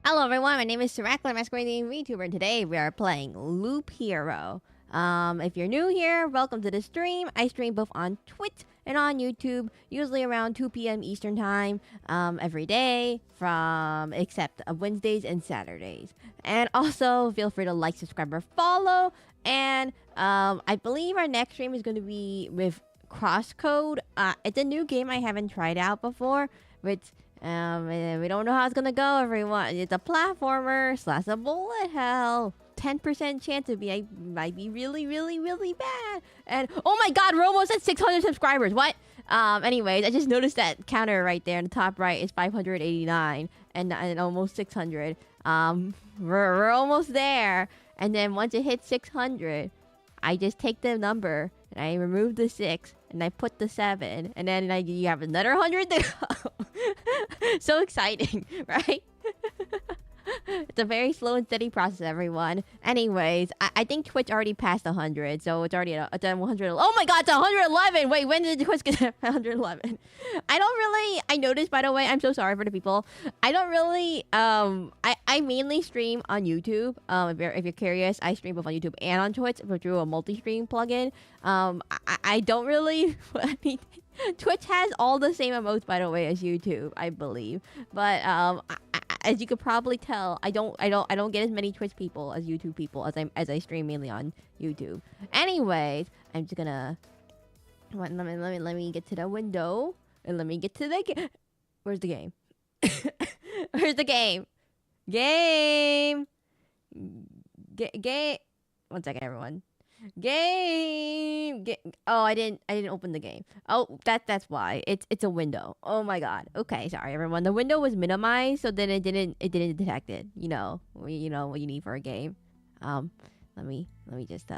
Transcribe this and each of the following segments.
Hello everyone, my name is Seraclin, masquerade Vtuber, and today we are playing Loop Hero. If you're new here, welcome to the stream. I stream both on Twitch and on YouTube, usually around 2 p.m. Eastern Time, every day, except Wednesdays and Saturdays. And also, feel free to like, subscribe, or follow. And I believe our next stream is going to be with Crosscode. It's a new game I haven't tried out before, which we don't know how it's gonna go, everyone. It's a platformer slash a bullet hell. 10% chance might be really, really, really bad. And oh my god, we're almost at 600 subscribers. What? Anyways, I just noticed that counter right there in the top right is 589 and almost 600. We're almost there. And then once it hits 600, I just take the number and I remove the 6 and I put the 7 and then you have another 100 to go. So exciting, right? It's a very slow and steady process, everyone. Anyways, I think Twitch already passed 100, so it's already at 100. Oh my god, it's 111! Wait, when did Twitch get to 111? I noticed, by the way, I'm so sorry for the people. I don't really, I mainly stream on YouTube. If you're curious, I stream both on YouTube and on Twitch through a multi-stream plugin. I don't really, I mean, Twitch has all the same emotes, by the way, as YouTube, I believe. But as you could probably tell, I don't get as many Twitch people as YouTube people as I stream mainly on YouTube. Anyways, I'm just gonna let me get to the window and let me get to the Where's the game? Where's the game? Game. Game. 1 second, everyone. Game. Oh, I didn't open the game. Oh, that's why. It's a window. Oh my god. Okay, sorry everyone. The window was minimized, so then it didn't detect it. You know what you need for a game. Let me just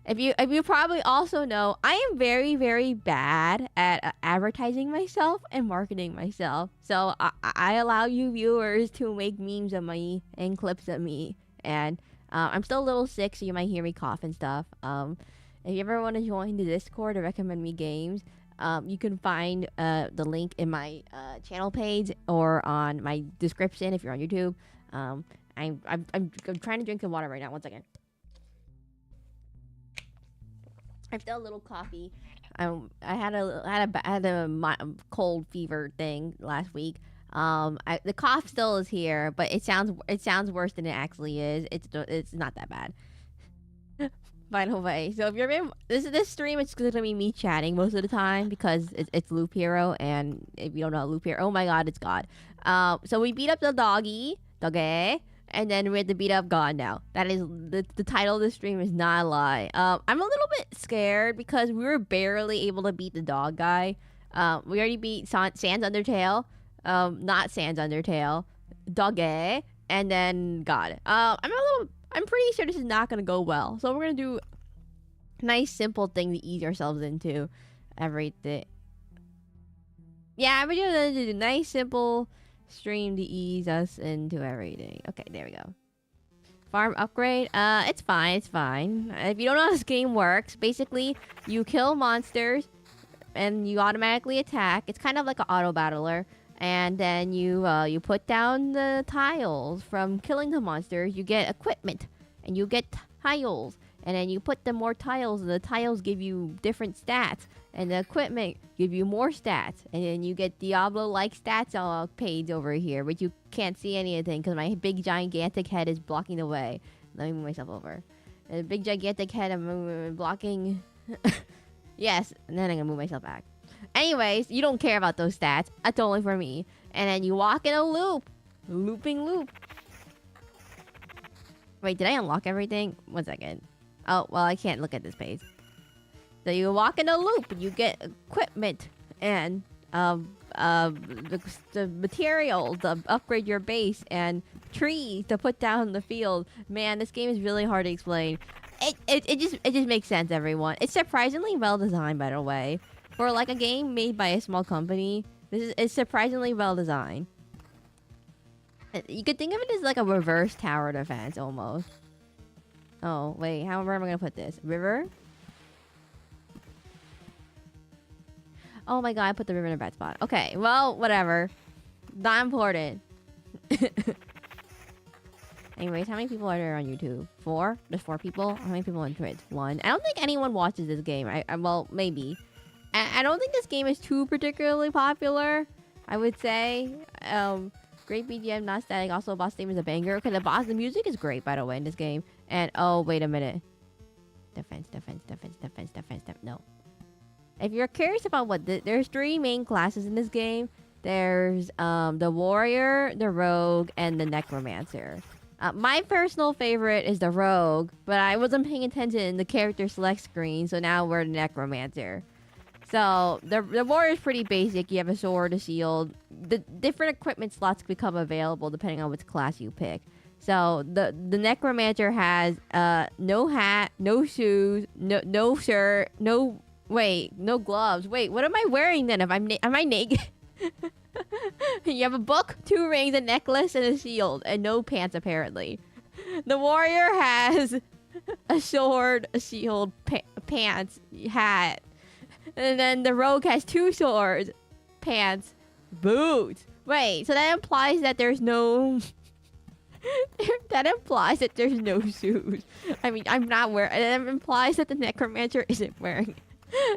if you probably also know, I am very, very bad at advertising myself and marketing myself. So I allow you viewers to make memes of me and clips of me. And I'm still a little sick, so you might hear me cough and stuff. If you ever want to join the Discord or recommend me games, you can find the link in my channel page or on my description if you're on YouTube. I'm trying to drink some water right now. 1 second. I'm still a little coffee. I had a cold fever thing last week. The cough still is here, but it sounds worse than it actually is. It's not that bad. By the way, so if you're in this stream, it's gonna be me chatting most of the time because it's Loop Hero, and if you don't know Loop Hero, oh my god, it's God. So we beat up the doggy, and then we had to beat up God now. That is the title of the stream is not a lie. I'm a little bit scared because we were barely able to beat the dog guy. We already beat Sans Undertale. Not Sans Undertale, Doggy, and then God. I'm pretty sure this is not gonna go well. So we're gonna do a nice simple thing to ease ourselves into everything. Yeah, we're gonna do a nice simple stream to ease us into everything. Okay, there we go. Farm upgrade. It's fine. If you don't know how this game works, basically you kill monsters and you automatically attack. It's kind of like an auto battler. And then you put down the tiles from killing the monsters. You get equipment, and you get tiles. And then you put the more tiles, and the tiles give you different stats. And the equipment give you more stats. And then you get Diablo-like stats on page over here, but you can't see anything because my big gigantic head is blocking the way. Let me move myself over. And the big gigantic head, I'm blocking. Yes, and then I'm gonna move myself back. Anyways, you don't care about those stats. That's only for me. And then you walk in a loop. Looping loop. Wait, did I unlock everything? 1 second. Oh, well, I can't look at this page. So you walk in a loop. You get equipment and the materials to upgrade your base and trees to put down in the field. Man, this game is really hard to explain. It just makes sense, everyone. It's surprisingly well designed, by the way. For like a game made by a small company, it's surprisingly well designed. You could think of it as like a reverse tower defense almost. Oh wait, where am I gonna put this? River? Oh my god, I put the river in a bad spot. Okay, well, whatever. Not important. Anyways, how many people are there on YouTube? 4? There's 4 people? How many people on Twitch? 1. I don't think anyone watches this game. Well, maybe. I don't think this game is too particularly popular, I would say. Great BGM, not static. Also, boss theme is a banger. Okay, the music is great, by the way, in this game. And, oh, wait a minute. Defense. No. If you're curious about what... there's 3 main classes in this game. There's the warrior, the rogue, and the necromancer. My personal favorite is the rogue, but I wasn't paying attention in the character select screen, so now we're the necromancer. So, the warrior is pretty basic. You have a sword, a shield. The different equipment slots become available depending on which class you pick. So, the necromancer has no hat, no shoes, no shirt, no gloves. Wait, what am I wearing then? Am I naked? You have a book, 2 rings, a necklace, and a shield, and no pants apparently. The warrior has a sword, a shield, pants, hat. And then the rogue has 2 swords, pants, boots. Wait, so that implies that there's no... that implies that there's no shoes. I mean, I'm not wearing... That implies that the necromancer isn't wearing...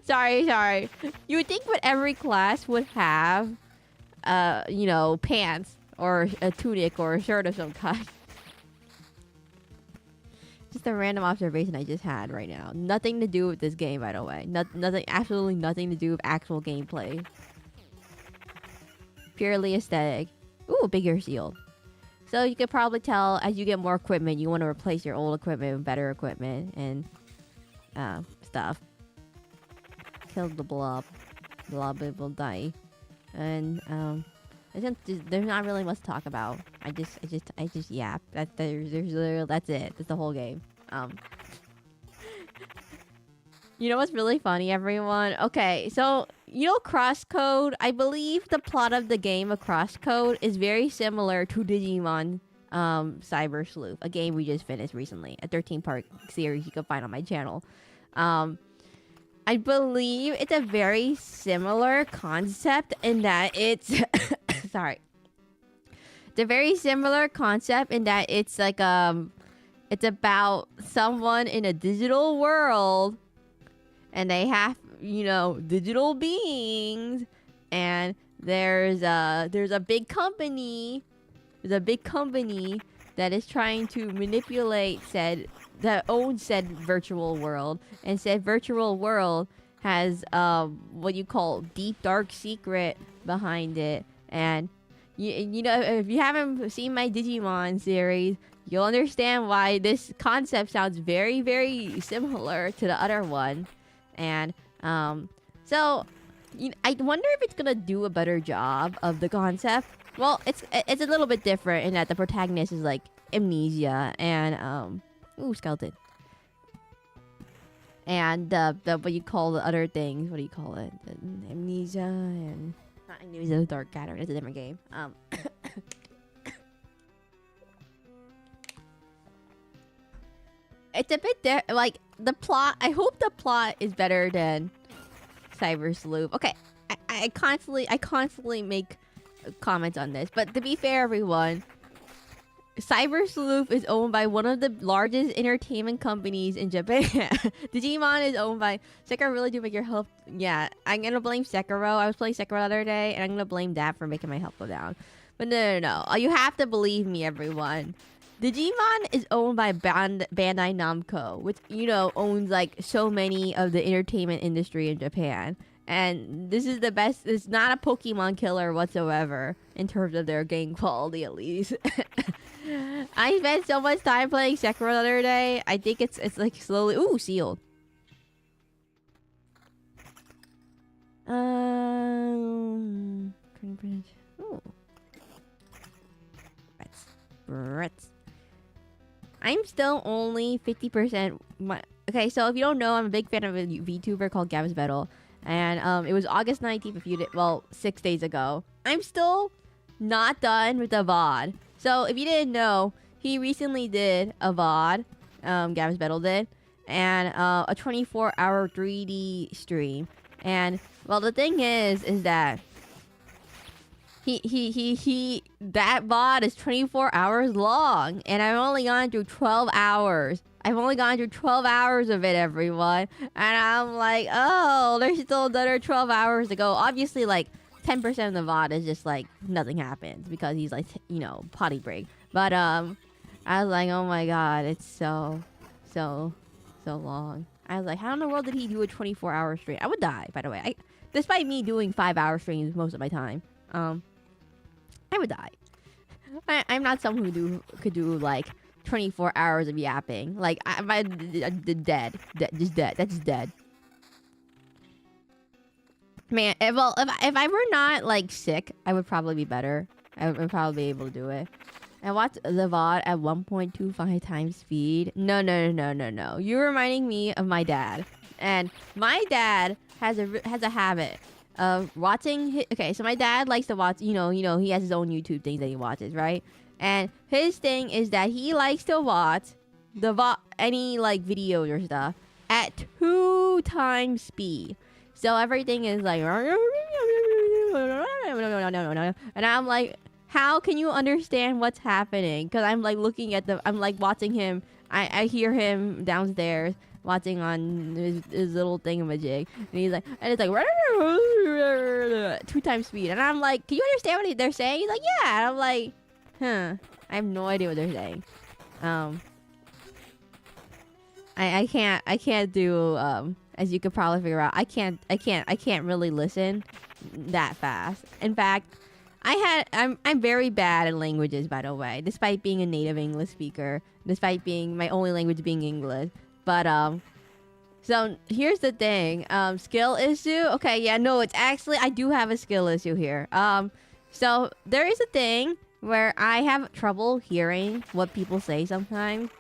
Sorry. You would think that every class would have, pants or a tunic or a shirt of some kind. Just a random observation I just had right now. Nothing to do with this game, by the way. Absolutely nothing to do with actual gameplay. Purely aesthetic. Ooh, bigger shield. So you could probably tell as you get more equipment, you want to replace your old equipment with better equipment and stuff. Kill the blob. Blob will die. And there's not really much to talk about. I just yap. That's it. That's the whole game. You know what's really funny, everyone? Okay, so Crosscode. I believe the plot of the game of Crosscode is very similar to Digimon Cyber Sleuth, a game we just finished recently, a 13-part series you can find on my channel. I believe it's a very similar concept in that it's... Sorry. It's a very similar concept in that it's like, it's about someone in a digital world and they have, digital beings, and there's a big company. There's a big company that is trying to manipulate that owns said virtual world, and said virtual world has what you call deep dark secret behind it. And if you haven't seen my Digimon series, you'll understand why this concept sounds very, very similar to the other one. And so I wonder if it's gonna do a better job of the concept. Well, it's a little bit different in that the protagonist is like amnesia and ooh, skeleton. And the what you call the other things? What do you call it? Amnesia and not amnesia, Dark Gathering. It's a different game. It's a bit like the plot. I hope the plot is better than Cyber Sleuth. Okay, I constantly make comments on this, but to be fair, everyone, Cyber Sleuth is owned by one of the largest entertainment companies in Japan. Digimon is owned by... Sekiro really do make your health... Yeah, I'm gonna blame Sekiro. I was playing Sekiro the other day, and I'm gonna blame that for making my health go down. But no. You have to believe me, everyone. Digimon is owned by Bandai Namco, which, owns, like, so many of the entertainment industry in Japan. And this is the best... It's not a Pokemon killer whatsoever, in terms of their game quality, at least. I spent so much time playing Sekiro the other day. I think it's like slowly... Ooh, sealed. Ooh. Rats. I'm still only 50%... Okay, so if you don't know, I'm a big fan of a VTuber called Vtuber Model. And it was August 19th, 6 days ago. I'm still not done with the VOD. So if you didn't know, he recently did a VOD, Vtuber Model did, and a 24-hour 3D stream. And, well, the thing is that that VOD is 24 hours long, and I've only gone through 12 hours. I've only gone through 12 hours of it, everyone. And I'm like, oh, there's still another 12 hours to go. Obviously, like, 10% of the VOD is just like nothing happens because he's like, you know, potty break. But I was like, oh my god, it's so long. I was like, how in the world did he do a 24-hour stream? I would die, by the way. Despite me doing 5-hour streams most of my time, I would die. I'm not someone who could do like 24 hours of yapping. Like I'm dead. Just dead. That's just dead. Man, if I were not like sick, I would probably be better. I would probably be able to do it. I watched the VOD at 1.25 times speed. No. You're reminding me of my dad. And my dad has a habit of watching. Okay, so my dad likes to watch. You know, he has his own YouTube things that he watches, right? And his thing is that he likes to watch any like videos or stuff at 2 times speed. So everything is like, and I'm like, how can you understand what's happening? Because I'm like looking at I'm like watching him. I hear him downstairs watching on his little thingamajig, and he's like, and it's like 2 times speed, and I'm like, can you understand what they're saying? He's like, yeah. And I'm like, huh. I have no idea what they're saying. I can't do as you could probably figure out. I can't really listen that fast. In fact, I'm very bad at languages, by the way, despite being a native English speaker, despite being my only language being English. But so here's the thing. Skill issue. Okay, yeah, no, it's actually I do have a skill issue here. So there is a thing where I have trouble hearing what people say sometimes.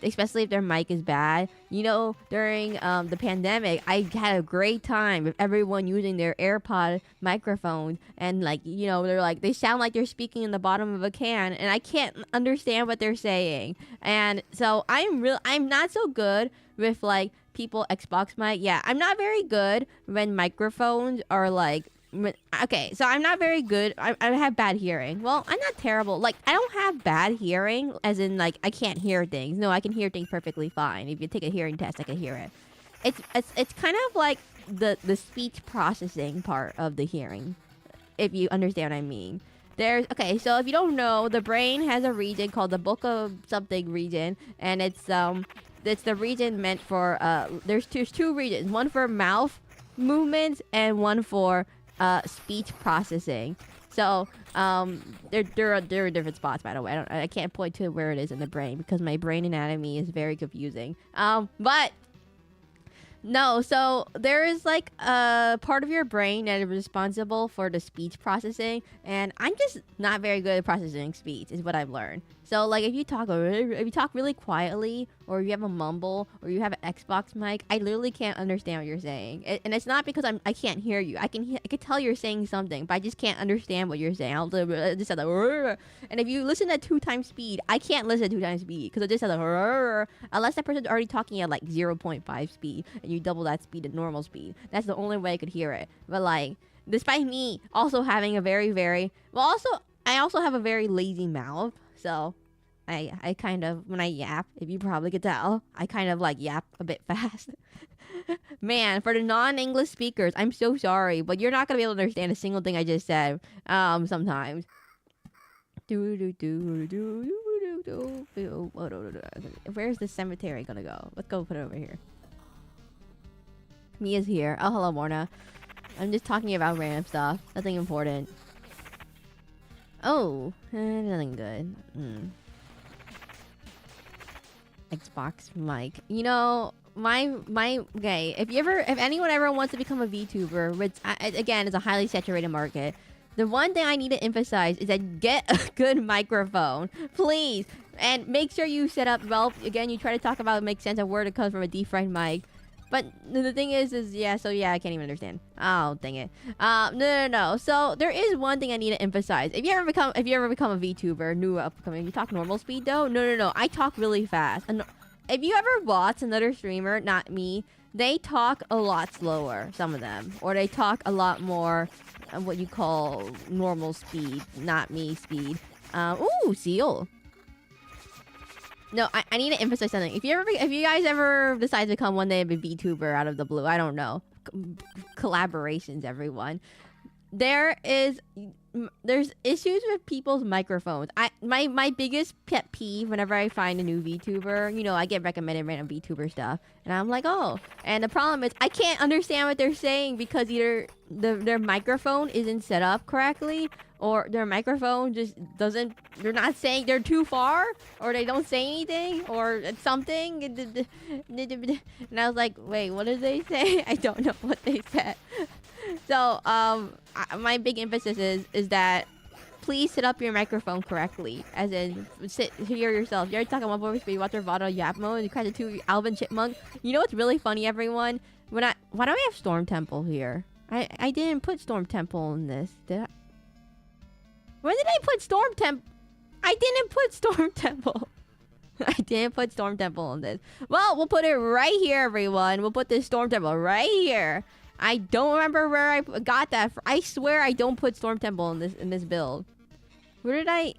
Especially if their mic is bad. You know, during the pandemic, I had a great time with everyone using their AirPod microphones, and like, you know, they sound like they're speaking in the bottom of a can, and I can't understand what they're saying. And so I'm not so good with like people Xbox mic. Yeah, I'm not very good when microphones are like. Okay, so I'm not very good. I have bad hearing. Well, I'm not terrible. Like, I don't have bad hearing, as in, like, I can't hear things. No, I can hear things perfectly fine. If you take a hearing test, I can hear it. It's kind of like the speech processing part of the hearing, if you understand what I mean. Okay, so if you don't know, the brain has a region called the book of something region, and it's the region meant for, there's two regions. One for mouth movements and one for speech processing. So there are different spots, by the way. I can't point to where it is in the brain because my brain anatomy is very confusing. But no, so there is like a part of your brain that is responsible for the speech processing, and I'm just not very good at processing speech, is what I've learned. So like if you talk really quietly, or you have a mumble, or you have an Xbox mic, I literally can't understand what you're saying. And it's not because I can't hear you. I can tell you're saying something, but I just can't understand what you're saying. I'll just say like, and if you listen at 2 times speed, I can't listen at 2 times speed because it just says like, unless that person's already talking at like 0.5 speed and you double that speed to normal speed. That's the only way I could hear it. But like, despite me also having a I also have a very lazy mouth. So I kind of, when I yap, if you probably could tell, I kind of like yap a bit fast. Man, for the non-English speakers, I'm so sorry, but you're not going to be able to understand a single thing I just said sometimes. Where's the cemetery going to go? Let's go put it over here. Mia's here. Oh, hello, Morna. I'm just talking about random stuff. Nothing important. Oh, nothing good. Xbox mic. You know, okay. If anyone ever wants to become a VTuber, which again is a highly saturated market, the one thing I need to emphasize is that get a good microphone, please, and make sure you set up. Well, again, you try to talk about make sense of where it comes from a defried mic. But the thing is I can't even understand. Oh, dang it. No. So there is one thing I need to emphasize. If you ever become a VTuber, new upcoming, you talk normal speed though? No. I talk really fast. And if you ever watch another streamer, not me, they talk a lot slower, some of them. Or they talk a lot more what you call normal speed, not me speed. Ooh, seal. No, I need to emphasize something. If you guys ever decide to come one day and be VTuber out of the blue, I don't know. Collaborations, everyone. There's issues with people's microphones. My biggest pet peeve whenever I find a new VTuber, you know, I get recommended random VTuber stuff, and I'm like, oh. And the problem is I can't understand what they're saying because either their microphone isn't set up correctly, or their microphone just doesn't. They're not saying, they're too far, or they don't say anything, or it's something. And I was like, wait, what did they say? I don't know what they said. So, my big emphasis is that please set up your microphone correctly. As in, hear yourself. You're talking about voice speed, water, vado, yapmo, and you catch a two Alvin Chipmunk. You know what's really funny, everyone? Why do I have Storm Temple here? I didn't put Storm Temple in this, did I? When did I put Storm Temple? I didn't put Storm Temple. I didn't put Storm Temple in this. Well, we'll put it right here, everyone. We'll put this Storm Temple right here. I don't remember where I got that from. I swear I don't put Storm Temple in this build. Where did I...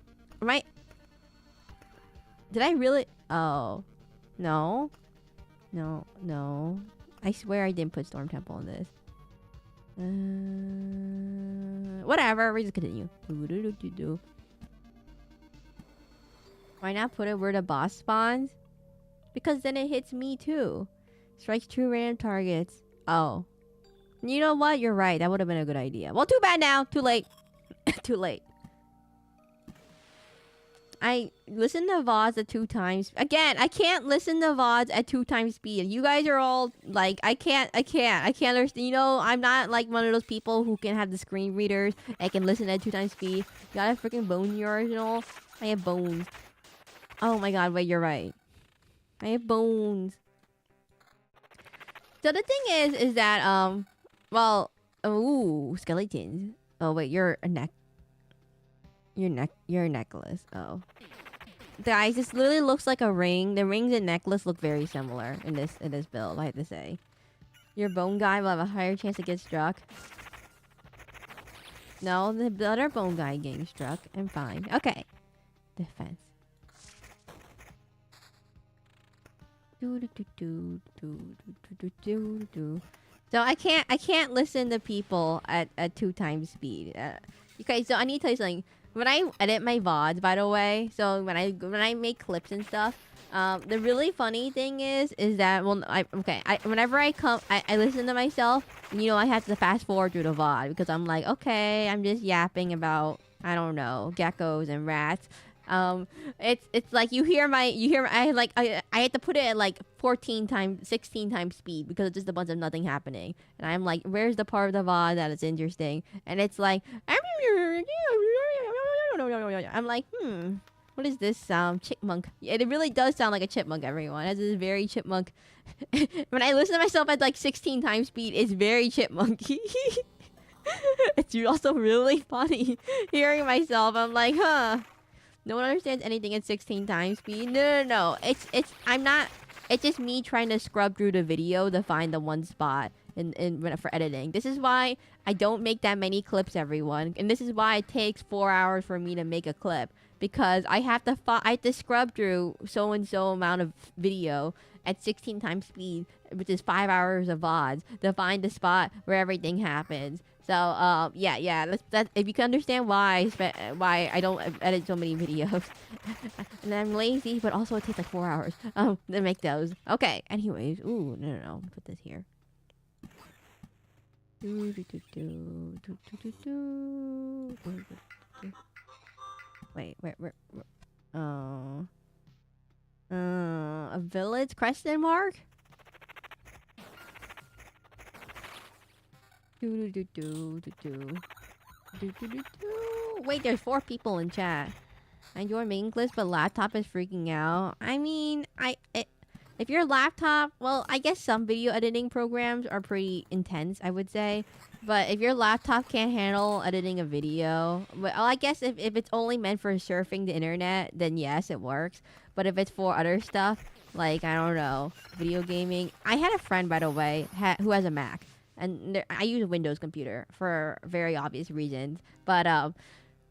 Did I really... Oh. No. No. I swear I didn't put Storm Temple in this. Whatever. We just continue. Why not put it where the boss spawns? Because then it hits me too. Strikes 2 random targets. Oh. You know what? You're right. That would have been a good idea. Well, too bad now. Too late. Too late. I listen to VODs at 2 times. Again, I can't listen to VODs at 2 times speed. You guys are all like, I can't understand. You know, I'm not like one of those people who can have the screen readers and can listen at 2 times speed. You got a freaking bone in your arsenal? I have bones. Oh my god, wait, you're right. I have bones. So the thing is that, well, ooh, skeletons. Oh wait, you're a necklace. Oh, guys, this literally looks like a ring. The rings and necklace look very similar in this build. I have to say, your bone guy will have a higher chance to get struck. No, the other bone guy getting struck. I'm fine. Okay, defense. So I can't listen to people at 2 times speed. Okay, so I need to tell you something. When I edit my VODs, by the way, so when I make clips and stuff, the really funny thing is that whenever I listen to myself, you know, I have to fast forward through the VOD because I'm like, okay, I'm just yapping about, I don't know, geckos and rats. It's like I had to put it at like 16 times speed because it's just a bunch of nothing happening, and I'm like, where's the part of the VOD that is interesting? And it's like, I'm like, what is this sound? Chipmunk. It really does sound like a chipmunk, everyone. It has this very chipmunk. When I listen to myself at like 16 times speed, it's very chipmunky. It's also really funny hearing myself. I'm like, huh. No one understands anything at 16 times speed. No. It's just me trying to scrub through the video to find the one spot for editing. This is why I don't make that many clips, everyone. And this is why it takes 4 hours for me to make a clip. Because I have to scrub through so and so amount of video at 16 times speed, which is 5 hours of VODs, to find the spot where everything happens. So, yeah. If you can understand why I don't edit so many videos. And I'm lazy, but also it takes like 4 hours to make those. Okay, anyways. Ooh, no. Put this here. Wait, where? Oh. A village? Question mark? Wait, there's 4 people in chat. I enjoy making clips, but laptop is freaking out. I mean, if your laptop, well, I guess some video editing programs are pretty intense, I would say. But if your laptop can't handle editing a video, well, I guess if it's only meant for surfing the internet, then yes, it works. But if it's for other stuff, like, I don't know, video gaming. I had a friend, by the way, who has a Mac. and I use a Windows computer for very obvious reasons. But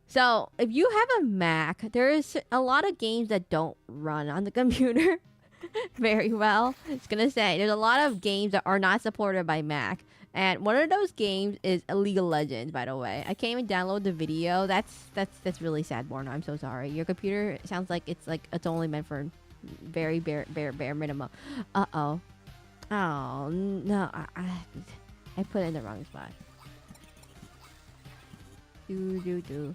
so if you have a Mac, there's a lot of games that don't run on the computer very well. It's gonna say there's a lot of games that are not supported by Mac. And one of those games is League of Legends, by the way. I can't even download the video. That's really sad, Borna. I'm so sorry. Your computer sounds like it's only meant for very bare minimum. Uh-oh. Oh, no. I put it in the wrong spot. Do.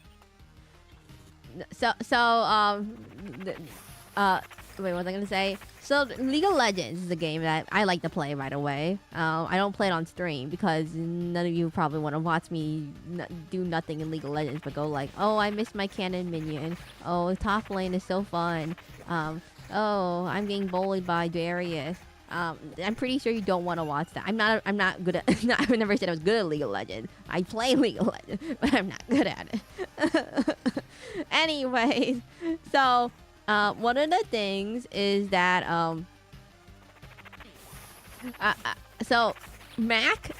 Wait, what was I gonna say? So League of Legends is a game that I like to play right away. I don't play it on stream because none of you probably want to watch me do nothing in League of Legends but go like, oh, I missed my cannon minion. Oh, top lane is so fun. Oh, I'm getting bullied by Darius. I'm pretty sure you don't want to watch that. I'm not good at. I never said I was good at League of Legends. I play League of Legends, but I'm not good at it. Anyways, so one of the things is that so Mac,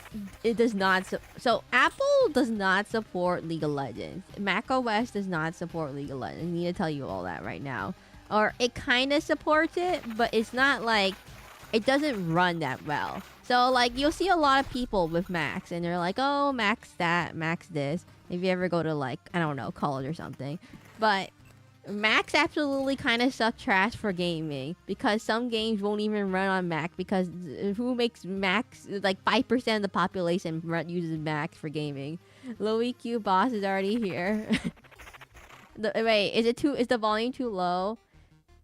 it does not. So Apple does not support League of Legends. Mac OS does not support League of Legends. I need to tell you all that right now. Or it kind of supports it, but it's not like. It doesn't run that well. So, like, you'll see a lot of people with Macs, and they're like, oh, Max that, Max this. If you ever go to, like, I don't know, college or something. But Macs absolutely kind of suck trash for gaming, because some games won't even run on Mac, because who makes Macs? Like, 5% of the population uses Macs for gaming. Low EQ boss is already here. Wait, is the volume too low?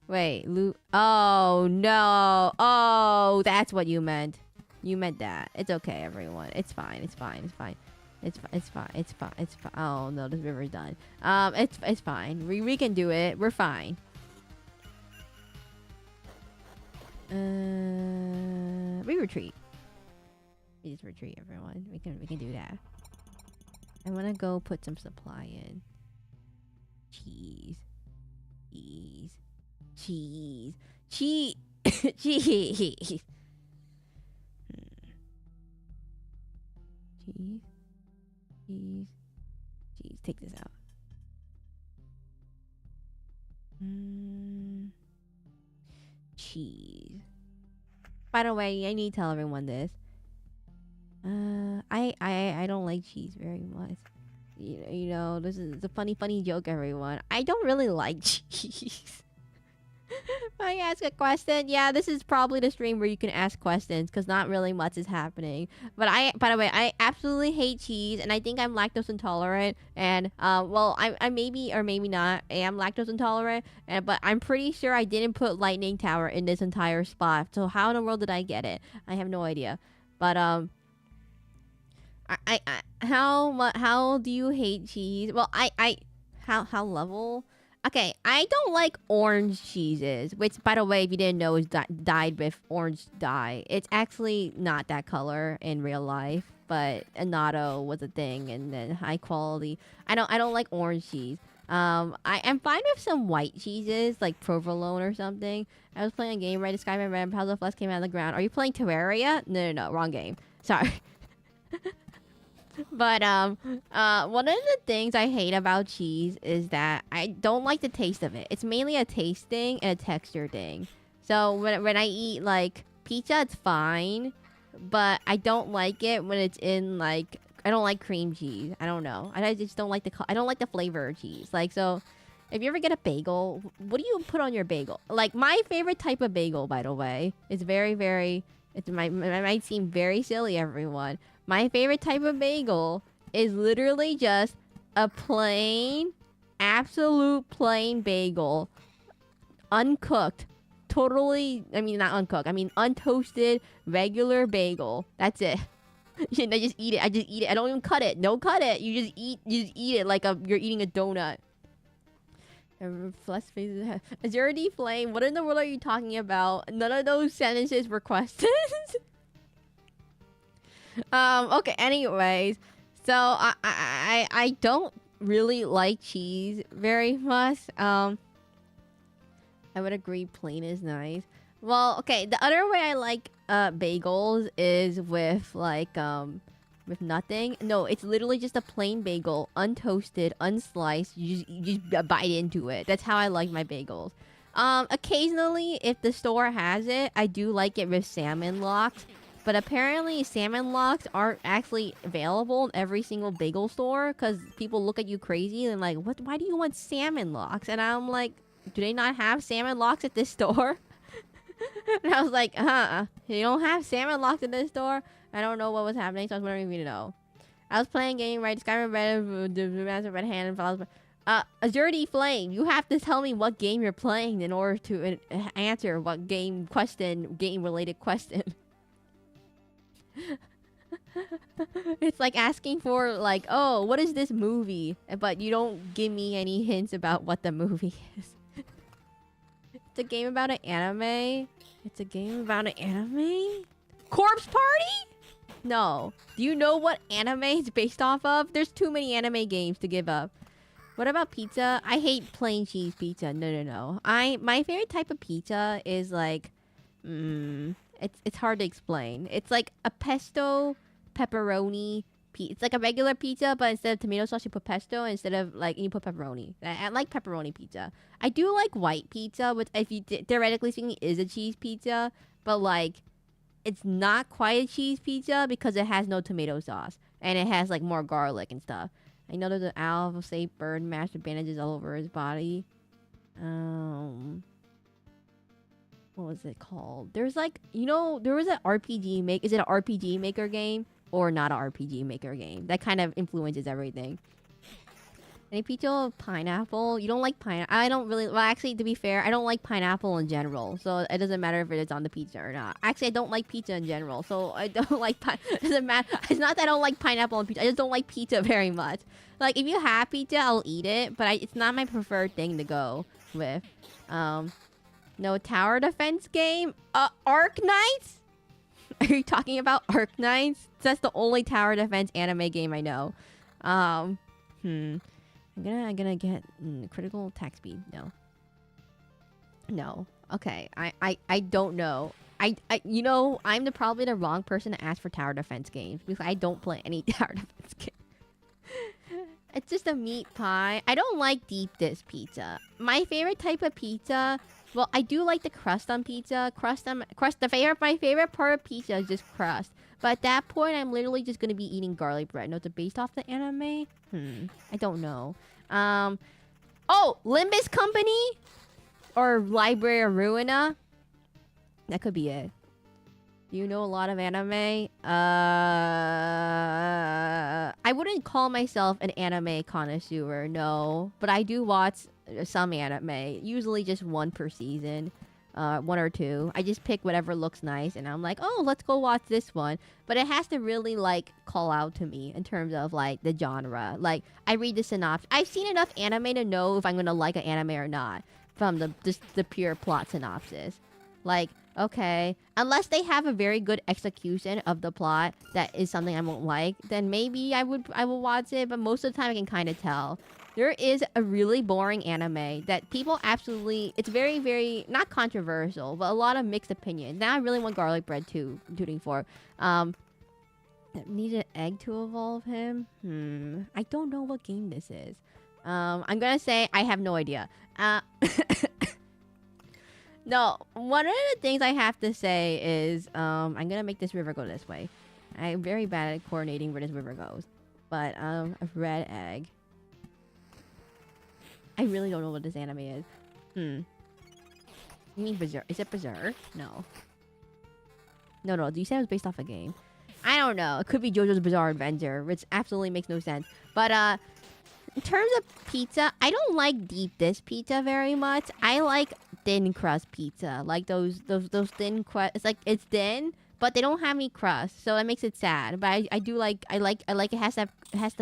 Wait, oh, no. Oh, that's what you meant. You meant that. It's okay, everyone. It's fine. It's fine. It's fine. It's fine. Oh, no, this river's done. It's fine. We can do it. We're fine. We retreat. We just retreat, everyone. We can do that. I'm gonna go put some supply in. Cheese. Cheese. Cheese. Cheese. Take this out. Cheese. By the way, I need to tell everyone this. I don't like cheese very much. You know, this is a funny joke, everyone. I don't really like cheese. I ask a question. Yeah, this is probably the stream where you can ask questions because not really much is happening. But by the way, I absolutely hate cheese, and I think I'm lactose intolerant. And well, I maybe or maybe not am lactose intolerant. But I'm pretty sure I didn't put lightning tower in this entire spot. So how in the world did I get it? I have no idea. But how do you hate cheese? Well, how level? Okay, I don't like orange cheeses, which, by the way, if you didn't know, is dyed with orange dye. It's actually not that color in real life, but annatto was a thing, and then high quality. I don't like orange cheese. I am fine with some white cheeses, like provolone or something. I was playing a game, right? The sky went red, Puzzle Flesh came out of the ground. Are you playing Terraria? No, wrong game. Sorry. But one of the things I hate about cheese is that I don't like the taste of it. It's mainly a taste thing and a texture thing. So when I eat like pizza, it's fine, but I don't like it when it's in like I don't like cream cheese. I don't know. I just don't like I don't like the flavor of cheese. Like so, if you ever get a bagel, what do you put on your bagel? Like my favorite type of bagel, by the way, is very. It might seem very silly, everyone. My favorite type of bagel is literally just a plain, absolute plain bagel. Uncooked. Totally, I mean, not uncooked. I mean, untoasted, regular bagel. That's it. I just eat it. I just eat it. I don't even cut it. Don't cut it. You just eat it like you're eating a donut. Flesh faces. Azurity flame. What in the world are you talking about? None of those sentences were questions. Okay, anyways, so I don't really like cheese very much. I would agree plain is nice. Well, okay, the other way I like bagels is with like with nothing. No, it's literally just a plain bagel, untoasted, unsliced. You just bite into it. That's how I like my bagels. Occasionally, if the store has it, I do like it with salmon locks. But apparently, salmon locks aren't actually available in every single bagel store because people look at you crazy and like, what? Why do you want salmon locks? And I'm like, do they not have salmon locks at this store? And I was like, you don't have salmon locks at this store? I don't know what was happening, so I was wondering if you know. I was playing a game, right? Skyrim Red, the Master Red Hand, and follows. Azurity Flame, you have to tell me what game you're playing in order to answer what game related question. It's like asking for like, oh, what is this movie? But you don't give me any hints about what the movie is. It's a game about an anime. It's a game about an anime? Corpse Party? No. Do you know what anime it's based off of? There's too many anime games to give up. What about pizza? I hate plain cheese pizza. No. My favorite type of pizza is like, it's hard to explain. It's like a pesto pepperoni pizza. It's like a regular pizza, but instead of tomato sauce, you put pesto. Instead of like, you put pepperoni. I like pepperoni pizza. I do like white pizza, which if you theoretically speaking is a cheese pizza, but like, it's not quite a cheese pizza because it has no tomato sauce and it has like more garlic and stuff. I know there's an owl, say bird, mashed with bandages all over his body. What was it called? There's like, there was an RPG make. Is it an RPG Maker game or not an RPG Maker game? That kind of influences everything. Any pizza with pineapple? You don't like pineapple? I don't really. Well, actually, to be fair, I don't like pineapple in general. So it doesn't matter if it's on the pizza or not. Actually, I don't like pizza in general. So I don't like it doesn't matter. It's not that I don't like pineapple on pizza. I just don't like pizza very much. Like, if you have pizza, I'll eat it. But it's not my preferred thing to go with. No tower defense game? Ark Knights? Are you talking about Ark Knights? That's the only tower defense anime game I know. I'm gonna get critical attack speed. No. Okay. I don't know. I'm probably the wrong person to ask for tower defense games because I don't play any tower defense games. It's just a meat pie. I don't like deep dish pizza. My favorite type of pizza. Well, I do like the crust on pizza. My favorite part of pizza is just crust. But at that point, I'm literally just gonna be eating garlic bread. No, it's based off the anime. I don't know. Oh, Limbus Company or Library of Ruina. That could be it. Do you know a lot of anime? I wouldn't call myself an anime connoisseur, no. But I do watch some anime. Usually just one per season. One or two. I just pick whatever looks nice and I'm like, oh, let's go watch this one. But it has to really like call out to me in terms of like the genre. Like, I read the synopsis. I've seen enough anime to know if I'm gonna like an anime or not from the pure plot synopsis. Like, okay, unless they have a very good execution of the plot that is something I won't like, then maybe I will watch it. But most of the time I can kind of tell. There is a really boring anime that people absolutely... It's very, very... Not controversial, but a lot of mixed opinions. Now I really want garlic bread too. Tooting for. Need an egg to evolve him? I don't know what game this is. I'm gonna say I have no idea. No, one of the things I have to say is... I'm gonna make this river go this way. I'm very bad at coordinating where this river goes. But, a red egg. I really don't know what this anime is. You mean Berserk? Is it Berserk? No. No. You said it was based off a game. I don't know. It could be JoJo's Bizarre Adventure, which absolutely makes no sense. But, in terms of pizza, I don't like deep dish pizza very much. I like thin crust pizza. Like those thin crust. It's like, it's thin, but they don't have any crust. So that makes it sad. But I like it has to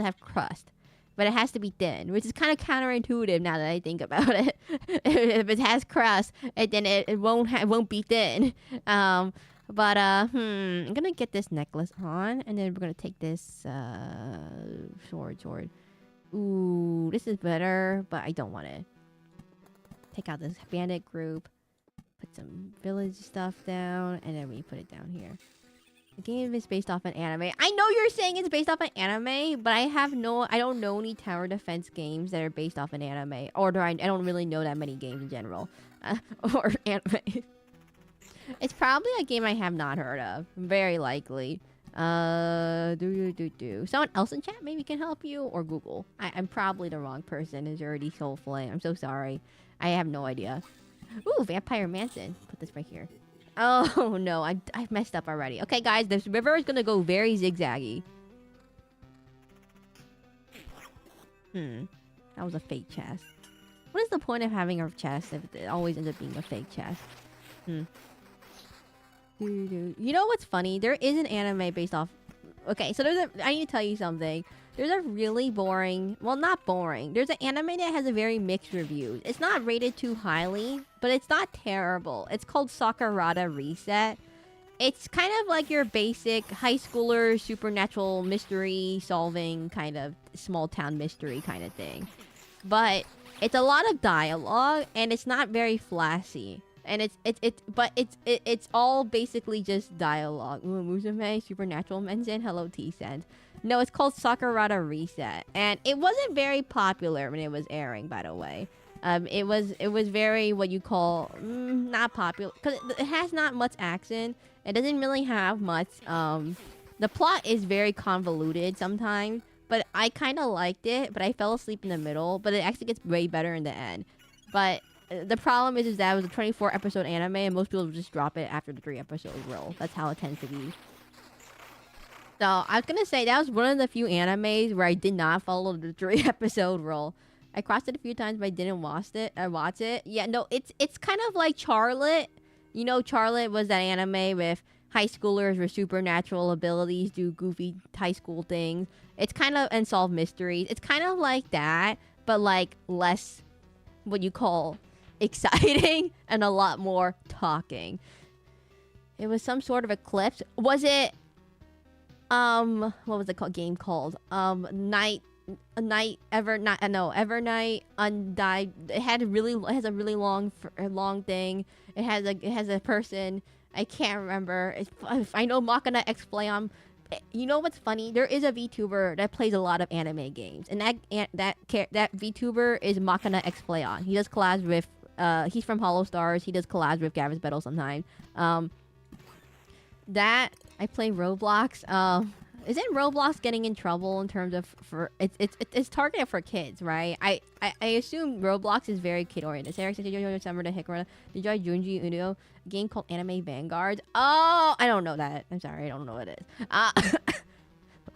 have crust. But it has to be thin, which is kind of counterintuitive now that I think about it. If it has crust, then it won't be thin. I'm gonna get this necklace on, and then we're gonna take this sword. Ooh, this is better, but I don't want it. Take out this bandit group. Put some village stuff down, and then we put it down here. The game is based off an anime. I know you're saying it's based off an anime, but I don't know any tower defense games that are based off an anime. Or I don't really know that many games in general. Or anime. It's probably a game I have not heard of. Very likely. Someone else in chat maybe can help you, or Google. I'm probably the wrong person. Is already Soul Flame. I'm so sorry. I have no idea. Ooh, Vampire Mansion. Put this right here. Oh no, I've messed up already. Okay, guys, this river is gonna go very zigzaggy. That was a fake chest. What is the point of having a chest if it always ends up being a fake chest? You know what's funny? There is an anime based off... Okay, so I need to tell you something. There's a really boring... Well, not boring. There's an anime that has a very mixed review. It's not rated too highly, but it's not terrible. It's called Sakurada Reset. It's kind of like your basic high schooler supernatural mystery solving kind of small town mystery kind of thing. But it's a lot of dialogue, and it's not very flashy. And it's all basically just dialogue. Musume, Supernatural mention, hello T-Sense. No, it's called Sakurada Reset, and it wasn't very popular when it was airing. By the way, it was very what you call not popular because it has not much action. It doesn't really have much. The plot is very convoluted sometimes, but I kind of liked it. But I fell asleep in the middle. But it actually gets way better in the end. But the problem is that it was a 24 episode anime, and most people just drop it after the 3 episodes roll. That's how it tends to be. So I was gonna say that was one of the few animes where I did not follow the 3 episode roll. I crossed it a few times, but I didn't watch it. Yeah, no, it's kind of like Charlotte. You know, Charlotte was that anime with high schoolers with supernatural abilities, do goofy high school things. It's kind of unsolved mysteries. It's kind of like that, but like less what you call exciting and a lot more talking. It was some sort of eclipse. Was it what was it called? Game called Evernight Undied. It has a really long thing. It has a person. I can't remember. I know Machina X Play on. You know what's funny? There is a VTuber that plays a lot of anime games, and that VTuber is Machina X Play on. He does collabs with he's from Hollow Stars. He does collabs with Gavin's Battle sometimes. That I play Roblox. Isn't Roblox getting in trouble in terms of it's targeted for kids, right? I assume Roblox is very kid oriented. Sarah said, "Did you enjoy Junji Uno, a game called Anime Vanguard?" Oh, I don't know that. I'm sorry, I don't know what it is.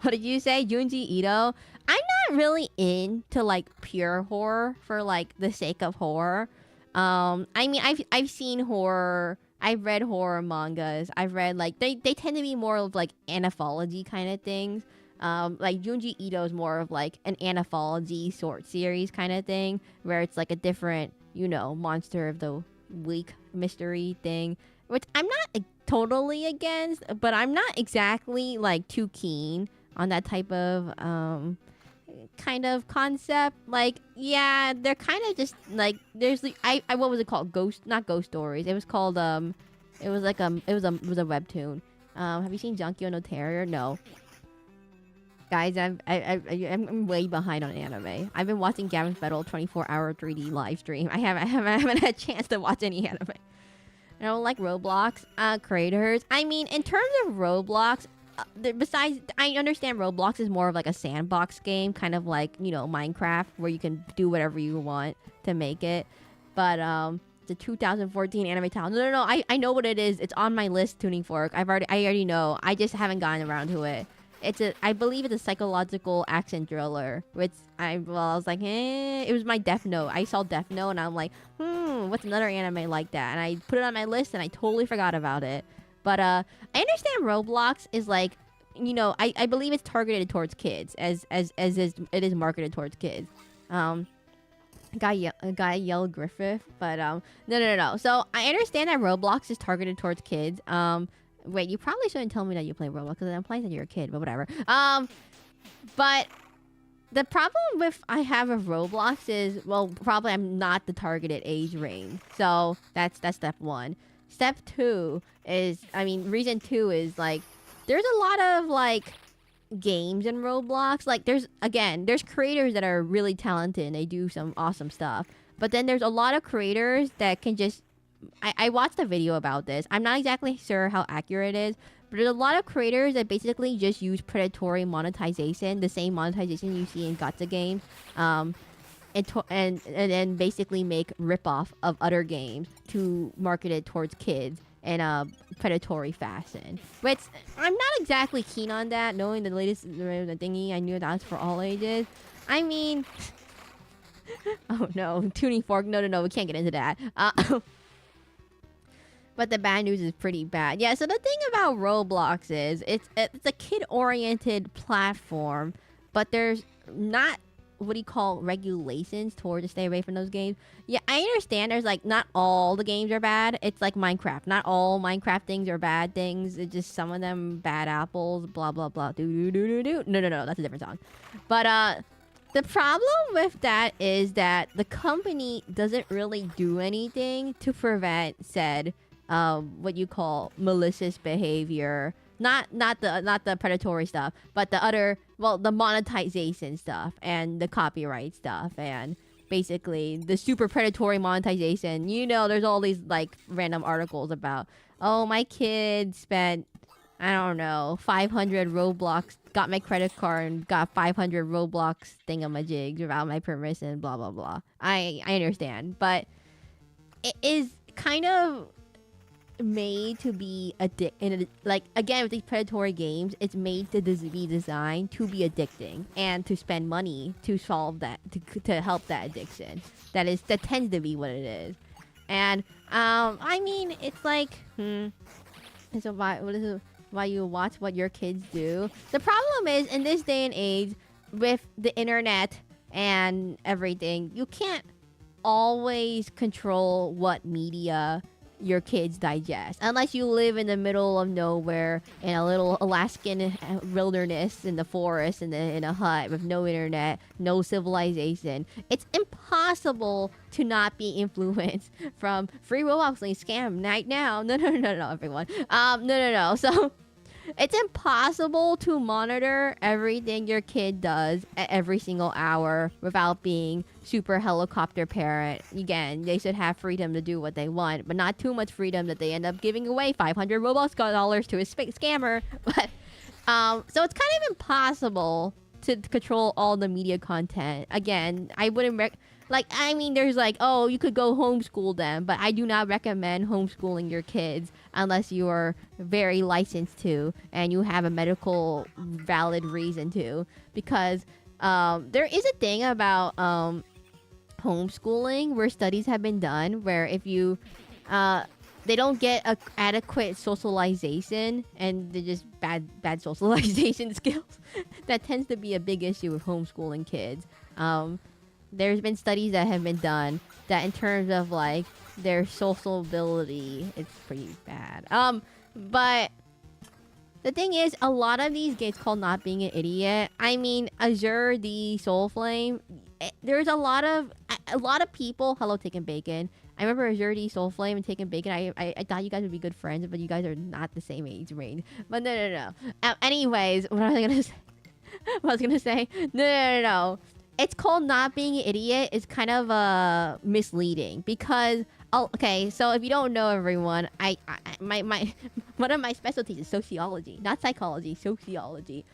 What did you say, Junji Ito? I'm not really into like pure horror for like the sake of horror. I mean, I've seen horror. I've read horror mangas. I've read like they tend to be more of like anthology kind of things. Like Junji Ito is more of like an anthology sort series kind of thing, where it's like a different, you know, monster of the week mystery thing, which I'm not totally against, but I'm not exactly like too keen on that type of kind of concept. Like, yeah, they're kind of just like there's the what was it called? Not ghost stories. It was called it was a webtoon. Have you seen Junkyo no Terrier? No. Guys, I'm way behind on anime. I've been watching Gavin's Battle 24-hour 3D live stream. I haven't had a chance to watch any anime. I don't like Roblox creators. I mean, in terms of Roblox, besides, I understand Roblox is more of like a sandbox game, kind of like, you know, Minecraft, where you can do whatever you want to make it. But the 2014 anime title. No. I know what it is. It's on my list, Tuning Fork. I already know. I just haven't gotten around to it. I believe it's a psychological action thriller, which I was like, it was my Death Note. I saw Death Note and I'm like, what's another anime like that? And I put it on my list and I totally forgot about it. But I understand Roblox is like, you know, I believe it's targeted towards kids as it is marketed towards kids. Guy yelled Griffith, but no. So I understand that Roblox is targeted towards kids. Wait, you probably shouldn't tell me that you play Roblox because I'm playing that you're a kid, but whatever. But The problem with I have of Roblox is, well, probably I'm not the targeted age range. So that's step one. Step two is, I mean, reason two is like, there's a lot of like games in Roblox. Like there's creators that are really talented and they do some awesome stuff. But then there's a lot of creators that can just, I watched a video about this. I'm not exactly sure how accurate it is, but there's a lot of creators that basically just use predatory monetization, the same monetization you see in gacha games, and then basically make ripoff of other games to market it towards kids in a predatory fashion. Which I'm not exactly keen on that, knowing the latest thingy. I knew that's for all ages. I mean, oh no, tuning fork. No, we can't get into that. But the bad news is pretty bad. Yeah, so the thing about Roblox is it's a kid-oriented platform, but there's not what do you call regulations to stay away from those games. Yeah, I understand there's like not all the games are bad. It's like Minecraft. Not all Minecraft things are bad things. It's just some of them bad apples, blah blah blah. Do. No, that's a different song. But the problem with that is that the company doesn't really do anything to prevent said what you call malicious behavior. Not the predatory stuff, but the other, well, the monetization stuff and the copyright stuff and basically the super predatory monetization. You know, there's all these like random articles about, oh, my kid spent, I don't know, 500 Roblox, got my credit card and got 500 Roblox thingamajigs without my permission, blah blah blah. I understand, but it is kind of made to be like, again, with these predatory games, it's made to be designed to be addicting and to spend money to solve that, to help that addiction. That tends to be what it is. And I mean, it's like so why you watch what your kids do. The problem is, in this day and age with the internet and everything, you can't always control what media your kids digest, unless you live in the middle of nowhere in a little Alaskan wilderness in the forest in a hut with no internet, no civilization. It's impossible to not be influenced from free Roblox link scam right now. No, everyone. No. So it's impossible to monitor everything your kid does at every single hour without being super helicopter parent. Again, they should have freedom to do what they want, but not too much freedom that they end up giving away 500 Robux dollars to a scammer. But so it's kind of impossible to control all the media content. Again, I wouldn't I mean, there's like, oh, you could go homeschool them, but I do not recommend homeschooling your kids unless you are very licensed to and you have a medical valid reason to. Because there is a thing about homeschooling where studies have been done where if you they don't get adequate socialization and they're just bad socialization skills. That tends to be a big issue with homeschooling kids. There's been studies that have been done that in terms of like their social ability, it's pretty bad. But the thing is, a lot of these games called Not Being an Idiot. I mean, Azure the Soul Flame. There's a lot of people. Hello, Taken Bacon. I remember Azure the Soul Flame and Taken Bacon. I thought you guys would be good friends, but you guys are not the same age range. But no. Anyways, what was I gonna say? No. It's called Not Being an Idiot is kind of misleading because okay, so if you don't know, everyone, my one of my specialties is sociology, not psychology, sociology.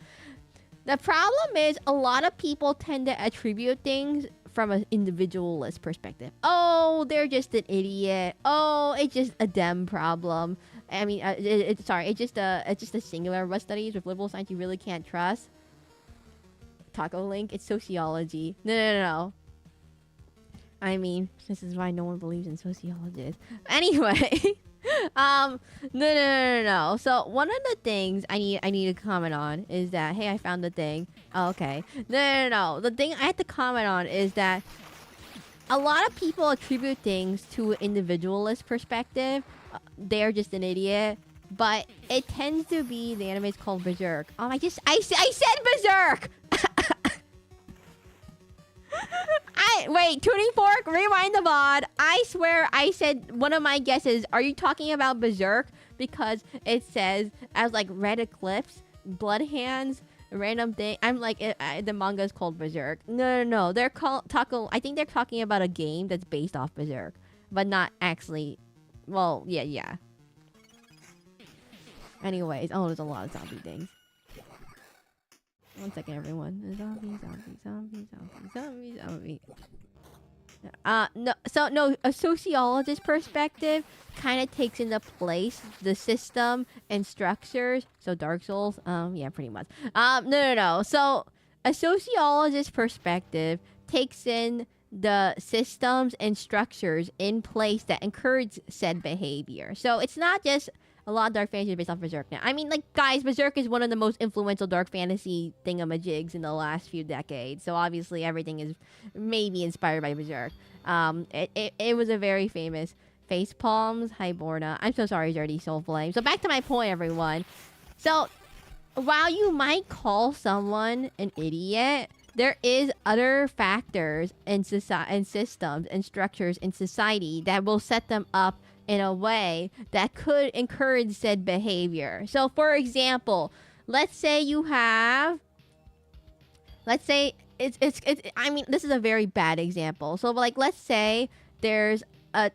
The problem is a lot of people tend to attribute things from an individualist perspective. Oh, they're just an idiot. Oh, it's just a dem problem. I mean, it's just a singular. What studies with liberal science you really can't trust? Taco Link, it's sociology. No. I mean, this is why no one believes in sociologists. Anyway, no. So one of the things I need to comment on is that, hey, I found the thing. Oh, okay. No. The thing I have to comment on is that a lot of people attribute things to an individualist perspective. They're just an idiot. But it tends to be, the anime is called Berserk. Oh, I said Berserk! What? Wait, Tuning Fork, rewind the VOD. I swear I said one of my guesses. Are you talking about Berserk? Because it says, as like Red Eclipse, Blood Hands, random thing. I'm like, the manga is called Berserk. No. They're I think they're talking about a game that's based off Berserk, but not actually. Well, yeah. Anyways, oh, there's a lot of zombie things. One second, everyone. Zombie. No, a sociologist perspective kind of takes into place the system and structures. So Dark Souls, yeah, pretty much. No. So a sociologist perspective takes in the systems and structures in place that encourage said behavior. So it's not just a lot of dark fantasy based off Berserk now. I mean, like, guys, Berserk is one of the most influential dark fantasy thingamajigs in the last few decades. So obviously everything is maybe inspired by Berserk. It was a very famous face palms, Highborna. I'm so sorry, Dirty Soul Flame. So back to my point, everyone. So while you might call someone an idiot, there is other factors in society and systems and structures in society that will set them up in a way that could encourage said behavior. So for example, let's say I mean, this is a very bad example. So like, let's say there's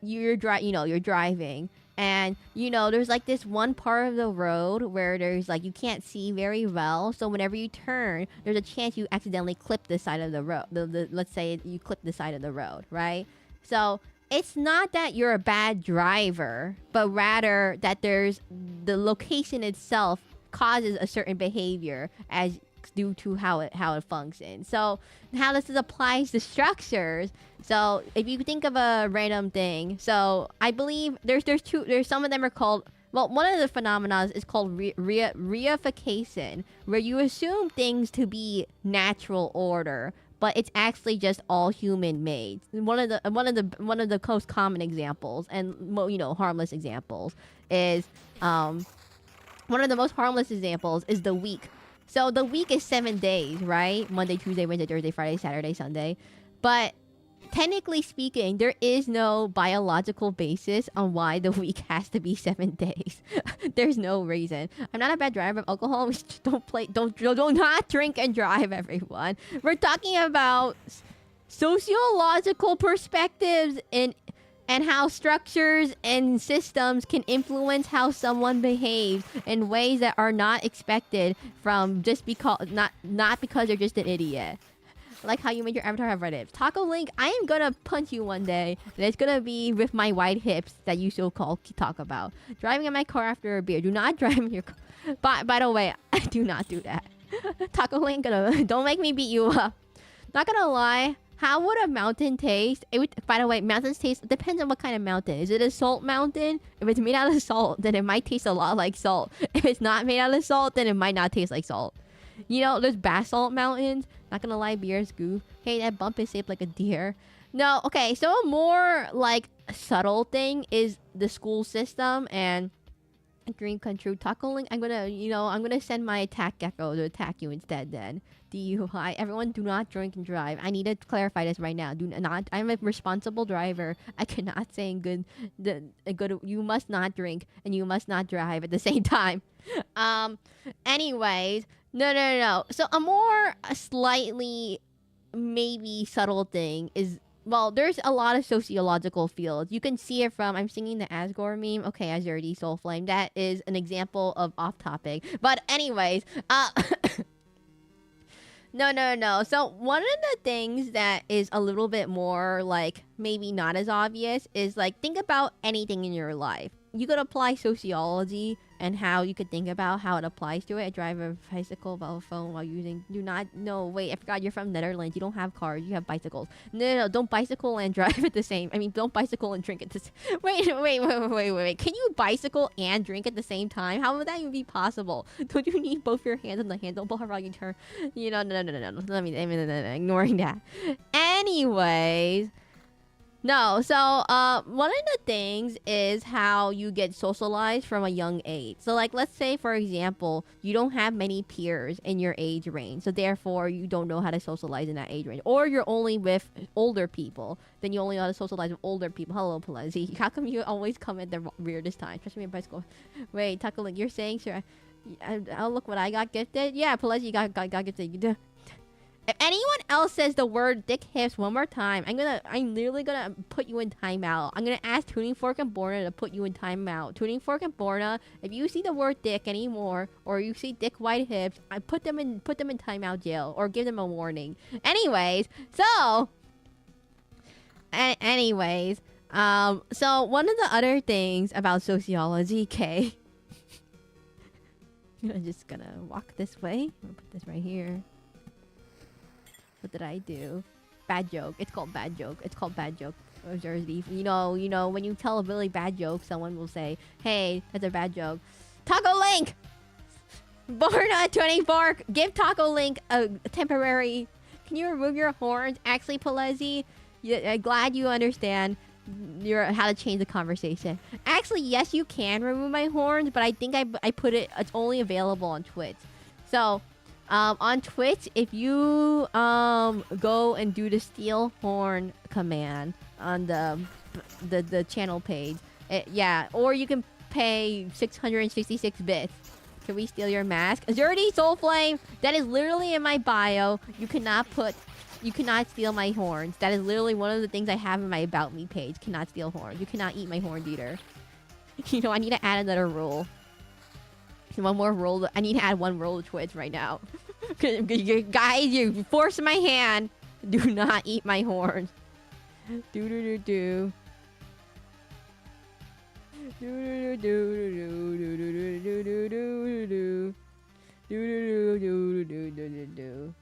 you're driving, and there's like this one part of the road where there's like, you can't see very well. So whenever you turn, there's a chance you accidentally clip the side of the road. Let's say you clip the side of the road, right? So it's not that you're a bad driver, but rather that there's the location itself causes a certain behavior as due to how it functions. So how this applies to structures. So if you think of a random thing, so I believe there's some of them are called, well, one of the phenomena is called reification, where you assume things to be natural order, but it's actually just all human made. One of the most common examples, and harmless examples, is one of the most harmless examples is the week. So the week is 7 days, right? Monday, Tuesday, Wednesday, Thursday, Friday, Saturday, Sunday. But technically speaking, there is no biological basis on why the week has to be 7 days. There's no reason. I'm not a bad driver of alcohol. We just do not drink and drive, everyone. We're talking about sociological perspectives and how structures and systems can influence how someone behaves in ways that are not expected from just because not because they're just an idiot. Like how you made your avatar have red hips. Taco Link, I am gonna punch you one day, and it's gonna be with my wide hips that you so-called talk about. Driving in my car after a beer. Do not drive in your car. By the way, I do not do that. Taco Link, don't make me beat you up. Not gonna lie. How would a mountain taste? By the way, mountains taste depends on what kind of mountain. Is it a salt mountain? If it's made out of salt, then it might taste a lot like salt. If it's not made out of salt, then it might not taste like salt. There's basalt mountains. Not gonna lie, beer's goof. Hey, that bump is shaped like a deer. No, okay. So a more like subtle thing is the school system and dream come true. Taco Link, I'm gonna send my attack gecko to attack you instead. Then DUI. Everyone, do not drink and drive. I need to clarify this right now. I'm a responsible driver. I cannot say you must not drink and you must not drive at the same time. Anyways, no. So a slightly maybe subtle thing is, well, there's a lot of sociological fields. You can see it from, I'm singing the Asgore meme. Okay, Azurity Soul Flame. That is an example of off topic. But anyways, No. So one of the things that is a little bit more like maybe not as obvious is like, think about anything in your life. You could apply sociology and how you could think about how it applies to it. I drive a bicycle while phone while using. Wait, I forgot you're from Netherlands. You don't have cars. You have bicycles. No. Don't bicycle and drive at the same. I mean, don't bicycle and drink at the same. Wait. Can you bicycle and drink at the same time? How would that even be possible? Don't you need both your hands on the handlebar while you turn? No. Ignoring that. Anyways. No, so one of the things is how you get socialized from a young age. So like let's say for example, you don't have many peers in your age range. So therefore you don't know how to socialize in that age range. Or you're only with older people. Then you only know how to socialize with older people. Hello, Pelezi. How come you always come at the weirdest time? Especially in high school. Wait, Taco Link, you're saying sure. Oh look what I got gifted. Yeah, Pelezi got gifted. You do. If anyone else says the word dick hips one more time, I'm literally gonna put you in timeout. I'm gonna ask Tuning Fork and Borna to put you in timeout. Tuning Fork and Borna, if you see the word dick anymore, or you see dick white hips, I put them in timeout jail, or give them a warning. Anyways, so so one of the other things about sociology, okay. I'm just gonna walk this way. I'm gonna put this right here. What did I do? Bad joke. It's called bad joke. It's called bad joke. You know, when you tell a really bad joke, someone will say, hey, that's a bad joke. Taco Link! Borna24, give Taco Link a temporary... Can you remove your horns? Actually, Pelezi, I'm glad you understand how to change the conversation. Actually, yes, you can remove my horns, but I think I put it... It's only available on Twitch. So... on Twitch, if you go and do the steal horn command on the channel page, yeah, or you can pay 666 bits. Can we steal your mask? Zerdy Soulflame, that is literally in my bio. You cannot steal my horns. That is literally one of the things I have in my about me page. Cannot steal horns. You cannot eat my horns either. You know, I need to add another rule. One more rule. I need to add one rule to Twitch right now. Guys, you force my hand. Do not eat my horns. Do do do do. Do do do do do do do do do do do do do do do.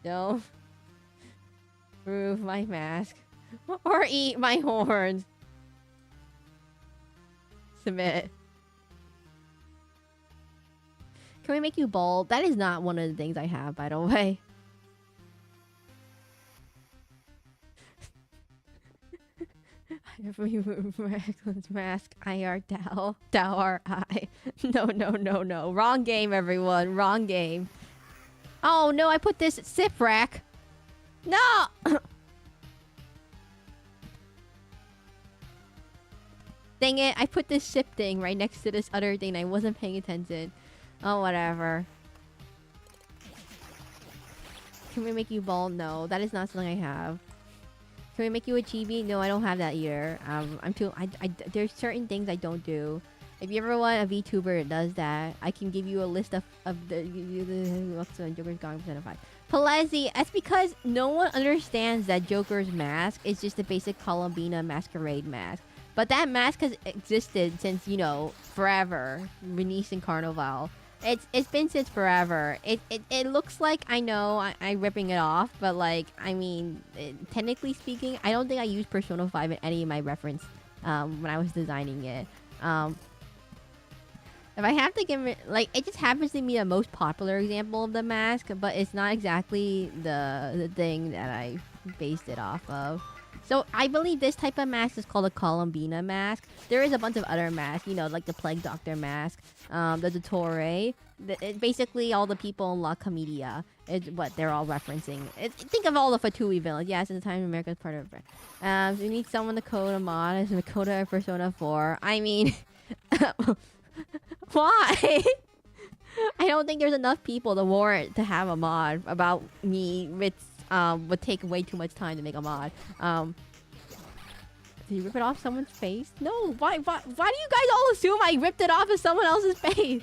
Don't remove my mask or eat my horns. Submit. Can we make you bald? That is not one of the things I have, by the way. Reckless mask. IR Dow. Dow R-I. No. Wrong game, everyone. Wrong game. Oh, no, I put this sip rack. No! Dang it, I put this sip thing right next to this other thing. I wasn't paying attention. Oh, whatever. Can we make you bald? No, that is not something I have. Can we make you a chibi? No, I don't have that either. There's certain things I don't do. If you ever want a VTuber that does that, I can give you a list of the Joker's going %5. Pelezi, that's because no one understands that Joker's mask is just a basic Columbina masquerade mask. But that mask has existed since, you know, forever. Venice and Carnival. It's been since forever. It looks like, I know I'm ripping it off, but like, I mean, technically speaking, I don't think I used Persona 5 in any of my reference when I was designing it. If I have to give it, like, it just happens to be the most popular example of the mask, but it's not exactly the thing that I based it off of. So I believe this type of mask is called a Columbina mask. There is a bunch of other masks, you know, like the Plague Doctor mask, the Dottore. Basically, all the people in La Comedia is what they're all referencing. Think of all the Fatui villains. Yes, at the time America is part of it. You need someone to code a mod as Makoto of Persona 4. I mean, why? I don't think there's enough people to warrant to have a mod about me with would take way too much time to make a mod. Did you rip it off someone's face? No, why do you guys all assume I ripped it off of someone else's face?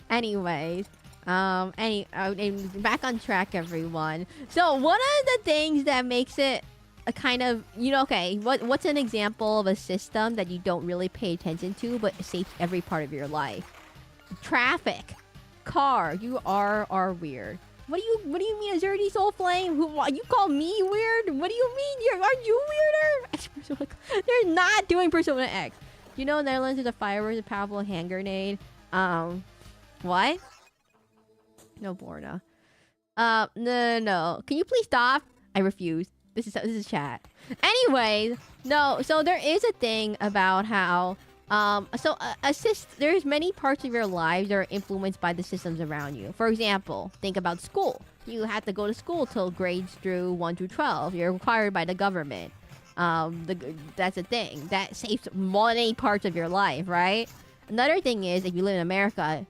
Anyways, back on track, everyone. So one of the things that makes it a kind of, you know, okay, what's an example of a system that you don't really pay attention to but saves every part of your life? Traffic, car. You are weird. What do you mean, a dirty soul flame? You call me weird? What do you mean? Aren't you weirder? They're not doing Persona X. You know, in Netherlands there's a fireworks, a powerful hand grenade. What? No, Borna. No. Can you please stop? I refuse. This is chat. Anyways, no. So there is a thing about how there's many parts of your lives that are influenced by the systems around you. For example, think about school. You have to go to school till grades through 1 through 12. You're required by the government. That's a thing that shapes many parts of your life, right? Another thing is, if you live in America,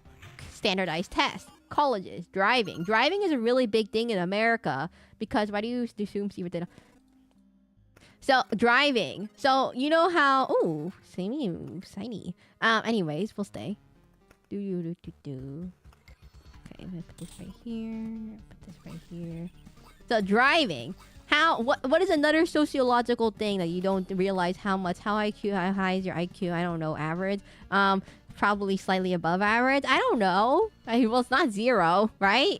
standardized tests, colleges, driving. Driving is a really big thing in America because why do you assume see what they don't? So driving. So you know how? Ooh, shiny. Anyways, we'll stay. Okay, I'm gonna put this right here. Put this right here. So driving. What is another sociological thing that you don't realize how high is your IQ? I don't know, average. Probably slightly above average. I don't know. Well, it's not 0, right?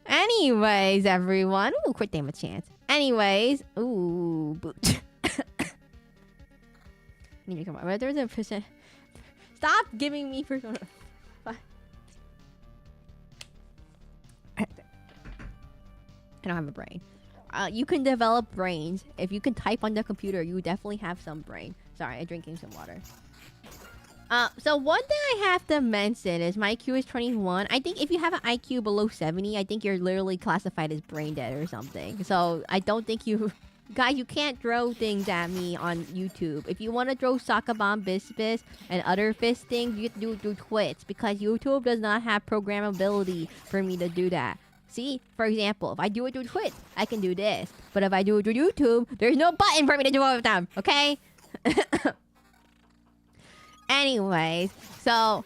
Anyways, everyone. Ooh, quick damage chance. Anyways, ooh, boot. Need to come on. There's a percent. Stop giving me persona. I don't have a brain. You can develop brains. If you can type on the computer, you definitely have some brain. Sorry, I'm drinking some water. So one thing I have to mention is my IQ is 21. I think if you have an IQ below 70, I think you're literally classified as brain dead or something. So I don't think you... Guys, you can't throw things at me on YouTube. If you want to throw soccer bomb, bis and other fist things, you have to do it through Twitch. Because YouTube does not have programmability for me to do that. See, for example, if I do it through Twitch, I can do this. But if I do it through YouTube, there's no button for me to do all of them, okay? Anyways, so,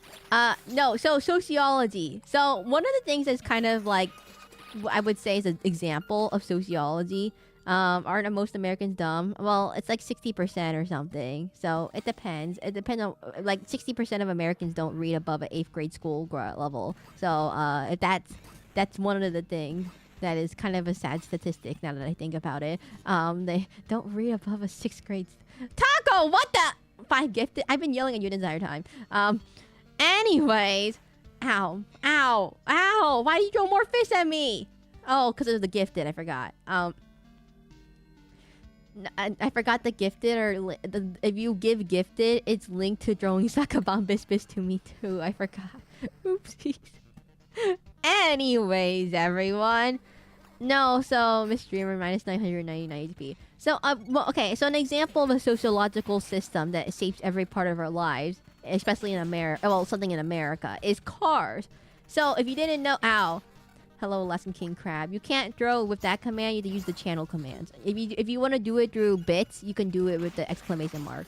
so sociology. So one of the things that's kind of like, I would say is an example of sociology. Aren't most Americans dumb? Well, it's like 60% or something. So it depends. It depends on, like 60% of Americans don't read above an 8th grade school level. So if that's one of the things that is kind of a sad statistic now that I think about it. They don't read above a 6th grade. Taco, what the? Fine, gifted. I've been yelling at you the entire time. Anyways, ow. Why do you throw more fish at me? Oh, because of the gifted. I forgot. I forgot the gifted, or if you give gifted, it's linked to throwing Sakabon Bis to me too. I forgot. Oopsies. Anyways, everyone. No, so Miss Dreamer minus 999 HP. So, well, okay. So an example of a sociological system that shapes every part of our lives, especially in America, well, something in America, is cars. So if you didn't know, ow. Hello, Lesson King Crab. You can't throw with that command. You have to use the channel commands. If you want to do it through bits, you can do it with the exclamation mark.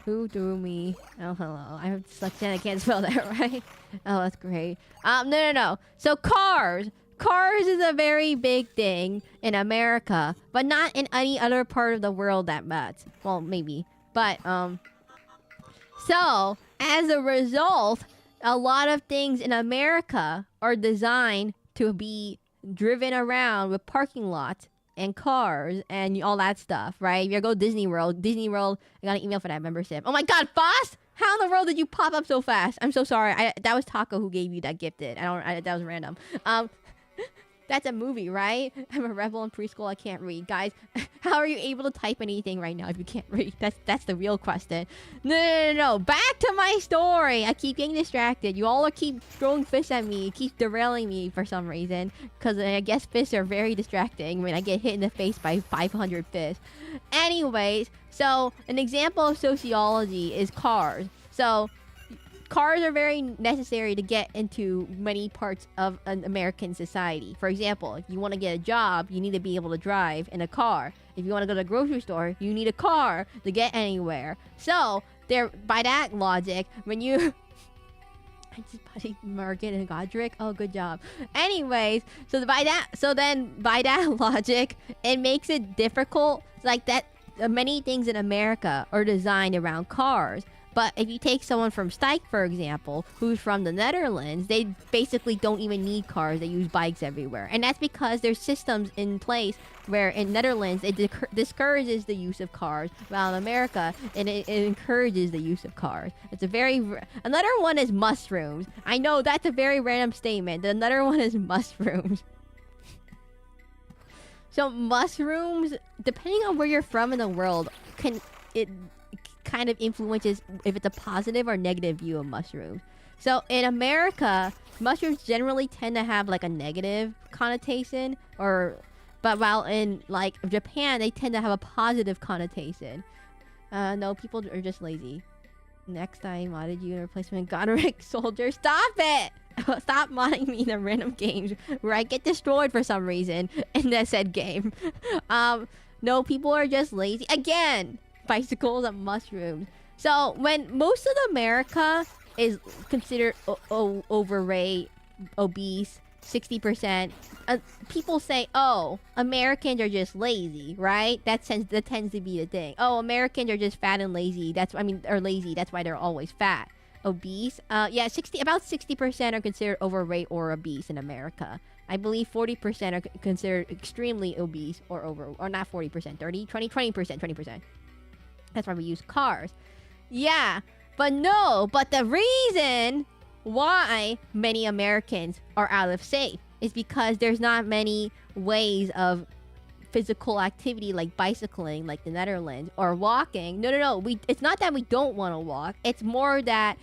Who threw me? Oh, hello. I'm dyslexia. I can't spell that right. Oh, that's great. No. So cars. Cars is a very big thing in America, but not in any other part of the world that much. Well, maybe. But, so, as a result, a lot of things in America are designed to be driven around with parking lots and cars and all that stuff, right? If you go to Disney World, I got an email for that membership. Oh my god, Foss! How in the world did you pop up so fast? I'm so sorry. That was Taco who gave you that gifted. That was random. That's a movie, right? I'm a rebel in preschool. I can't read. Guys, how are you able to type anything right now if you can't read? That's the real question. No. Back to my story. I keep getting distracted. You all keep throwing fish at me. It keeps derailing me for some reason. Because I guess fish are very distracting when I get hit in the face by 500 fish. Anyways, so an example of sociology is cars. So cars are very necessary to get into many parts of an American society. For example, if you want to get a job, you need to be able to drive in a car. If you want to go to the grocery store, you need a car to get anywhere. So, by that logic, when you... I just buddied Margaret and Godric. Oh, good job. Anyways, by that logic, it makes it difficult. Like that, many things in America are designed around cars. But if you take someone from Stijk, for example, who's from the Netherlands, they basically don't even need cars. They use bikes everywhere. And that's because there's systems in place where in Netherlands, it discourages the use of cars. While in America, it encourages the use of cars. It's a very... Another one is mushrooms. I know that's a very random statement. Another one is mushrooms. So mushrooms, depending on where you're from in the world, it kind of influences if it's a positive or negative view of mushrooms. So in America, mushrooms generally tend to have like a negative connotation, but while in like Japan, they tend to have a positive connotation. No, people are just lazy. Next I modded you in replacement Godric soldier. Stop it! Stop modding me in random games where I get destroyed for some reason in that said game. No, people are just lazy. Again, bicycles and mushrooms. So when most of America is considered overweight, obese, 60%, people say, oh, Americans are just lazy, right? That tends to be the thing. Oh, Americans are just fat and lazy. Are lazy. That's why they're always fat. Obese. Yeah, about 60% are considered overweight or obese in America. I believe 40% are considered extremely obese or not 40%, 30, 20%. That's why we use cars. Yeah, but the reason why many Americans are out of shape is because there's not many ways of physical activity like bicycling, like the Netherlands, or walking. No. It's not that we don't want to walk. It's more that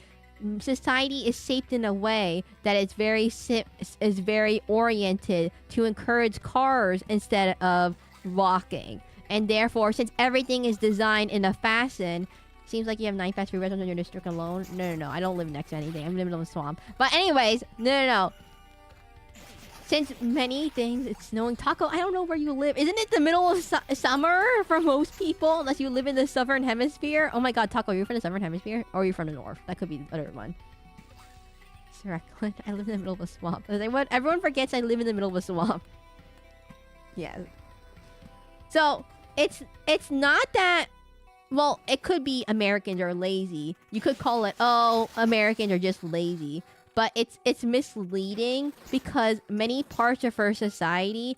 society is shaped in a way that it's very oriented to encourage cars instead of walking. And therefore, since everything is designed in a fashion, seems like you have 9 fast food restaurants in your district alone. No. I don't live next to anything. I'm in the middle of a swamp. But anyways, no. Since many things, it's snowing. Taco, I don't know where you live. Isn't it the middle of summer for most people? Unless you live in the southern hemisphere. Oh my god, Taco, you're from the southern hemisphere? Or are you from the north? That could be the other one. Seraclin, I live in the middle of a swamp. Everyone forgets I live in the middle of a swamp. Yeah. So, it's not that... Well, it could be Americans are lazy. You could call it, oh, Americans are just lazy. But it's misleading because many parts of our society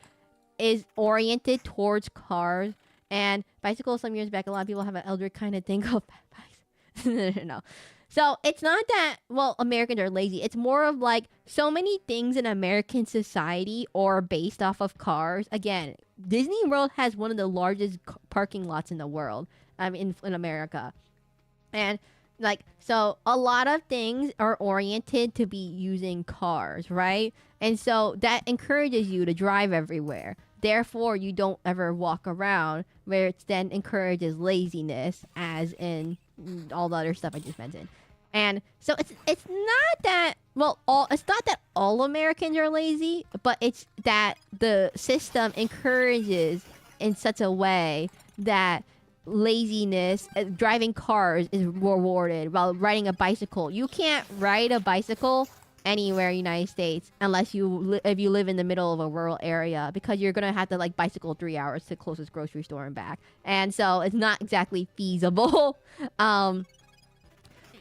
is oriented towards cars and bicycles. Some years back, a lot of people have an elder kind of thing called bikes. No. So it's not that, well, Americans are lazy. It's more of like so many things in American society are based off of cars. Again, Disney World has one of the largest parking lots in the world. In America. And like, so a lot of things are oriented to be using cars, right? And so that encourages you to drive everywhere. Therefore, you don't ever walk around, where it then encourages laziness, as in all the other stuff I just mentioned. And so it's not that, well, it's not that all Americans are lazy, but it's that the system encourages in such a way that laziness, driving cars is rewarded while riding a bicycle. You can't ride a bicycle anywhere in the United States unless if you live in the middle of a rural area, because you're gonna have to like bicycle 3 hours to the closest grocery store and back, and so it's not exactly feasible.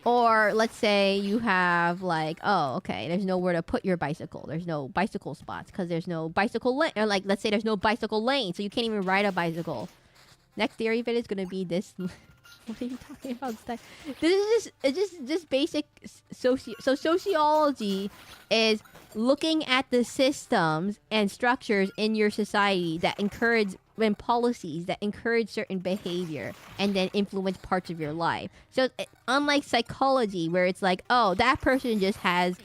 Or let's say you have like, oh, okay, there's nowhere to put your bicycle. There's no bicycle spots because there's no bicycle lane. Or like, let's say there's no bicycle lane, so you can't even ride a bicycle. Next theory vid is gonna be this. What are you talking about? This is just basic sociology is looking at the systems and structures in your society that encourage policies that encourage certain behavior and then influence parts of your life. So unlike psychology, where it's like, oh, that person just has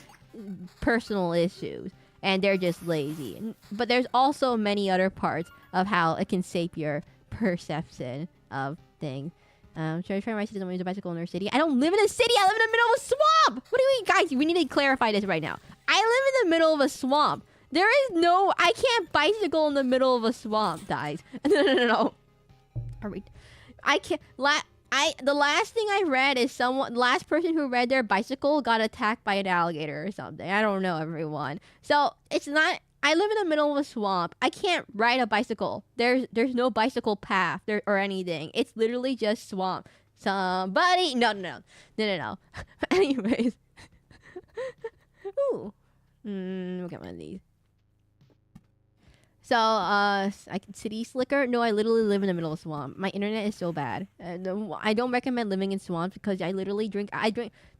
personal issues and they're just lazy. But there's also many other parts of how it can shape your perception of things. Should I try my doesn't use a bicycle in our city? I don't live in a city. I live in the middle of a swamp. What do you mean, guys? We need to clarify this right now. I live in the middle of a swamp. There is no... I can't bicycle in the middle of a swamp, guys. No. I can't... The last thing I read is the last person who read their bicycle got attacked by an alligator or something. I don't know, everyone. So, it's not... I live in the middle of a swamp. I can't ride a bicycle. There's no bicycle path or anything. It's literally just swamp. Somebody... No. Anyways. Ooh. We'll get one of these. So, city slicker? No, I literally live in the middle of a swamp. My internet is so bad. I don't recommend living in swamps because I literally drink...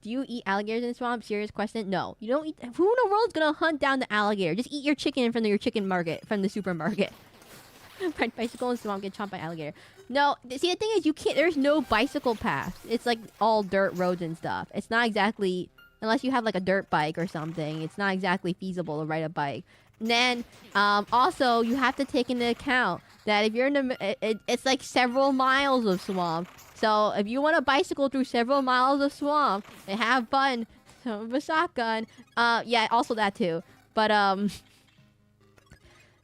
Do you eat alligators in the swamp? Serious question? No. You don't eat... Who in the world is gonna hunt down the alligator? Just eat your chicken from your chicken market, from the supermarket. Ride bicycle in swamp, get chomped by alligator. No, see the thing is you can't. There's no bicycle paths. It's like all dirt roads and stuff. It's not exactly unless you have like a dirt bike or something. It's not exactly feasible to ride a bike. And then also you have to take into account that if you're in the it's like several miles of swamp. So if you want to bicycle through several miles of swamp and have fun, with a shotgun, yeah, also that too. But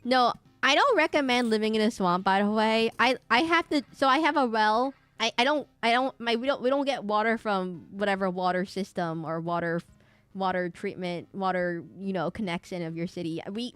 no, I don't recommend living in a swamp. By the way, I have to. So I have a well. We don't get water from whatever water system or water treatment, connection of your city. We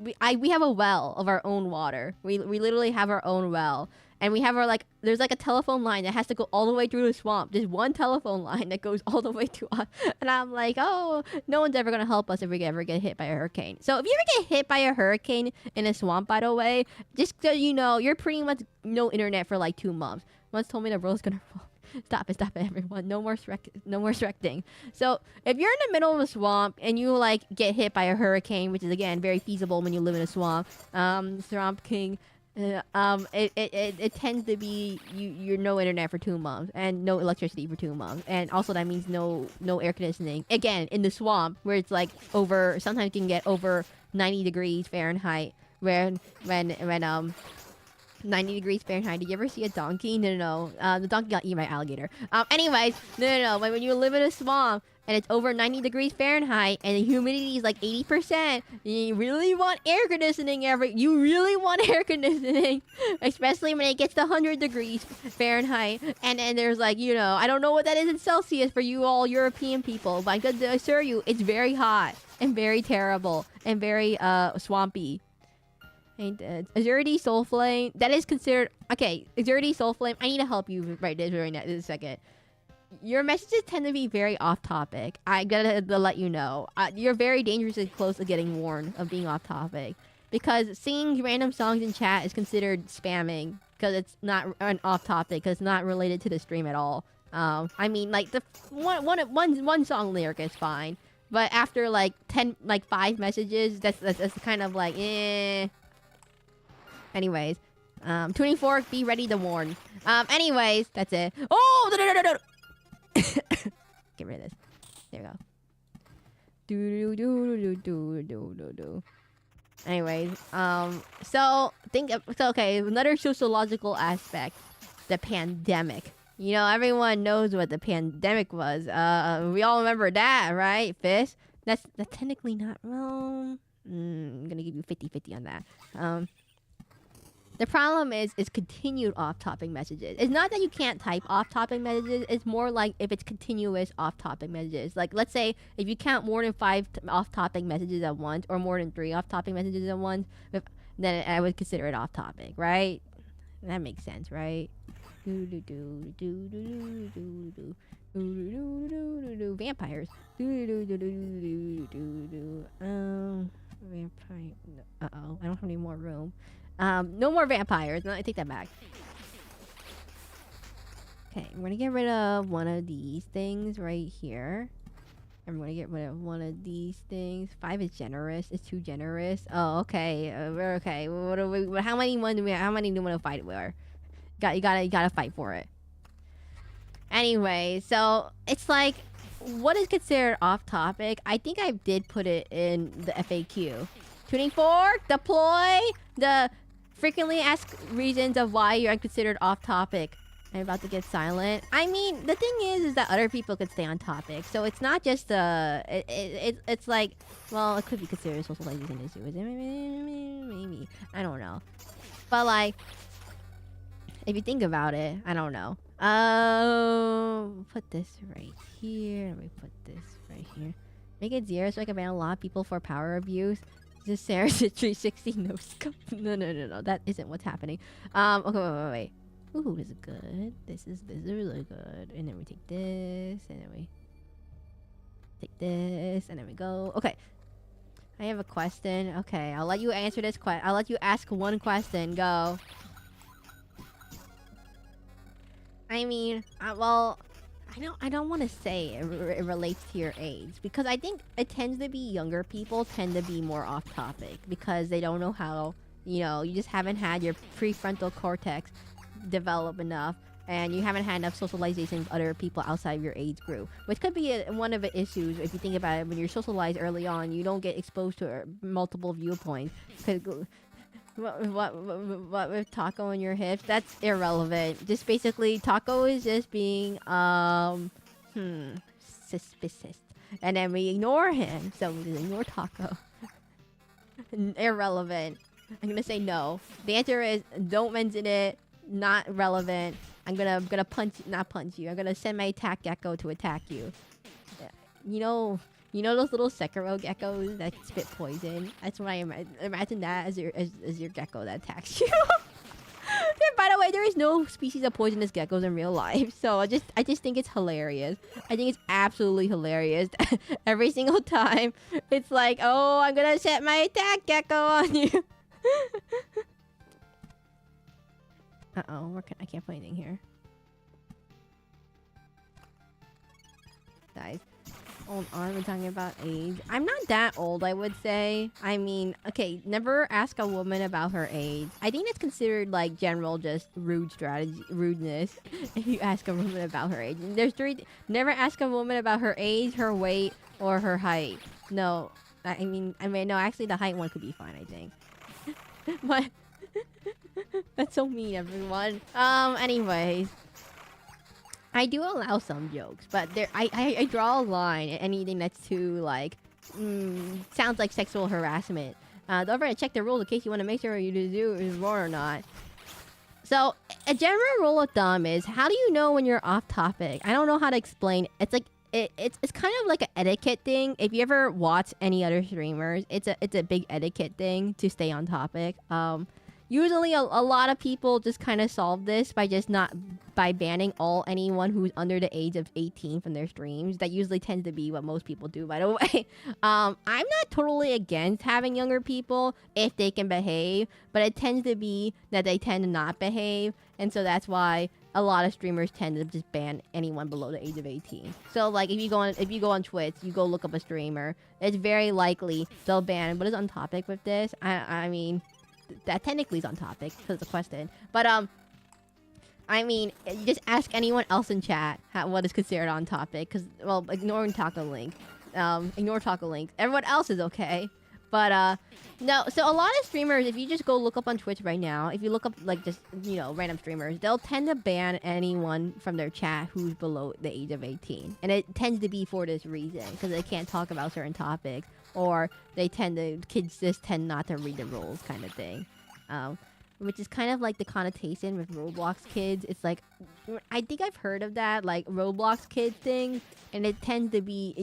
have a well of our own water. We literally have our own well. And we have our there's like a telephone line that has to go all the way through the swamp. There's one telephone line that goes all the way to us. And I'm like, oh, no one's ever gonna help us if we ever get hit by a hurricane. So if you ever get hit by a hurricane in a swamp, by the way, just so you know, you're pretty much no internet for like 2 months. Once told me the world's gonna fall. Stop it, everyone. No more strecking. So if you're in the middle of a swamp and you get hit by a hurricane, which is again very feasible when you live in a swamp, Swamp King. It tends to be you're no internet for 2 months and no electricity for 2 months, and also that means no air conditioning. Again, in the swamp where it's sometimes you can get over 90 degrees Fahrenheit. When 90 degrees Fahrenheit. Did you ever see a donkey? No. The donkey got eaten by alligator. Anyways, no. When you live in a swamp and it's over 90 degrees Fahrenheit and the humidity is like 80%, you really want air conditioning. You really want air conditioning, especially when it gets to 100 degrees Fahrenheit. And then there's I don't know what that is in Celsius for you all European people, but I can assure you it's very hot and very terrible and very swampy. Ain't dead. Azurity Soul Flame. That is considered... Okay, Azurity Soul Flame. I need to help you right this a second. Your messages tend to be very off-topic. I gotta let you know. You're very dangerously close to getting warned of being off-topic. Because singing random songs in chat is considered spamming. Because it's not an off-topic. Because it's not related to the stream at all. I mean, the one song lyric is fine. But after 5 messages, that's kind of eh... Anyways, tuning fork, be ready to warn. Anyways, that's it. Oh, no. Get rid of this. There we go. Anyways, okay, another sociological aspect, the pandemic. Everyone knows what the pandemic was. We all remember that, right? Fish. That's technically not wrong. I'm gonna give you 50-50 on that. The problem is continued off-topic messages. It's not that you can't type off-topic messages. It's more like if it's continuous off-topic messages. Let's say if you count more than 5 off-topic messages at once, or more than 3 off-topic messages at once, then I would consider it off-topic, right? That makes sense, right? Vampires. Vampire. Uh-oh, I don't have any more room. No more vampires. No, I take that back. Okay, I'm gonna get rid of one of these things right here. I'm gonna get rid of one of these things. 5 is generous. It's too generous. Oh, okay. Okay. What are we? How many do we? How many do we want to fight with? You gotta fight for it. Anyway, so it's what is considered off topic? I think I did put it in the FAQ. Tuning fork, deploy the frequently asked reasons of why you're considered off topic. I'm about to get silent. I mean, the thing is that other people could stay on topic, so it's not just it's well, it could be considered a socialization issue. Is it? Maybe. I don't know. But if you think about it, I don't know. Put this right here. Let me put this right here. Make it 0 so I can ban a lot of people for power abuse. Just Sarah's a 360 no scope. No. That isn't what's happening. Okay, wait. Ooh, this is good. This is really good. And then we take this, and then we take this, and then we go. Okay. I have a question. Okay, I'll let you answer this question. I'll let you ask one question. Go. I mean, well, I don't want to say it relates to your age, because I think it tends to be younger people tend to be more off topic because they don't know how You know, you just haven't had your prefrontal cortex develop enough, and you haven't had enough socialization with other people outside of your age group, which could be one of the issues if you think about it. When you're socialized early on, you don't get exposed to multiple viewpoints. What with Taco in your hips? That's irrelevant. Just basically, Taco is just being suspicious, and then we ignore him, so we just ignore Taco. Irrelevant. I'm gonna say no. The answer is don't mention it. Not relevant. I'm gonna not punch you. I'm gonna send my attack gecko to attack you. You know those little Sekiro geckos that spit poison. That's what I imagine that as your gecko that attacks you. By the way, there is no species of poisonous geckos in real life, so I just think it's hilarious. I think it's absolutely hilarious. Every single time, it's like, oh, I'm gonna set my attack gecko on you. Uh-oh, I can't put anything here. Guys, hold on, we're talking about age. I'm not that old, I would say. I mean, okay, never ask a woman about her age. I think that's considered, like, general just rudeness if you ask a woman about her age. There's three. Never ask a woman about her age, her weight, or her height. No, I mean, no, actually the height one could be fine, I think. But that's so mean, everyone. Anyways, I do allow some jokes, but I draw a line at anything that's too, like, sounds like sexual harassment. Don't forget to check the rules in case you want to make sure you do is wrong or not. So, a general rule of thumb is, how do you know when you're off topic? I don't know how to explain. It's like, it's kind of like an etiquette thing. If you ever watch any other streamers, it's a big etiquette thing to stay on topic. Usually a lot of people just kind of solve this by banning anyone who's under the age of 18 from their streams. That usually tends to be what most people do, by the way. I'm not totally against having younger people if they can behave, but it tends to be that they tend to not behave, and so that's why a lot of streamers tend to just ban anyone below the age of 18. So, like, if you go on Twitch, you go look up a streamer, it's very likely they'll ban. What is on topic with this? I mean, that technically is on topic because it's a question. But I mean, you just ask anyone else in chat what is considered on topic. Because, well, ignore Taco Link. Ignore Taco Link. Everyone else is okay. But no. So a lot of streamers, if you just go look up on Twitch right now, if you look up like just random streamers, they'll tend to ban anyone from their chat who's below the age of 18, and it tends to be for this reason because they can't talk about certain topics, or kids just tend not to read the rules, kind of thing. Which is kind of like the connotation with Roblox kids. It's like, I think I've heard of that, like Roblox kid thing, and it tends to be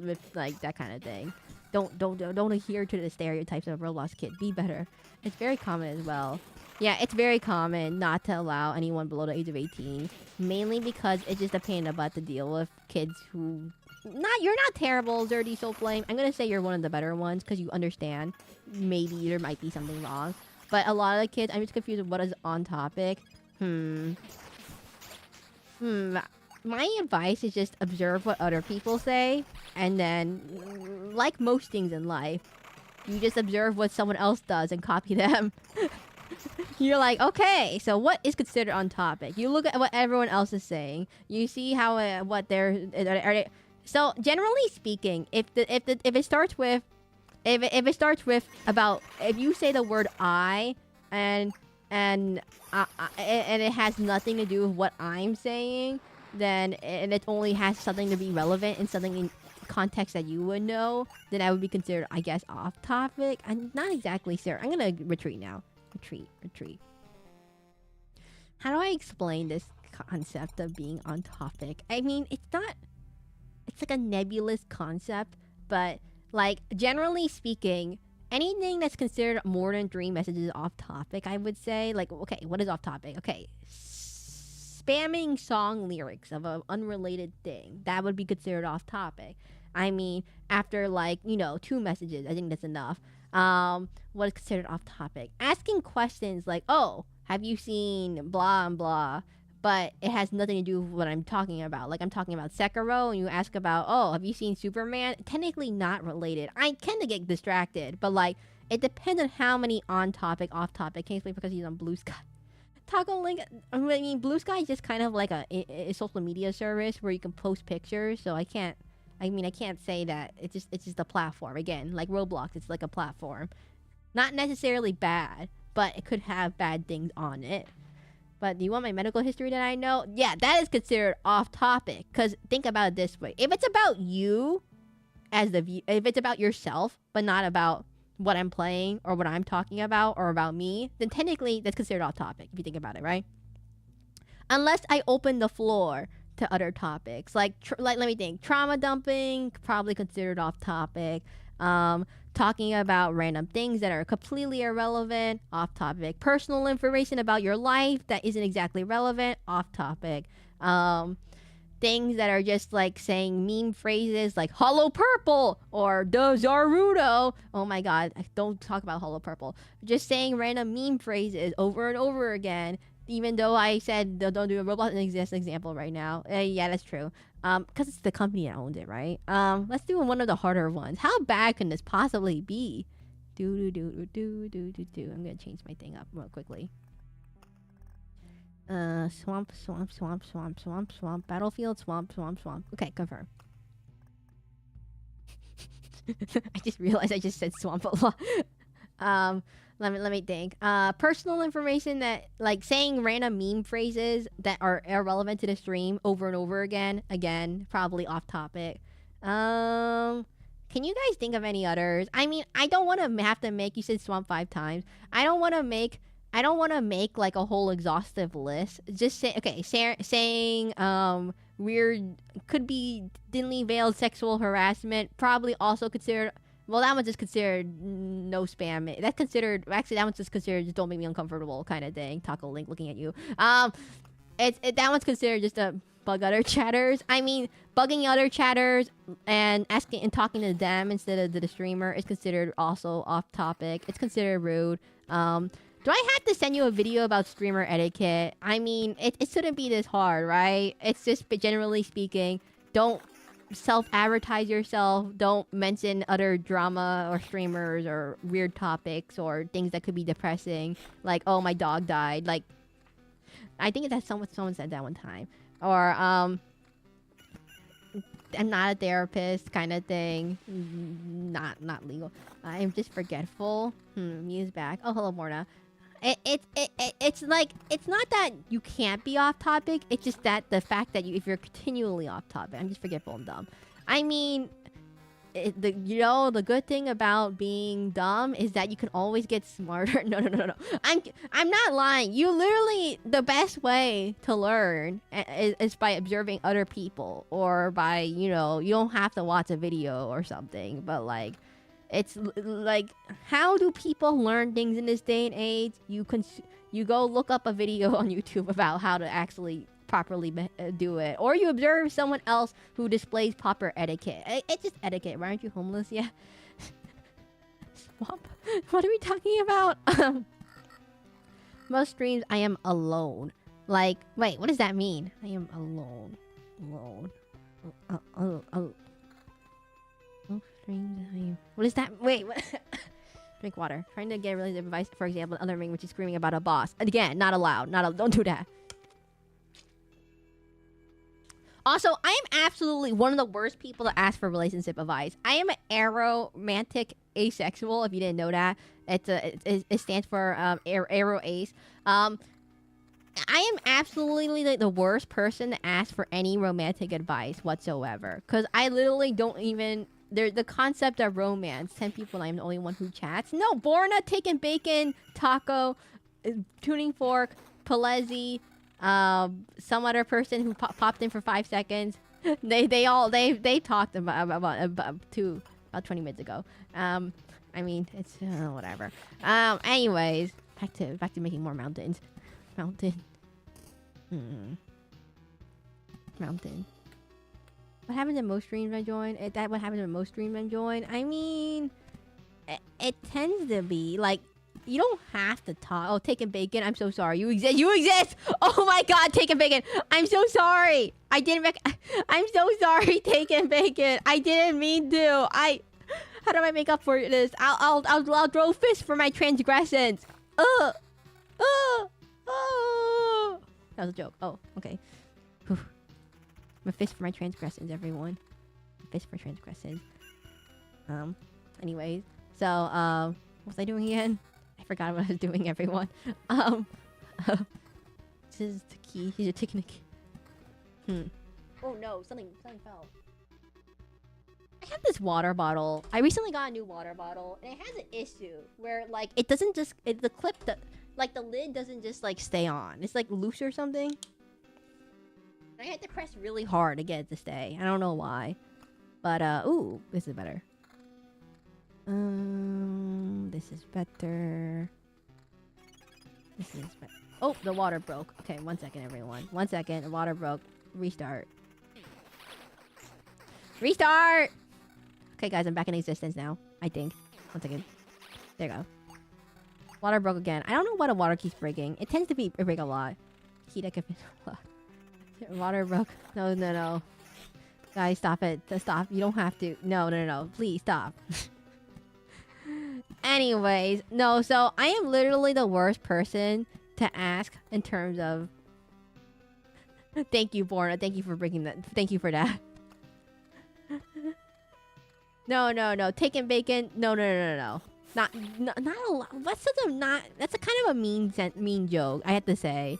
with like that kind of thing. Don't adhere to the stereotypes of a Roblox kid. Be better. It's very common as well. Yeah, it's very common not to allow anyone below the age of 18, mainly because it's just a pain in the butt to deal with kids who. You're not terrible, Dirty Soul Flame. I'm gonna say you're one of the better ones because you understand maybe there might be something wrong. But a lot of the kids, I'm just confused with what is on topic. My advice is just observe what other people say, and then, like most things in life, you just observe what someone else does and copy them. You're like, okay, so what is considered on topic? You look at what everyone else is saying. You see how what they're. So generally speaking, if it starts with about, if you say the word I and it has nothing to do with what I'm saying, then, and it only has something to be relevant in something in context that you would know, then I would be considered, I guess, off topic. I'm not exactly sure. I'm gonna retreat now. Retreat. How do I explain this concept of being on topic? I mean, it's like a nebulous concept, but like generally speaking, anything that's considered more than 3 messages is off topic, I would say. Like, okay, what is off topic? Okay, spamming song lyrics of an unrelated thing, that would be considered off topic. I mean, after like 2 messages, I think that's enough. What is considered off topic? Asking questions like, oh, have you seen blah and blah, but it has nothing to do with what I'm talking about. Like, I'm talking about Sekiro, and you ask about, oh, have you seen Superman? Technically not related. I tend to get distracted, but like, It depends on how many on topic, off topic. Can't explain because he's on Blue Sky. Taco Link. I mean, Blue Sky is just kind of like a social media service where you can post pictures. So I can't say that it's just a platform. Again, like Roblox, it's like a platform. Not necessarily bad, but it could have bad things on it. But do you want my medical history that I know? Yeah, that is considered off topic. Because think about it this way. If it's about you, if it's about yourself, but not about what I'm playing or what I'm talking about or about me, then technically that's considered off topic, if you think about it, right? Unless I open the floor to other topics. Like let me think. Trauma dumping, probably considered off topic. Talking about random things that are completely irrelevant, off topic. Personal information about your life that isn't exactly relevant, off topic. Things that are just like saying meme phrases like hollow purple or the Zaruto. Oh my god, don't talk about hollow purple. Just saying random meme phrases over and over again. Even though I said don't do a Roblox example right now. Yeah, that's true. Because it's the company that owns it, right? Let's do one of the harder ones. How bad can this possibly be? I'm gonna change my thing up real quickly. Swamp. Battlefield, swamp. Okay, confirm. I just realized I just said swamp a lot. Let me think. Personal information that, like, saying random meme phrases that are irrelevant to the stream over and over again. Again, probably off topic. Can you guys think of any others? I mean, I don't want to have to make. You said swamp 5 times. I don't want to make like a whole exhaustive list. Just say saying weird, could be thinly veiled sexual harassment. Probably also considered. Well, that one's just considered no spam. That's considered, actually, that one's just considered just don't make me uncomfortable kind of thing. Taco Link looking at you. That one's considered just a bug other chatters. I mean, bugging other chatters and asking and talking to them instead of the streamer is considered also off topic. It's considered rude. Do I have to send you a video about streamer etiquette? I mean, it shouldn't be this hard, right? It's just, generally speaking, don't self-advertise yourself. Don't mention other drama or streamers or weird topics or things that could be depressing. Like, oh, my dog died. Like, I think that's someone said that one time. Or, I'm not a therapist kind of thing. Not legal. I'm just forgetful. Muse back. Oh, hello, Morna. It's like, it's not that you can't be off topic. It's just that the fact that if you're continually off topic, I'm just forgetful and dumb. I mean, the good thing about being dumb is that you can always get smarter. No. I'm not lying. You literally, the best way to learn is by observing other people, or by, you don't have to watch a video or something, but like, it's like, how do people learn things in this day and age? You go look up a video on YouTube about how to actually properly do it, or you observe someone else who displays proper etiquette. It's just etiquette. Why aren't you homeless? Yeah. Swamp. What are we talking about? Most streams I am alone. Like, wait, what does that mean? I am alone. What is that? Wait, what? Drink water. Trying to get related advice, for example, other ring which is screaming about a boss. And again, not allowed. Don't do that. Also, I am absolutely one of the worst people to ask for relationship advice. I am an aromantic asexual, if you didn't know that. It stands for aroace. I am absolutely like the worst person to ask for any romantic advice whatsoever. Because I literally don't even... the concept of romance. 10 people, I'm the only one who chats. No, Borna, Taken Bacon, Taco, Tuning Fork, Palezi, some other person who popped in for 5 seconds. They talked about 20 minutes ago. I mean, it's whatever. Anyways, back to making more mountains. Mountain. What happened to most streams I join? What happened to most streams I join? I mean, it tends to be like, you don't have to talk. Oh, Taken Bacon, I'm so sorry. You exist. Oh my god, Taken Bacon. I'm so sorry. I'm so sorry, Taken Bacon. I didn't mean to. How do I make up for this? I'll throw fists for my transgressions. That was a joke. Oh, okay. Whew. I'm a fist for my transgressions, everyone. A fist for transgressions. Anyways. So, what was I doing again? I forgot what I was doing, everyone. This is the key. He's a technique. Oh no, something fell. I have this water bottle. I recently got a new water bottle, and it has an issue where, like, it doesn't just... the clip... like, the lid doesn't just, like, stay on. It's, like, loose or something. I had to press really hard to get it to stay. I don't know why. But, ooh, this is better. This is better. This is better. Oh, the water broke. Okay, 1 second, everyone. 1 second. The water broke. Restart. Restart! Okay, guys, I'm back in existence now. I think. 1 second. There you go. Water broke again. I don't know why the water keeps breaking. It tends to break a lot. Heat I could water broke. No. Guys, stop it. Stop. You don't have to. No. Please, stop. Anyways. No, so I am literally the worst person to ask in terms of... Thank you, Borna. Thank you for breaking that. Thank you for that. No. Taking bacon. No. Not a lot. That's such a not... That's a kind of a mean joke, I have to say.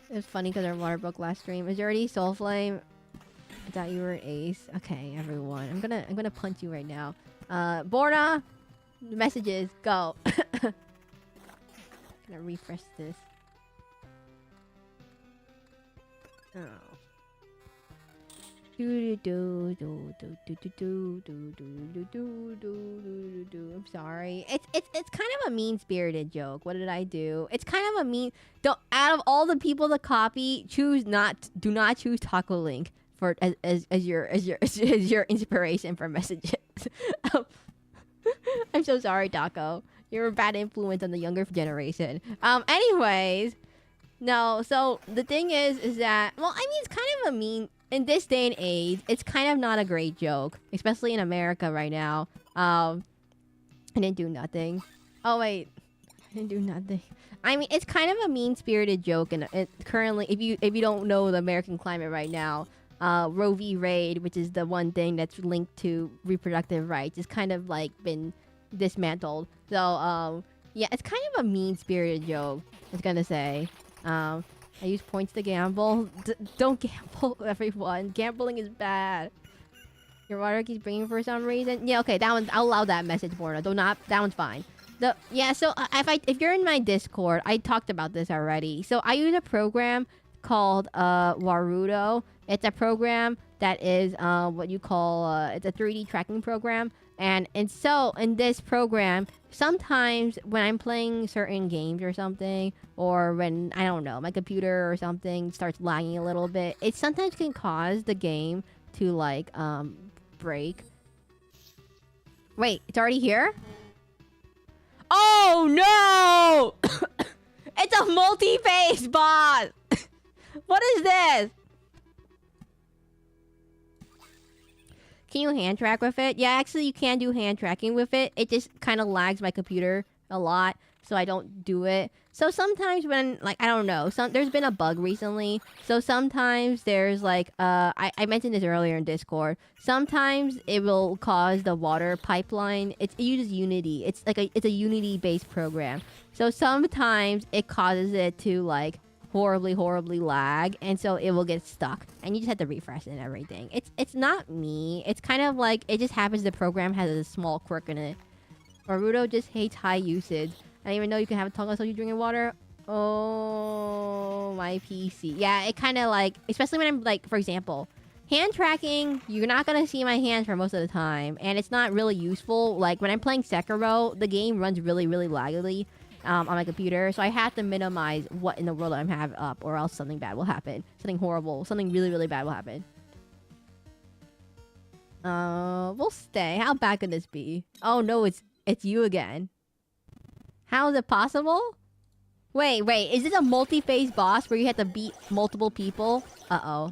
It was funny because our water broke last stream. Is you already Soul Flame? I thought you were an ace. Okay, everyone. I'm gonna punch you right now. Borna! Messages. Go. Gonna refresh this. Oh. I'm sorry. It's kind of a mean-spirited joke. What did I do? It's kind of a mean... out of all the people to copy, do not choose Taco Link for as your inspiration for messages. I'm so sorry, Taco. You're a bad influence on the younger generation. Anyways, no. So the thing is that, well, I mean, it's kind of a mean... In this day and age, it's kind of not a great joke, especially in America right now. I didn't do nothing. Oh wait, I didn't do nothing. I mean, it's kind of a mean-spirited joke, and currently, if you don't know the American climate right now, Roe v. Wade, which is the one thing that's linked to reproductive rights, is kind of like been dismantled. So yeah, it's kind of a mean-spirited joke, I was gonna say. I use points to gamble. Don't gamble, everyone. Gambling is bad. Your water keeps bringing for some reason. Yeah, okay, that one. I'll allow that message, Borna. That one's fine. Yeah. So if you're in my Discord, I talked about this already. So I use a program called Warudo. It's a program that is what you call it's a 3D tracking program. And so in this program, sometimes when I'm playing certain games or something, or when, I don't know, my computer or something starts lagging a little bit, it sometimes can cause the game to, like, break. Wait, it's already here? Oh, no! It's a multi-phase boss! What is this? Can you hand track with it? Yeah, actually you can do hand tracking with it. It just kind of lags my computer a lot, so I don't do it. So sometimes when, like, I don't know, there's been a bug recently. So sometimes there's like, I mentioned this earlier in Discord. Sometimes it will cause the water pipeline. It uses Unity. It's a Unity-based program. So sometimes it causes it to, like, horribly lag, and so it will get stuck, and you just have to refresh it and everything. It's not me. It's kind of like, it just happens the program has a small quirk in it. Naruto just hates high usage. I didn't even know you can have a tongue until you're drinking water. Oh, my PC. Yeah, it kind of like, especially when I'm like, for example, hand tracking, you're not gonna see my hands for most of the time, and it's not really useful. Like when I'm playing Sekiro, the game runs really laggily on my computer, so I have to minimize what in the world I'm having up, or else something bad will happen. Something horrible, something really bad will happen. We'll stay. How bad could this be? Oh no, it's you again. How is it possible? Wait, is this a multi-phase boss where you have to beat multiple people? Uh-oh.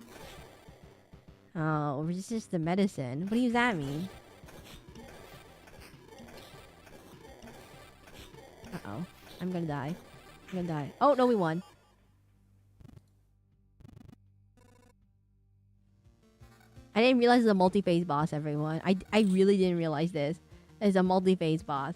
Oh, resist the medicine. What does that mean? Uh-oh. I'm gonna die. I'm gonna die. Oh, no, we won. I didn't realize it's a multi-phase boss, everyone. I really didn't realize this. It's a multi-phase boss.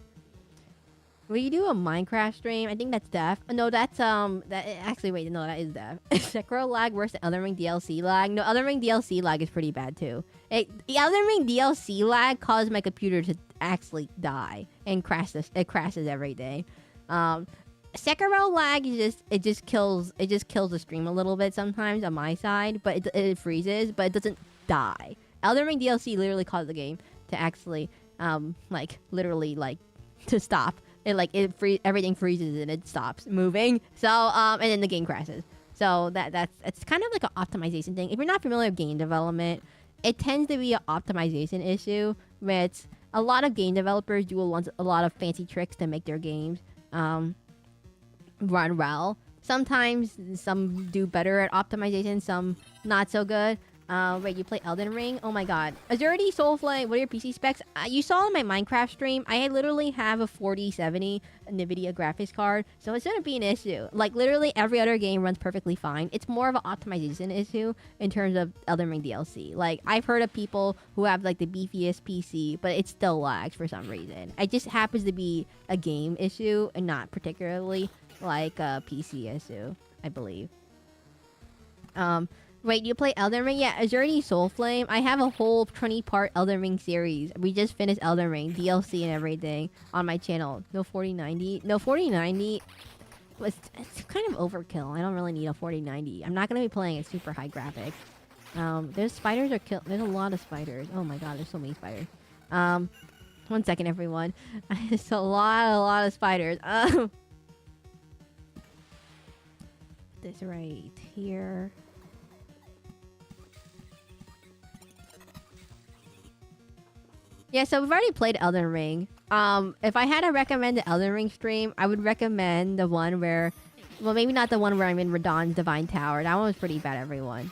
Will you do a Minecraft stream? I think that's Def. No, that's actually wait, no, that is Def. Sekiro lag worse than Elden Ring DLC lag. No, Elden Ring DLC lag is pretty bad too. Elden Ring DLC lag caused my computer to actually die and crashes. It crashes every day. Sekiro lag is just kills the stream a little bit sometimes on my side, but it freezes, but it doesn't die. Elden Ring DLC literally caused the game to actually literally to stop. Everything freezes and it stops moving. So and then the game crashes. So it's kind of like an optimization thing. If you're not familiar with game development, it tends to be an optimization issue. Where it's a lot of game developers do a lot of fancy tricks to make their games run well. Sometimes some do better at optimization, some not so good. Wait, you play Elden Ring? Oh my god. Azurity, Soulflame, what are your PC specs? You saw in my Minecraft stream, I literally have a 4070 NVIDIA graphics card, so it shouldn't be an issue. Like, literally every other game runs perfectly fine. It's more of an optimization issue in terms of Elden Ring DLC. Like, I've heard of people who have, like, the beefiest PC, but it still lags for some reason. It just happens to be a game issue and not particularly, like, a PC issue, I believe. Wait, you play Elden Ring? Yeah, Azurity Soulflame. I have a whole 20-part Elden Ring series. We just finished Elden Ring, DLC and everything on my channel. No 4090. No, 4090. It's kind of overkill. I don't really need a 4090. I'm not going to be playing at super high graphics. There's spiders are kill. There's a lot of spiders. Oh my god, there's so many spiders. 1 second, everyone. There's a lot of spiders. This right here. Yeah, so we've already played Elden Ring. If I had to recommend the Elden Ring stream, I would recommend the one where... Well, maybe not the one where I'm in Radahn's Divine Tower. That one was pretty bad, everyone.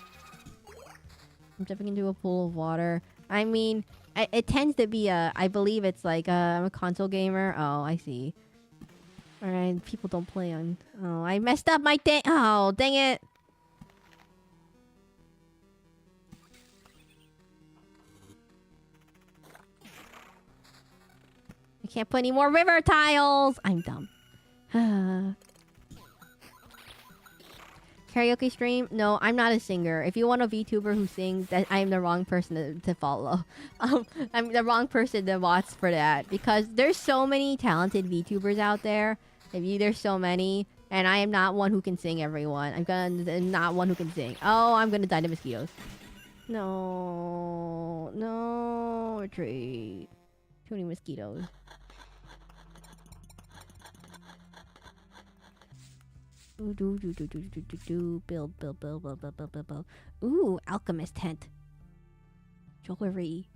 I'm jumping into a pool of water. I mean, it tends to be a... I believe it's like I'm a console gamer. Oh, I see. Alright, people don't play on... Oh, I messed up my thing. Oh, dang it. I can't put any more river tiles. I'm dumb. Karaoke stream? No, I'm not a singer. If you want a VTuber who sings, that I am the wrong person to follow. I'm the wrong person to watch for that because there's so many talented VTubers out there. There's so many, and I am not one who can sing. Everyone, I'm not one who can sing. Oh, I'm gonna die to mosquitoes. No, retreat. Too many mosquitoes. Build. Ooh, alchemist tent. Jewelry.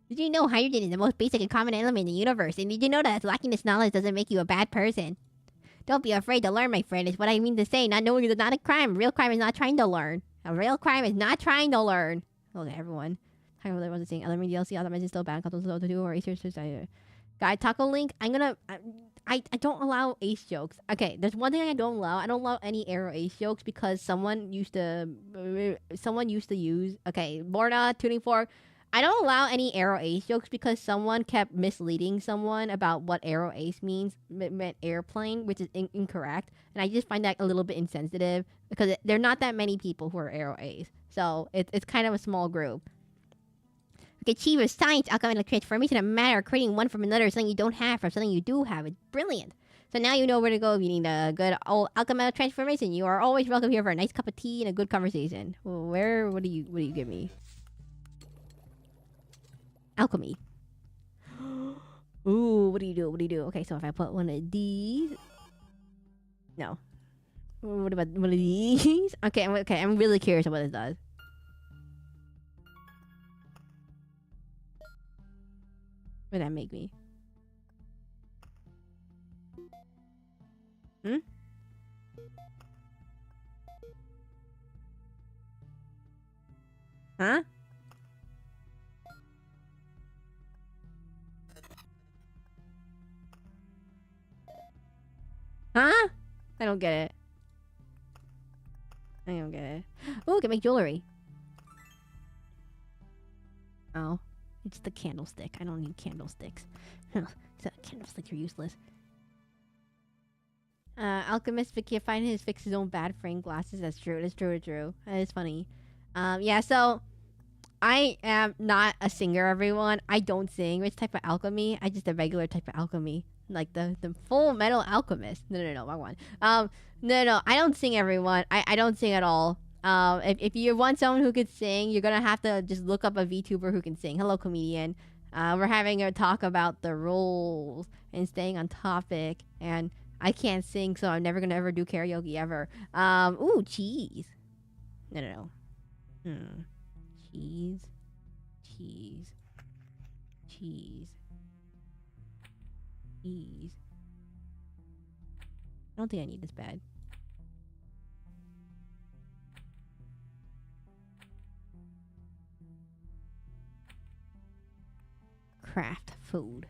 Did you know hydrogen is the most basic and common element in the universe? And did you know that lacking this knowledge doesn't make you a bad person? Don't be afraid to learn, my friend, is what I mean to say. Not knowing is not a crime. A real crime is not trying to learn. A real crime is not trying to learn. Okay, everyone. I wasn't saying Elden Ring DLC. Optimization still bad. Consoles to do or Acer suicide. Guy Taco Link. I'm gonna. I don't allow ace jokes. Okay, there's one thing I don't allow. I don't allow any arrow ace jokes because someone used to use. Okay, Borna tuning fork. I don't allow any arrow ace jokes because someone kept misleading someone about what arrow ace means. It meant airplane, which is incorrect. And I just find that a little bit insensitive because there are not that many people who are arrow ace. So it's kind of a small group. Achievers, science, alchemy, transformation, a matter, creating one from another, something you don't have from something you do have. It's brilliant. So now you know where to go if you need a good old alchemical transformation. You are always welcome here for a nice cup of tea and a good conversation. What do you give me? Alchemy. Ooh, what do you do? Okay, so if I put one of these... No. What about one of these? Okay, I'm really curious what this does. What did that make me? Huh? Huh? I don't get it. I don't get it. Oh, we can make jewelry. Oh. It's the candlestick. I don't need candlesticks. Candlesticks are useless. Alchemist can't find fix his own bad frame glasses. That's true. That's true. It's true. That is funny. Yeah, so I am not a singer, everyone. I don't sing. Which type of alchemy? I just a regular type of alchemy. Like the full metal alchemist. No, wrong one. No. I don't sing, everyone. I don't sing at all. If you want someone who could sing, you're gonna have to just look up a VTuber who can sing. Hello, comedian. We're having a talk about the roles and staying on topic. And I can't sing, so I'm never gonna ever do karaoke ever. Ooh, cheese. No. Cheese. I don't think I need this bad. Craft food.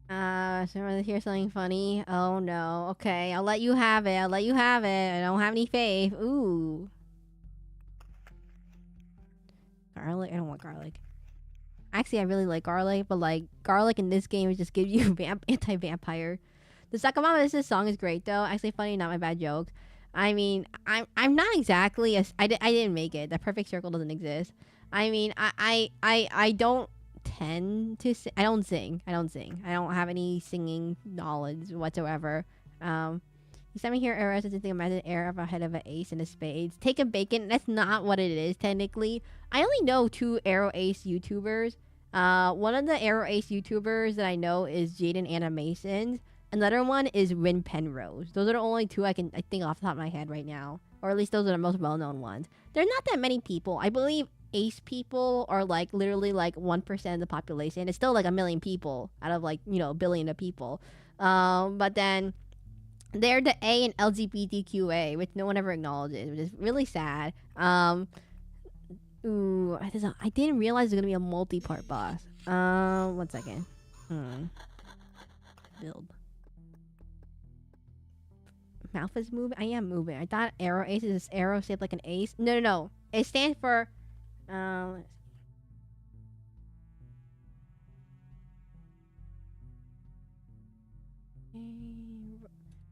So here's something funny. Oh no. Okay, I'll let you have it. I don't have any faith. Ooh. Garlic? I don't want garlic. Actually, I really like garlic, but like garlic in this game just gives you anti-vampire. The Sakamama this song is great though. Actually, funny, not my bad joke. I mean, I'm not exactly I didn't make it. The perfect circle doesn't exist. I mean, I don't tend to sing. I don't sing. I don't have any singing knowledge whatsoever. You sent me here arrows. I just think imagine an arrow ahead of an ace and a spades. Take a bacon. That's not what it is technically. I only know 2 aroace YouTubers. One of the aroace YouTubers that I know is Jaden Animations. Another one is Win Penrose. Those are the only 2 I think off the top of my head right now. Or at least those are the most well-known ones. There are not that many people. I believe ace people are like literally like 1% of the population. It's still like 1 million people out of like, you know, a billion of people. But then they're the A in LGBTQA, which no one ever acknowledges, which is really sad. Ooh, I didn't realize there's gonna be a multi-part boss. 1 second. Build. Mouth is moving? I am moving. I thought aroace is this arrow shaped like an ace. No. It stands for...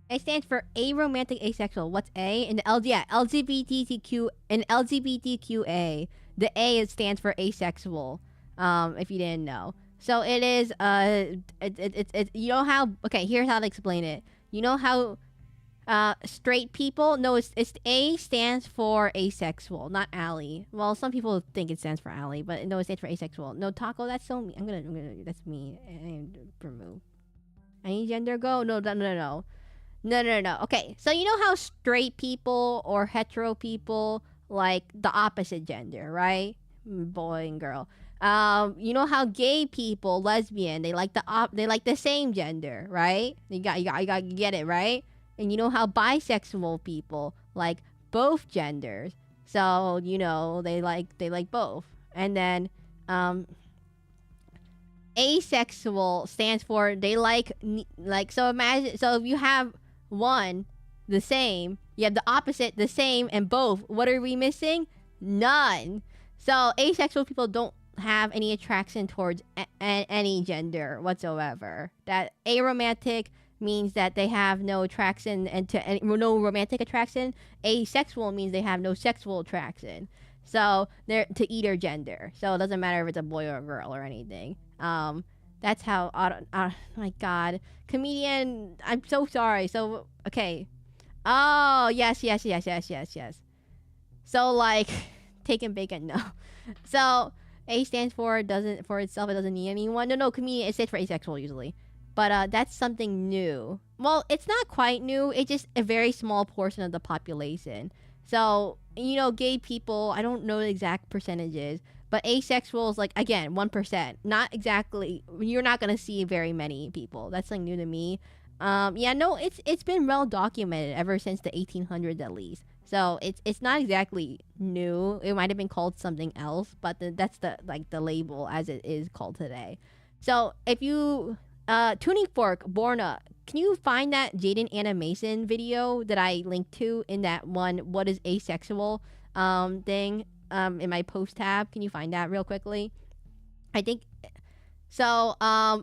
It stands for aromantic asexual. What's A? In the LGBTQ and LGBTQA. The A stands for asexual. If you didn't know. So it is you know how, okay, here's how to explain it. You know how straight people, no, it's A stands for asexual, not ally. Well, some people think it stands for ally, but no, it stands for asexual. No, Taco, that's so mean. I'm gonna that's mean. And remove. Any gender go? No. Okay, so you know how straight people or hetero people like the opposite gender, right? Boy and girl. You know how gay people, lesbian, they like the same gender, right? You get it, right? And you know how bisexual people like both genders. So, you know, they like both. And then asexual stands for they like so imagine, so if you have one the same, you have the opposite the same, and both, what are we missing? None. So asexual people don't have any attraction towards any gender whatsoever. That aromantic means that they have no attraction no romantic attraction. Asexual means they have no sexual attraction. So they're to either gender. So it doesn't matter if it's a boy or a girl or anything. That's how. Oh my God, comedian. I'm so sorry. So okay. Oh yes. So like, taking bacon. No. So A stands for doesn't for itself. It doesn't need anyone. No. Comedian. It stands for asexual usually. But that's something new. Well, it's not quite new. It's just a very small portion of the population. So, you know, gay people, I don't know the exact percentages, but asexuals, like, again, 1%. Not exactly, you're not going to see very many people. That's something new to me. Yeah, no, it's been well documented ever since the 1800s at least. So it's not exactly new. It might have been called something else, but that's the like the label as it is called today. So if you Tuning Fork Borna, can you find that Jaden animation video that I linked to in that one what is asexual thing in my post tab? Can you find that real quickly? I think so.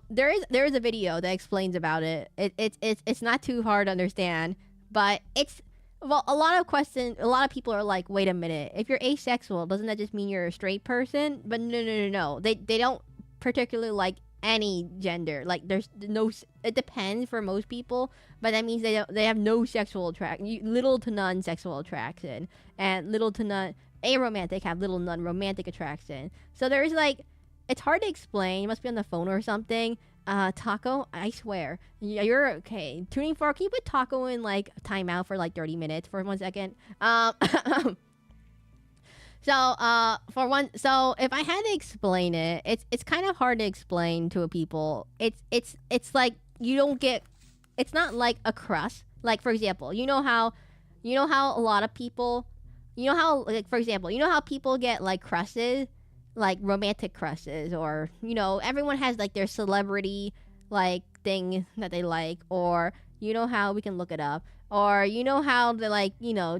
There is a video that explains about it. It's not too hard to understand, but it's well a lot of people are like, wait a minute, if you're asexual, doesn't that just mean you're a straight person? But no. They don't particularly like any gender. Like there's no. It depends for most people, but that means they have no sexual little to none sexual attraction, and little to none aromantic have little none romantic attraction. So there's like it's hard to explain. You must be on the phone or something. Taco, I swear. Yeah, you're okay. Tuning Fork, can you put Taco in like timeout for like 30 minutes for 1 second? So if I had to explain it, it's kind of hard to explain to people. It's like you don't get. It's not like a crush. Like for example, you know how a lot of people, like for example, you know how people get like crushes, like romantic crushes, or everyone has like their celebrity like thing that they like, or how we can look it up, or how they like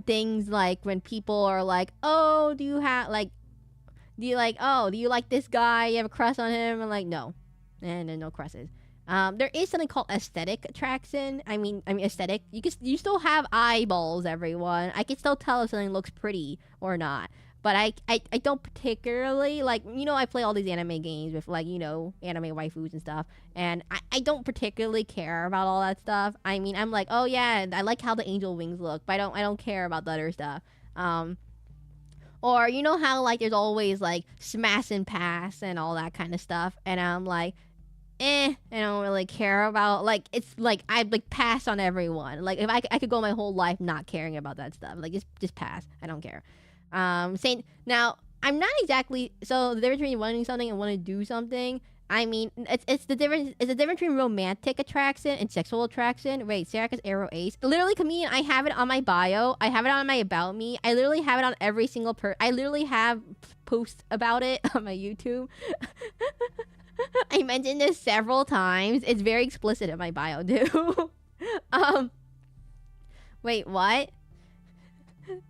things like when people are like, oh, do you like this guy, you have a crush on him, and like no, and there's no crushes. There is something called aesthetic attraction. I mean aesthetic. You still have eyeballs, everyone. I can still tell if something looks pretty or not. But I don't particularly like, I play all these anime games with like, anime waifus and stuff. And I don't particularly care about all that stuff. I mean, I'm like, oh yeah, I like how the angel wings look, but I don't care about the other stuff. Or how like there's always like smash and pass and all that kind of stuff. And I'm like, I don't really care about, like, it's like I like pass on everyone. Like if I could go my whole life not caring about that stuff, like just pass. I don't care. Saying now, I'm not exactly so the difference between wanting something and want to do something. I mean, it's the difference. It's the difference between romantic attraction and sexual attraction. Wait, Seraclin aroace. Literally, comedian. I have it on my bio. I have it on my about me. I literally have it on every single I literally have posts about it on my YouTube. I mentioned this several times. It's very explicit in my bio too. Wait, what?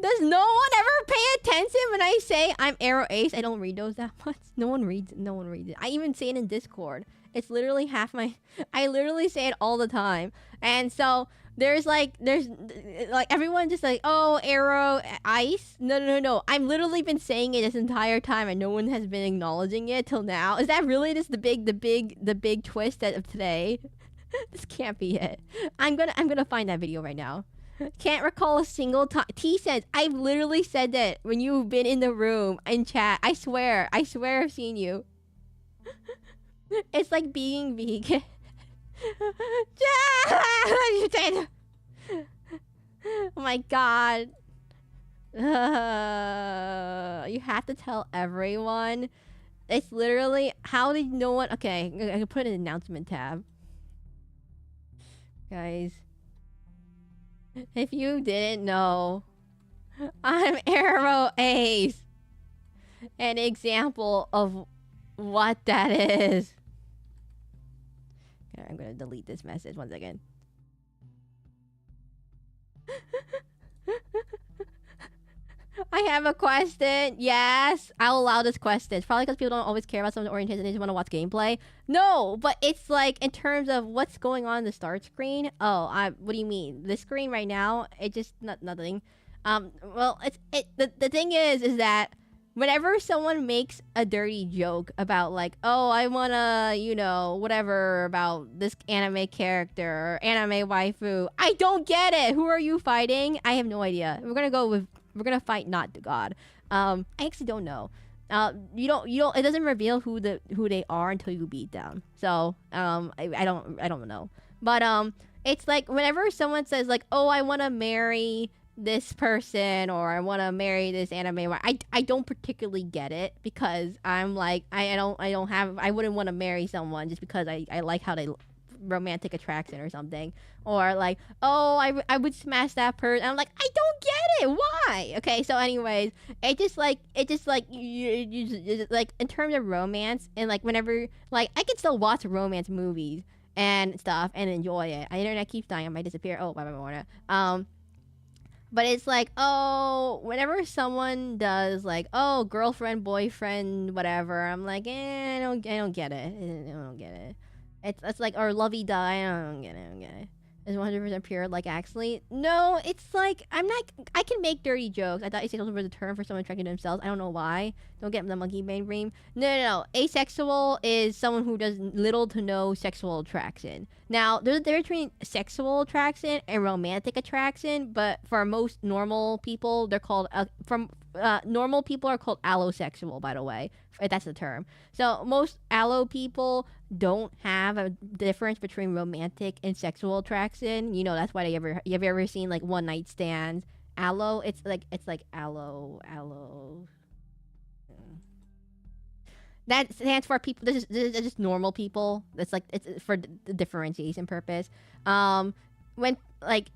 Does no one ever pay attention when I say I'm aroace? I don't read those that much. No one reads it. I even say it in Discord. It's literally half my... I literally say it all the time. And so there's like everyone just like, oh, arrow, ice. No. I've literally been saying it this entire time and no one has been acknowledging it till now. Is that really just the big twist of today? This can't be it. I'm gonna find that video right now. Can't recall a single time. T says, I've literally said that when you've been in the room in chat. I swear I've seen you. It's like being vegan. Oh my god. You have to tell everyone. It's literally, how did no one... Okay, I can put an announcement tab. Guys. If you didn't know, I'm aroace. An example of what that is. Okay, I'm gonna delete this message 1 second. I have a question. Yes, I'll allow this question. It's probably because people don't always care about someone's orientation. They just want to watch gameplay. No, but it's like in terms of what's going on in the start screen. Oh, what do you mean? The screen right now, it just nothing. Well, the thing is that whenever someone makes a dirty joke about like, oh, I wanna, whatever about this anime character or anime waifu, I don't get it. Who are you fighting? I have no idea. We're gonna fight not the god. I actually don't know. You don't. It doesn't reveal who they are until you beat them. So I don't know. But it's like whenever someone says like, oh, I want to marry this person or I want to marry this anime, I don't particularly get it because I'm like I wouldn't want to marry someone just because I like how they romantic attraction or something, or like, oh, I would smash that person. I'm like, I don't get it. Why? Okay, so anyways, it just like you like in terms of romance, and like whenever like I can still watch romance movies and stuff and enjoy it. My internet keeps dying. I might disappear. Oh, bye. But it's like, oh, whenever someone does like, oh, girlfriend, boyfriend, whatever, I'm like, I don't get it. I don't get it. It's like, or lovey-dovey, I don't get it. Is 100% pure, like, actually? No, it's like, I can make dirty jokes. I thought asexual was a term for someone attracted to themselves. I don't know why. Don't get the monkey brain. No. Asexual is someone who does little to no sexual attraction. Now, there's a difference between sexual attraction and romantic attraction, but for most normal people, they're called, normal people are called allosexual, by the way, if that's the term. So most allo people don't have a difference between romantic and sexual attraction. You know, that's why you have ever seen like one night stands? Allo, it's like allo. That stands for people. This is just normal people. It's like it's for the differentiation purpose. When like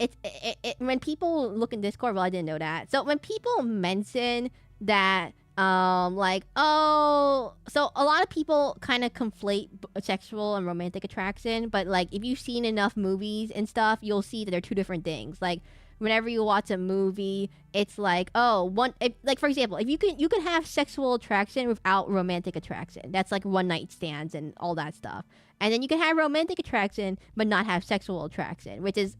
when people look in Discord, well, I didn't know that. So when people mention that like, oh, so a lot of people kind of conflate sexual and romantic attraction, but like if you've seen enough movies and stuff, you'll see that they're two different things. Like whenever you watch a movie, it's like, oh, like for example, if you can have sexual attraction without romantic attraction. That's like one night stands and all that stuff. And then you can have romantic attraction but not have sexual attraction, which is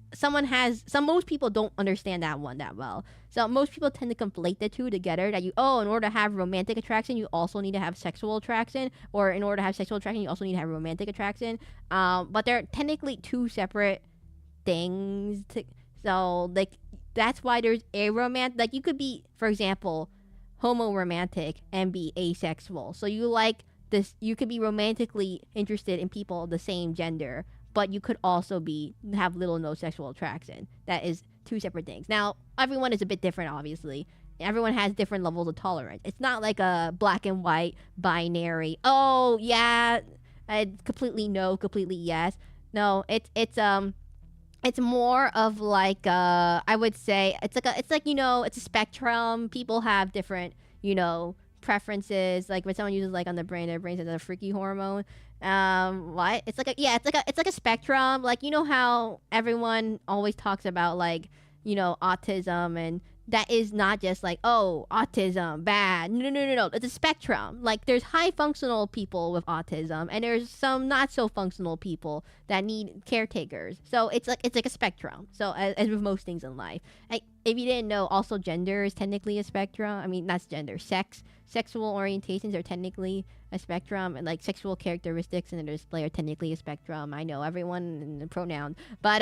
most people don't understand that one that well. So most people tend to conflate the two together, that in order to have romantic attraction, you also need to have sexual attraction, or in order to have sexual attraction, you also need to have romantic attraction. But they're technically two separate things. So like that's why there's aromantic. Like you could be, for example, homoromantic and be asexual. So you like this, you could be romantically interested in people of the same gender, but you could also have little no sexual attraction. That is two separate things. Now, everyone is a bit different, obviously. Everyone has different levels of tolerance. It's not like a black and white binary. Oh yeah, completely no, completely yes. No, it's more of like I would say it's like it's a spectrum. People have different preferences. Like when someone uses like on their brain says a freaky hormone. What? It's like a spectrum. Like how everyone always talks about like autism, and that is not just like, oh, autism bad. No. It's a spectrum. Like there's high functional people with autism, and there's some not so functional people that need caretakers. So it's like a spectrum. So as with most things in life, if you didn't know, also gender is technically a spectrum. I mean, not gender, sexual orientations are technically a spectrum, and like sexual characteristics in the display are technically a spectrum. I know everyone in the pronoun, but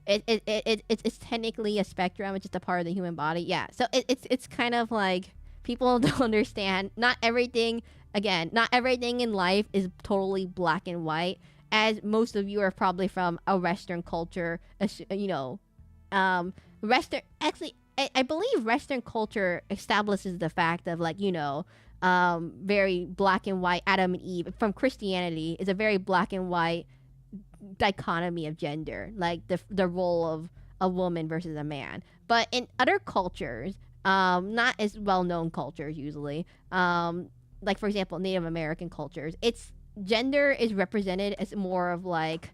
it's technically a spectrum. It's just a part of the human body. Yeah, so it's kind of like people don't understand. Not everything in life is totally black and white. As most of you are probably from a Western culture, Western, actually, I believe Western culture establishes the fact of like, very black and white. Adam and Eve from Christianity is a very black and white dichotomy of gender, like the role of a woman versus a man. But in other cultures, not as well-known cultures usually, like for example, Native American cultures, gender is represented as more of like,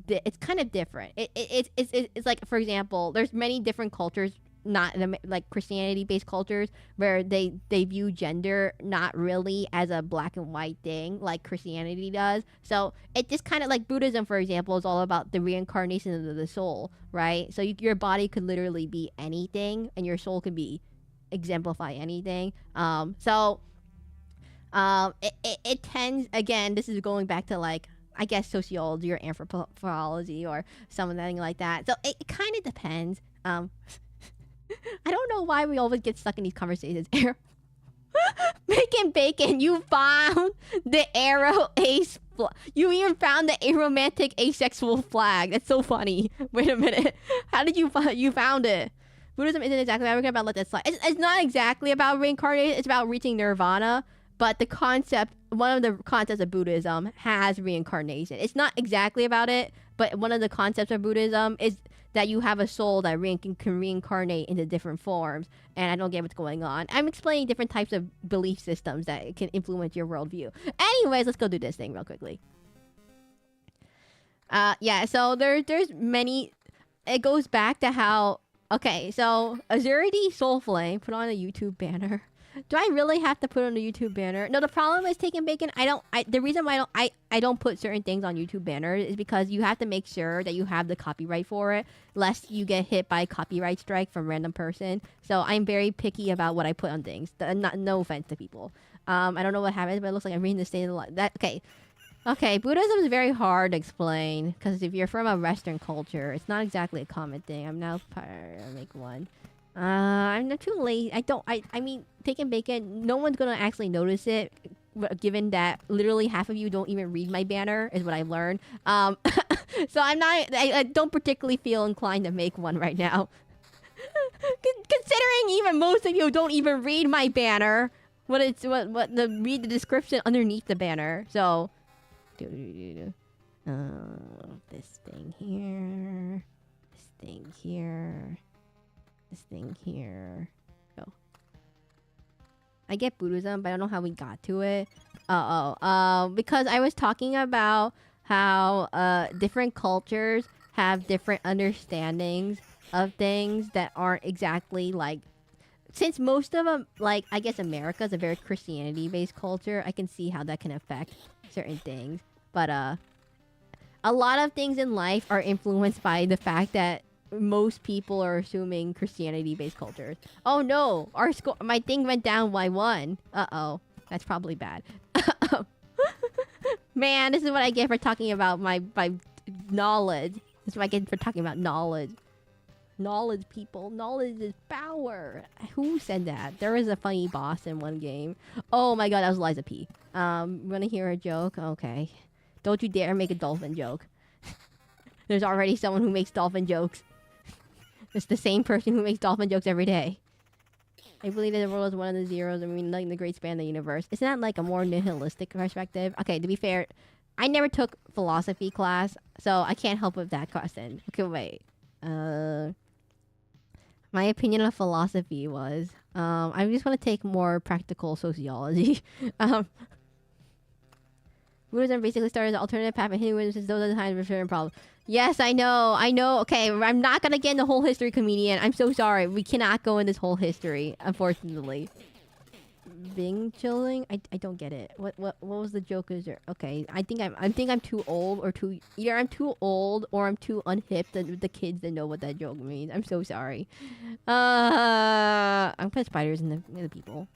it's kind of different. It's like, for example, there's many different cultures, not like Christianity-based cultures, where they view gender not really as a black and white thing like Christianity does. So it just kind of like Buddhism, for example, is all about the reincarnation of the soul, right? So your body could literally be anything, and your soul could exemplify anything. It tends, again, this is going back to like, I guess sociology or anthropology or something like that. So it kind of depends. I don't know why we always get stuck in these conversations. Bacon, you found the aroace. You even found the aromantic asexual flag. That's so funny. Wait a minute. How did you found it? Buddhism isn't exactly about let that slide. It's not exactly about reincarnation. It's about reaching nirvana. but one of the concepts of Buddhism has reincarnation. It's not exactly about it, but one of the concepts of Buddhism is that you have a soul that can reincarnate into different forms. And I don't get what's going on. I'm explaining different types of belief systems that can influence your worldview. Anyways, let's go do this thing real quickly. Yeah, so there's many. It goes back to how. Okay, so Azurity Soulflame put on a YouTube banner. Do I really have to put on a YouTube banner? No, the problem is Taking Bacon. The reason why I don't put certain things on YouTube banners is because you have to make sure that you have the copyright for it, lest you get hit by a copyright strike from a random person. So I'm very picky about what I put on things. No offense to people. I don't know what happens, but it looks like I'm reading the state of the law. Okay, Buddhism is very hard to explain because if you're from a Western culture, it's not exactly a common thing. I'm now make one. I'm not too late. I mean, Taking Bacon, no one's gonna actually notice it, given that literally half of you don't even read my banner, is what I've learned. So I don't particularly feel inclined to make one right now. Considering even most of you don't even read my banner, read the description underneath the banner. So, this thing here, this thing here. This thing here. Go. I get Buddhism, but I don't know how we got to it. Because I was talking about how different cultures have different understandings of things that aren't exactly like. Since most of them, like I guess America is a very Christianity-based culture, I can see how that can affect certain things. But a lot of things in life are influenced by the fact that most people are assuming Christianity-based cultures. Oh no, my thing went down by 1. That's probably bad. Man, this is what I get for talking about my knowledge. This is what I get for talking about knowledge. Knowledge, people. Knowledge is power. Who said that? There was a funny boss in one game. Oh my god, that was Liza P. Wanna hear a joke? Okay. Don't you dare make a dolphin joke. There's already someone who makes dolphin jokes. It's the same person who makes dolphin jokes every day. I believe that the world is one of the zeros. I mean, like the great span of the universe. Isn't that like a more nihilistic perspective? Okay, to be fair, I never took philosophy class, so I can't help with that question. Okay, wait. My opinion of philosophy was, I just want to take more practical sociology. Buddhism basically started as an alternative path, and Hinduism since those are the times of certain problems. Yes, I know. Okay, I'm not gonna get in the whole history, comedian. I'm so sorry. We cannot go in this whole history, unfortunately. Bing chilling? I don't get it. What was the joke? Is there? Okay, I think I'm too old or too. Either I'm too old or I'm too unhip to the kids that know what that joke means. I'm so sorry. I'm putting spiders in the people.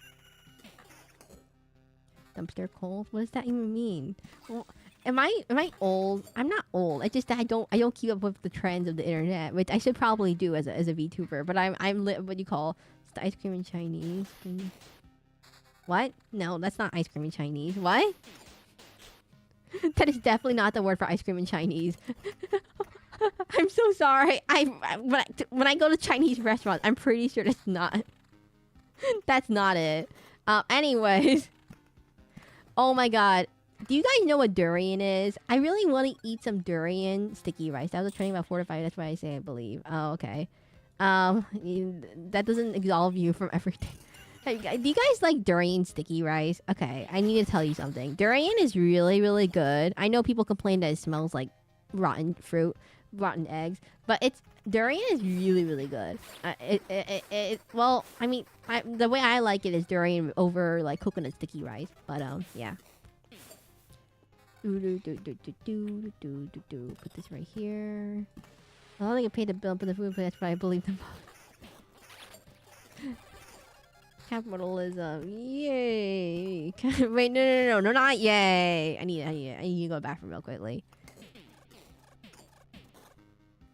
Dumpster cold? What does that even mean? Well, am I old? I'm not old. I just I don't keep up with the trends of the internet, which I should probably do as a VTuber. But I'm what do you call the ice cream in Chinese? What? No, that's not ice cream in Chinese. What? That is definitely not the word for ice cream in Chinese. I'm so sorry. When I go to Chinese restaurants, I'm pretty sure that's not it. Anyways. Oh my god. Do you guys know what durian is? I really want to eat some durian sticky rice. That was a training about 4 to 5. That's what I say, I believe. Oh, okay. That doesn't absolve you from everything. Do you guys like durian sticky rice? Okay, I need to tell you something. Durian is really, really good. I know people complain that it smells like rotten fruit, rotten eggs, but durian is really, really good. Well, I mean, the way I like it is durian over like coconut sticky rice. But yeah. Put this right here. I don't think I paid the bill for the food, but that's what I believe the most. Capitalism, yay! Wait, no, not yay! I need to go back from real quickly.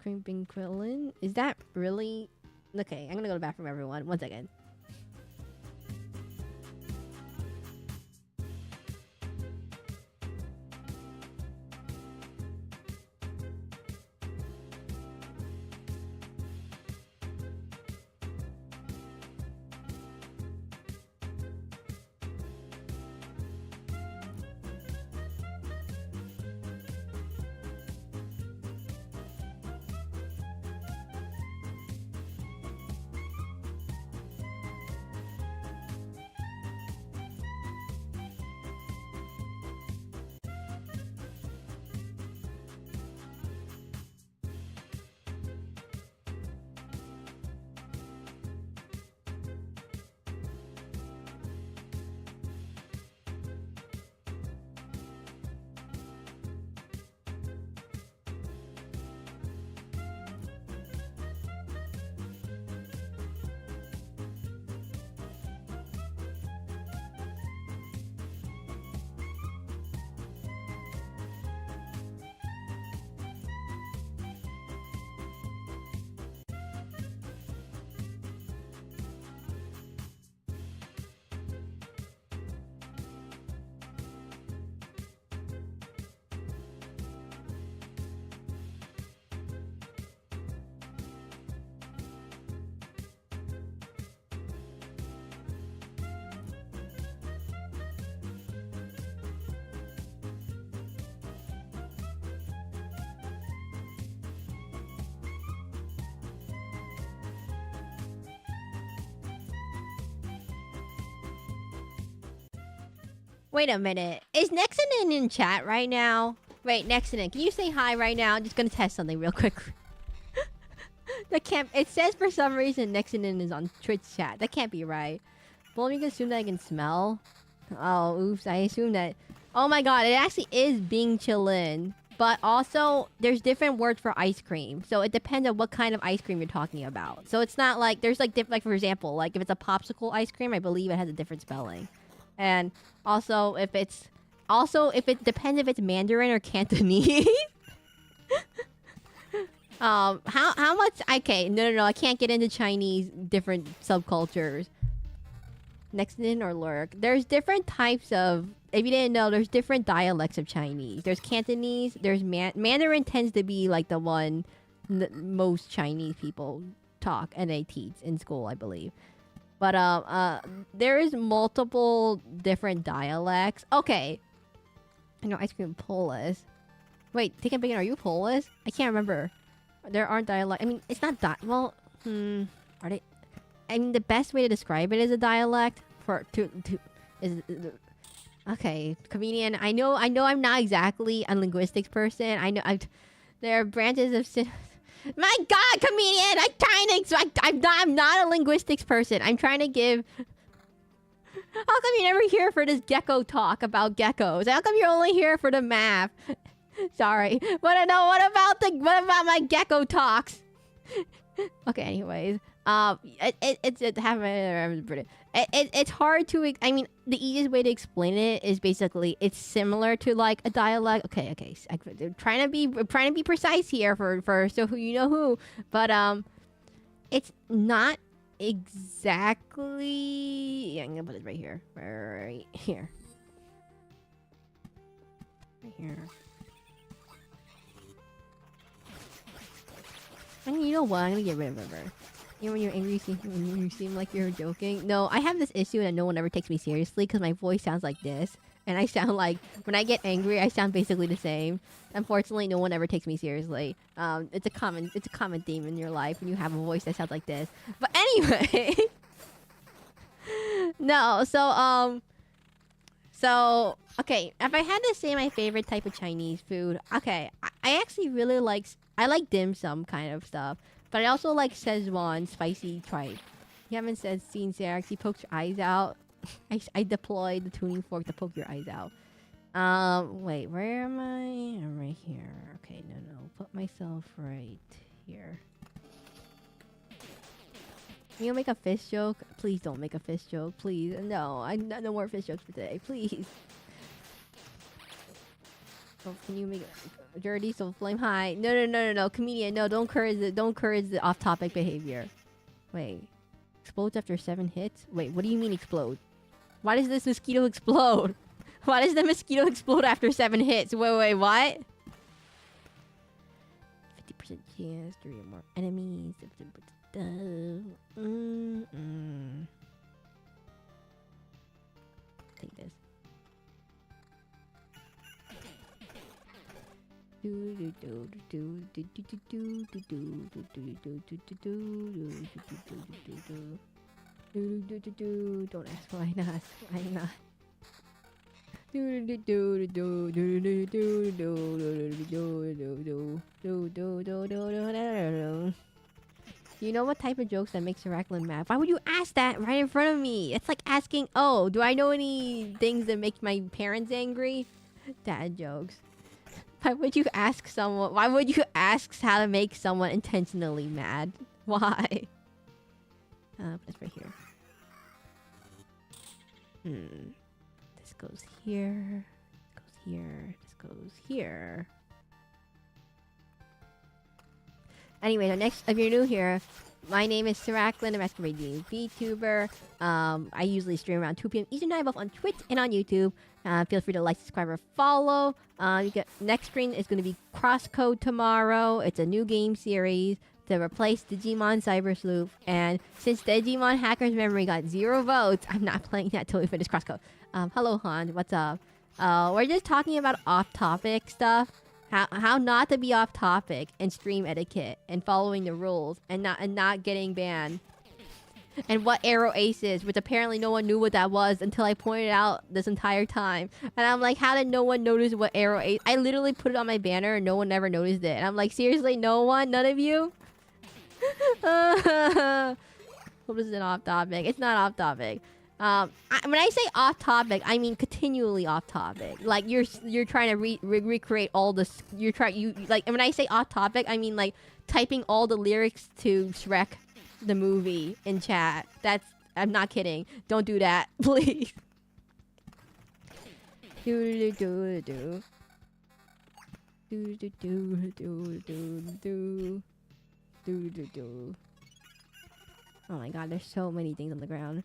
Crimping Krillin? Is that really? Okay, I'm gonna go to the bathroom, everyone. 1 second. Wait a minute. Is Nexinen in chat right now? Wait, Nexinen, can you say hi right now? I'm just gonna test something real quick. That can't. It says for some reason Nexinen is on Twitch chat. That can't be right. Well, you can assume that I can smell. Oh, oops. I assume that. Oh my god, it actually is Bing Chillin. But also, there's different words for ice cream. So it depends on what kind of ice cream you're talking about. So it's not like there's like like for example, like if it's a popsicle ice cream, I believe it has a different spelling. And also if it depends if it's Mandarin or Cantonese. How much? Okay, no, I can't get into Chinese different subcultures. Nexinen or Lurk. There's different types of. If you didn't know, there's different dialects of Chinese. There's Cantonese. There's Mandarin tends to be like the one most Chinese people talk and they teach in school, I believe. But there is multiple different dialects. Okay. I know ice cream Polish. Wait, Taken Bacon, are you Polish? I can't remember. There aren't dialects. I mean, it's not well. Are they? I mean, the best way to describe it is a dialect is. Okay, comedian. I know. I'm not exactly a linguistics person. I know. There are branches of. My God, comedian! I'm not a linguistics person. I'm trying to give. How come you never here for this gecko talk about geckos? How come you're only here for the math? Sorry, but I know. What about my gecko talks? Okay, anyways. It's hard to. I mean, the easiest way to explain it is basically it's similar to like a dialect. Okay. I'm trying to be precise here for so who you know who, but it's not exactly. Yeah, I'm gonna put it right here. Right here. Right here. I mean, you know what? I'm gonna get rid of her. You know when you're angry, you seem like you're joking. No, I have this issue that no one ever takes me seriously because my voice sounds like this, and I sound like when I get angry, I sound basically the same. Unfortunately, no one ever takes me seriously. It's a common theme in your life when you have a voice that sounds like this. But anyway, no. So okay. If I had to say my favorite type of Chinese food, okay, I actually really like. I like dim sum kind of stuff. But I also like Szechuan spicy tripe. You haven't seen Seraclin, he pokes your eyes out. I deployed the tuning fork to poke your eyes out. Wait, where am I? I'm right here. Okay, no. Put myself right here. Can you make a fish joke? Please don't make a fish joke. Please. No, no more fish jokes for today. Please. Oh, can you make it dirty so flame high? No, comedian, no, don't encourage the off-topic behavior. Wait, explodes after 7 hits? Wait, what do you mean explode? Why does this mosquito explode? Why does the mosquito explode after 7 hits? Wait, what? 50% chance, 3 or more enemies. Take this. Don't ask why not. Why not? You know what type of jokes that make Seraclin mad? Why would you ask that right in front of me? It's like asking, oh, do I know any things that make my parents angry? Dad jokes. Why would you ask someone? Why would you ask how to make someone intentionally mad? Why? That's right here. This goes here. This goes here. This goes here. Anyway, if you're new here, my name is Seraclin, a masquerade VTuber. I usually stream around 2 p.m. Eastern Time, both on Twitch and on YouTube. Feel free to like, subscribe, or follow. Next stream is going to be Crosscode tomorrow. It's a new game series to replace Digimon Cyber Sleuth. And since Digimon Hacker's Memory got 0 votes, I'm not playing that till we finish Crosscode. Hello, Han. What's up? We're just talking about off-topic stuff. How not to be off topic and stream etiquette and following the rules and not getting banned. and what aroace is, which apparently no one knew what that was until I pointed out this entire time. And I'm like, how did no one notice what aroace? I literally put it on my banner and no one ever noticed it. And I'm like, seriously, no one, none of you. Hope this isn't off topic. It's not off topic. When I say off topic, I mean continually off topic. Like you're trying to recreate all the like. And when I say off topic, I mean like typing all the lyrics to Shrek, the movie, in chat. I'm not kidding. Don't do that, please. Do do do do do do do do do do do. Oh my god, there's so many things on the ground.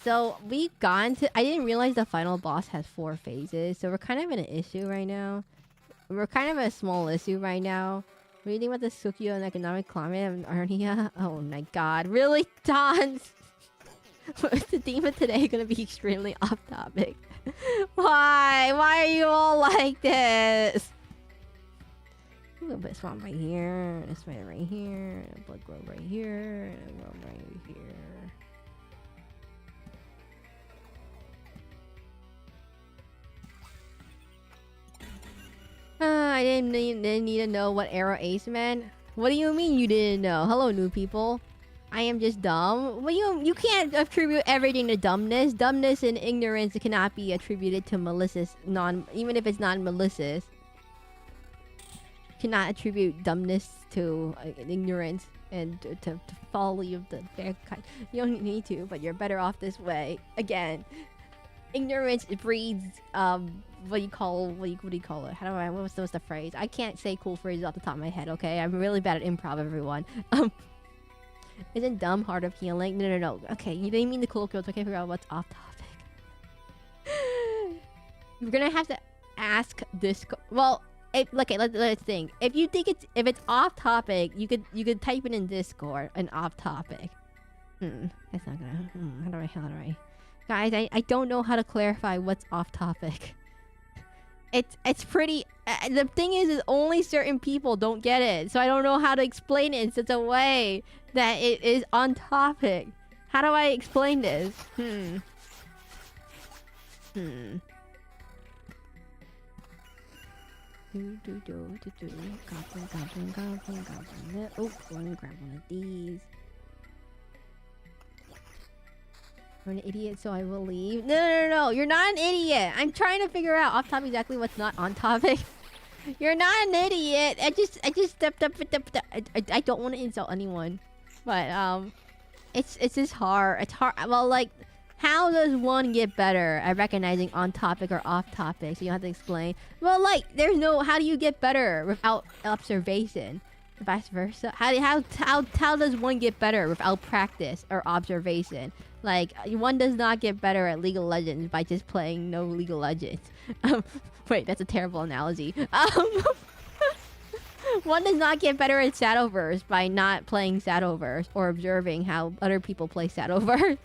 So we've gone to... I didn't realize the final boss has 4 phases, so we're kind of in an issue right now. We're kind of in a small issue right now. What do you think about the Sekiro and economic climate of Arnia? Oh my god, really, Tons? What's the theme of today gonna be extremely off topic? Why? Why are you all like this? A little bit of swamp right here, a spider right here, a blood grove right here, and a grove right here. I didn't need to know what aroace meant. What do you mean you didn't know? Hello, new people. I am just dumb. Well, you can't attribute everything to dumbness. Dumbness and ignorance cannot be attributed to malicious even if it's non-malicious. Cannot attribute dumbness to ignorance and to folly of the fair kind. You don't need to, but you're better off this way. Again, ignorance breeds what do you call it? How do I what's the phrase? I can't say cool phrases off the top of my head. Okay, I'm really bad at improv, everyone. Isn't dumb heart of healing? No. Okay, you didn't mean the colloquial. I can't figure out what's off topic. We're gonna have to ask this. Well. Okay, let's think. If it's off topic, you could type it in Discord, an off topic. That's not gonna. How do I? Guys, I don't know how to clarify what's off topic. It's pretty. The thing is only certain people don't get it, so I don't know how to explain it in such a way that it is on topic. How do I explain this? Goblin. Oh, let me grab one of these. I'm an idiot, so I will leave. No. You're not an idiot. I'm trying to figure out off topic exactly what's not on topic. You're not an idiot. I just stepped up. I don't want to insult anyone, but it's just hard. It's hard. Well, like, how does one get better at recognizing on topic or off topic? So you have to explain. Well, like, there's no. How do you get better without observation? Vice versa. How does one get better without practice or observation? Like, one does not get better at League of Legends by just playing no League of Legends. Wait, that's a terrible analogy. One does not get better at Shadowverse by not playing Shadowverse or observing how other people play Shadowverse.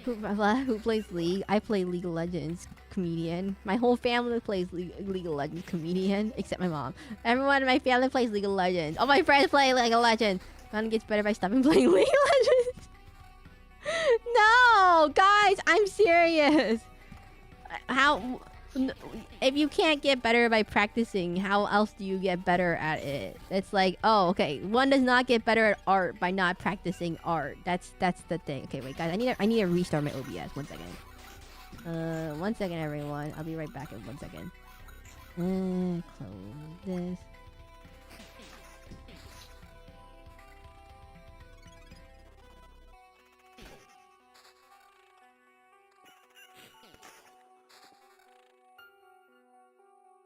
Who plays League? I play League of Legends. Comedian. My whole family plays League of Legends. Comedian, except my mom. Everyone in my family plays League of Legends. All my friends play League of Legends. None gets better by stopping playing League of Legends. No, guys, I'm serious. How? If you can't get better by practicing, how else do you get better at it? It's like, oh, okay, one does not get better at art by not practicing art. That's the thing. Okay, wait, guys, I need to restart my OBS. 1 second. 1 second, everyone. I'll be right back in 1 second. Close this.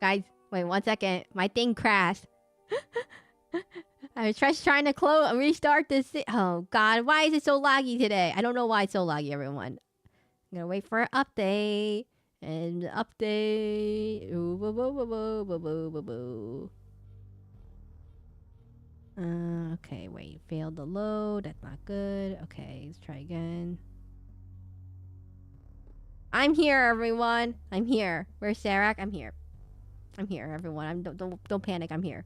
Guys, wait 1 second. My thing crashed. I was just trying to restart this. Oh god, why is it so laggy today? I don't know why it's so laggy, everyone. I'm gonna wait for an update. And update. Ooh, boo, boo, boo, boo, boo, boo, boo, boo. Okay, wait. Failed the load. That's not good. Okay, let's try again. I'm here, everyone. I'm here. Where's Serac? I'm here. I'm here, everyone. Don't panic. I'm here.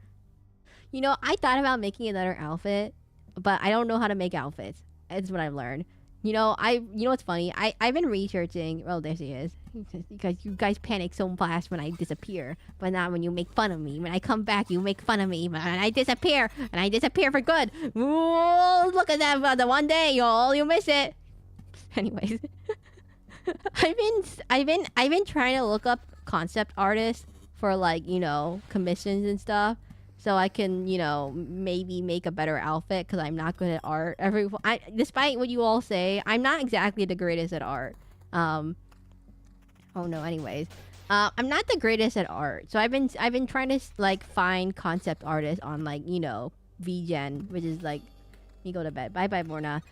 You know, I thought about making another outfit, but I don't know how to make outfits. That's what I've learned. You know, you know what's funny? I've been researching. Well, there she is. Because you guys panic so fast when I disappear, but not when you make fun of me. When I come back, you make fun of me, but I disappear, and I disappear for good. Ooh, look at that! The one day, y'all, you miss it. Anyways, I've been trying to look up concept artists for, like, you know, commissions and stuff, so I can, you know, maybe make a better outfit, because I'm not good at art. Despite what you all say, I'm not exactly the greatest at art. Oh no, anyways. I'm not the greatest at art. So I've been trying to, like, find concept artists on, like, you know, VGen, which is like, you go to bed. Bye bye, Morna.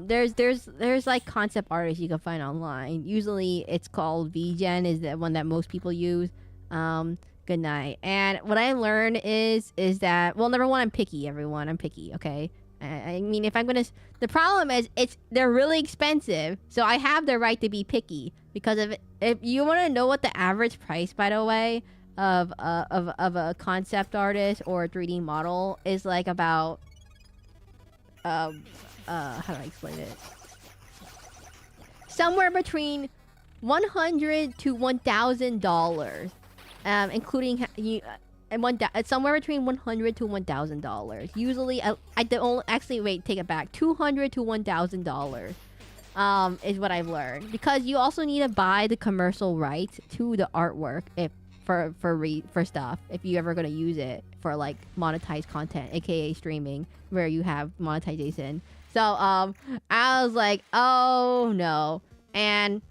There's like concept artists you can find online. Usually it's called VGen, is the one that most people use. Good night. And what I learned is that, well, number one, I'm picky, everyone. I'm picky, okay? I mean, if I'm gonna, the problem is they're really expensive, so I have the right to be picky. Because if you want to know what the average price, by the way, of a concept artist or a 3D model is, like, about how do I explain it? Somewhere between $100 to $1,000, including it's somewhere between $100 to $1,000. Usually, actually, wait, take it back. $200 to $1,000. Is what I've learned, because you also need to buy the commercial rights to the artwork for stuff if you ever gonna use it for, like, monetized content, aka streaming, where you have monetization. So I was like, oh no, and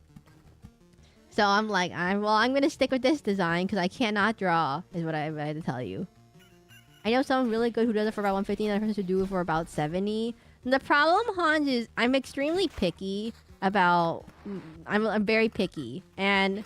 so I'm like, I'm gonna stick with this design because I cannot draw, is what I had to tell you. I know someone really good who does it for about 150, and another person who do it for about 70. The problem, Hans, is I'm extremely picky about... I'm very picky. And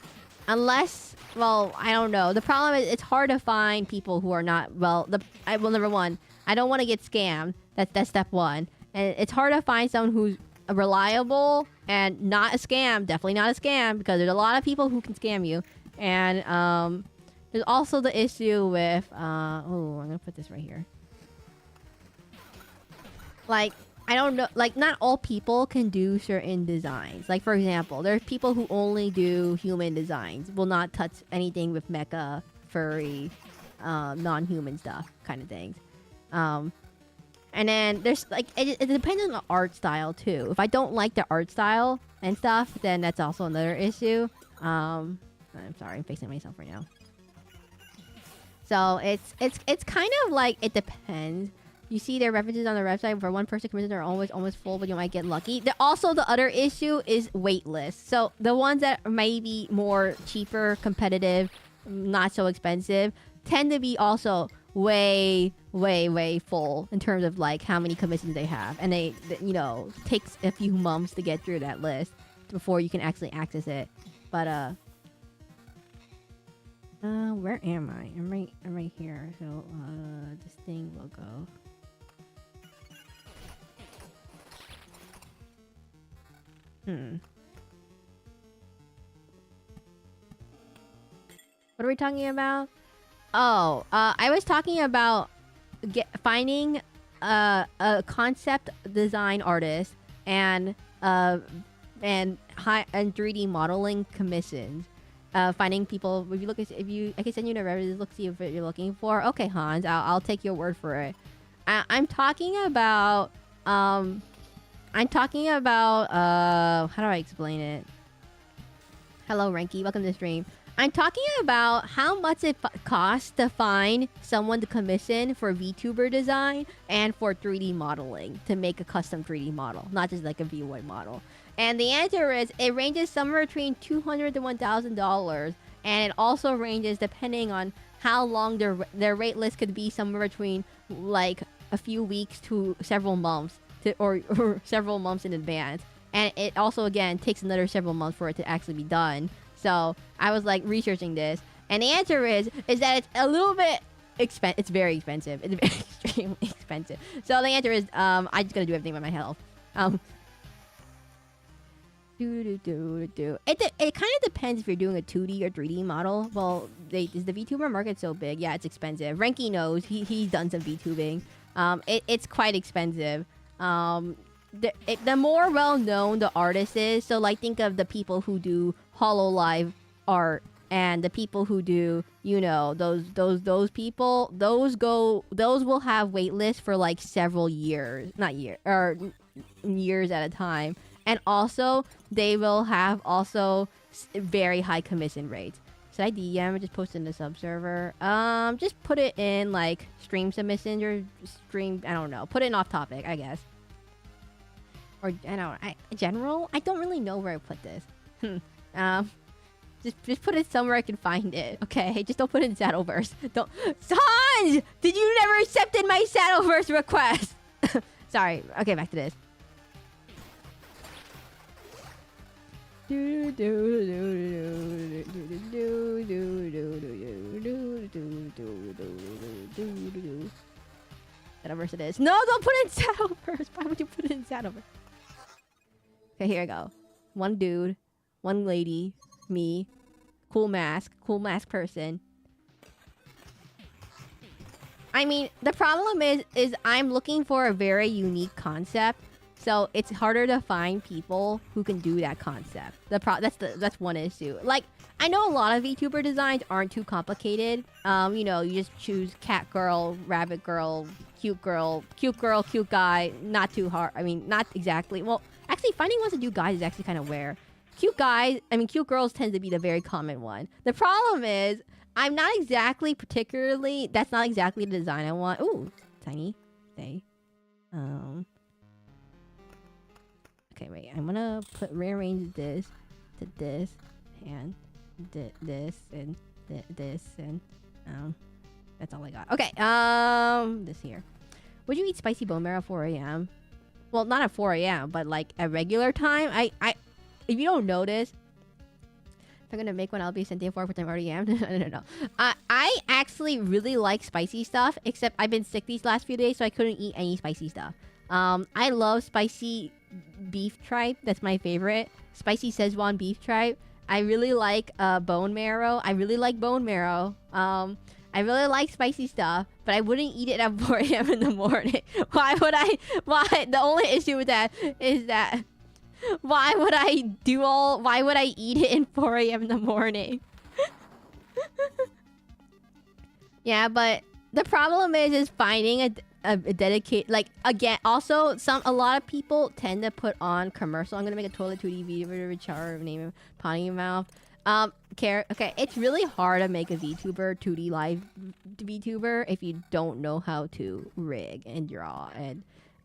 unless... Well, I don't know. The problem is it's hard to find people who are not... Well, number one, I don't want to get scammed. That's step one. And it's hard to find someone who's reliable and not a scam. Definitely not a scam, because there's a lot of people who can scam you. And there's also the issue with... oh, I'm going to put this right here. Like, I don't know, like, not all people can do certain designs. Like, for example, there's people who only do human designs, will not touch anything with mecha, furry, non-human stuff, kind of things. And then there's, like, it depends on the art style, too. If I don't like the art style and stuff, then that's also another issue. I'm sorry, I'm fixing myself right now. So, it's kind of like, it depends. You see their references on the website for one person commissions are almost full, but you might get lucky. Also, the other issue is waitlist. So the ones that may be more cheaper, competitive, not so expensive, tend to be also way full in terms of, like, how many commissions they have. And they you know, takes a few months to get through that list before you can actually access it. But where am I? I'm right here. So this thing will go. What are we talking about? Oh, I was talking about finding a concept design artist and 3D modeling commissions. Finding people. If you look, I can send you the references. Look, see if you're looking for. Okay, Hans, I'll take your word for it. I'm talking about. How do I explain it? Hello, Ranky. Welcome to the stream. I'm talking about how much it costs to find someone to commission for VTuber design and for 3D modeling to make a custom 3D model, not just like a V1 model. And the answer is it ranges somewhere between $200 to $1,000, and it also ranges depending on how long their rate list could be, somewhere between, like, a few weeks to several months. Or several months in advance, and it also, again, takes another several months for it to actually be done. So I was, like, researching this, and the answer is that it's a little bit expensive. It's very expensive. It's very extremely expensive. So the answer is I just gotta do everything by myself. It kind of depends if you're doing a 2D or 3D model. Well, is the VTuber market so big? Yeah, it's expensive. Renki knows. He's done some VTubing. It's quite expensive. The more well known the artist is, so like think of the people who do HoloLive art and the people who do, you know, those people, those will have wait lists for like several years, not year or years at a time. And also, they will have also very high commission rates. So I DM, just post in the sub server. Just put it in like stream submissions or stream. I don't know. Put it in off topic, I guess. Or I don't. General. I don't really know where I put this. Just put it somewhere I can find it. Okay. Just don't put it in Saddleverse. Don't. Sans! Did you never accepted my Saddleverse request? Sorry. Okay, back to this. Shadowverse it is. No, don't put it in Shadowverse. Why would you put it in Shadowverse? Okay, here I go. One dude, one lady, me, cool mask person. I mean, the problem is I'm looking for a very unique concept. So it's harder to find people who can do that concept. That's one issue. Like, I know a lot of VTuber designs aren't too complicated. You know, you just choose cat girl, rabbit girl, cute guy. Not too hard. I mean, not exactly. Well, actually, finding ones to do guys is actually kind of rare. Cute girls tend to be the very common one. The problem is, I'm not exactly particularly. That's not exactly the design I want. Ooh, tiny. Stay. Okay, wait. I'm gonna rearrange this to this and this and this and that's all I got. Okay, this here. Would you eat spicy bone marrow at 4 a.m.? Well, not at 4 a.m., but like at regular time. I if you don't notice, if I'm gonna make one, I'll be sent in for which I already am. No. I actually really like spicy stuff, except I've been sick these last few days, so I couldn't eat any spicy stuff. I love spicy beef tripe. That's my favorite. Spicy Szechuan beef tripe. I really like bone marrow. I really like I really like spicy stuff, but I wouldn't eat it at 4 a.m. in the morning. Why would I? Why? The only issue with that is that why would I eat it in 4 a.m. in the morning? Yeah, but the problem is finding a dedicated, like, again, also a lot of people tend to put on commercial. I'm gonna make a toilet 2D video with char name him potty mouth. Okay, it's really hard to make a VTuber 2D live VTuber if you don't know how to rig and draw. And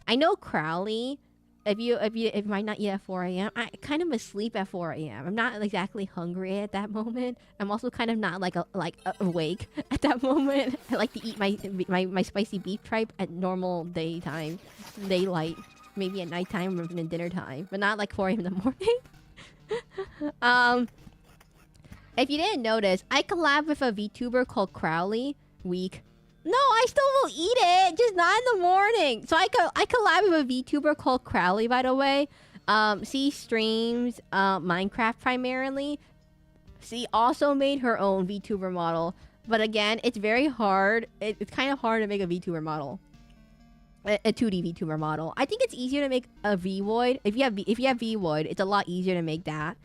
I know Crowley, if you might not eat at 4 a.m. I kind of asleep at 4 a.m. I'm not exactly hungry at that moment. I'm also kind of not awake at that moment. I like to eat my spicy beef tripe at normal daylight, maybe at nighttime or in dinner time, but not like 4 a.m. in the morning. If you didn't notice, I collab with a VTuber called Crowley. No, I still will eat it, just not in the morning. So I collab with a VTuber called Crowley, by the way. She streams Minecraft primarily. She also made her own VTuber model. But again, it's very hard. It's kind of hard to make a VTuber model. A 2D VTuber model. I think it's easier to make a Void. If you have Void, it's a lot easier to make that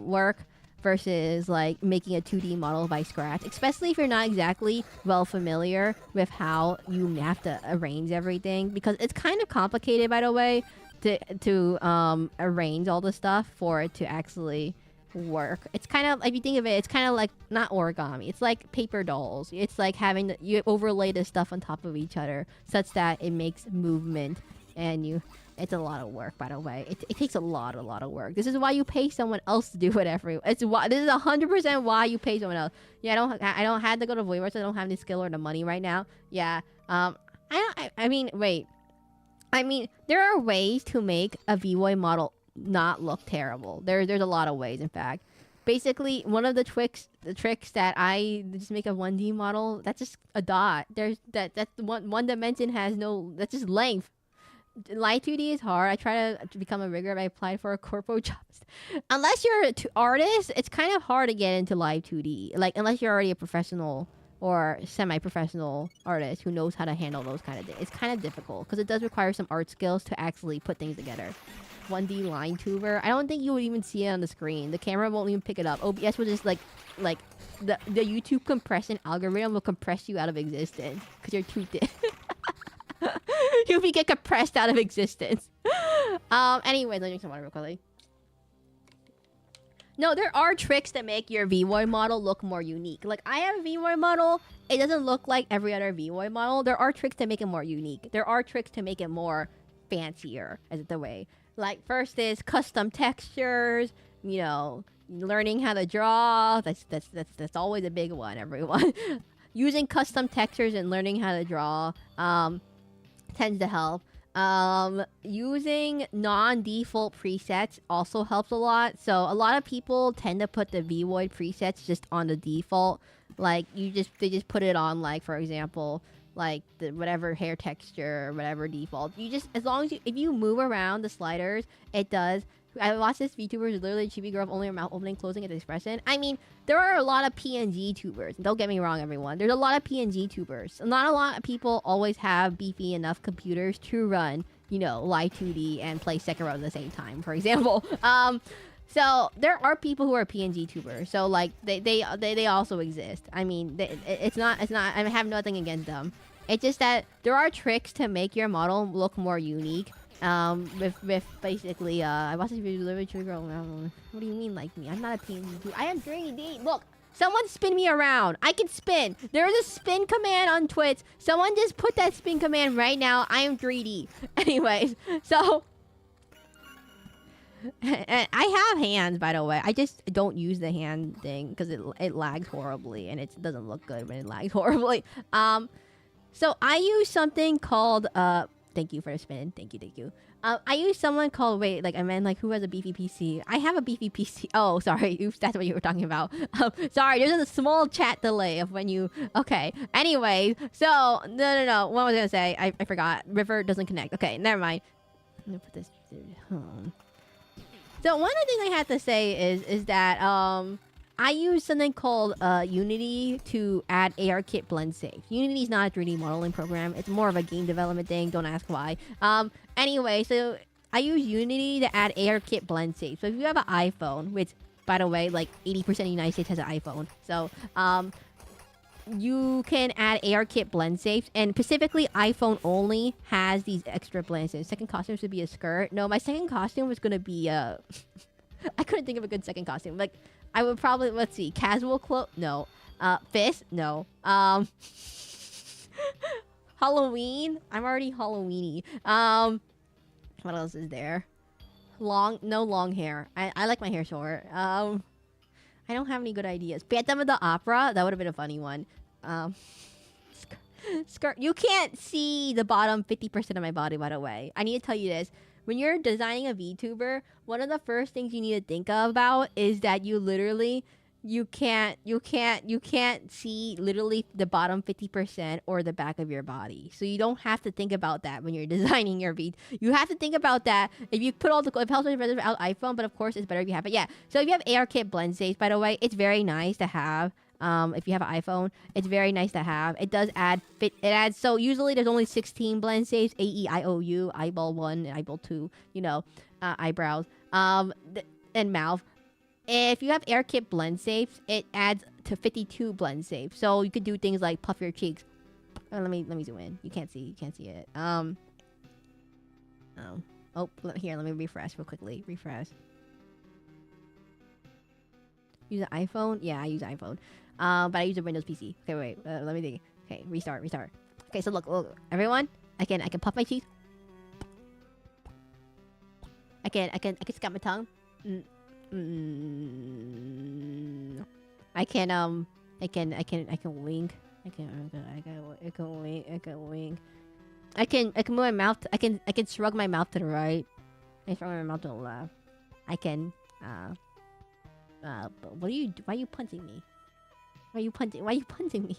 work versus like making a 2D model by scratch, especially if you're not exactly well familiar with how you have to arrange everything, because it's kind of complicated, by the way, to arrange all the stuff for it to actually work. It's kind of, if you think of it, it's kind of like not origami, it's like paper dolls. It's like having you overlay the stuff on top of each other such that it makes movement, and it's a lot of work, by the way. It takes a lot of work. This is why you pay someone else to do it this is 100% why you pay someone else. Yeah, I don't have to go to Voice. I don't have the skill or the money right now. Yeah. I mean, wait. I mean, there are ways to make a VOI model not look terrible. There's a lot of ways, in fact. Basically, one of the tricks that I just make a 1D model, that's just a dot. There's that one dimension has no, that's just length. Live 2D is hard. I try to become a rigger, but I applied for a corpo job. Unless you're an artist, it's kind of hard to get into live 2D. Like, unless you're already a professional or semi-professional artist who knows how to handle those kind of things. It's kind of difficult because it does require some art skills to actually put things together. 1D line tuber. I don't think you would even see it on the screen. The camera won't even pick it up. OBS will just like the YouTube compression algorithm will compress you out of existence because you're too thin. You'll get compressed out of existence. Anyways, let me drink some water real quickly. No, there are tricks that make your VWoid model look more unique. Like, I have a VWoid model. It doesn't look like every other VWoid model. There are tricks to make it more unique. There are tricks to make it more fancier, as the way. Like, first is custom textures. You know, learning how to draw. That's always a big one, everyone. Using custom textures and learning how to draw tends to help. Using non-default presets also helps a lot. So a lot of people tend to put the VWoid presets just on the default. Like, they just put it on, like, for example, like the whatever hair texture or whatever default. You just, as long as if you move around the sliders, it does. I watched this VTuber who's literally a chibi girl with only her mouth opening, closing at the expression. I mean, there are a lot of PNG tubers. Don't get me wrong, everyone. There's a lot of PNG tubers. Not a lot of people always have beefy enough computers to run, you know, live 2D and play Sekiro at the same time, for example. So there are people who are PNG tubers. So like they also exist. I mean, it's not. I have nothing against them. It's just that there are tricks to make your model look more unique. With basically, I watched this video literally trigger. What do you mean like me? I'm not a PNG tuber. I am 3D. Look, someone spin me around. I can spin. There is a spin command on Twitch. Someone just put that spin command right now. I am 3D. Anyways, so. And I have hands, by the way. I just don't use the hand thing because it lags horribly and it doesn't look good when it lags horribly. So I use something called thank you for the spin. Thank you. I use someone called I meant like who has a beefy PC? I have a beefy PC. Oh, sorry. Oops, that's what you were talking about. Sorry, there's a small chat delay of when you. Okay. Anyway, so no. What was I gonna say? I forgot. River doesn't connect. Okay, never mind. I'm gonna put this. So one of the things I have to say is that I use something called Unity to add ARKit blend safe. Unity is not a 3D modeling program. It's more of a game development thing. Don't ask why. Anyway, so I use Unity to add ARKit blend safe. So if you have an iPhone, which, by the way, like 80% of the United States has an iPhone. So you can add ARKit blend safes, and specifically iPhone only has these extra blend safes. Second costume should be a skirt. No, my second costume was gonna be I couldn't think of a good second costume. Like, I would probably, let's see, casual clothes. No. Fist. No. Halloween. I'm already Halloweeny. What else is there? No long hair. I like my hair short. I don't have any good ideas. Phantom of the Opera. That would have been a funny one. Skirt. You can't see the bottom 50% of my body, by the way. I need to tell you this. When you're designing a VTuber, one of the first things you need to think about is that you can't see literally the bottom 50% or the back of your body. So you don't have to think about that when you're designing your V. You have to think about that if you put all the it helps with iPhone, but of course it's better if you have it. Yeah. So if you have ARKit blend safe, by the way, it's very nice to have. If you have an iPhone, it's very nice to have. It does add fit. It adds, so usually there's only 16 blend safes. AEIOU, eyeball 1, eyeball 2. You know, eyebrows. And mouth. If you have ARKit blend safes, it adds to 52 blend safes. So you could do things like puff your cheeks. Let me zoom in. You can't see it. Oh, here, let me refresh real quickly. Refresh. Use an iPhone? Yeah, I use iPhone. But I use a Windows PC. Okay, wait. Let me think. Okay, restart. Okay, so look, everyone. I can puff my cheeks. I can scout my tongue. I can wink. I can wink. I can move my mouth. I can shrug my mouth to the right. I shrug my mouth to the left. I can but why are you punching me? Why are you punching me?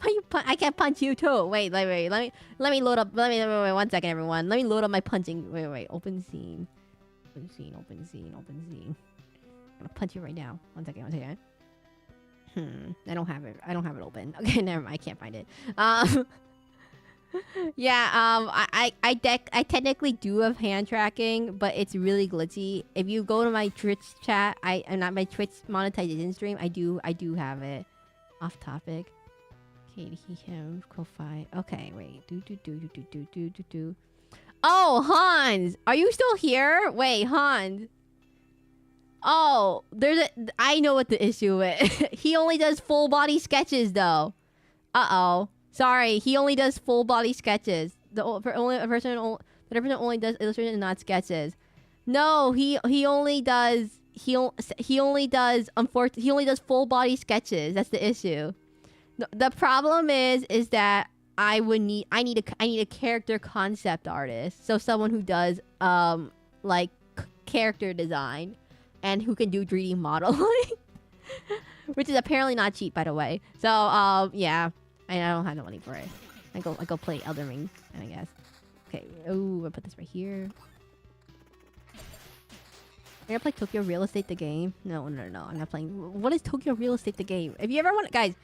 Why you I can't punch you too. Wait, wait. Let me load up. Wait, 1 second, everyone. Let me load up my punching. Wait. Open scene. Open scene. I'm gonna punch you right now. 1 second. I don't have it open. Okay, never mind. I can't find it. Yeah, I technically do have hand tracking, but it's really glitchy. If you go to my Twitch chat, I'm not my Twitch monetization stream. I do have it. Off topic. Okay, him, Ko-Fi. Okay, wait. Do. Oh, Hans, are you still here? Wait, Hans. Oh, I know what the issue is. He only does full body sketches though. Uh-oh. Sorry, he only does full body sketches. The person only does illustration and not sketches. No, he only does full body sketches. That's the issue. The problem is that I need a character concept artist. So someone who does like character design and who can do 3D modeling. Which is apparently not cheap, by the way. So yeah. I don't have no money for it. I go play Elden Ring, I guess. Okay. Oh, I put this right here. You're gonna play Tokyo Real Estate the game? No. I'm not playing. What is Tokyo Real Estate the game? If you ever want to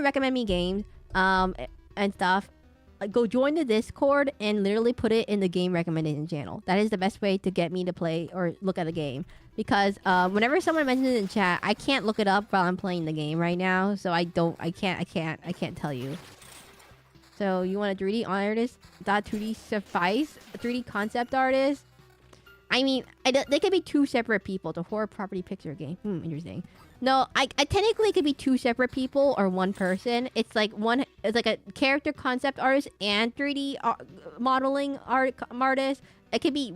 recommend me games, and stuff, go join the Discord and literally put it in the game recommendation channel. That is the best way to get me to play or look at a game. Because whenever someone mentions it in chat, I can't look it up while I'm playing the game right now. So I can't tell you. So you want a 3D artist? That 2D suffice? A 3D concept artist? I mean, they could be 2 separate people. The horror property picture game. Interesting. No, I technically could be 2 separate people or 1 person. It's like a character concept artist and 3D modeling artist. It could be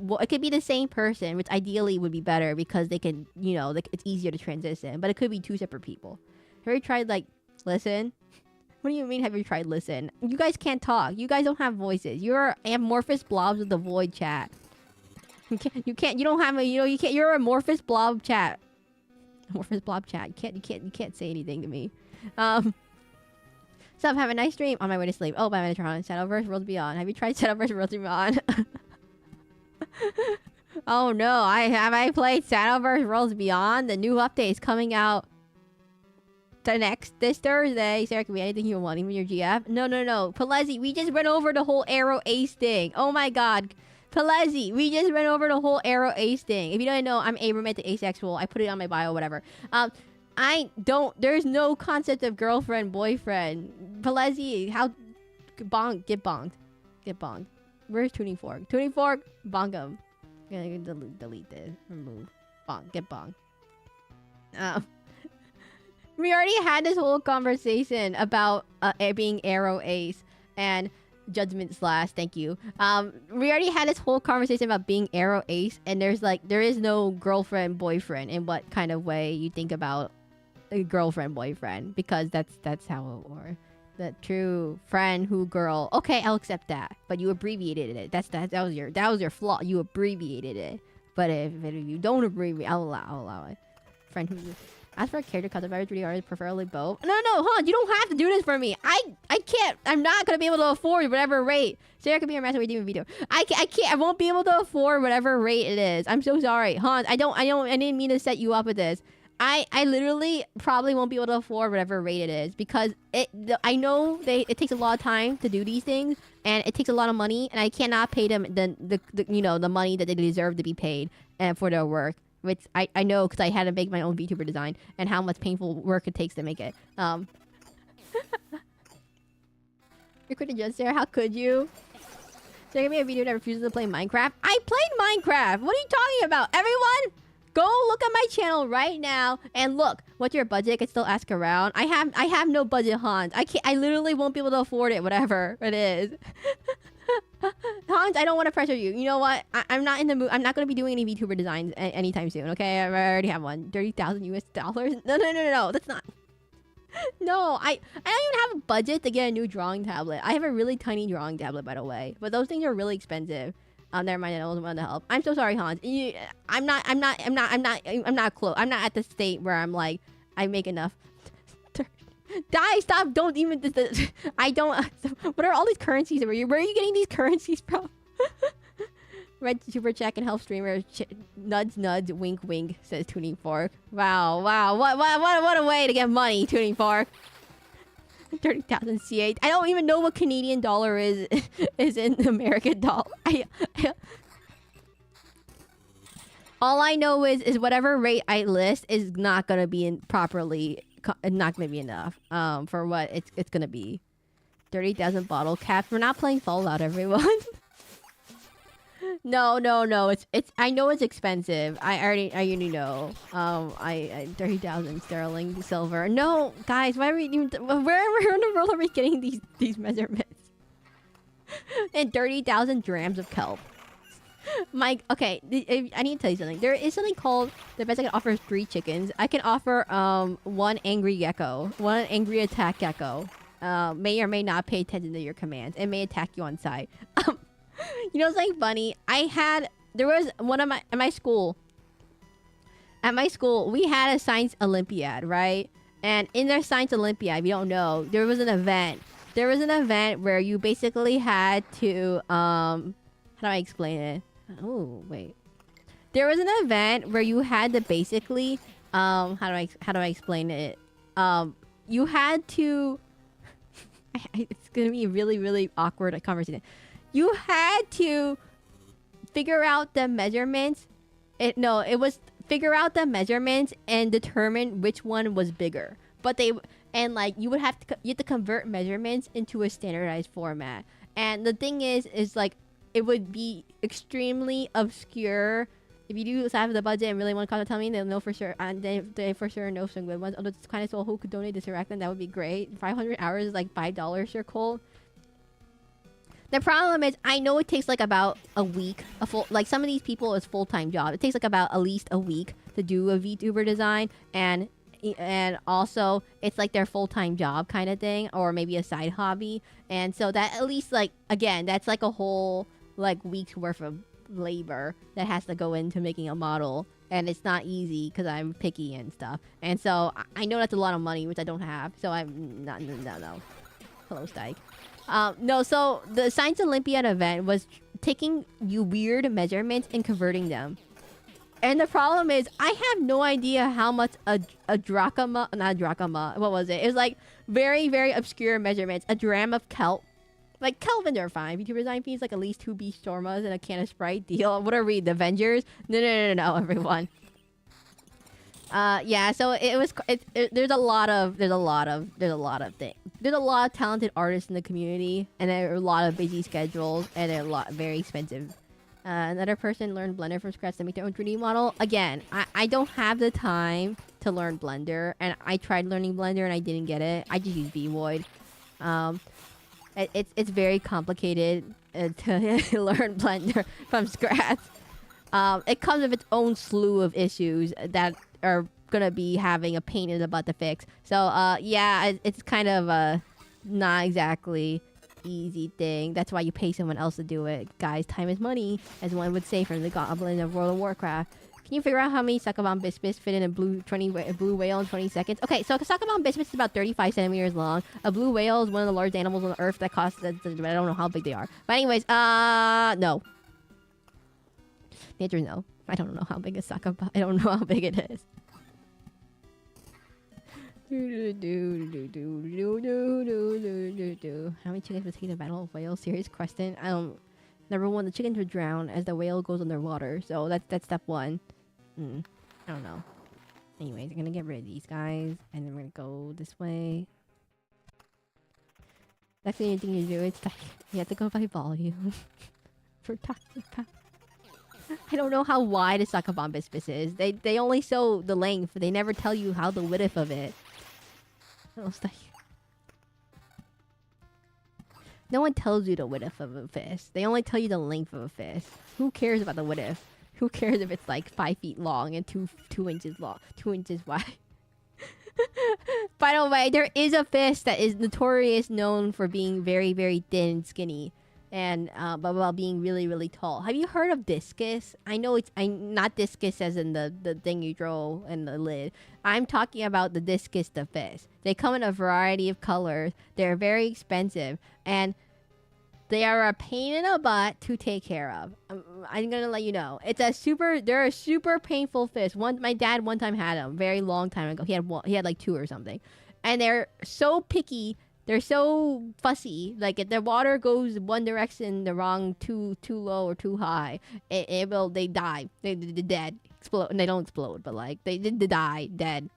the same person, which ideally would be better because they can, it's easier to transition. But it could be 2 separate people. Have you tried listen? What do you mean? Have you tried listen? You guys can't talk. You guys don't have voices. You're amorphous blobs of the void chat. You can't. You don't have a. You can't. You're amorphous blob chat. Amorphous blob chat. You can't say anything to me. So have a nice stream on my way to sleep. Oh, by Metatron. Shadowverse Worlds Beyond. Have you tried Shadowverse Worlds Beyond? Oh no, I played Shadowverse Worlds Beyond. The new update is coming out this Thursday. Sarah, can be anything you want, even your GF. No. Palezzi, we just went over the whole aroace thing. Oh my god. Palezzi, we just went over the whole aroace thing. If you don't know, I'm aromantic asexual. I put it on my bio, whatever. There's no concept of girlfriend, boyfriend. Palezzi, get bonged. Where's Tuning Fork? Tuning Fork, bong him. I'm gonna delete this. Remove. Get bonged. We already had this whole conversation about being aroace and Judgment Slash, thank you. We already had this whole conversation about being aroace, and there is no girlfriend boyfriend in what kind of way you think about a girlfriend boyfriend, because that's how it works. The true friend who girl. Okay, I'll accept that, but you abbreviated it. That was your flaw. You abbreviated it. But if you don't abbreviate, I'll allow it. Friend who. As for a character concept, I 3D artist, preferably both. No, Han, you don't have to do this for me. I can't. I'm not gonna be able to afford whatever rate. Sarah could be a master demon video. I can't. I won't be able to afford whatever rate it is. I'm so sorry, Han. I didn't mean to set you up with this. I literally probably won't be able to afford whatever rate it is, because I know it takes a lot of time to do these things, and it takes a lot of money, and I cannot pay them the money that they deserve to be paid for their work. Which I know, because I had to make my own VTuber design and how much painful work it takes to make it. You're quick to judge, Sarah. How could you? Sarah gave me a video that refuses to play Minecraft. I played Minecraft. What are you talking about? Everyone, go look at my channel right now and look. What's your budget? I can still ask around. I have no budget, Hans. I literally won't be able to afford it, whatever it is. Hans, I don't want to pressure you. You know what? I'm not in the mood. I'm not going to be doing any VTuber designs anytime soon, okay? I already have one. $30,000 US dollars? No. That's not... No, I don't even have a budget to get a new drawing tablet. I have a really tiny drawing tablet, by the way. But those things are really expensive. Never mind, I wasn't want to help. I'm so sorry, Hans. I'm not close. I'm not at the state where I'm like, I make enough. Die! Stop! Don't even. I don't. What are all these currencies? Where are you getting these currencies from? Red super chat can help streamers. Nuds, nuds, wink, wink. Says Tuning Fork. Wow, wow. What a way to get money, Tuning Fork. 30,000 C8. I don't even know what Canadian dollar is in American dollar. All I know is whatever rate I list is not gonna be properly. Not gonna be enough. For what it's gonna be. 30,000 bottle caps. We're not playing Fallout, everyone. No. It's. I know it's expensive. I already know. I 30,000 sterling silver. No, guys, why are we even? Where in the world are we getting these measurements? And 30,000 drams of kelp. Mike, okay, I need to tell you something. There is something called the best I can offer is 3 chickens. I can offer one angry gecko, one angry attack gecko. May or may not pay attention to your commands. It may attack you on sight. You know something funny? There was one of at my school. At my school, we had a science Olympiad, right? And in their science Olympiad, if you don't know, there was an event. There was an event where you basically had to how do I explain it? Oh wait. There was an event where you had to basically how do I explain it? You had to. It's gonna be a really awkward conversation. You had to figure out the measurements. It was figure out the measurements and determine which one was bigger. But you have to convert measurements into a standardized format. And the thing is like it would be extremely obscure. If you do have the budget and really want to tell me, they'll know for sure. And they for sure know some good ones. Although it's kind of soul who could donate to Seraclin, that would be great. 500 hours is like $5. You're cool. The problem is, I know it takes like about a week. Like some of these people, it's full-time job. It takes like about at least a week to do a VTuber design, and also it's like their full-time job kind of thing, or maybe a side hobby. And so that at least like again, that's like a whole like week's worth of labor that has to go into making a model, and it's not easy because I'm picky and stuff. And so I know that's a lot of money, which I don't have. So I'm not no. Hello, Stike. No, so the Science Olympiad event was taking you weird measurements and converting them. And the problem is, I have no idea how much a drachma, not drachma, what was it? It was like very, very obscure measurements. A dram of kelp. Like, Kelvin are fine. VTuber design fees like at least 2 beast stormas and a can of Sprite. Deal. What are we, the Avengers? No, everyone. Yeah, so there's a lot of things. There's a lot of talented artists in the community, and there are a lot of busy schedules, and they're very expensive. Another person learned Blender from scratch to make their own 3D model. Again, I don't have the time to learn Blender, and I tried learning Blender and I didn't get it. I just use Vvoid. It's very complicated to learn Blender from scratch. It comes with its own slew of issues that are gonna be having a pain in the butt to fix. So yeah, it's kind of a not exactly easy thing. That's why you pay someone else to do it. Guys, time is money, as one would say from the Goblin of World of Warcraft. Can you figure out how many Succubon Biscuits fit in a blue whale in 20 seconds? Okay, so a Succubon Biscuit is about 35 centimeters long. A blue whale is one of the largest animals on Earth that costs. I don't know how big they are. But anyways, no. The answer is no. I don't know how big a Succubon. I don't know how big it is. How many chickens would take the Battle of Whales? Serious question. Number 1, the chickens would drown as the whale goes underwater. So that's step 1. I don't know. Anyways, I'm gonna get rid of these guys, and then we're gonna go this way. That's the only thing you do. It's like you have to go by volume for talking about. I don't know how wide a Succubon Biscuit is. They only show the length. They never tell you how the width of it. No one tells you the width of a fist. They only tell you the length of a fist. Who cares about the width? Who cares if it's like 5 feet long and 2 inches long, 2 inches wide? By the way, there is a fist that is notorious known for being very, very thin and skinny. and but while being really really tall. Have you heard of discus? I know it's not discus as in the thing you throw in the lid. I'm talking about the discus the fish. They come in a variety of colors. They're very expensive, and they are a pain in the butt to take care of. I'm gonna let you know. They're a super painful fish. My dad one time had them, very long time ago. He had like 2 or something, and they're so picky. They're so fussy. Like if the water goes one direction, the wrong, too low or too high, they die. They're dead. Explode. And they don't explode, but like they die dead.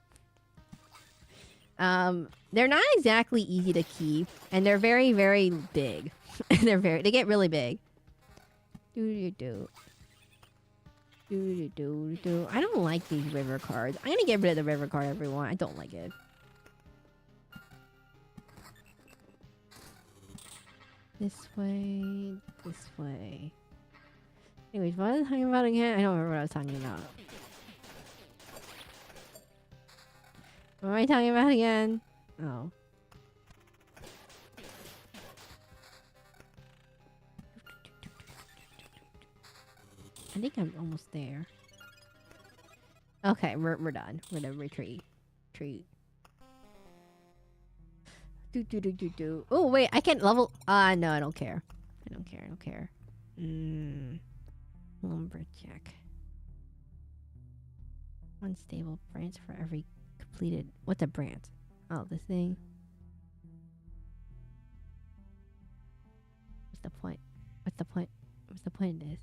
They're not exactly easy to keep, and they're very very big. They get really big. Do. I don't like these river cards. I'm gonna get rid of the river card, everyone. I don't like it. This way. Anyways, what was I talking about again? I don't remember what I was talking about. What am I talking about again? Oh. I think I'm almost there. Okay, we're done. We're gonna retreat. Do. Oh wait, I can't level. No, I don't care. I don't care. Lumberjack. Unstable branch for every completed. What's a branch? Oh, this thing. What's the point? What's the point of this?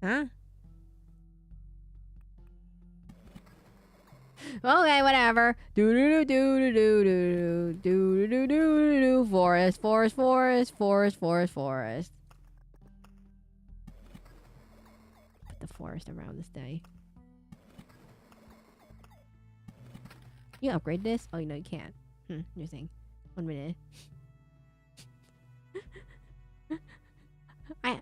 Huh? Okay, whatever. Forest. Put the forest around this day. You upgrade this? Oh, no, you can't. Interesting. 1 minute.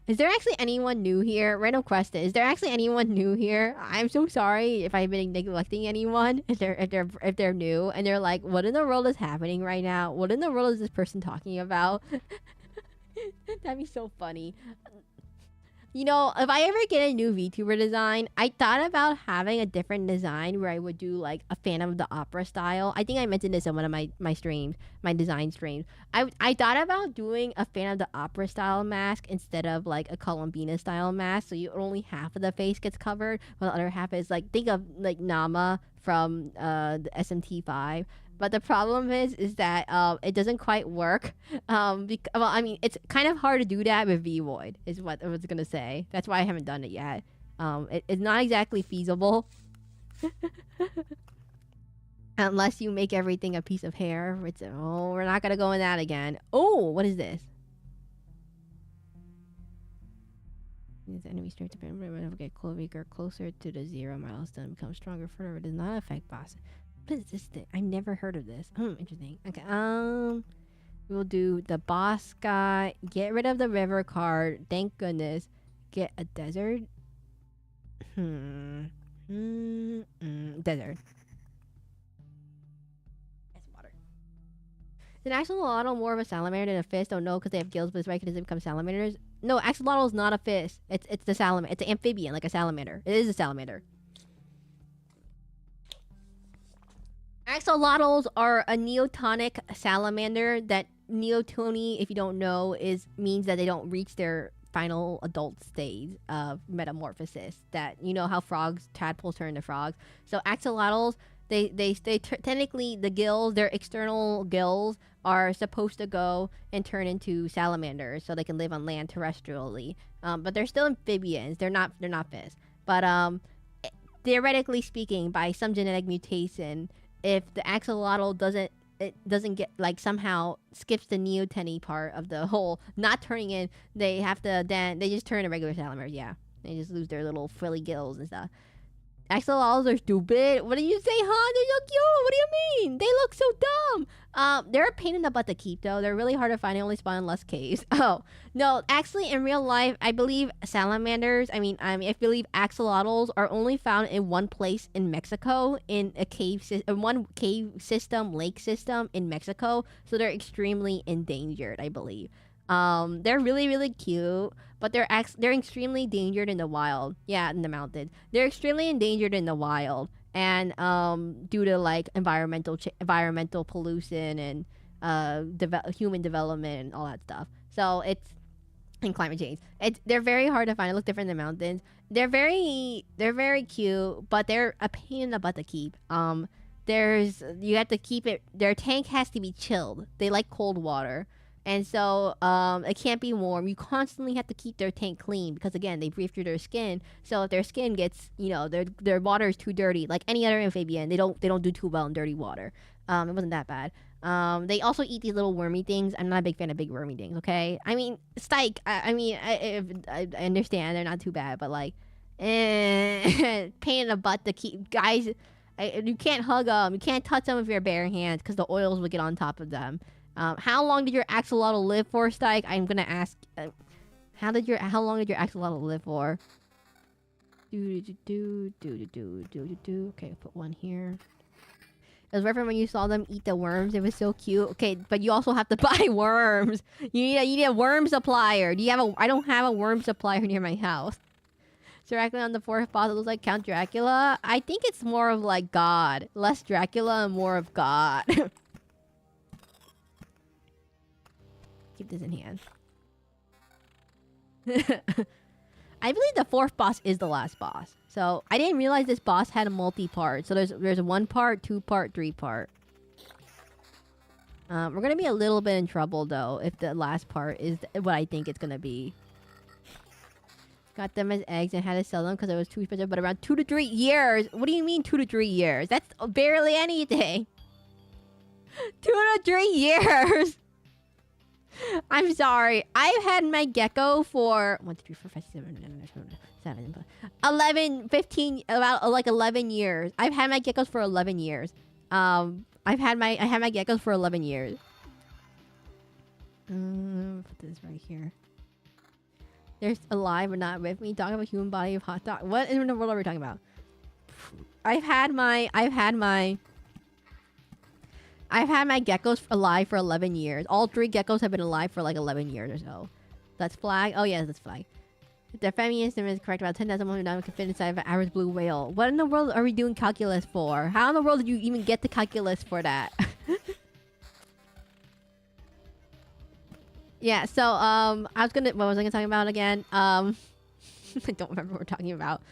Is there actually anyone new here? Random question. Is there actually anyone new here? I'm so sorry if I've been neglecting anyone. If they're new and they're like, what in the world is happening right now? What in the world is this person talking about? That'd be so funny. You know, if I ever get a new VTuber design, I thought about having a different design where I would do like a Phantom of the Opera style. I think I mentioned this in one of my streams, my design streams. I thought about doing a Phantom of the Opera style mask instead of like a Columbina style mask. So only half of the face gets covered, while the other half is like, think of like Nama from the SMT5. But the problem is that it doesn't quite work. Well, I mean, it's kind of hard to do that with Void, is what I was gonna say. That's why I haven't done it yet. It's not exactly feasible. Unless you make everything a piece of hair. We're not gonna go in that again. Oh, what is this? This enemy strength to get closer to the 0 milestone, become stronger further. It does not affect bosses. What is this thing? I've never heard of this. Interesting. Okay. We'll do the boss guy. Get rid of the river card. Thank goodness. Get a desert. Desert. That's water. Is an axolotl more of a salamander than a fish? Don't know because they have gills, but it's right because they become salamanders. No, axolotl is not a fish. It's the salamander. It's an amphibian, like a salamander. It is a salamander. Axolotls are a neotonic salamander. That neotony, if you don't know, means that they don't reach their final adult stage of metamorphosis. That, you know how tadpoles turn into frogs. So axolotls, they technically, the gills, their external gills are supposed to go and turn into salamanders so they can live on land terrestrially. But they're still amphibians. They're not fish. But theoretically speaking, by some genetic mutation, if the axolotl doesn't get, like, somehow skips the neoteny part of the whole not turning in, they just turn to regular salamanders. Yeah, they just lose their little frilly gills and stuff. Axolotls are stupid. What do you say, huh? They're so cute. What do you mean? They look so dumb. They're a pain in the butt to keep, though. They're really hard to find. They only spawn in less caves. Oh, no. Actually, in real life, I believe salamanders, I believe axolotls are only found in one place in Mexico, in a one cave system, lake system in Mexico. So they're extremely endangered, I believe. They're really, really cute, but they're extremely endangered in the wild. Yeah, in the mountains. They're extremely endangered in the wild, and due to like environmental pollution and human development and all that stuff. So it's and climate change. They're very hard to find. They look different in the mountains. They're very cute, but they're a pain in the butt to keep. You have to keep it. Their tank has to be chilled. They like cold water. And so it can't be warm. You constantly have to keep their tank clean because again, they breathe through their skin. So if their skin gets, their water is too dirty, like any other amphibian, they don't do too well in dirty water. It wasn't that bad. They also eat these little wormy things. I'm not a big fan of big wormy things. Okay, I mean, Stike. I understand they're not too bad, but like, pain in the butt to keep guys. You can't hug them. You can't touch them with your bare hands because the oils will get on top of them. How long did your axolotl live for, Stike? I'm gonna ask. How long did your axolotl live for? Okay, put one here. It was right from when you saw them eat the worms. It was so cute. Okay, but you also have to buy worms. You need a worm supplier. I don't have a worm supplier near my house. Seraclin on the fourth boss. It looks like Count Dracula. I think it's more of like God. Less Dracula and more of God. Keep this in hand. I believe the fourth boss is the last boss. So I didn't realize this boss had a multi-part. So there's a 1 part, 2 part, 3 part. We're gonna be a little bit in trouble though if the last part is what I think it's gonna be. Got them as eggs and had to sell them because it was too expensive. But around 2 to 3 years. What do you mean 2 to 3 years? That's barely anything. 2 to 3 years. I'm sorry. I've had my gecko for 1, 2, 3, 4, 5, 6, 7, 11, 15, about like 11 years. I've had my geckos for 11 years. I had my geckos for 11 years. Put this right here. They're alive but not with me. Talking about human body of hot dog. What in the world are we talking about? I've had my geckos alive for 11 years. All 3 geckos have been alive for like 11 years or so. That's flag. Oh, yes, that's flag. If the feminism is correct, about 10,000 women can fit inside of an average blue whale. What in the world are we doing calculus for? How in the world did you even get the calculus for that? Yeah, so, what was I gonna talk about again? I don't remember what we're talking about.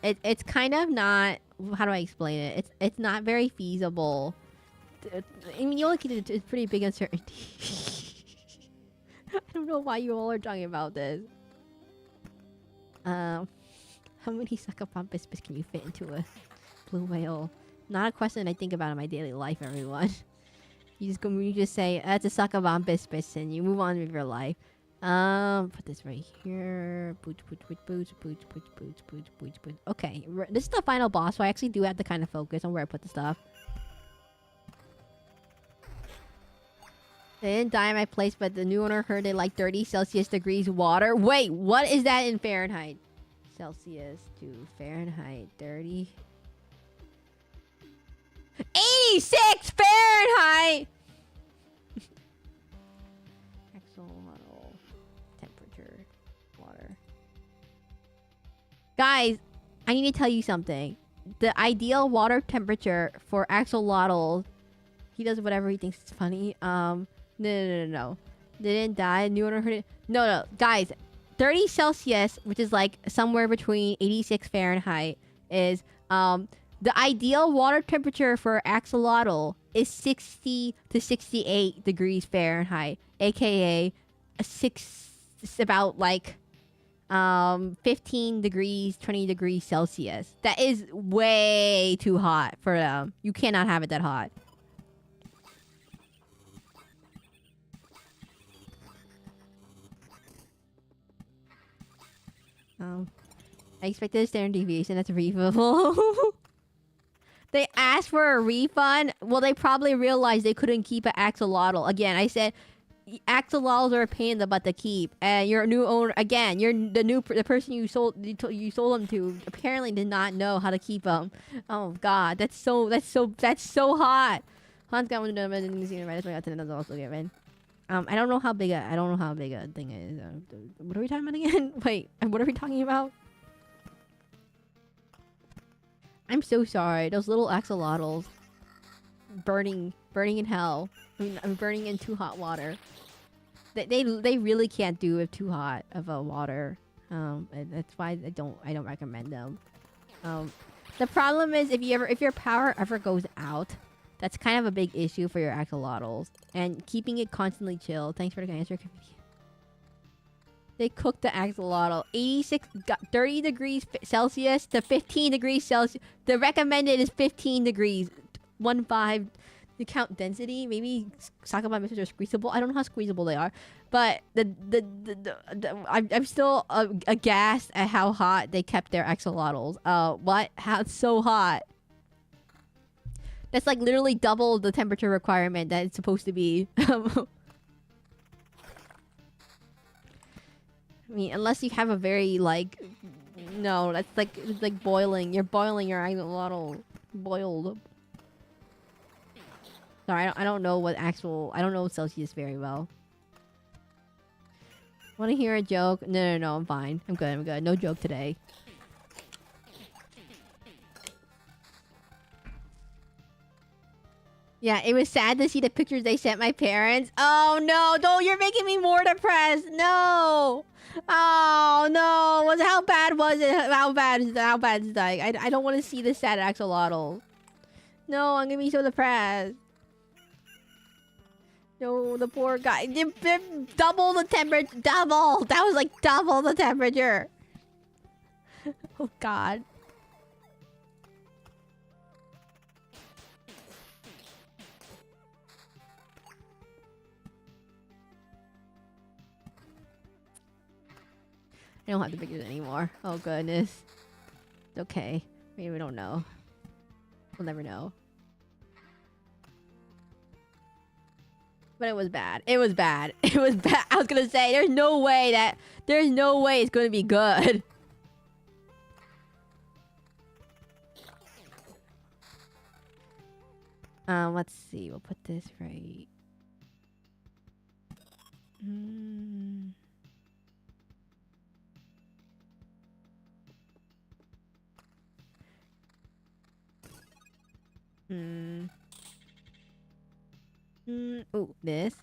It's kind of not... How do I explain it? It's not very feasible. I mean, you only get it's pretty big uncertainty. I don't know why you all are talking about this. How many succopompus can you fit into a blue whale? Not a question I think about in my daily life, everyone. You just say that's a succopompus and you move on with your life. Put this right here. Boots. Okay, this is the final boss, so I actually do have to kind of focus on where I put the stuff. They didn't die in my place, but the new owner heard they like 30 Celsius degrees water. Wait, what is that in Fahrenheit? Celsius to Fahrenheit, 30. 86 Fahrenheit! Axolotl temperature, water. Guys, I need to tell you something. The ideal water temperature for axolotl, he does whatever he thinks is funny. No. They didn't die. New owner heard it. No. Guys, 30 Celsius, which is like somewhere between 86 Fahrenheit, is the ideal water temperature for axolotl is 60 to 68 degrees Fahrenheit, aka about like 15 degrees, 20 degrees Celsius. That is way too hot for them. You cannot have it that hot. I expected a standard deviation. That's reasonable. They asked for a refund. Well, they probably realized they couldn't keep an axolotl. Again, I said axolotls are a pain in the butt to keep, and your new owner. Again, you're the person you sold them to apparently did not know how to keep them. Oh God, that's so hot. Hans got one of them and the right. That's why I got to also given. I don't know how big a thing is. What are we talking about again? Wait, what are we talking about? I'm so sorry. Those little axolotls burning in hell. I mean, I'm burning in too hot water. They really can't do with too hot of a water. And that's why I don't recommend them. The problem is if your power ever goes out, that's kind of a big issue for your axolotls. And keeping it constantly chilled. Thanks for the answer. They cooked the axolotl 30 degrees Celsius to 15 degrees Celsius. The recommended is 15 degrees. 1.5. The count density. Maybe Sakaba mixers are squeezable. I don't know how squeezable they are. But I'm still aghast at how hot they kept their axolotls. What? How it's so hot? That's like literally double the temperature requirement that it's supposed to be. I mean, unless you have a very, like... No, that's like... It's like boiling. You're boiling your axolotl. Boiled. Sorry, I don't know what actual... I don't know Celsius very well. Want to hear a joke? No, I'm fine. I'm good. No joke today. Yeah, it was sad to see the pictures they sent my parents. Oh, no. Don't... You're making me more depressed. No! Oh no! How bad was it? How bad is it? Like I don't want to see this sad axolotl. No, I'm gonna be so depressed. No, the poor guy. Double the temperature. Double. That was like double the temperature. Oh God. I don't have the pictures anymore. Oh goodness. It's okay. Maybe we don't know. We'll never know. But it was bad. It was bad. It was bad. I was gonna say there's no way it's gonna be good. Let's see. We'll put this right. Oh, this.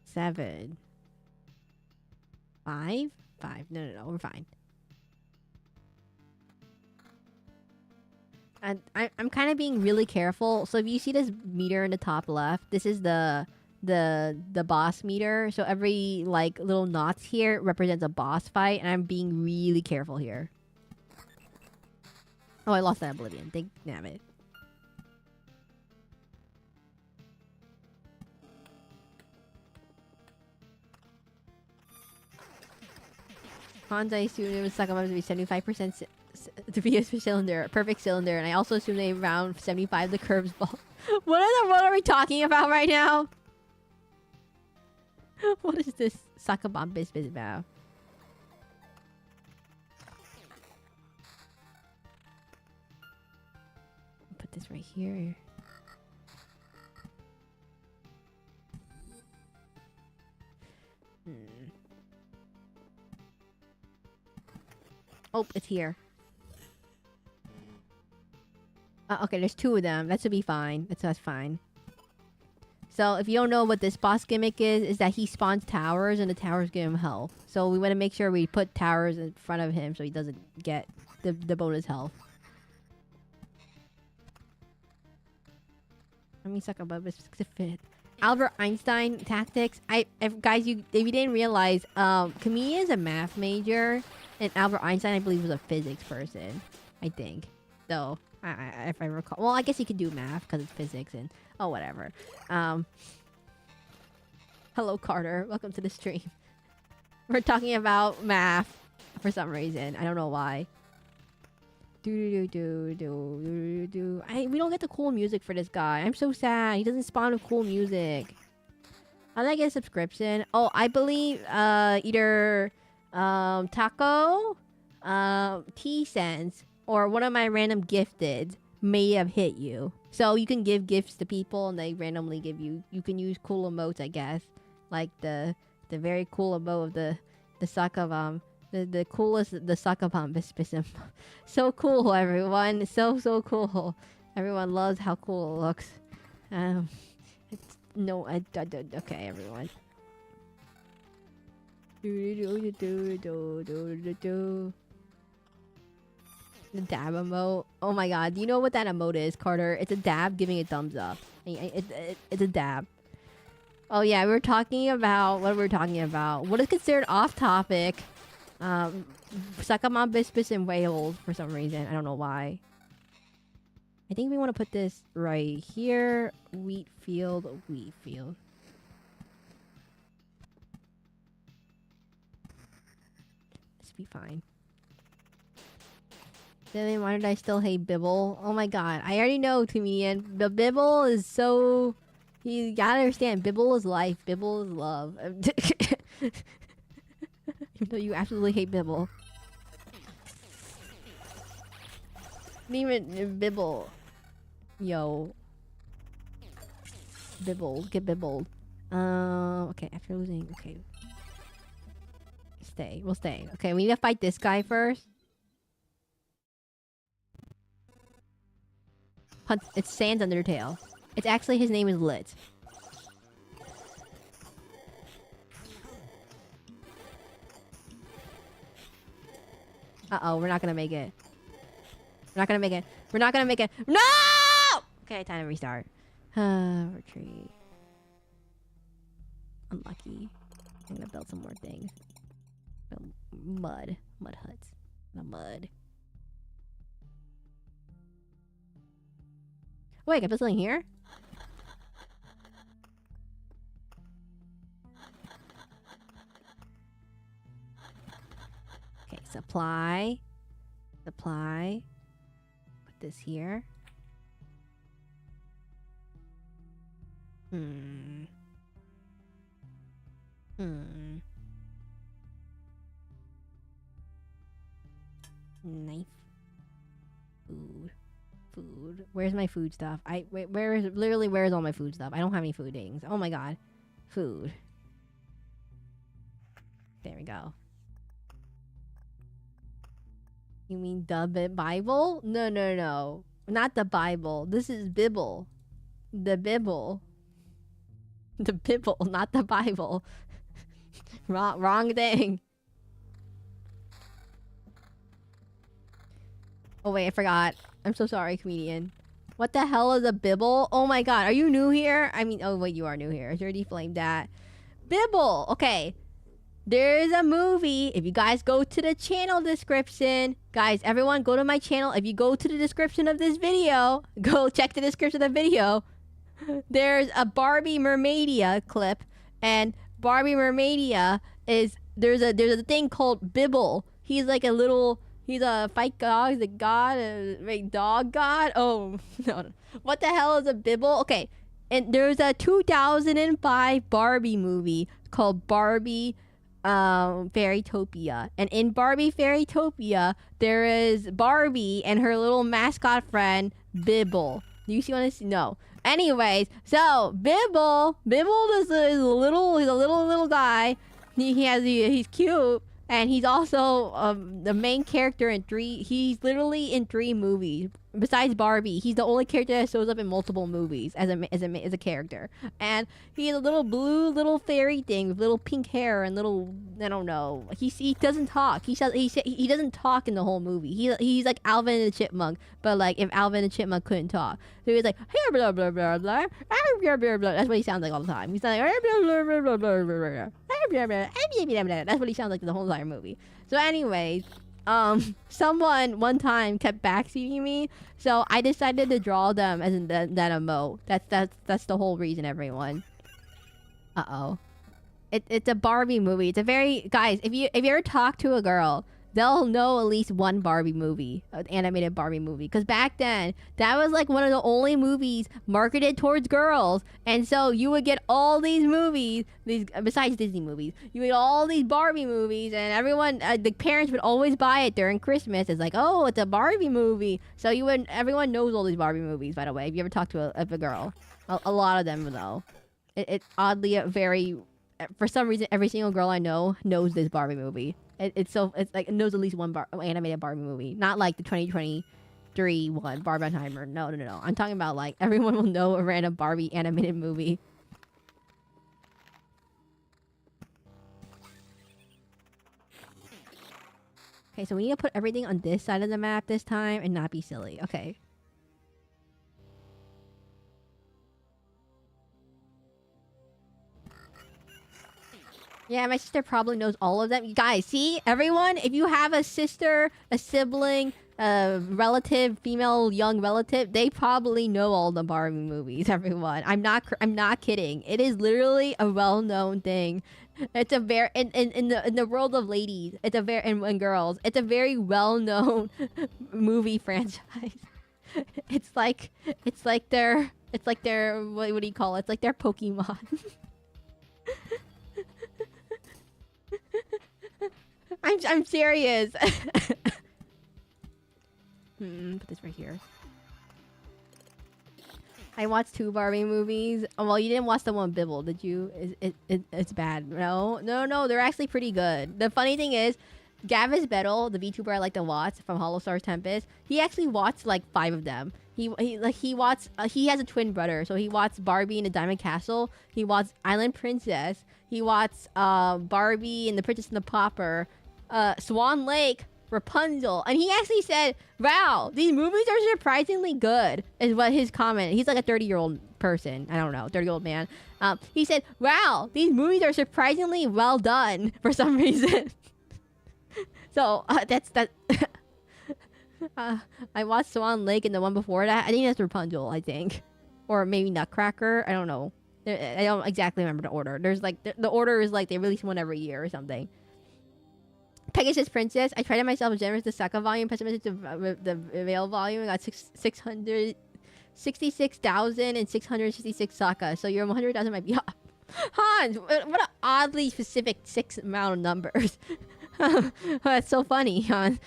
7. 5? 5. No, we're fine. And I'm kind of being really careful. So if you see this meter in the top left, this is the boss meter. So every like little knots here represents a boss fight, and I'm being really careful here. Oh, I lost that oblivion. Damn it. Hans, I assume it was Sakama to be 75% to be a cylinder, a perfect cylinder, and I also assume they round 75 the curves ball. What are we talking about right now? What is this Sakabam business about? Put this right here. Oh, it's here. Okay, there's 2 of them. That should be fine. That's fine. So, if you don't know what this boss gimmick is that he spawns towers and the towers give him health. So, we want to make sure we put towers in front of him so he doesn't get the bonus health. Let me suck above this to fit. Albert Einstein tactics. Guys, if you didn't realize, Camille is a math major, and Albert Einstein, I believe, was a physics person. I think. So, if I recall. Well, I guess he could do math because it's physics and whatever. Hello, Carter. Welcome to the stream. We're talking about math for some reason. I don't know why. We don't get the cool music for this guy. I'm so sad. He doesn't spawn with cool music. How did I get a subscription? Oh, I believe either Taco, T-Sense, or one of my random gifted may have hit you. So you can give gifts to people and they randomly give you. You can use cool emotes, I guess, like the very cool emote of the sucker bomb. The coolest, the sucker bomb bispism. So cool, everyone. So cool. Everyone loves how cool it looks. Okay, everyone. The dab emote. Oh my god. Do you know what that emote is, Carter? It's a dab giving a thumbs up. It's a dab. Oh yeah, we were talking about... What What is considered off-topic? Sakamon Bispis and whales for some reason. I don't know why. I think we want to put this right here. Wheat field. This be fine. Then why did I still hate Bibble? Oh my god. I already know, comedian. But Bibble is so... You gotta understand, Bibble is life. Bibble is love. Even though you absolutely hate Bibble. Even Bibble. Yo. Bibble. Get Bibbled. Okay, after losing... Okay. Stay. We'll stay. Okay, we need to fight this guy first. Hunt. It's Sans Undertale. It's actually... His name is Lit. Uh-oh, we're not gonna make it. We're not gonna make it. No! Okay, time to restart. Retreat. Unlucky. I'm gonna build some more things. Mud huts. The mud. Wait, I can build something here? Okay, supply. Put this here. Knife. Food. Where's my food stuff? Where's all my food stuff? I don't have any foodings. Oh my god. Food. There we go. You mean the Bible? No. Not the Bible. This is Bibble. The Bibble. The Bibble, not the Bible. Wrong thing. Oh wait, I forgot. I'm so sorry, comedian. What the hell is a Bibble? Oh my god, are you new here? I mean, oh wait, you are new here. I already flamed that. Bibble! Okay. There's a movie. If you guys go to the channel description, guys, everyone go to my channel. If you go to the description of this video, go check the description of the video. There's a Barbie Mermaidia clip, and Barbie Mermaidia is there's a thing called Bibble. He's like a little... He's a fight god. He's a god. A dog god. Oh, no. What the hell is a Bibble? Okay. And there's a 2005 Barbie movie called Barbie Fairytopia. And in Barbie Fairytopia, there is Barbie and her little mascot friend, Bibble. Do you see what I see? No. Anyways, so Bibble is a little guy. He's cute. And he's also the main character in he's literally in 3 movies. Besides Barbie, he's the only character that shows up in multiple movies as a character. And he's a little blue little fairy thing with little pink hair and little, I don't know. He doesn't talk. He doesn't talk in the whole movie. He's like Alvin and the Chipmunk, but like if Alvin and the Chipmunk couldn't talk. So he's like, hey, blah blah blah blah, blah blah blah. That's what he sounds like all the time. He's like, blah blah blah blah blah blah. That's what he sounds like the whole entire movie. So anyways, someone one time kept backseating me, so I decided to draw them as that emote. That's the whole reason, everyone. Uh-oh. It's a Barbie movie. It's a very guys. If you ever talk to a girl, they'll know at least one Barbie movie, an animated Barbie movie. Because back then, that was like one of the only movies marketed towards girls. And so you would get all these movies, these besides Disney movies, you get all these Barbie movies, and everyone, the parents would always buy it during Christmas. It's like, oh, it's a Barbie movie. So everyone knows all these Barbie movies. By the way, if you ever talk to a girl, a lot of them though. It's oddly a very, for some reason, every single girl I know knows this Barbie movie. It's like it knows at least one animated Barbie movie, not like the 2023 one, Barbenheimer. No. I'm talking about like everyone will know a random Barbie animated movie. Okay, so we need to put everything on this side of the map this time and not be silly. Okay. Yeah, my sister probably knows all of them. You guys, see? Everyone, if you have a sister, a sibling, a relative, female young relative, they probably know all the Barbie movies, everyone. I'm not kidding. It is literally a well-known thing. It's a very in the world of ladies, it's a very and girls, it's a very well-known movie franchise. It's like their what do you call it? It's like their Pokemon. I'm serious. Put this right here. I watched 2 Barbie movies. Oh, well, you didn't watch the one Bibble, did you? It's bad. No, they're actually pretty good. The funny thing is, Gavis Bettel, the VTuber I like to watch from Hollow Stars Tempest, he actually watched like 5 of them. He watched. He has a twin brother, so he watched Barbie in the Diamond Castle. He watched Island Princess. He watched Barbie and the Princess and the Pauper, Swan Lake, Rapunzel, and he actually said, "Wow, these movies are surprisingly good." Is what his comment. He's like a 30-year-old person. I don't know, 30-year-old man. He said, "Wow, these movies are surprisingly well done for some reason." So that's that. I watched Swan Lake and the one before that. I think that's Rapunzel. I think, or maybe Nutcracker. I don't know. I don't exactly remember the order. There's like the order is like they release one every year or something. Pegasus Princess. I tried it myself. Generous the Saka volume. Pessimistic to the Veil volume. I got 666,666 Saka. So your 100,000 might be off. Hans, what an oddly specific 6 amount of numbers. That's so funny, Hans.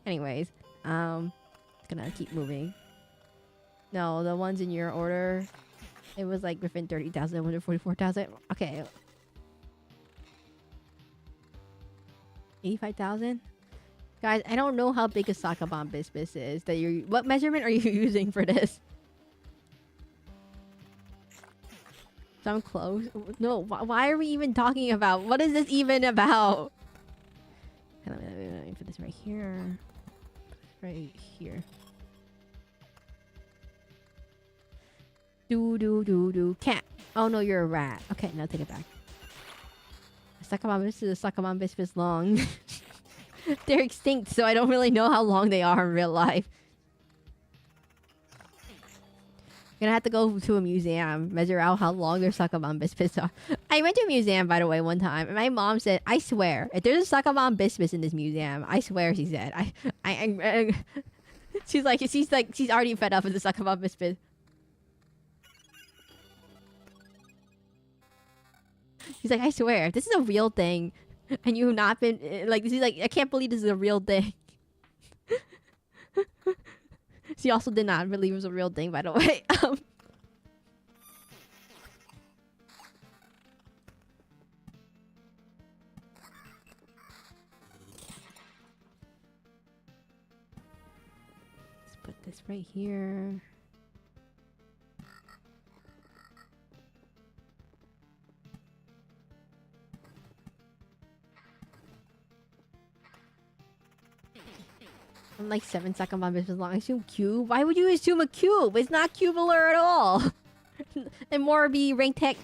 Anyways, gonna keep moving. No, the ones in your order, it was like within 30,000, 144,000. Okay. 85,000? Guys, I don't know how big a Sakabon Bisbis is. What measurement are you using for this? So I'm close. No, why are we even talking about? What is this even about? Let me put this right here. Right here. Cat. Oh no, you're a rat. Okay, now take it back. This is a Sakabon Bisbis long. They're extinct, so I don't really know how long they are in real life. I'm gonna have to go to a museum, measure out how long their Sakabon Bisbis are. I went to a museum, by the way, one time, and my mom said, "I swear, if there's a Sakabon Bisbis in this museum, I swear," she said. She's already fed up with the Sakabon Bisbis. He's like, "I swear, if this is a real thing, and you have not been like, this is like, I can't believe this is a real thing." She also did not believe it was a real thing, by the way. Let's put this right here. I'm like 7 Sakabon Bisbis long. I assume cube? Why would you assume a cube? It's not cubular at all. And more be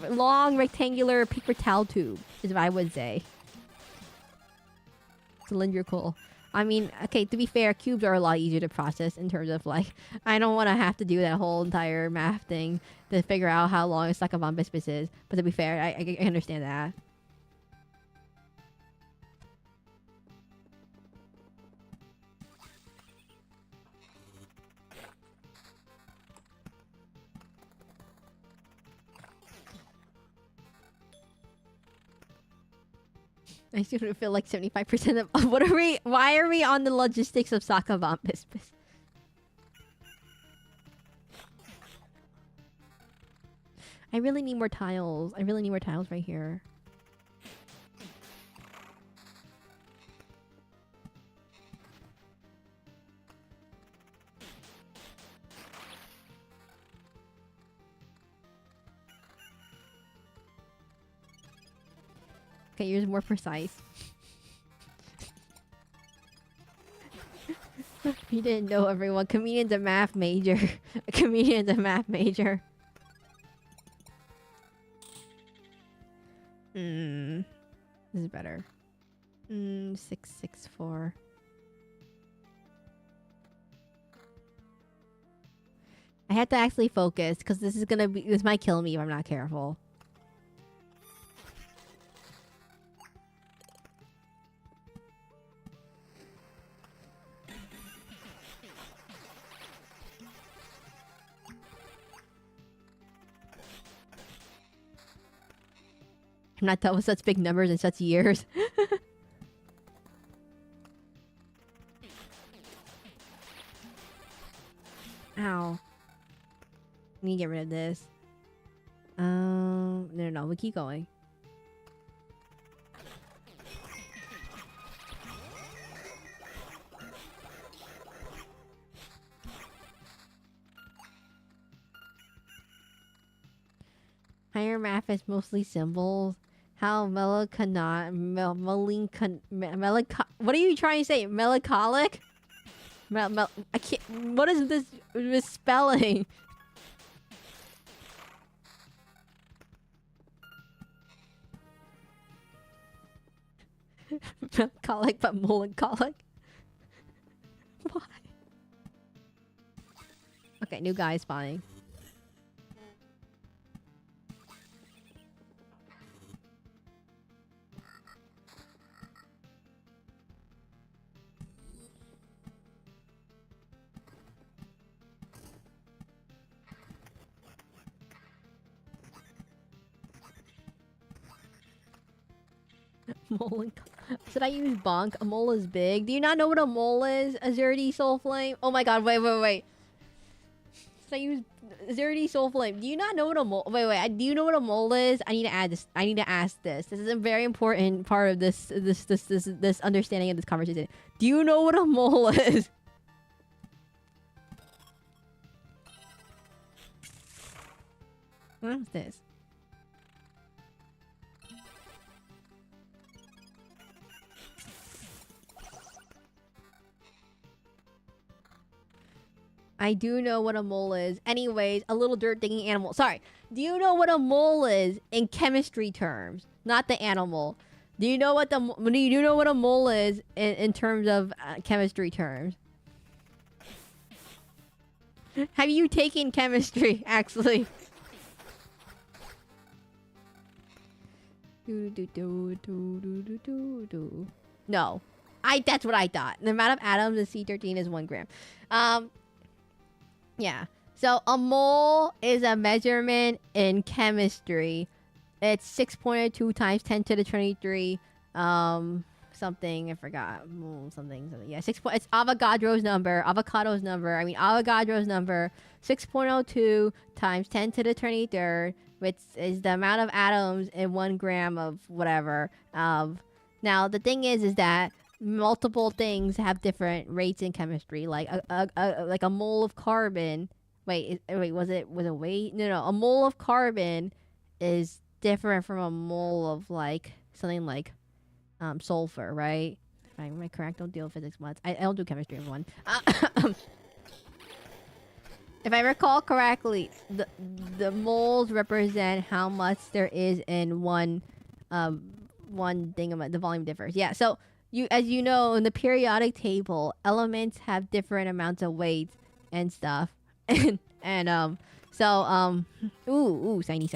long rectangular paper towel tube is what I would say. Cylindrical. I mean, okay, to be fair, cubes are a lot easier to process in terms of like, I don't want to have to do that whole entire math thing to figure out how long a stack of biscuits is. But to be fair, I understand that. I seem to feel like 75% of what are we? Why are we on the logistics of Sakaban business? I really need more tiles. I really need more tiles right here. Okay, yours more precise. You didn't know, everyone. Comedian's a math major. A comedian's a math major. This is better. 664. I had to actually focus because this might kill me if I'm not careful. I'm not done with such big numbers in such years. Ow. I need to get rid of this. No, we keep going. Higher math is mostly symbols. How melancholic? What are you trying to say? Melancholic? I can't. What is this misspelling? Melancholic, but melancholic. Why? Okay, new guy spawning. Mole. Should I use bonk? A mole is big. Do you not know what a mole is? Azurity Soul Flame? Oh my god, wait. Should I use Azurity Soul Flame? Do you not know what a mole... Wait. Do you know what a mole is? I need to add this. I need to ask this. This is a very important part of this understanding of this conversation. Do you know what a mole is? What is this? I do know what a mole is. Anyways, a little dirt digging animal. Sorry. Do you know what a mole is in chemistry terms? Not the animal. Do you know what a mole is in terms of chemistry terms? Have you taken chemistry, actually? No. That's what I thought. The amount of atoms in C13 is 1 gram. Yeah. So a mole is a measurement in chemistry. It's 6.2 times 10 to the 23. Something I forgot. Something. Yeah, it's Avogadro's number. Avogadro's number. 6.02 times 10 to the 23rd, which is the amount of atoms in 1 gram of whatever. Now the thing is that multiple things have different rates in chemistry. Like a mole of carbon. Wait, was it weight? No. A mole of carbon is different from a mole of like something like sulfur, right? Am I correct? Don't deal with physics much. I don't do chemistry, everyone. If I recall correctly, the moles represent how much there is in one thing about the volume differs. Yeah, so as you know, in the periodic table, elements have different amounts of weight and stuff. And ooh, sorry.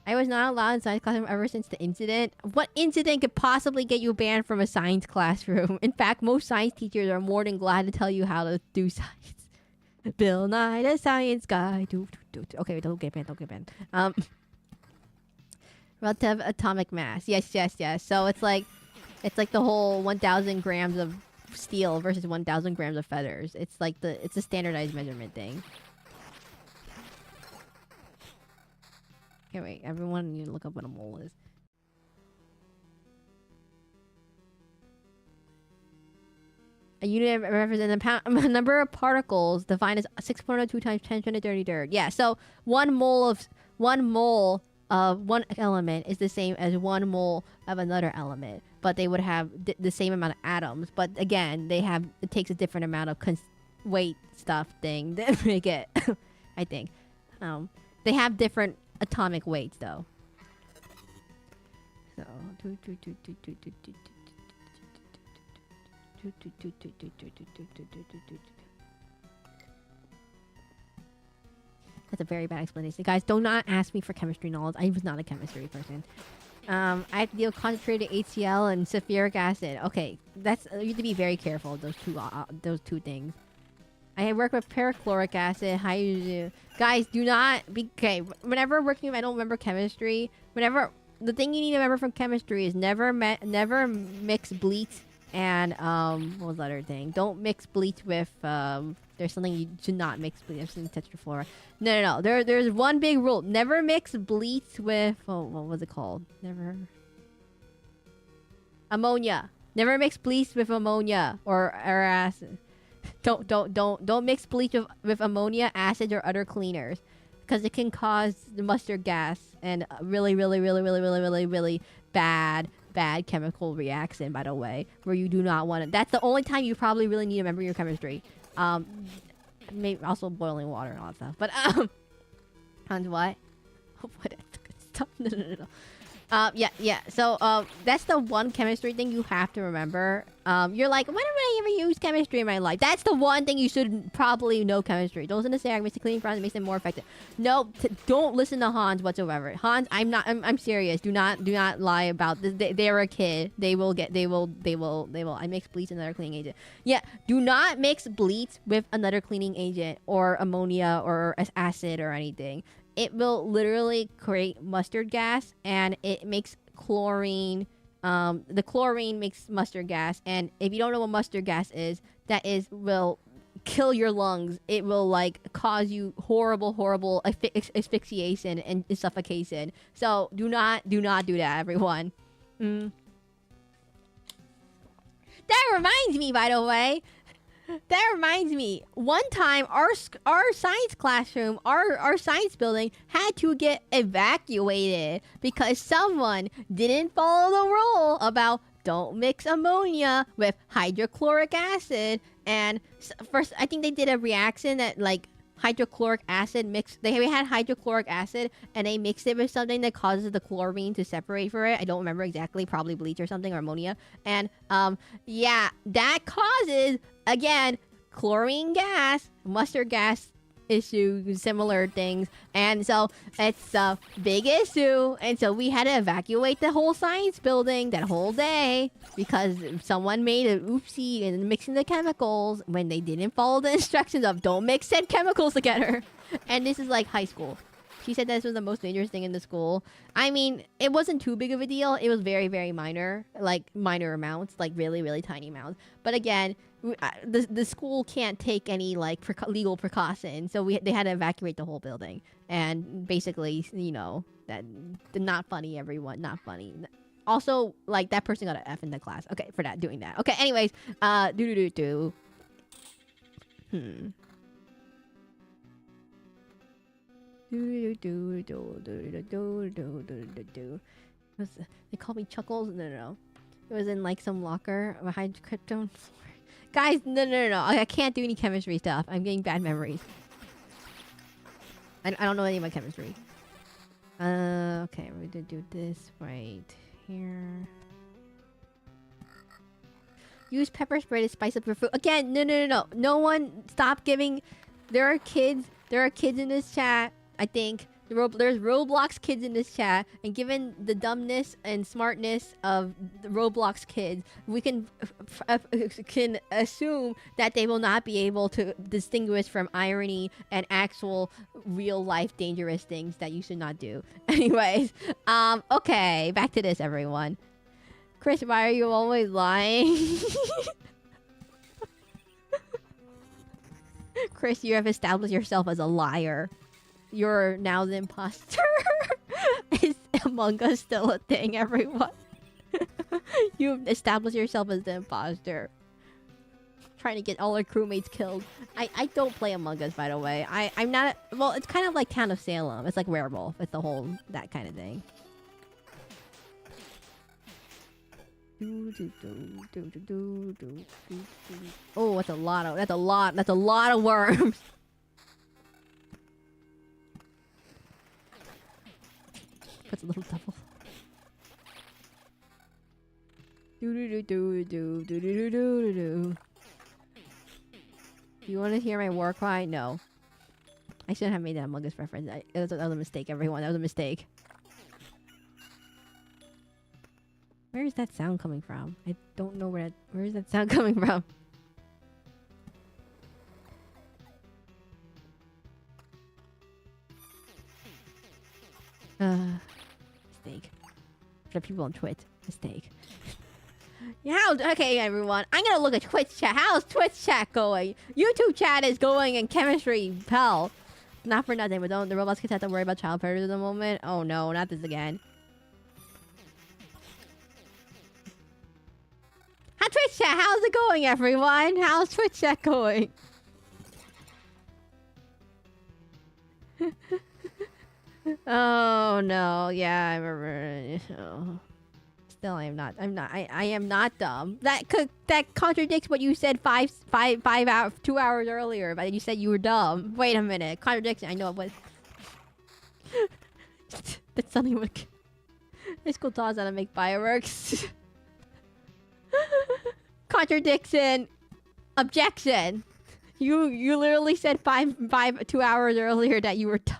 I was not allowed in science classroom ever since the incident. What incident could possibly get you banned from a science classroom? In fact, most science teachers are more than glad to tell you how to do science. Bill Nye the Science Guy. Okay, don't get banned. Relative atomic mass. Yes. So it's like the whole 1,000 grams of steel versus 1,000 grams of feathers. It's a standardized measurement thing. Okay, wait. Everyone, you look up what a mole is. A unit represents a number of particles defined as 6.02 times 10 to the 33rd. Yeah, so 1 mole of one element is the same as 1 mole of another element, but they would have the same amount of atoms. But again, it takes a different amount of weight stuff thing to make it. I think they have different atomic weights though. So that's a very bad explanation. Guys, do not ask me for chemistry knowledge. I was not a chemistry person. I have to deal with concentrated HCl and sulfuric acid. Okay, you have to be very careful of those two things. I work with perchloric acid, hydrogen. Guys, do not be okay. Whenever working, I don't remember chemistry. The thing you need to remember from chemistry is never mix bleach and what was the other thing? Don't mix bleach with there's something you should not mix bleach. I've seen tetrafluoride. No. There's one big rule. Never mix bleach with what was it called? Ammonia. Never mix bleach with ammonia or acid. Don't mix bleach with ammonia, acid, or other cleaners, because it can cause the mustard gas and really bad chemical reaction. By the way, where you do not want it. That's the only time you probably really need to remember your chemistry. Maybe also boiling water and all that stuff. But on what? What? Stop. No. Yeah. So, that's the one chemistry thing you have to remember. You're like, when have I ever used chemistry in my life? That's the one thing you should probably know chemistry. Don't listen to Sarah, makes the cleaning process, makes them more effective. No, don't listen to Hans whatsoever. Hans, I'm serious. Do not lie about this. They're a kid. They will. I mix bleach and another cleaning agent. Yeah, do not mix bleach with another cleaning agent or ammonia or acid or anything. It will literally create mustard gas, and it makes chlorine. The chlorine makes mustard gas, and if you don't know what mustard gas is, will kill your lungs. It will cause you horrible asphyxiation and suffocation. So do not do that, everyone. That reminds me, by the way. One time our science classroom, our science building had to get evacuated because someone didn't follow the rule about don't mix ammonia with hydrochloric acid. And first, I think they did a reaction that hydrochloric acid mixed. They had hydrochloric acid and they mixed it with something that causes the chlorine to separate for it. I don't remember exactly, probably bleach or something, or ammonia. And yeah, that causes, again, chlorine gas, mustard gas issues, similar things. And so it's a big issue. And so we had to evacuate the whole science building that whole day because someone made an oopsie in mixing the chemicals when they didn't follow the instructions of don't mix said chemicals together. And this is high school. She said this was the most dangerous thing in the school. I mean, it wasn't too big of a deal. It was very, very minor, minor amounts, really, really tiny amounts. But again, the school can't take any legal precautions, so they had to evacuate the whole building. And basically, that not funny, everyone, not funny. Also, that person got an F in the class. Okay, for doing that. Okay, anyways, They call me Chuckles. No. It was in some locker behind Krypton floor. Guys, no. I can't do any chemistry stuff. I'm getting bad memories. I don't know any of my chemistry. Okay, we're gonna do this right here. Use pepper spray to spice up your food. Again, no. No one stop giving. There are kids in this chat, I think. There's Roblox kids in this chat, and given the dumbness and smartness of the Roblox kids, we can assume that they will not be able to distinguish from irony and actual real life dangerous things that you should not do. Anyways, okay, back to this, everyone. Chris, why are you always lying? Chris, you have established yourself as a liar. You're now the imposter. Is Among Us still a thing, everyone? You've established yourself as the imposter. Trying to get all our crewmates killed. I don't play Among Us, by the way. I'm not... Well, it's kind of like Town of Salem. It's like Werewolf. It's the whole... That kind of thing. Oh, that's a lot of... That's a lot of worms. Puts a little double. You want to hear my war cry? No. I shouldn't have made that Among Us reference. That was a mistake, everyone. That was a mistake. Where is that sound coming from? I don't know where is that sound coming from? Mistake. For the people on Twitch. Mistake. Yeah, okay, everyone. I'm gonna look at Twitch chat. How's Twitch chat going? YouTube chat is going in chemistry hell. Not for nothing, but don't the robots kids have to worry about child predators at the moment? Oh no, not this again. Hi Twitch chat, how's it going, everyone? How's Twitch chat going? Oh no, yeah, I remember. Oh. Still, I am not dumb. That contradicts what you said 2 hours earlier. But you said you were dumb. Wait a minute, contradiction. I know it was. That's something like high school taught us how to make fireworks. Contradiction. Objection. You literally said 2 hours earlier that you were dumb.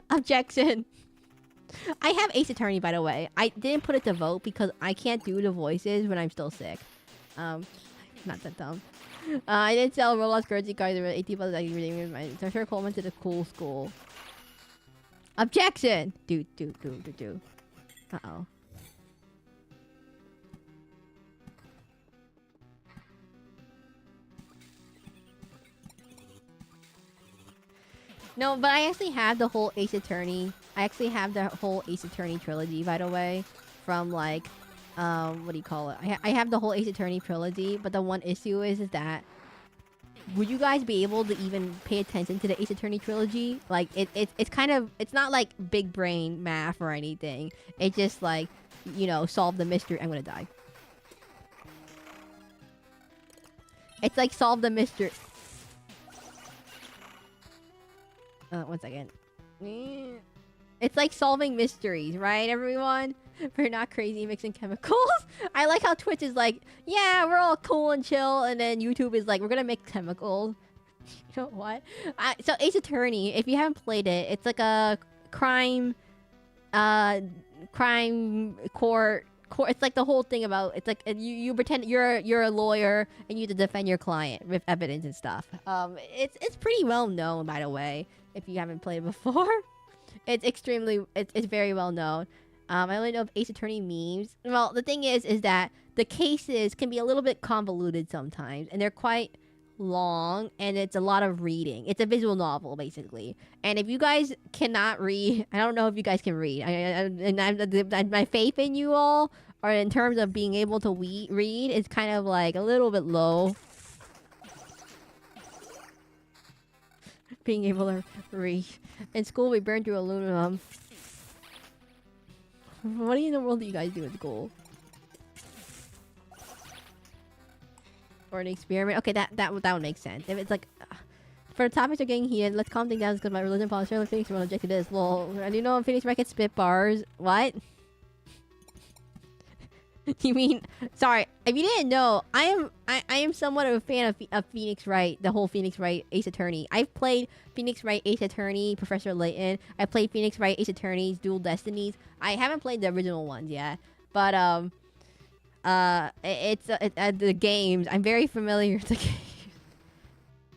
Objection. I have Ace Attorney, by the way. I didn't put it to vote because I can't do the voices when I'm still sick. Not that dumb. I didn't sell Roblox currency cards. There were 18 plus like redeeming my. So sure Coleman to the cool school. Objection. Do. Uh-oh. No, but I actually have the whole Ace Attorney. I actually have the whole Ace Attorney trilogy, by the way, from like, what do you call it? I have the whole Ace Attorney trilogy, but the one issue is that would you guys be able to even pay attention to the Ace Attorney trilogy? Like, it's kind of, it's not like big brain math or anything. It's just like, you know, solve the mystery. I'm gonna die. It's like solve the mystery. 1 second. It's like solving mysteries, right, everyone? We're not crazy mixing chemicals. I like how Twitch is like, yeah, we're all cool and chill, and then YouTube is like, we're gonna mix chemicals. You know what? So Ace Attorney, if you haven't played it, it's like a crime court. It's like the whole thing about, it's like you pretend you're a lawyer and you have to defend your client with evidence and stuff. It's pretty well known, by the way, if you haven't played it before. It's very well known. I only know of Ace Attorney memes. Well, the thing is that the cases can be a little bit convoluted sometimes, and they're quite long, and it's a lot of reading. It's a visual novel, basically. And if you guys cannot read, I don't know if you guys can read. My faith in you all, or in terms of being able to read, is kind of like a little bit low. Being able to read. In school, we burned through aluminum. What in the world do you guys do at school? Or an experiment? Okay, that would make sense. If it's like, for the topics are getting heated, let's calm things down because my religion policy, Phoenix will object to this. Well, I do know Phoenix Wright can spit bars. What? You mean, sorry, if you didn't know, I am somewhat of a fan of Phoenix Wright, the whole Phoenix Wright Ace Attorney. I've played Phoenix Wright Ace Attorney, Professor Layton. I played Phoenix Wright Ace Attorney's Dual Destinies. I haven't played the original ones yet, but it's the games. I'm very familiar with the game.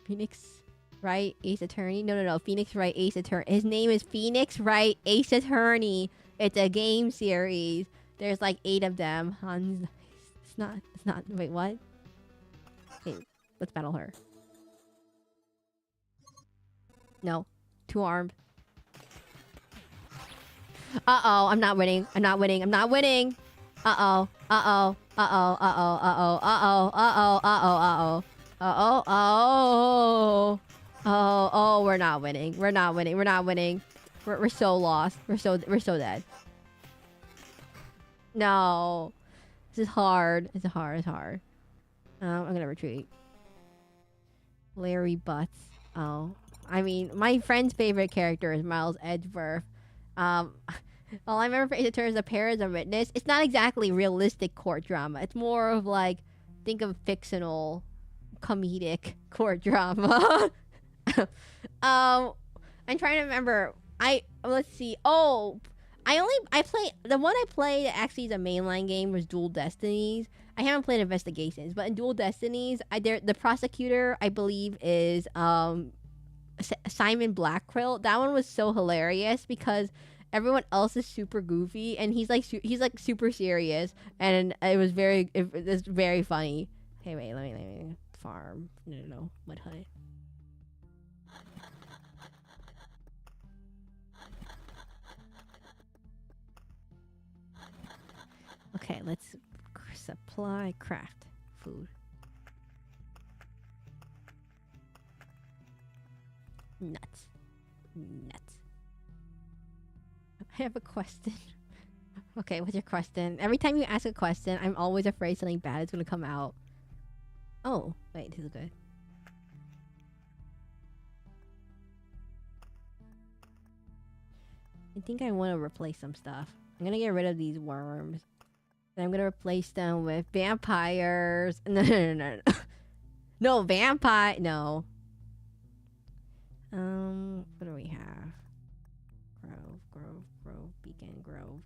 Phoenix Wright Ace Attorney. No. Phoenix Wright Ace Attorney. His name is Phoenix Wright Ace Attorney. It's a game series. There's like 8 of them. It's not. Wait, what? Okay, let's battle her. No. 2-armed. Uh-oh, I'm not winning. I'm not winning. Uh-oh. Oh, we're not winning. We're so lost. We're so dead. No. This is hard. It's hard. I'm gonna retreat. Larry Butts. Oh. I mean, my friend's favorite character is Miles Edgeworth. All I remember for Ace Attorney is the pair as a witness. It's not exactly realistic court drama. It's more of like, think of fictional, comedic court drama. I'm trying to remember. Let's see. Oh, the one I played actually is a mainline game was Dual Destinies. I haven't played Investigations, but in Dual Destinies, the prosecutor I believe is Simon Blackquill. That one was so hilarious because everyone else is super goofy and he's like super serious, and it was very funny. Okay, wait, let me farm. No, Mud Hut. Okay, let's supply craft food. Nuts. I have a question. Okay, what's your question? Every time you ask a question, I'm always afraid something bad is gonna come out. Oh, wait, this is good. I think I want to replace some stuff. I'm gonna get rid of these worms. And I'm gonna replace them with vampires. No. No, vampire. No. What do we have?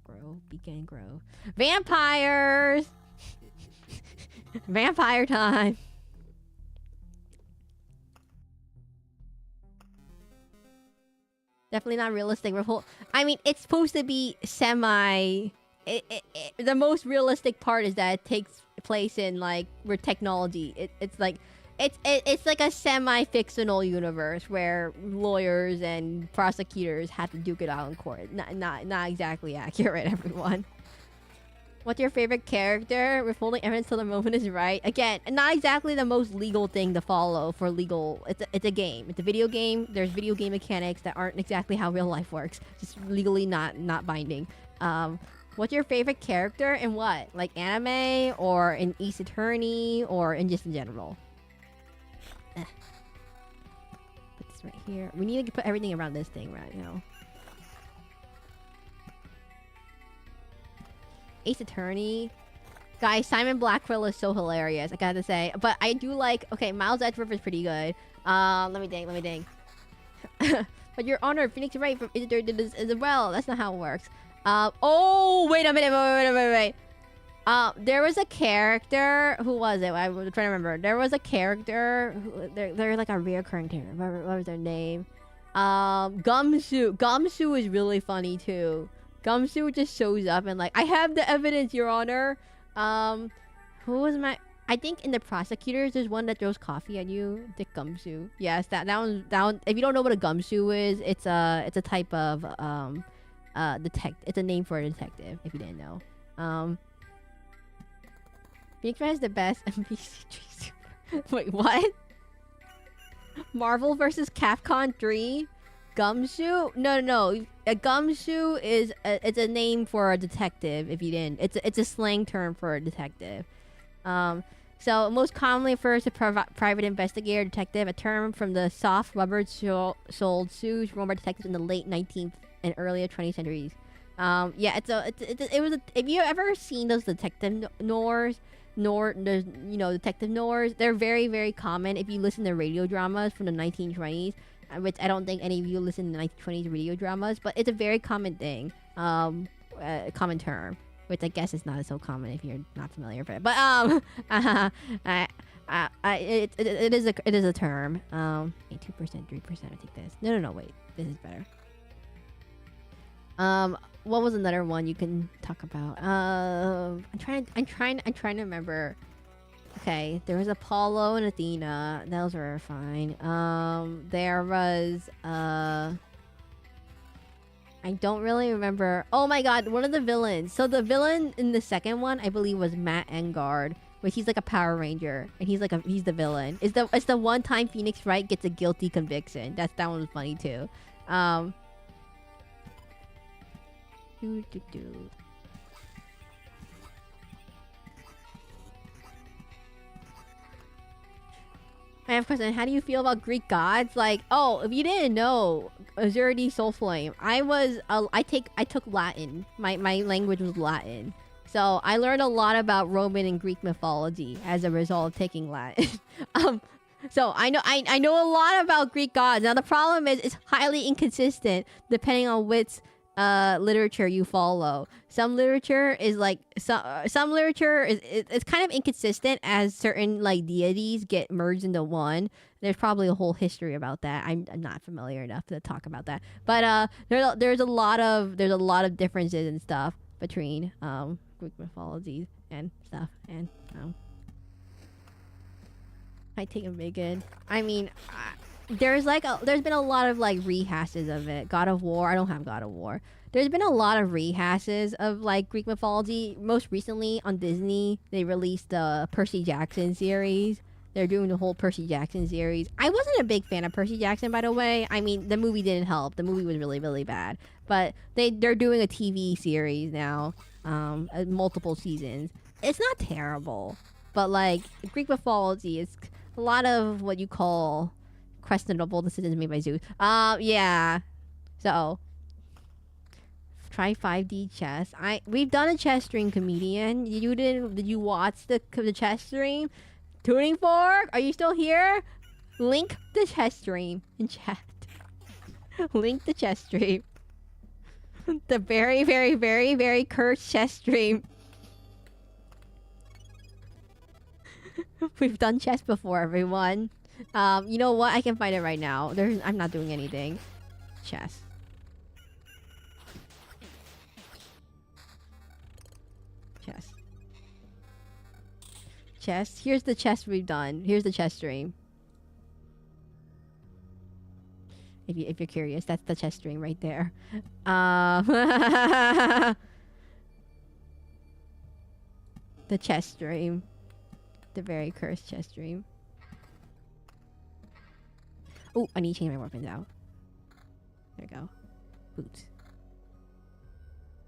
Grove, beacon, grove. Vampires! Vampire time! Definitely not realistic. I mean, it's supposed to be semi... the most realistic part is that it takes place in, like, where technology... It's like a semi-fictional universe where lawyers and prosecutors have to duke it out in court. Not exactly accurate, everyone. What's your favorite character? Withholding evidence till the moment is right. Again, not exactly the most legal thing to follow for legal. It's a game. It's a video game. There's video game mechanics that aren't exactly how real life works. Just legally not binding. What's your favorite character and what? Like anime or in Ace Attorney or in just in general? Put this right here. We need to put everything around this thing right now. Ace Attorney. Guys, Simon Blackquill is so hilarious, I gotta say. But I do like... Okay, Miles Edgeworth is pretty good. Let me think. But Your Honor, Phoenix Wright from Ace Attorney did this as well. That's not how it works. Oh, wait a minute. Wait. There was a character... Who was it? I was trying to remember. There was a character... They're like a reoccurring character. What was their name? Gumshoe. Gumshoe is really funny, too. Gumshoe just shows up and like, I have the evidence, Your Honor. Who was my... I think in the prosecutors, there's one that throws coffee at you. Dick Gumshoe. Yes, that one. If you don't know what a gumshoe is, it's a type of It's a name for a detective. If you didn't know. Phoenix Wright is the best NPC. Wait, what? Marvel vs. Capcom 3. Gumshoe? No. A gumshoe is it's a name for a detective. If you didn't, it's a slang term for a detective. So most commonly refers to private investigator, detective, a term from the soft rubber-soled suits worn by detectives in the late 19th and earlier 20th centuries. Yeah, it was. If you ever seen those detective noirs, there's detective noirs. They're very very common if you listen to radio dramas from the 1920s, which I don't think any of you listen to the 1920s radio dramas, but it's a very common thing. Common term, which I guess is not so common if you're not familiar with it. But it is a term. 2%, 3%. I take this. No. Wait, this is better. What was another one you can talk about? I'm trying to remember. Okay, there was Apollo and Athena. Those were fine. There was I don't really remember. Oh my god, one of the villains. So the villain in the second one, I believe, was Matt Engard, which he's like a Power Ranger, and he's the villain. It's the one time Phoenix Wright gets a guilty conviction. That one was funny too. I have a question. How do you feel about Greek gods? Like, oh, if you didn't know, Azurity Soulflame. I took Latin. My language was Latin, so I learned a lot about Roman and Greek mythology as a result of taking Latin. So I know a lot about Greek gods. Now the problem is it's highly inconsistent depending on which literature you follow. Some literature is like some literature it's kind of inconsistent as certain like deities get merged into one. There's probably a whole history about that. I'm not familiar enough to talk about that. But there's a lot of differences and stuff between Greek mythology and stuff. And I take a big. I mean, there's been a lot of like rehashes of it. God of War. I don't have God of War. There's been a lot of rehashes of like Greek mythology. Most recently on Disney, they released the Percy Jackson series. They're doing the whole Percy Jackson series. I wasn't a big fan of Percy Jackson, by the way. I mean, the movie didn't help. The movie was really, really bad. But they're doing a TV series now, multiple seasons. It's not terrible, but like Greek mythology is a lot of what you call questionable decisions made by Zeus. Yeah. So try 5D chess. We've done a chess stream, comedian. Did you watch the chess stream? Tuning Fork, are you still here? Link the chess stream in chat. Link the chess stream. The very, very, very, very cursed chess stream. We've done chess before, everyone. You know what? I can find it right now. I'm not doing anything. Chess. Chess. Here's the chess we've done. Here's the chess stream. If you're curious, that's the chess stream right there. The chess stream. The very cursed chess stream. Oh, I need to change my weapons out. There we go. Boots.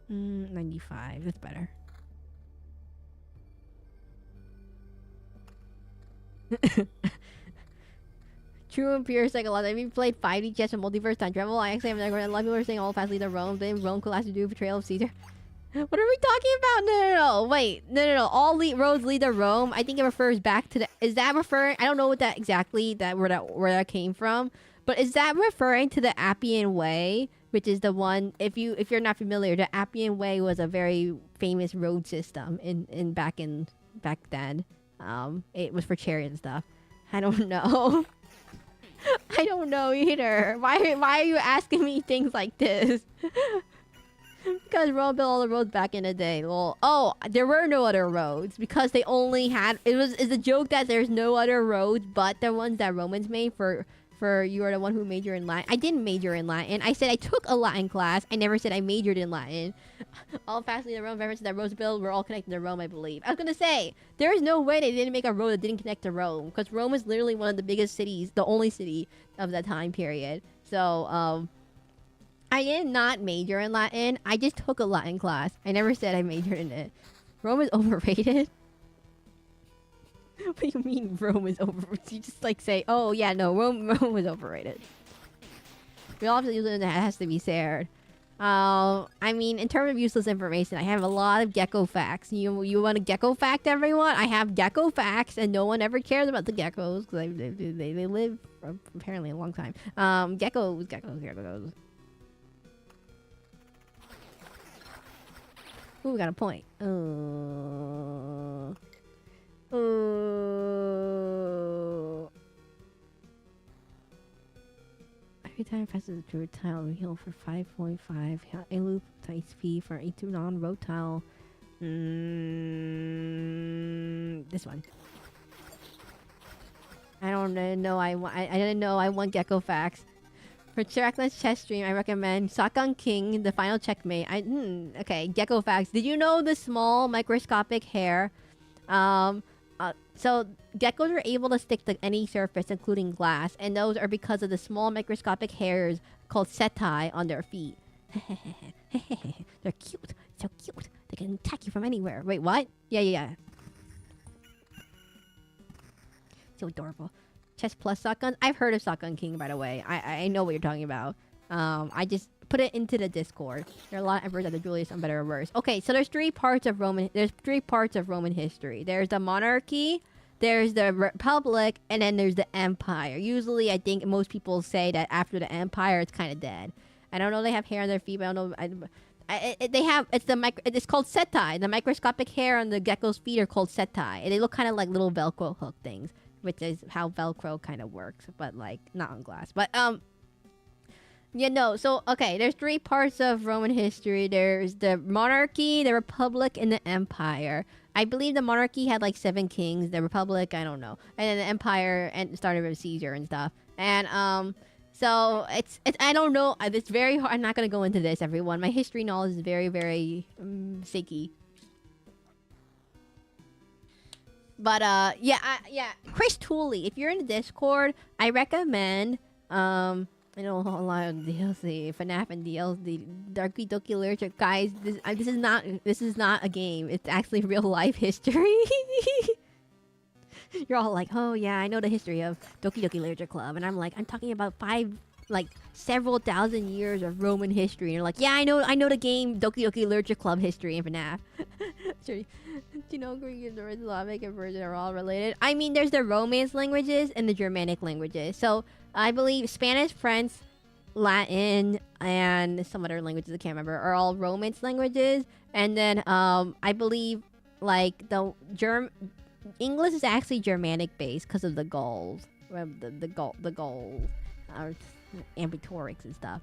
95. That's better. True and pure psychology. Have you played 5D chess and multiverse time travel? I actually have never. A lot of people are saying all fast leader Rome. Then Rome could last to do betrayal of Caesar. What are we talking about? No. Wait. No. All roads lead to Rome. I think it refers back to the. Is that referring? I don't know what that exactly where that came from. But is that referring to the Appian Way, which is the one? If you're not familiar, the Appian Way was a very famous road system back then. It was for chariots and stuff. I don't know. I don't know either. Why are you asking me things like this? Because Rome built all the roads back in the day. Well, there were no other roads because they only had. It's a joke that there's no other roads but the ones that Romans made for you are the one who majored in Latin. I didn't major in Latin. I said I took a Latin class. I never said I majored in Latin. All fastly the Rome references that roads built were all connected to Rome, I believe. I was gonna say there is no way they didn't make a road that didn't connect to Rome because Rome is literally one of the biggest cities, the only city of that time period. So I did not major in Latin. I just took a Latin class. I never said I majored in it. Rome is overrated. What do you mean Rome is overrated? You just like say, oh yeah, no, Rome is overrated. We all have to use it and it has to be shared. I mean, in terms of useless information, I have a lot of gecko facts. You want a gecko fact, everyone? I have gecko facts, and no one ever cares about the geckos because they live for apparently a long time. Geckos. Ooh, we got a point. Every time it passes a druid tile, we heal for 5.5. A loop tight speed for a 2 non-road tile. This one. I don't know. I didn't know I want gecko facts. For Seraclin's chess stream, I recommend Shotgun King, the final checkmate. Okay, gecko facts. Did you know the small microscopic hair? So geckos are able to stick to any surface, including glass, and those are because of the small microscopic hairs called setae on their feet. They're cute, so cute. They can attack you from anywhere. Wait, what? Yeah. So adorable. Chess plus shotgun. I've heard of Shotgun King, by the way. I know what you're talking about. I just put it into the Discord. There are a lot of emperors that are Julius, some better or worse. Okay, so there's three parts of Roman history. There's the monarchy, there's the republic, and then there's the empire. Usually, I think most people say that after the empire, it's kind of dead. I don't know. They have hair on their feet, but I don't know. It's called setae. The microscopic hair on the gecko's feet are called setae, and they look kind of like little Velcro hook things, which is how Velcro kind of works, but like not on glass. But so okay, there's three parts of Roman history. There's the monarchy, the republic, and the empire. I believe the monarchy had like 7 kings. The republic, I don't know, and then the empire started with Caesar and stuff. And so it's I don't know. It's very hard. I'm not gonna go into this, everyone. My history knowledge is very, very shaky. But yeah, Chris Tooley, if you're in the Discord, I recommend I know a lot of DLC, FNAF and DLC, Darky Doki Literature. Guys, this is not a game. It's actually real life history. You're all like, oh yeah, I know the history of Doki Doki Literature Club, and I'm like, I'm talking about several thousand years of Roman history. And you're like, yeah, I know the game Doki Doki Literature Club history in FNAF. Sure. Do you know Greek and Slavic and Persian are all related? I mean, there's the Romance languages and the Germanic languages. So I believe Spanish, French, Latin, and some other languages I can't remember are all Romance languages. And then I believe like the English is actually Germanic based because of the Gauls, the Gauls, ambitorics and stuff.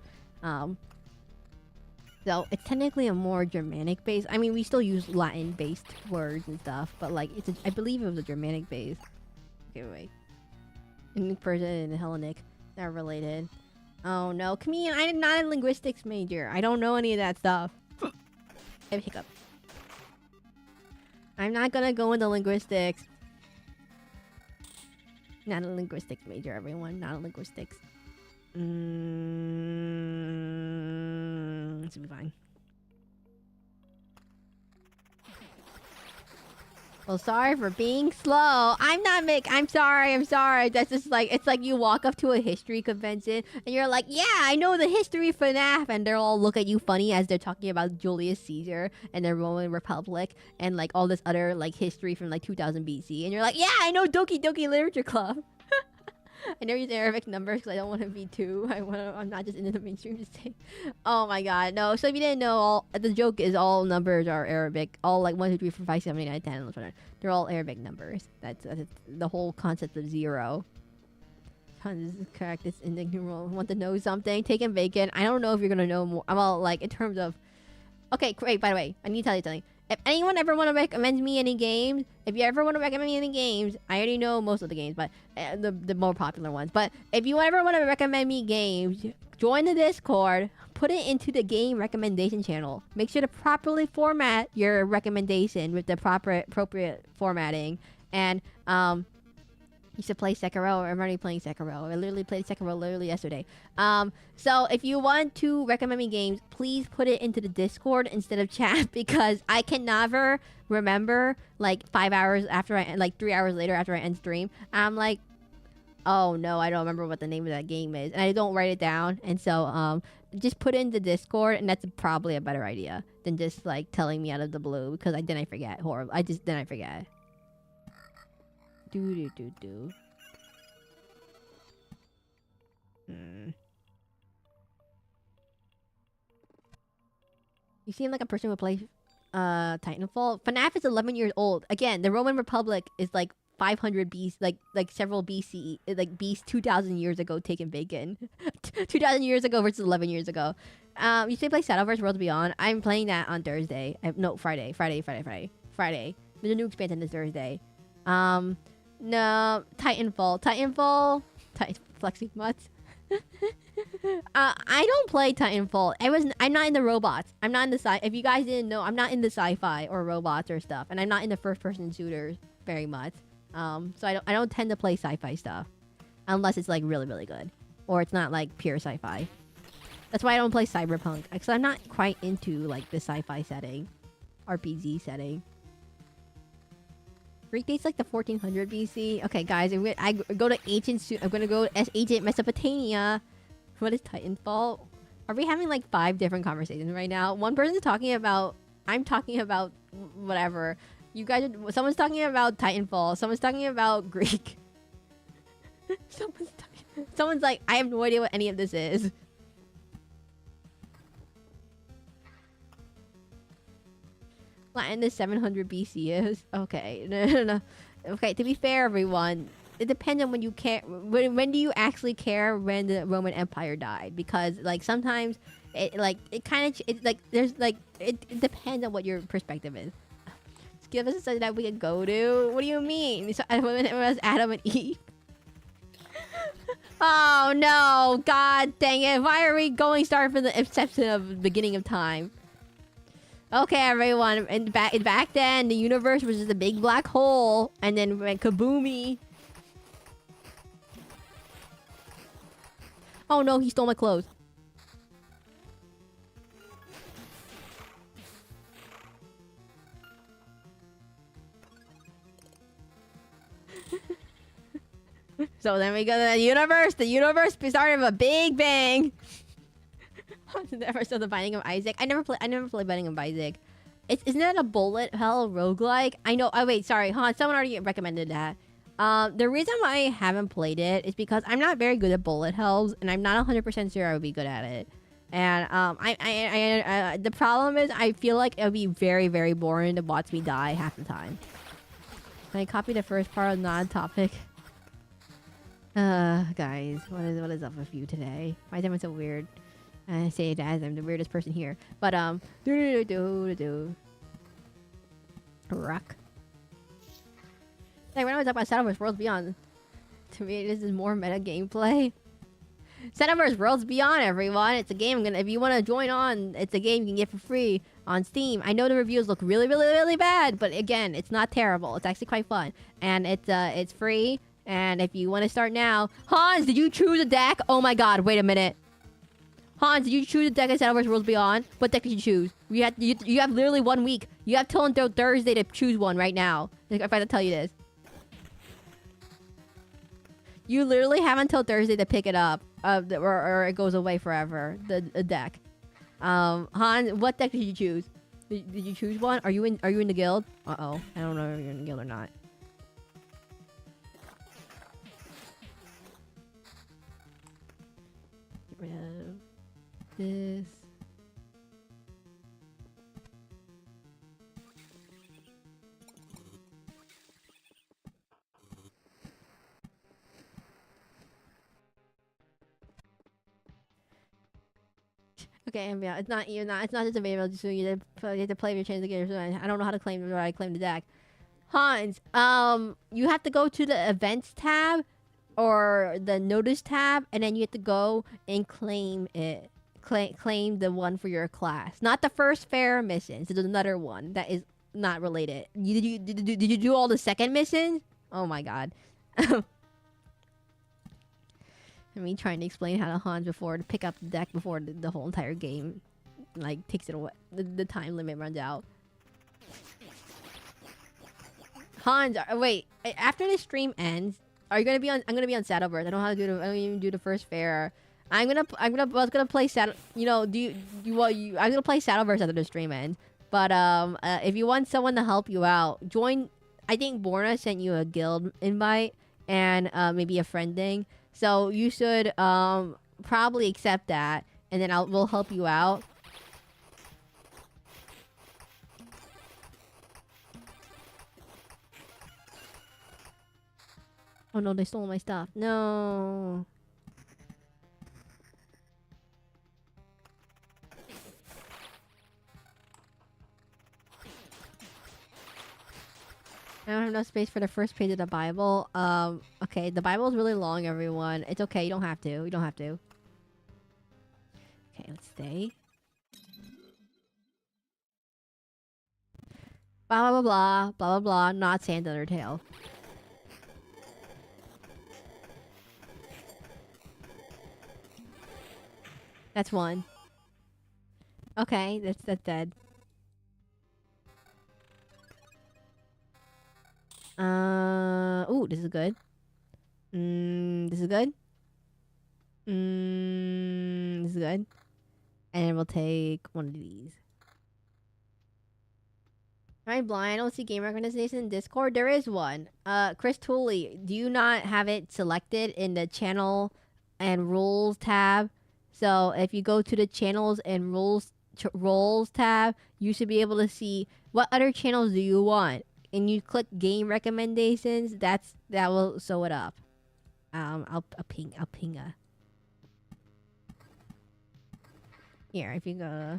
So it's technically a more Germanic base. I mean, we still use Latin based words and stuff, but like I believe it was a Germanic base. Okay, wait. And Persian and Hellenic, they're related. Oh no, Camille, I'm not a linguistics major. I don't know any of that stuff. I have a hiccup. I'm not gonna go into linguistics. Not a linguistics major, everyone. Not a linguistics. This will be fine. Well, sorry for being slow. I'm sorry. That's just like, it's like you walk up to a history convention and you're like, yeah, I know the history of FNAF. And they'll all look at you funny as they're talking about Julius Caesar and the Roman Republic and like all this other like history from like 2000 BC. And you're like, yeah, I know Doki Doki Literature Club. I never use Arabic numbers because I don't want to be too. I'm not just into the mainstream to say. Oh my god, no. So if you didn't know, the joke is all numbers are Arabic. All like 1, 2, 3, 4, 5, 7, 8, 9, 10, 11, 12. They're all Arabic numbers. That's the whole concept of zero. This is correct. It's in the numeral. Want to know something? Taking bacon. I don't know if you're gonna know more. Well, like in terms of. Okay, great. By the way, I need to tell you something. If anyone ever want to recommend me any games, if you ever want to recommend me any games, I already know most of the games, but the more popular ones. But if you ever want to recommend me games, join the Discord, put it into the game recommendation channel. Make sure to properly format your recommendation with the appropriate formatting. And you should play Sekiro. I'm already playing Sekiro. I literally played Sekiro yesterday. So if you want to recommend me games, please put it into the Discord instead of chat because I can never remember like 5 hours after like 3 hours later after I end stream. I'm like, oh no, I don't remember what the name of that game is, and I don't write it down. And so just put it in the Discord, and that's probably a better idea than just like telling me out of the blue, because then I forget. Horrible. Then I forget. Do. You seem like a person who would play Titanfall. FNAF is 11 years old. Again, the Roman Republic is like 500 BC, like several BC, like 2,000 years ago taken bacon. 2,000 years ago versus 11 years ago. You say play Shadowverse Worlds Beyond. I'm playing that on Thursday. No, Friday. Friday. The new expansion is Thursday. No, Titanfall. Flexing mutts. I don't play Titanfall. I'm not in the robots. I'm not in the if you guys didn't know, I'm not in the sci-fi or robots or stuff, and I'm not in the first-person shooters very much. So I don't tend to play sci-fi stuff unless it's like really, really good, or it's not like pure sci-fi. That's why I don't play Cyberpunk, because I'm not quite into like the sci-fi setting, RPG setting. Weekdays like the 1400 BC. Okay, guys, I go to ancient. I'm gonna go as ancient Mesopotamia. What is Titanfall? Are we having like 5 different conversations right now? One person's talking about. I'm talking about whatever. You guys. Someone's talking about Titanfall. Someone's talking about Greek. Someone's like, I have no idea what any of this is. Latin is 700 BC is okay. No. Okay, to be fair, everyone, it depends on when you care. When do you actually care when the Roman Empire died? Because like sometimes it depends on what your perspective is. Just give us something that we can go to. What do you mean? So when it was Adam and Eve. Oh no! God dang it! Why are we start from the inception of the beginning of time? Okay, everyone. And back then, the universe was just a big black hole, and then went kaboomy. Oh no, he stole my clothes. So then we go to the universe. The universe started with a big bang. Never saw the Binding of Isaac. I never played Binding of Isaac. Isn't that a bullet hell roguelike? I know. Oh wait, sorry, someone already recommended that. The reason why I haven't played it is because I'm not very good at bullet hells, and I'm not 100% sure I would be good at it. And the problem is I feel like it would be very, very boring to watch me die half the time. Can I copy the first part of non-topic? Guys, what is up with you today? Why is everyone so weird? I say it as I'm the weirdest person here. But, rock. Like, when I was up on Shadowverse Worlds Beyond, to me, this is more meta gameplay. Shadowverse Worlds Beyond, everyone. It's a game. If you want to join on, it's a game you can get for free on Steam. I know the reviews look really, really, really bad, but again, it's not terrible. It's actually quite fun. And it's free. And if you want to start now... Hans, did you choose a deck? Oh my god, wait a minute. Hans, did you choose a deck in Shadowverse Worlds Beyond? What deck did you choose? You have literally 1 week. You have till until Thursday to choose one right now. If I have to tell you this. You literally have until Thursday to pick it up. Or it goes away forever. The deck. Hans, what deck did you choose? Did you choose one? Are you in the guild? Uh-oh. I don't know if you're in the guild or not. Get rid of this. Okay, and yeah, it's not just available. So you have to play your chance to get your. I don't know how to claim the deck. Hans, you have to go to the events tab or the notice tab, and then you have to go and claim it. Claim the one for your class, not the first fair mission. So there's another one that is not related. Did you do all the second missions? Oh my god. Me trying to explain how to Hans before to pick up the deck before the whole entire game like takes it away. The time limit runs out. Hans, wait. After the stream ends, are you gonna be on? I'm gonna be on Shadowverse. I don't know how to do. I don't even do the first fair was gonna play Saddle. You know, I'm gonna play Saddleverse after the stream ends. But if you want someone to help you out, join. I think Borna sent you a guild invite and maybe a friend thing. So you should probably accept that, and then we'll help you out. Oh no, they stole my stuff. No. I don't have enough space for the first page of the Bible. Okay, the Bible is really long, everyone. It's okay, you don't have to. You don't have to. Okay, let's stay. Blah, blah, blah, blah, blah, blah, blah, not Sand Undertale. That's one. Okay, that's dead. Ooh, this is good. This is good. This is good. And we'll take one of these. Am I blind? I don't see game recommendation in Discord. There is one. Chris Tooley, do you not have it selected in the channel and rules tab? So if you go to the channels and roles tab, you should be able to see what other channels do you want. And you click game recommendations. That will show it up. I'll ping here. If you go,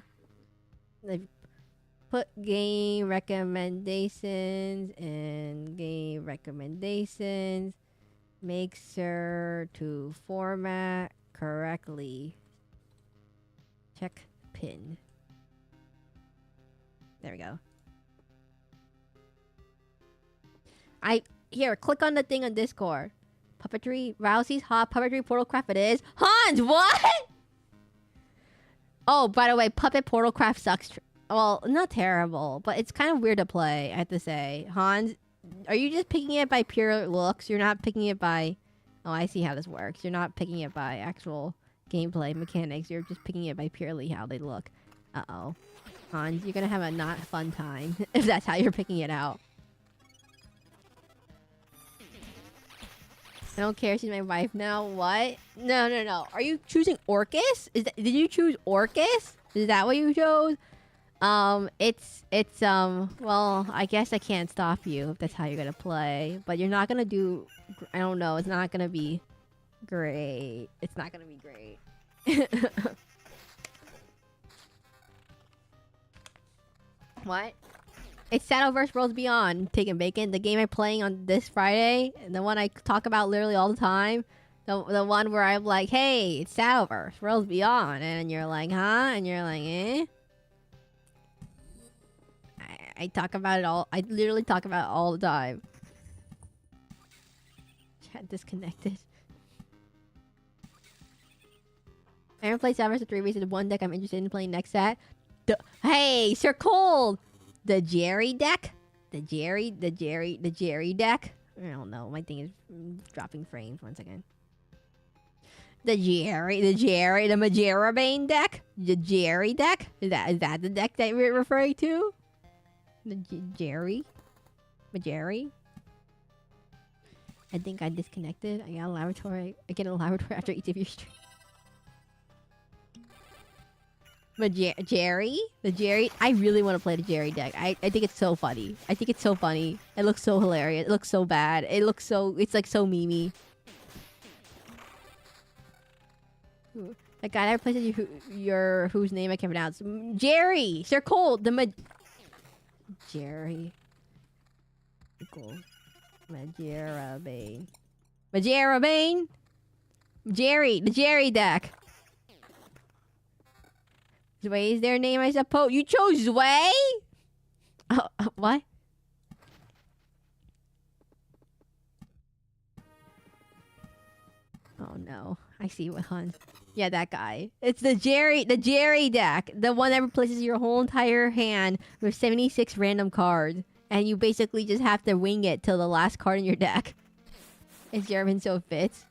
put game recommendations and game recommendations. Make sure to format correctly. Check pin. There we go. Here, click on the thing on Discord. Puppetry, Rousey's hot puppetry portal craft it is. Hans, what? Oh, by the way, puppet portal craft sucks. Well, not terrible, but it's kind of weird to play, I have to say. Hans, are you just picking it by pure looks? You're not picking it by... Oh, I see how this works. You're not picking it by actual gameplay mechanics. You're just picking it by purely how they look. Uh-oh. Hans, you're gonna have a not fun time if that's how you're picking it out. I don't care, she's my wife now. What? No. Are you choosing Orcus? Did you choose Orcus? Is that what you chose? Well, I guess I can't stop you if that's how you're gonna play. But you're not gonna do... I don't know, it's not gonna be great. It's not gonna be great. What? It's Shadowverse Worlds Beyond, Taking Bacon, the game I'm playing on this Friday, and the one I talk about literally all the time. The one where I'm like, hey, it's Shadowverse Worlds Beyond, and you're like, huh? And you're like, eh? I talk about it all. I literally talk about it all the time. Chat disconnected. I haven't played Shadowverse for 3 weeks. There's one deck I'm interested in playing next set. Hey, Sir Cold! The Jerry deck? The Jerry deck? I don't know. My thing is dropping frames. 1 second. The Majerabane deck? The Jerry deck? Is that the deck that we're referring to? The Jerry? Majeri? I think I disconnected. I got a laboratory. I get a laboratory after each of your streams. Jerry? The Jerry? I really want to play the Jerry deck. I think it's so funny. I think it's so funny. It looks so hilarious. It looks so bad. It looks so... It's like so memey. That guy that replaces whose name I can't pronounce. Jerry! Sir Cold! Jerry. Equals Majerabane. Majerabane? Jerry! The Jerry deck! Zway is their name, I suppose. You chose Zway? Oh, what? Oh no. I see what Hans. Yeah, that guy. It's the Jerry deck. The one that replaces your whole entire hand with 76 random cards. And you basically just have to wing it till the last card in your deck. It's German, so it fits.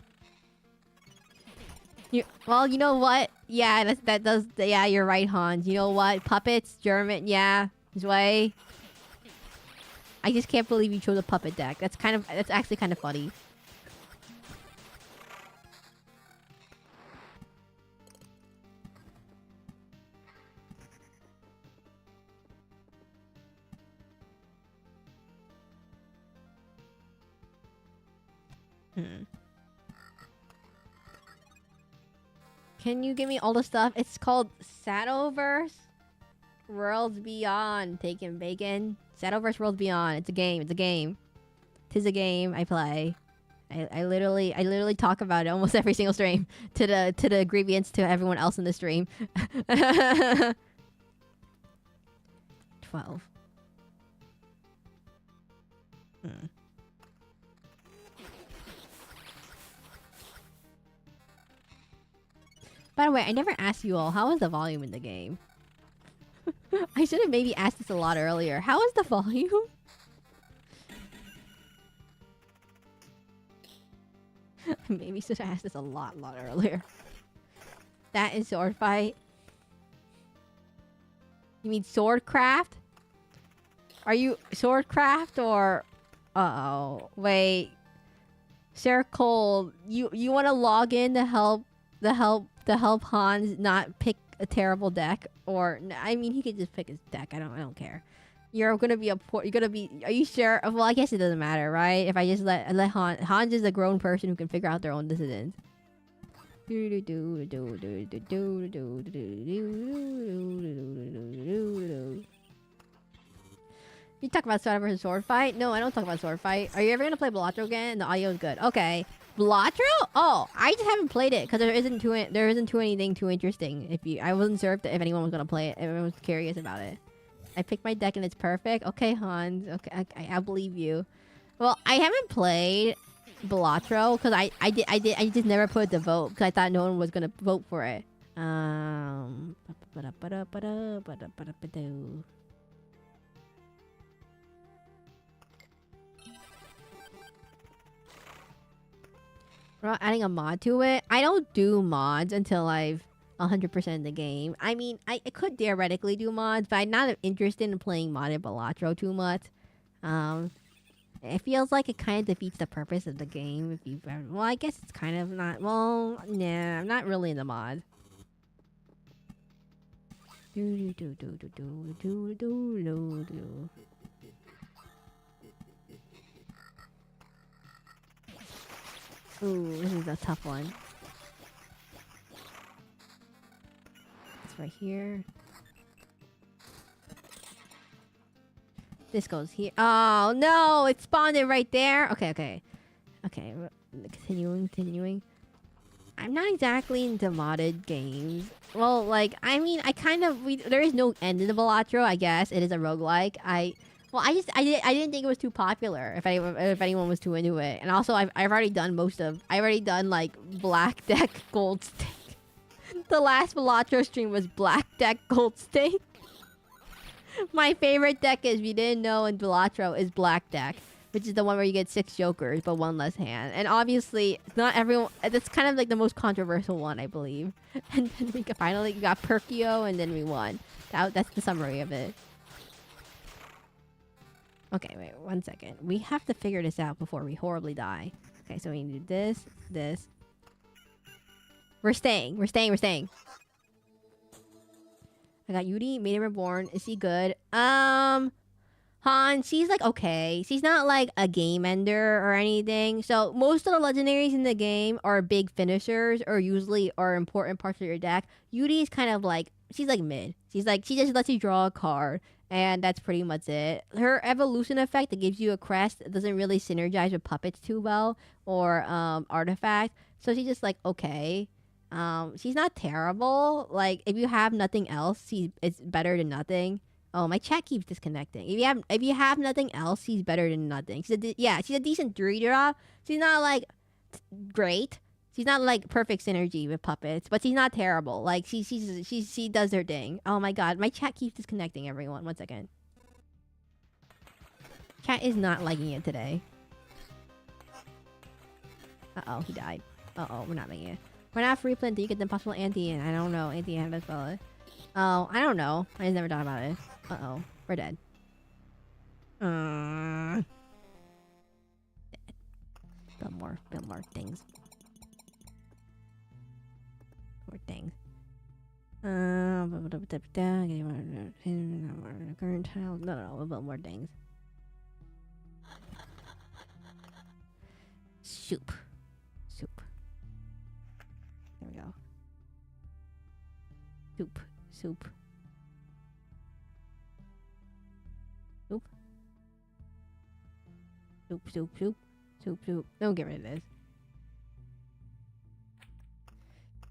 Well, you know what? Yeah, that does. Yeah, you're right, Hans. You know what? Puppets, German. Yeah, this way. I just can't believe you chose a puppet deck. That's actually kind of funny. Can you give me all the stuff? It's called Shadowverse Worlds Beyond. Taking bacon. Shadowverse Worlds Beyond. It's a game. It's a game. Tis a game I play. I literally talk about it almost every single stream to the ingredients to everyone else in the stream. 12. By the way, I never asked you all, how is the volume in the game? I should have maybe asked this a lot earlier. How is the volume? Maybe should have asked this a lot earlier. That is sword fight. You mean swordcraft? Are you swordcraft or... Uh-oh. Wait. Seraclin, you want to log in to help Hans not pick a terrible deck? Or... I mean, he could just pick his deck. I don't care. You're gonna be are you sure? Well, I guess it doesn't matter, right? If I just let Hans is a grown person who can figure out their own decisions. You talk about sword versus sword fight? No, I don't talk about sword fight. Are you ever gonna play Blatro again? The audio is good. Okay. Blatro? Oh, I just haven't played it because there isn't anything too interesting. I wasn't sure if anyone was gonna play it. Everyone was curious about it. I picked my deck and it's perfect. Okay, Hans. Okay, I believe you. Well, I haven't played Blatro because I just never put it to vote because I thought no one was gonna vote for it. We're not adding a mod to it. I don't do mods until I've 100% in the game. I mean, I could theoretically do mods, but I'm not interested in playing modded Blatro too much. It feels like it kind of defeats the purpose of the game. Well, I guess it's kind of not. Well, nah, I'm not really in the mod. Ooh, this is a tough one. Right here. This goes here. Oh no, it spawned it right there. Okay. Continuing. I'm not exactly into modded games. Well, like, I mean, there is no end in the Blatro, I guess. It is a roguelike. I didn't think it was too popular if anyone was too into it. And also I've already done like Black Deck Gold Stake. The last Blatro stream was Black Deck Gold Stake. My favorite deck, if you didn't know, in Blatro is Black Deck, which is the one where you get 6 jokers but 1 less hand. And obviously, not everyone. That's kind of like the most controversial one, I believe. And then we finally got Perkio, and then we won. That's the summary of it. Okay, wait 1 second. We have to figure this out before we horribly die. Okay, so we need to do this. We're staying. I got Yuri, Maiden Reborn. Is he good? Han, she's like okay. She's not like a game ender or anything. So most of the legendaries in the game are big finishers or usually are important parts of your deck. Yuri's kind of like, she's like mid. She just lets you draw a card. And that's pretty much it. Her evolution effect that gives you a crest doesn't really synergize with puppets too well or artifact. So she's just like okay. She's not terrible. Like if you have nothing else, it's better than nothing. Oh, my chat keeps disconnecting. If you have nothing else, she's better than nothing. She's a decent 3-drop. She's not like great. She's not like perfect synergy with puppets, but she's not terrible. Like she does her thing. Oh my god, my chat keeps disconnecting. Everyone, 1 second. Chat is not liking it today. Uh oh, he died. Uh oh, we're not making it. Why not free play until you get the possible anti? I don't know. Anti hand as well. Oh, I don't know. I just never thought about it. Uh-oh. We're dead. Build more things. More things. Current tile. No, we'll build more things. Soup. There we go. Soup. Don't get rid of this.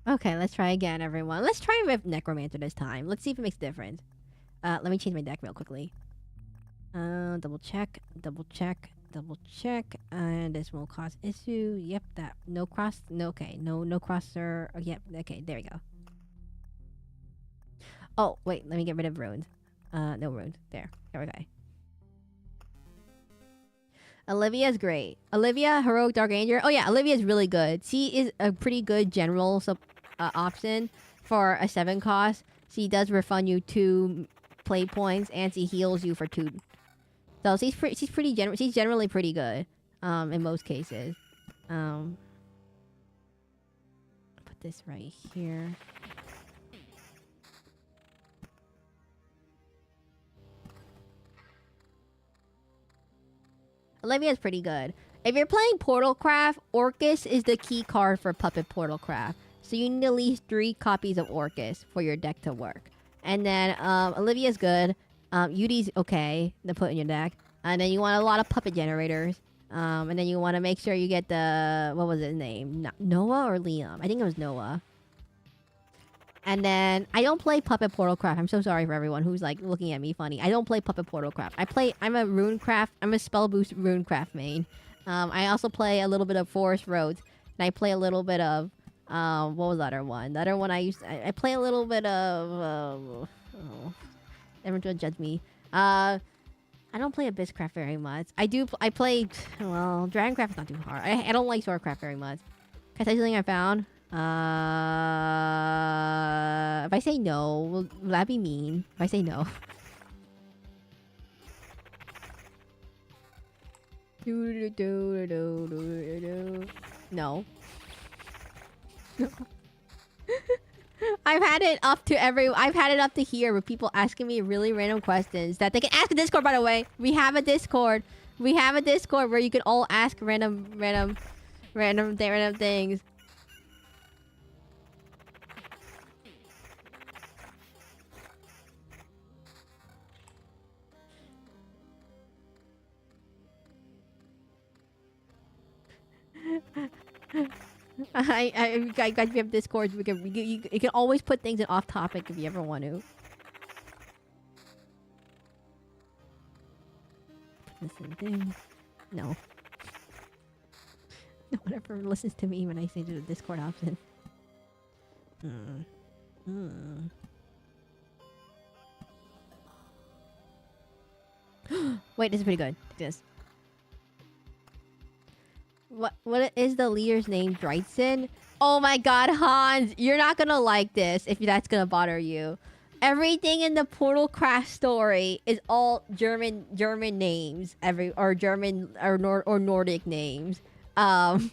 Okay, let's try again, everyone. Let's try with Necromancer this time. Let's see if it makes a difference. Let me change my deck real quickly. Double check. And this won't cause issue. Yep, that. No cross. No, okay. No crosser. Oh, yep, okay, there we go. Oh, wait, let me get rid of runes. No runes. There we go. Olivia's great. Olivia, Heroic Dark Ranger. Oh yeah, Olivia's really good. She is a pretty good general option for a 7 cost. She does refund you 2 play points and she heals you for 2. So she's pretty general. She's generally pretty good. In most cases. Put this right here. Olivia's pretty good. If you're playing Portalcraft, Orcus is the key card for Puppet Portalcraft. So you need at least 3 copies of Orcus for your deck to work. And then Olivia's good. Yudi's okay to put in your deck. And then you want a lot of puppet generators. And then you want to make sure you get the... What was his name? Noah or Liam? I think it was Noah. And then I don't play Puppet Portalcraft. I'm so sorry for everyone who's like looking at me funny. I don't play Puppet Portalcraft. I'm a Runecraft. I'm a spell boost Runecraft main. I also play a little bit of Forest Roads. And I play a little bit of... what was the other one? The other one I play a little bit of... everyone will judge me. I don't play Abysscraft very much. I play... Well, Dragoncraft is not too hard. I don't like Swordcraft very much. Can I tell you something I found? If I say no, will that be mean? If I say no. No. I've had it up to here with people asking me really random questions that they can ask in Discord, by the way. We have a Discord where you can all ask random things. I got you have Discord. You can always put things in off topic if you ever want to. Listen things. No. No one ever listens to me when I say to the Discord option. Wait, this is pretty good. Take this. What is the leader's name? Dreitzen? Oh my god, Hans, you're not gonna like this if that's gonna bother you. Everything in the Portalcraft story is all German names, German or Nordic names. Cause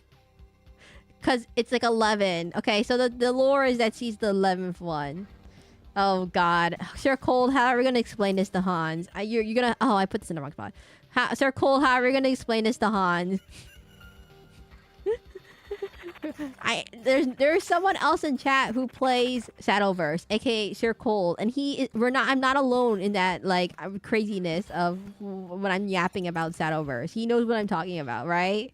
it's like 11. Okay, so the lore is that she's the 11th one. Oh god, Sir Cold, how are we gonna explain this to Hans? You're gonna... Oh, I put this in the wrong spot. Sir Cold, how are we gonna explain this to Hans? There's someone else in chat who plays Shadowverse, aka Sir Cold, and I'm not alone in that like craziness of when I'm yapping about Shadowverse. He knows what I'm talking about, right?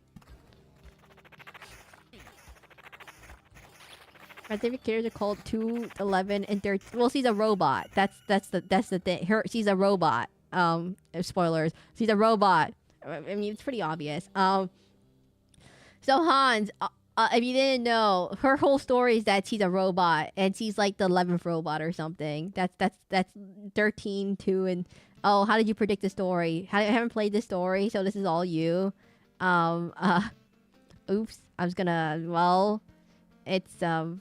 My favorite characters are called 2, 11, and 13. Well, she's a robot. That's the thing. She's a robot. Spoilers. She's a robot. I mean, it's pretty obvious. So Hans, if you didn't know, her whole story is that she's a robot and she's like the 11th robot or something. That's 13, 2, and oh, how did you predict the story? I haven't played this story, so this is all you. Oops. I was gonna, well, It's oh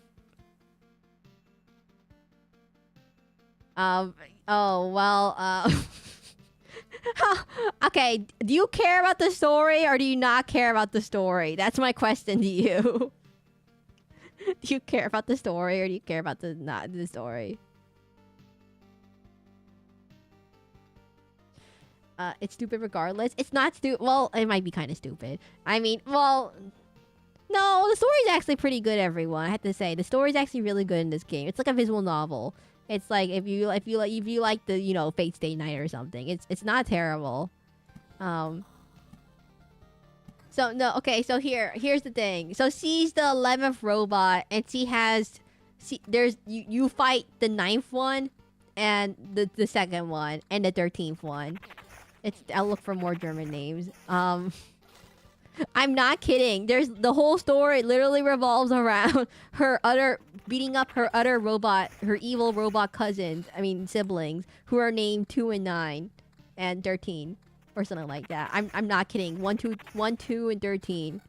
well okay, do you care about the story or do you not care about the story? That's my question to you. Do you care about the story or do you care about the not the story? It's stupid regardless. It's not stupid. Well, it might be kind of stupid. I mean, well, no, the story's actually pretty good, everyone. I have to say, the story's actually really good in this game. It's like a visual novel. It's like if you like the, you know, Fate Stay Night or something. It's not terrible. So no, okay, so here's the thing. So she's the 11th robot and there's you fight the 9th one and the 2nd one and the 13th one. I'll look for more German names. I'm not kidding. There's the whole story literally revolves around beating up her evil robot cousins, siblings, who are named 2 and 9 and 13 or something like that. I'm not kidding. 1, 2 and 13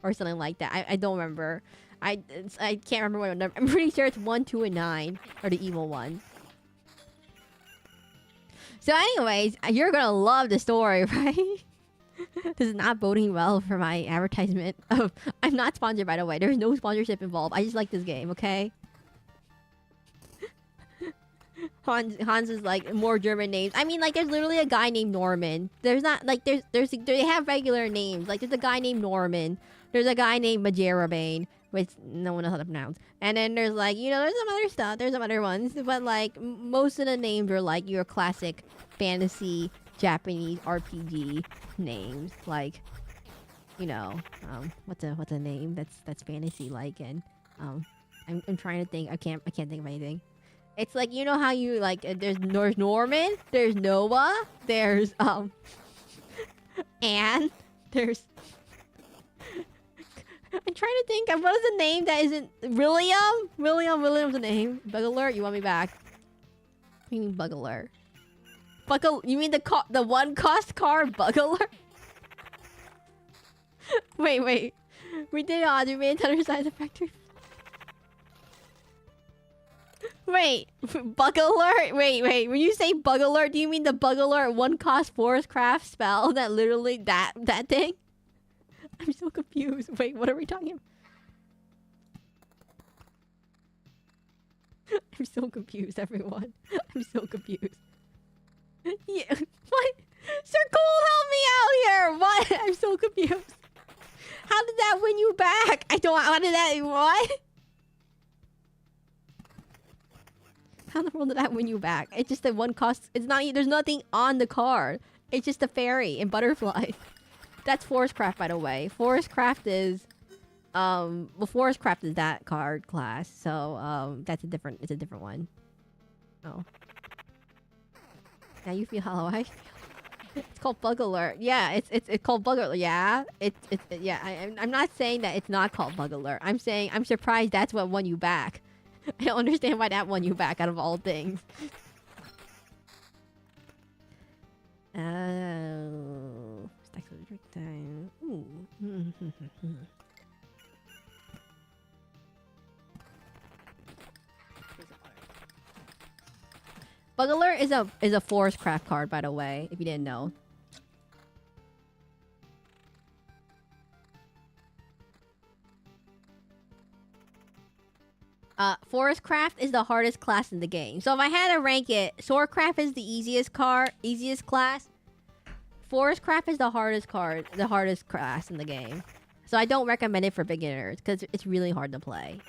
or something like that. I don't remember. I can't remember what number. I'm pretty sure it's 1, 2 and 9 are the evil ones. So anyways, you're gonna love the story, right? This is not boding well for my advertisement. I'm not sponsored, by the way. There's no sponsorship involved. I just like this game, okay? Hans is like more German names. I mean, like, there's literally a guy named Norman. There's not like they have regular names. Like, there's a guy named Norman. There's a guy named Majerabane, which no one knows how to pronounce. And then there's like, you know, there's some other stuff. There's some other ones, but like most of the names are like your classic fantasy Japanese RPG names. Like, you know, what's a name that's fantasy like? And I'm trying to think. I can't think of anything. It's like, you know how you like there's Norman, there's Noah, there's Anne, there's I'm trying to think of what is a name that isn't William. William's a name. Bug alert, you want me back? What do you mean bug alert? You mean the one cost car bug alert? wait. We did we made it to the other side of the factory. Wait, bug alert? Wait. When you say bug alert, do you mean the bug alert one cost forest craft spell that literally that thing? I'm so confused. Wait, what are we talking about? I'm so confused, everyone. I'm so confused. Yeah, what? Sir Cole, help me out here! What? I'm so confused. How did that win you back? How did that, what? How in the world did that win you back? It's just that one cost, it's not, there's nothing on the card. It's just a fairy and butterfly. That's Forest Craft, by the way. Forest Craft is, Forest Craft is that card class. So, it's a different one. Oh. Now you feel how I feel. It's called Bug Alert. Yeah, it's called Bug Alert. Yeah, yeah. I'm not saying that it's not called Bug Alert. I'm saying I'm surprised that's what won you back. I don't understand why that won you back out of all things. Oh, stacks of drink time. Ooh. Bug Alert is a Forest Craft card, by the way, if you didn't know. Forest Craft is the hardest class in the game. So if I had to rank it, Swordcraft is the easiest class. Forest Craft is the hardest class in the game. So I don't recommend it for beginners because it's really hard to play.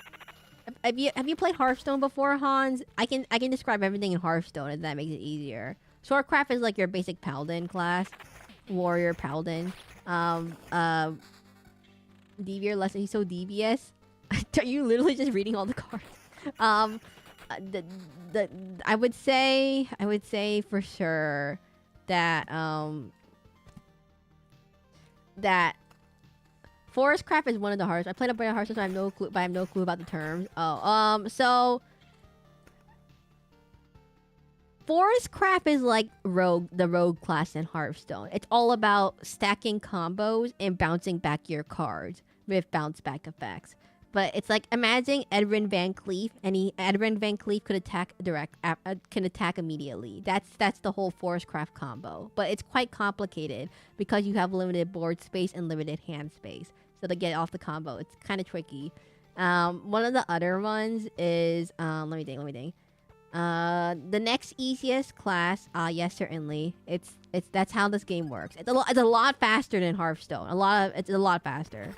Have you played Hearthstone before, Hans? I can describe everything in Hearthstone if that makes it easier. Swordcraft is like your basic paladin class, warrior paladin. Devier lesson. He's so devious. Are you literally just reading all the cards? I would say for sure that that Forest Craft is one of the hardest. I played a bit of Hearthstone, so I have no clue about the terms. So Forest Craft is like the rogue class in Hearthstone. It's all about stacking combos and bouncing back your cards with bounce back effects. But it's like imagine Edwin Van Cleef, and Edwin Van Cleef could attack can attack immediately. That's the whole Forestcraft combo. But it's quite complicated because you have limited board space and limited hand space. So to get off the combo, it's kind of tricky. One of the other ones is let me think. The next easiest class, yes, certainly. It's that's how this game works. It's a lot faster than Hearthstone. It's a lot faster.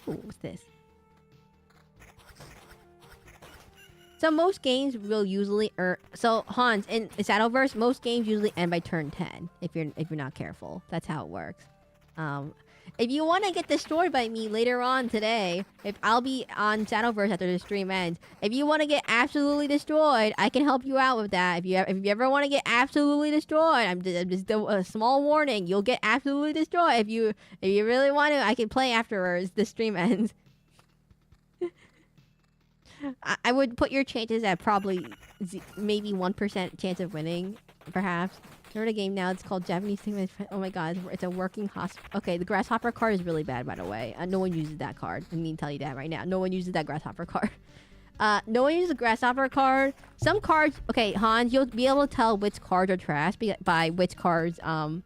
Ooh, what's this? So most games will usually so Hans, in Shadowverse, most games usually end by turn 10 if you're not careful. That's how it works. If you want to get destroyed by me later on today, if I'll be on Shadowverse after the stream ends, if you want to get absolutely destroyed, I can help you out with that. If you ever want to get absolutely destroyed, I'm just a small warning. You'll get absolutely destroyed. If you really want to, I can play afterwards. The stream ends. I would put your chances at probably maybe 1% chance of winning, perhaps. Remember the game now? It's called Japanese thing. Oh my god, it's a working hospital. Okay, the grasshopper card is really bad, by the way. No one uses that card. I need to tell you that right now. No one uses that grasshopper card. No one uses the grasshopper card. Some cards... Okay, Hans, you'll be able to tell which cards are trash by which cards... Some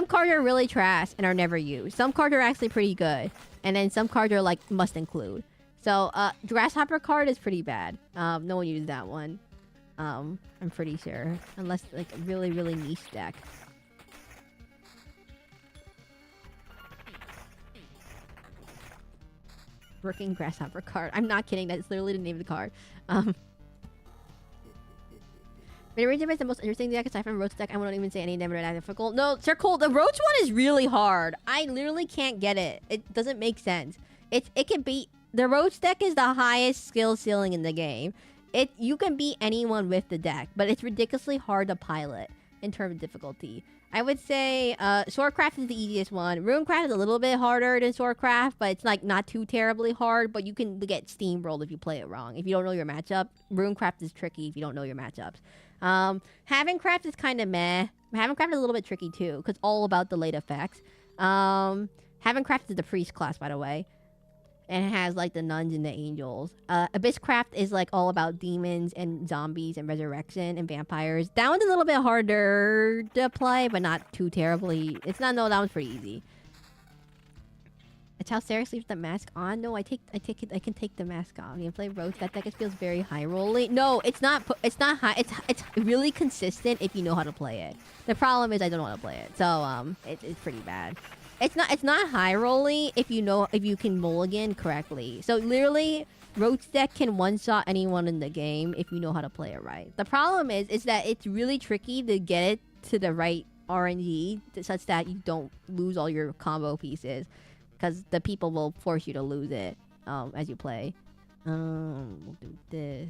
cards are really trash and are never used. Some cards are actually pretty good. And then some cards are like, must include. So, grasshopper card is pretty bad. No one uses that one. I'm pretty sure. Unless, like, a really, really niche deck. Working grasshopper card. I'm not kidding. That's literally the name of the card. Mid-range is the most interesting deck aside from Roach deck. I won't even say any of them are that difficult. No, Circle, the Roach one is really hard. I literally can't get it. It doesn't make sense. It can beat... The Roach deck is the highest skill ceiling in the game. You can beat anyone with the deck, but it's ridiculously hard to pilot in terms of difficulty. I would say Swordcraft is the easiest one. Runecraft is a little bit harder than Swordcraft, but it's like not too terribly hard, but you can get steamrolled if you play it wrong. If you don't know your matchup, Runecraft is tricky if you don't know your matchups. Havencraft is kind of meh. Havencraft is a little bit tricky too, because it's all about the late effects. Havencraft is the priest class, by the way. And it has, like, the nuns and the angels. Abysscraft is, like, all about demons and zombies and resurrection and vampires. That one's a little bit harder to play, but not too terribly. No, that one's pretty easy. It's how Sarah sleeps with the mask on. No, I can take the mask off. You play Roach. That deck feels very high rolling. No, it's not high. It's really consistent if you know how to play it. The problem is I don't know how to play it. So, it's pretty bad. It's not high rolly if you can mulligan correctly. So literally, Roach deck can one-shot anyone in the game if you know how to play it right. The problem is that it's really tricky to get it to the right RNG such that you don't lose all your combo pieces, because the people will force you to lose it as you play. We'll do this.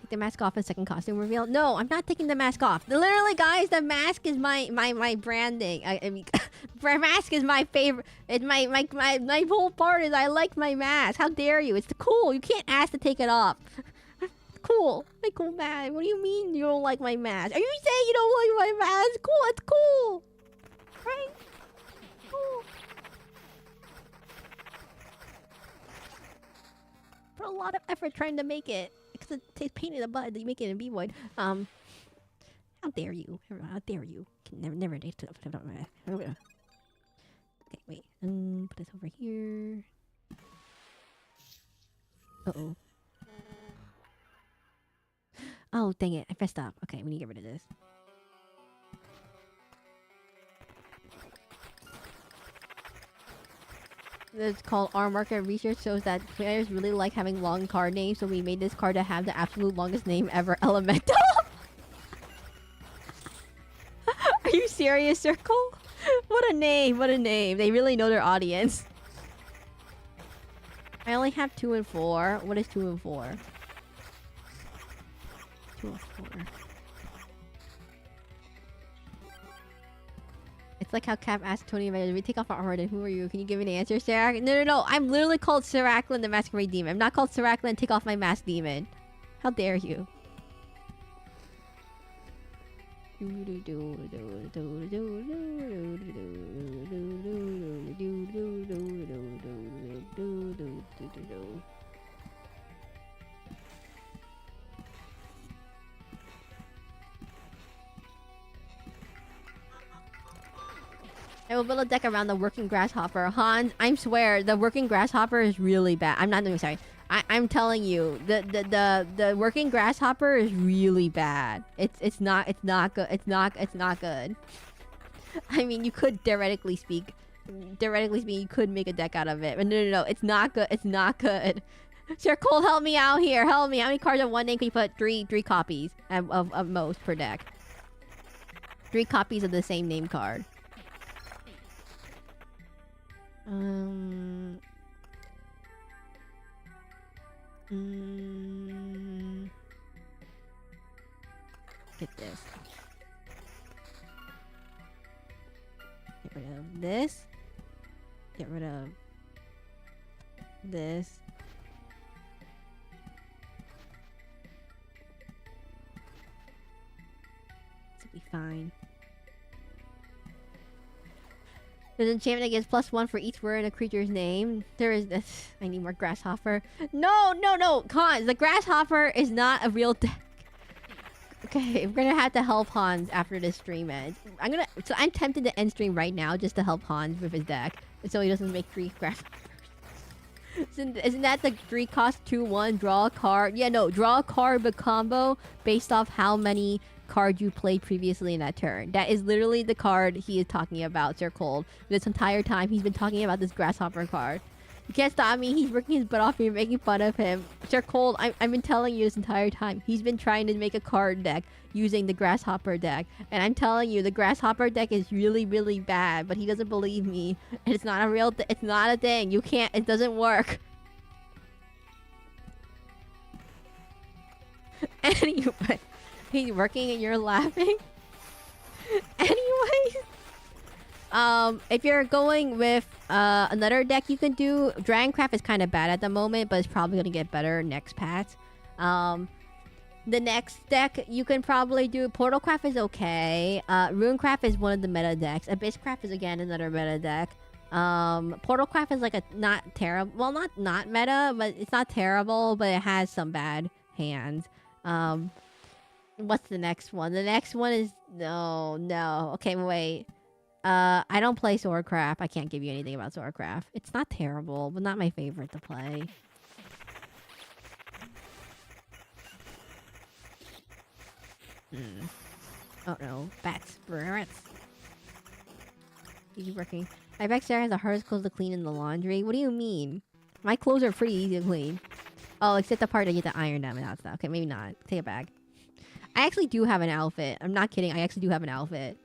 The mask off and second costume reveal. No, I'm not taking the mask off. Literally, guys, the mask is my branding. I mean, mask is my favorite. It's my whole part is I like my mask. How dare you? It's cool. You can't ask to take it off. Cool. My cool mask. What do you mean you don't like my mask? Are you saying you don't like my mask? Cool. It's cool. Right? Cool. Put a lot of effort trying to make it. Because it takes pain in the butt that you make it in B-Void. How dare you? How dare you? Can never date to okay, wait. Put this over here. Uh-oh. Oh, dang it. I pressed up. Okay, we need to get rid of this. It's called Our Market Research shows that players really like having long card names, so we made this card to have the absolute longest name ever, Elemental. Are you serious, Circle? What a name, what a name. They really know their audience. I only have 2 and 4. What is 2 and 4? 2 and 4. It's like how Cap asked Tony about it. We take off our armor, then who are you? Can you give me the answer, Seraclin? No. I'm literally called Seraclin the Masquerade Demon. I'm not called Seraclin, take off my mask demon. How dare you? I will build a deck around the working grasshopper. Hans, I swear, the working grasshopper is really bad. I'm not doing sorry. I'm telling you, the working grasshopper is really bad. It's not good. It's not good. I mean, you could theoretically speaking, you could make a deck out of it. But no, it's not good. It's not good. Sir Cole, help me out here. Help me. How many cards of one name can you put? Three copies of most per deck. 3 copies of the same name card. Get this. Get rid of this. Get rid of this. This will be fine. There's an enchantment that gives +1 for each word in a creature's name. There is this. I need more grasshopper. No. Hans, the grasshopper is not a real deck. Okay, we're gonna have to help Hans after this stream ends. I'm tempted to end stream right now just to help Hans with his deck, so he doesn't make 3 grasshoppers. Isn't that the 3 cost 2/1 draw a card? Yeah, no, draw a card but combo based off how many cards you played previously in that turn. That is literally the card he is talking about, Sir Cold. This entire time he's been talking about this grasshopper card. You can't stop me. He's working his butt off. You're making fun of him. Sir Cold, I've been telling you this entire time. He's been trying to make a card deck using the grasshopper deck. And I'm telling you, the grasshopper deck is really, really bad. But he doesn't believe me. And it's not a real it's not a thing. You can't. It doesn't work. Anyway. He's working and you're laughing? Anyways. If you're going with another deck you can do, Dragoncraft is kind of bad at the moment, but it's probably going to get better next patch. The next deck you can probably do, Portalcraft is okay. Runecraft is one of the meta decks. Abysscraft is again another meta deck. Portalcraft is like a not terrible, well not meta, but it's not terrible, but it has some bad hands. What's the next one? The next one is no. Okay, wait. I don't play Swordcraft. I can't give you anything about Swordcraft. It's not terrible, but not my favorite to play. Oh no, bat spirits. He's working. I bet Sarah has the hardest clothes to clean in the laundry. What do you mean? My clothes are pretty easy to clean. Oh, except the part that you have to iron them and that stuff. Okay, maybe not. Take it back. I actually do have an outfit. I'm not kidding. I actually do have an outfit.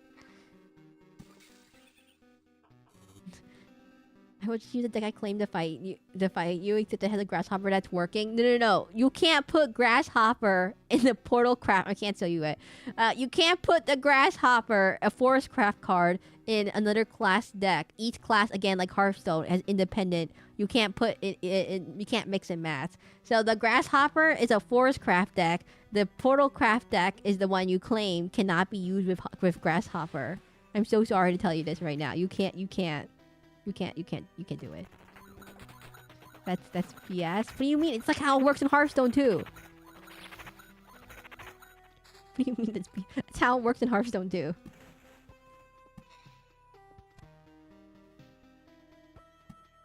I would just use the deck I claim to fight you, except it has a grasshopper that's working. No. You can't put grasshopper in the Portalcraft. I can't tell you it. You can't put the grasshopper, a Forestcraft card, in another class deck. Each class, again, like Hearthstone, has independent. You can't put it you can't mix and match. So the grasshopper is a Forestcraft deck. The Portalcraft deck is the one you claim cannot be used with grasshopper. I'm so sorry to tell you this right now. You can't do it. That's BS. What do you mean? It's like how it works in Hearthstone too. What do you mean that's how it works in Hearthstone too?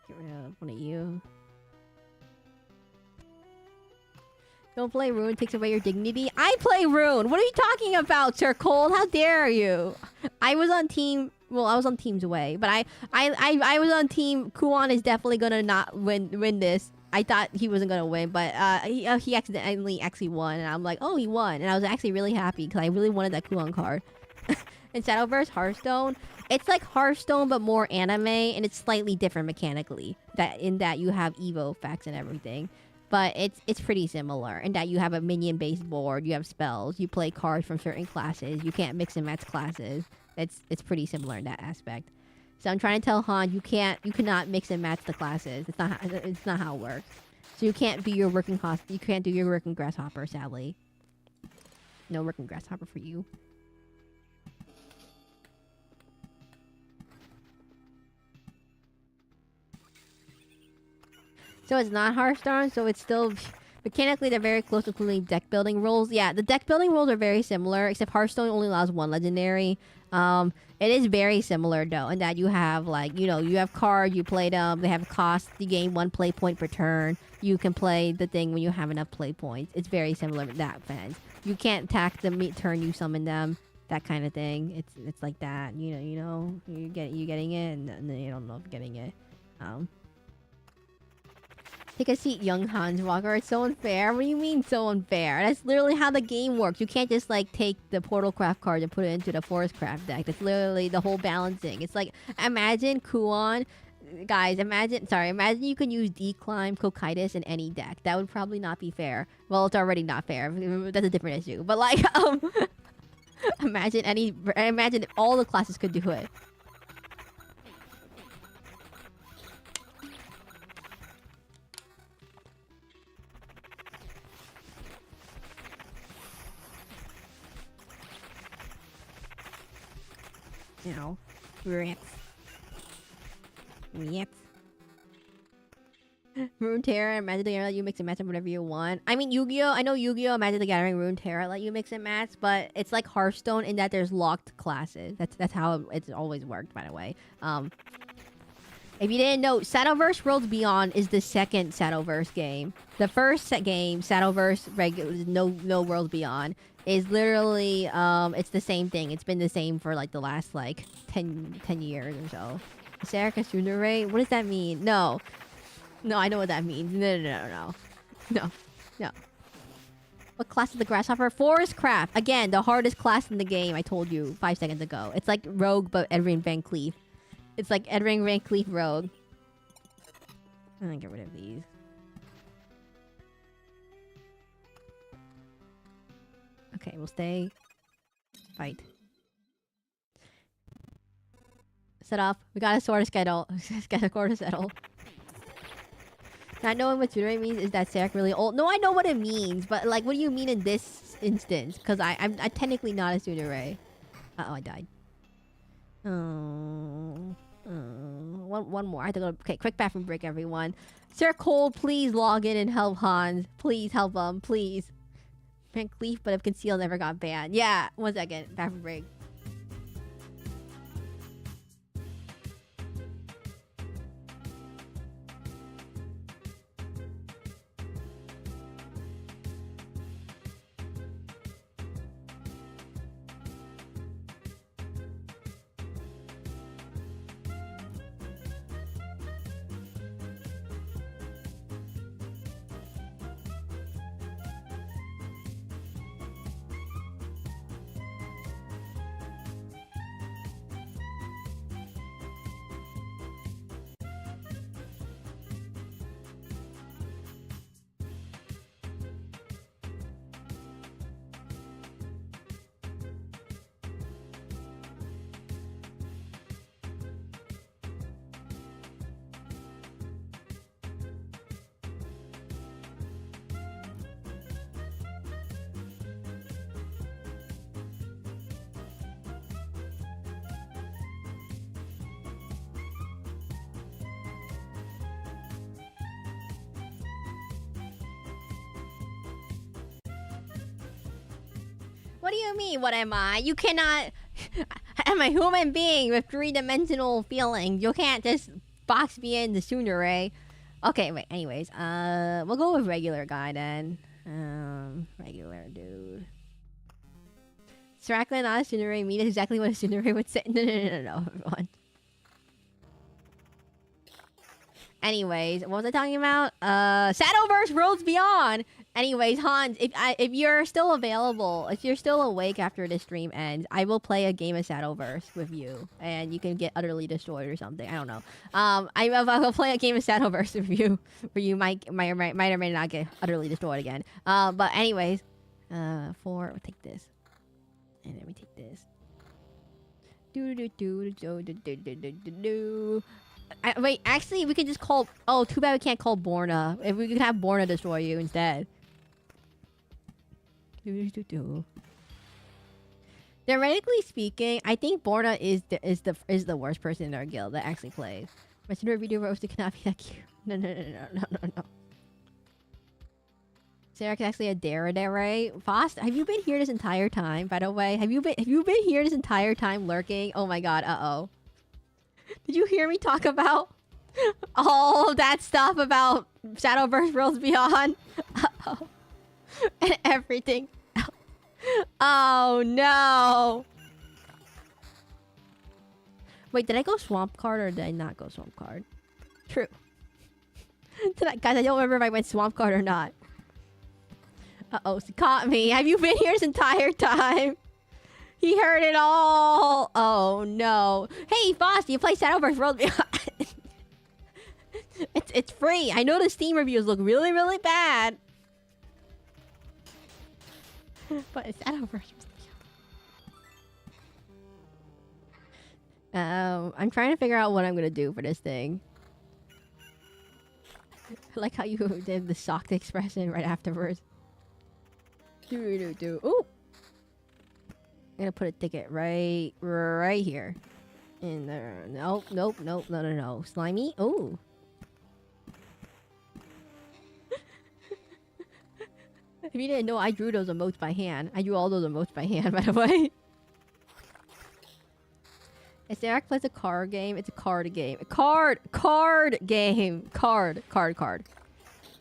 Get rid of one of you. Don't play Rune, takes away your dignity. I play Rune! What are you talking about, Sir Cold? How dare you? I was on team... Well, I was on teams away, but I was on team. Kuon is definitely gonna not win this. I thought he wasn't gonna win, but he accidentally actually won, and I'm like, oh, he won, and I was actually really happy because I really wanted that Kuon card. In Shadowverse Hearthstone, it's like Hearthstone but more anime, and it's slightly different mechanically. In that you have Evo effects and everything, but it's pretty similar in that you have a minion-based board, you have spells, you play cards from certain classes, you can't mix and match classes. It's pretty similar in that aspect. So I'm trying to tell Han you cannot mix and match the classes. It's not how it works. So you can't be your working you can't do your working grasshopper, sadly. No working grasshopper for you. So it's not Hearthstone, so it's still... Mechanically, they're very close, including deck building rules. Yeah, the deck building rules are very similar, except Hearthstone only allows one legendary. It is very similar, though, in that you have, like, you know, you have cards, you play them, they have a cost, you gain 1 play point per turn. You can play the thing when you have enough play points. It's very similar to that, fans. You can't attack them turn you summon them, that kind of thing. It's like that, you know, you getting it, and then you don't know if you're getting it. Take a seat, young Hans Walker. It's so unfair. What do you mean so unfair? That's literally how the game works. You can't just like take the Portal Craft card and put it into the Forest Craft deck. That's literally the whole balancing. It's like, imagine Kuon. Guys, imagine you can use Declimb, Cocytus in any deck. That would probably not be fair. Well, it's already not fair. That's a different issue. But like, imagine all the classes could do it. You know, rats. Runeterra and Magic the Gathering let you mix and match up whatever you want. I mean, Yu-Gi-Oh! I know Yu-Gi-Oh! Magic the Gathering, Runeterra let you mix and match, but it's like Hearthstone in that there's locked classes. That's how it's always worked, by the way. If you didn't know, Shadowverse Worlds Beyond is the second Shadowverse game. The first game, Shadowverse no Worlds Beyond, is literally it's the same thing. It's been the same for like the last like 10 years or so. Seraclin Sunare? What does that mean? No, I know what that means. No. What class is the grasshopper? Forest Craft. Again, the hardest class in the game. I told you 5 seconds ago. It's like Rogue, but Edwin Van Cleef. It's like Edwin Van Cleef Rogue. I'm gonna get rid of these. Okay, we'll stay. Fight. Set up. We got a sort of schedule. Sort of settle. Not knowing what tutoring means is that Sarek really old. No, I know what it means, but like, what do you mean in this instance? Because I'm technically not a Tsundere. Uh-oh, I died. One more. I have to go. Okay, quick bathroom break, everyone. Sir Cole, please log in and help Hans. Please help him, please. Van Cleef, but if Conceal never got banned. Yeah, 1 second. Bathroom break. What do you mean, what am I? You cannot... I'm a human being with 3-dimensional feelings. You can't just box me in the Tsundere. Okay, wait, anyways. We'll go with regular guy then. Regular dude. Seraclin, not a Tsundere. Mean exactly what a Tsundere would say. No, everyone. Anyways, what was I talking about? Shadowverse Worlds Beyond! Anyways, Hans, if you're still available, if you're still awake after this stream ends, I will play a game of Shadowverse with you, and you can get utterly destroyed or something. I don't know. I will play a game of Shadowverse with you, where you might or may not get utterly destroyed again. But anyways, we'll take this, and then we take this. Wait, actually, we could just call... Oh, too bad we can't call Borna. If we could have Borna destroy you instead. Theoretically speaking, I think Borna is the worst person in our guild that actually plays. Messenger video roasted cannot be that cute. No. Seraclin actually a dare. Faust, have you been here this entire time? By the way, have you been here this entire time lurking? Oh my god. Uh-oh. Did you hear me talk about all of that stuff about Shadowverse Worlds Beyond? Uh-oh. And everything. Oh no. Wait, did I go swamp card or did I not go swamp card? True. Guys, I don't remember if I went swamp card or not. Uh-oh, she caught me. Have you been here this entire time? He heard it all. Oh no. Hey, Foss, you play Shadowverse World Beyond. It's free. I know the Steam reviews look really, really bad. But it's Shadowverse. I'm trying to figure out what I'm gonna do for this thing. I like how you did the shocked expression right afterwards. Ooh! I'm gonna put a ticket right here. In there. Nope. No. Slimy. Ooh. If you didn't know, I drew those emotes by hand. I drew all those emotes by hand, by the way. If Derek plays a card game, it's a card game. Card game. Card.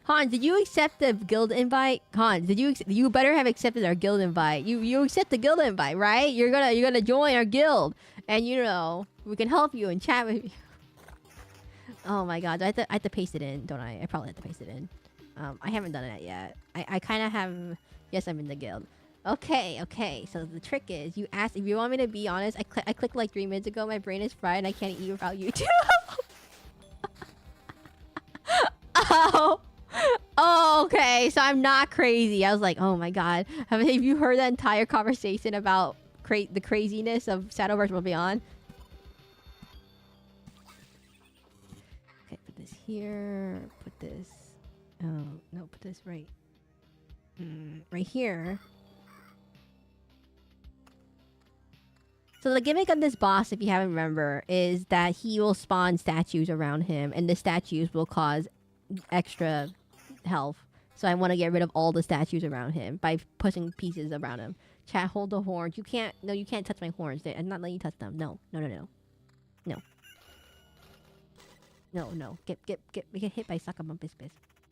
Hans, did you accept the guild invite? Hans, did you better have accepted our guild invite. You accept the guild invite, right? You're gonna join our guild. And you know, we can help you and chat with you. Oh my god, I have to paste it in, don't I? I probably have to paste it in. I haven't done it yet. I kind of have... Yes, I'm in the guild. Okay. So the trick is, you asked... If you want me to be honest, I clicked like 3 minutes ago. My brain is fried and I can't eat without YouTube. Oh, okay. So I'm not crazy. I was like, oh my god. Have you heard that entire conversation about the craziness of Shadowverse Worlds Beyond? Okay, put this here. Put this... Oh, no, put this right here. So the gimmick of this boss, if you haven't remember, is that he will spawn statues around him, and the statues will cause extra health. So I want to get rid of all the statues around him by pushing pieces around him. Chat, hold the horns. You can't touch my horns. I'm not letting you touch them. No. Get hit by Sakamumpus.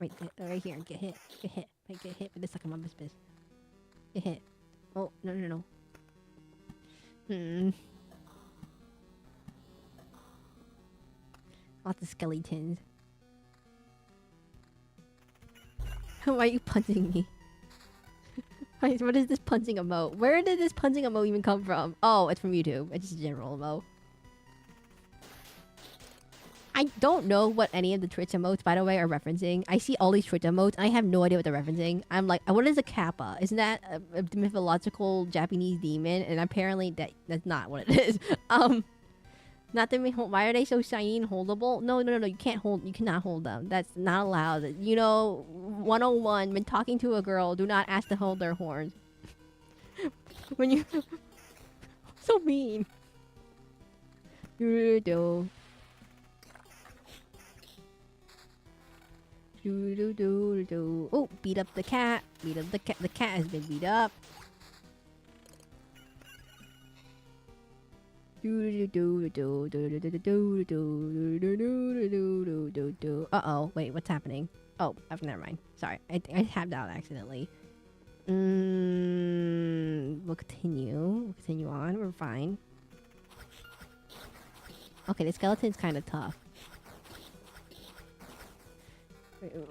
Right here. Get hit. Get hit with the Sakamumpus. Get hit. Oh, no. Lots of skeletons. Why are you punching me? What is this punching emote? Where did this punching emote even come from? Oh, it's from YouTube. It's just a general emote. I don't know what any of the Twitch emotes, by the way, are referencing. I see all these Twitch emotes, and I have no idea what they're referencing. I'm like, what is a kappa? Isn't that a mythological Japanese demon? And apparently that's not what it is. Not that why are they so shiny and holdable? No. You cannot hold them. That's not allowed. You know, 101, when talking to a girl, do not ask to hold their horns. When you... So mean. Oh, beat up the cat. The cat has been beat up. Uh-oh. Wait, what's happening? Oh, never mind. Sorry. I tapped out accidentally. We'll continue on. We're fine. Okay, the skeleton's kind of tough.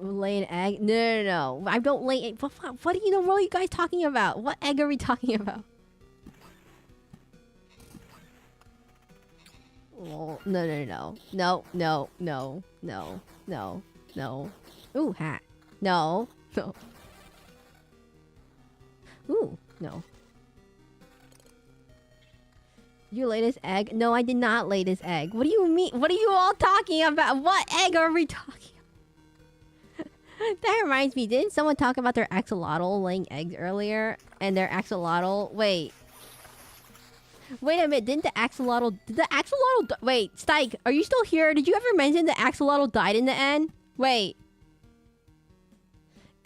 Lay an egg? No. I don't lay egg. What do you know? What are you guys talking about? What egg are we talking about? Oh, no. No. Ooh, hat. No. Ooh, no. Did you lay this egg? No, I did not lay this egg. What do you mean? What are you all talking about? What egg are we talking about? That reminds me, didn't someone talk about their axolotl laying eggs earlier? And their axolotl... Wait. Wait a minute, didn't the axolotl... Did the axolotl... Wait, Stike, are you still here? Did you ever mention the axolotl died in the end? Wait.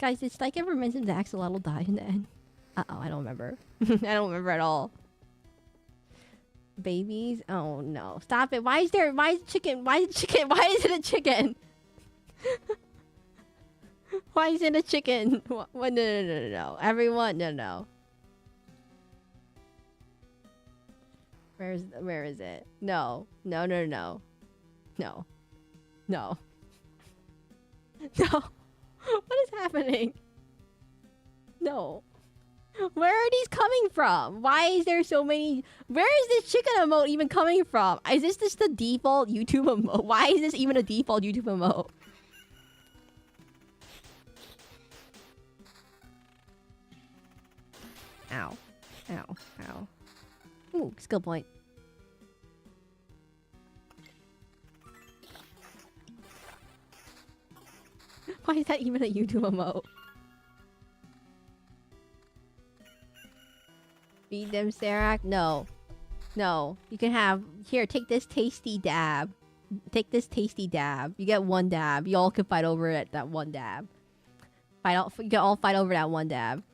Guys, did Stike ever mention the axolotl died in the end? Uh-oh, I don't remember. I don't remember at all. Babies? Oh no. Stop it. Why is chicken? Why is it chicken? Why is it a chicken? Why is it a chicken? What? No. Everyone, no. Where is it? No. No. No. No. What is happening? No. Where are these coming from? Why is there so many? Where is this chicken emote even coming from? Is this just the default YouTube emote? Why is this even a default YouTube emote? Ow. Ooh, skill point. Why is that even a YouTube emote? Feed them, Serac? No. You can have... Here, take this tasty dab. You get one dab. You all can fight over it, that one dab. You can all fight over that one dab.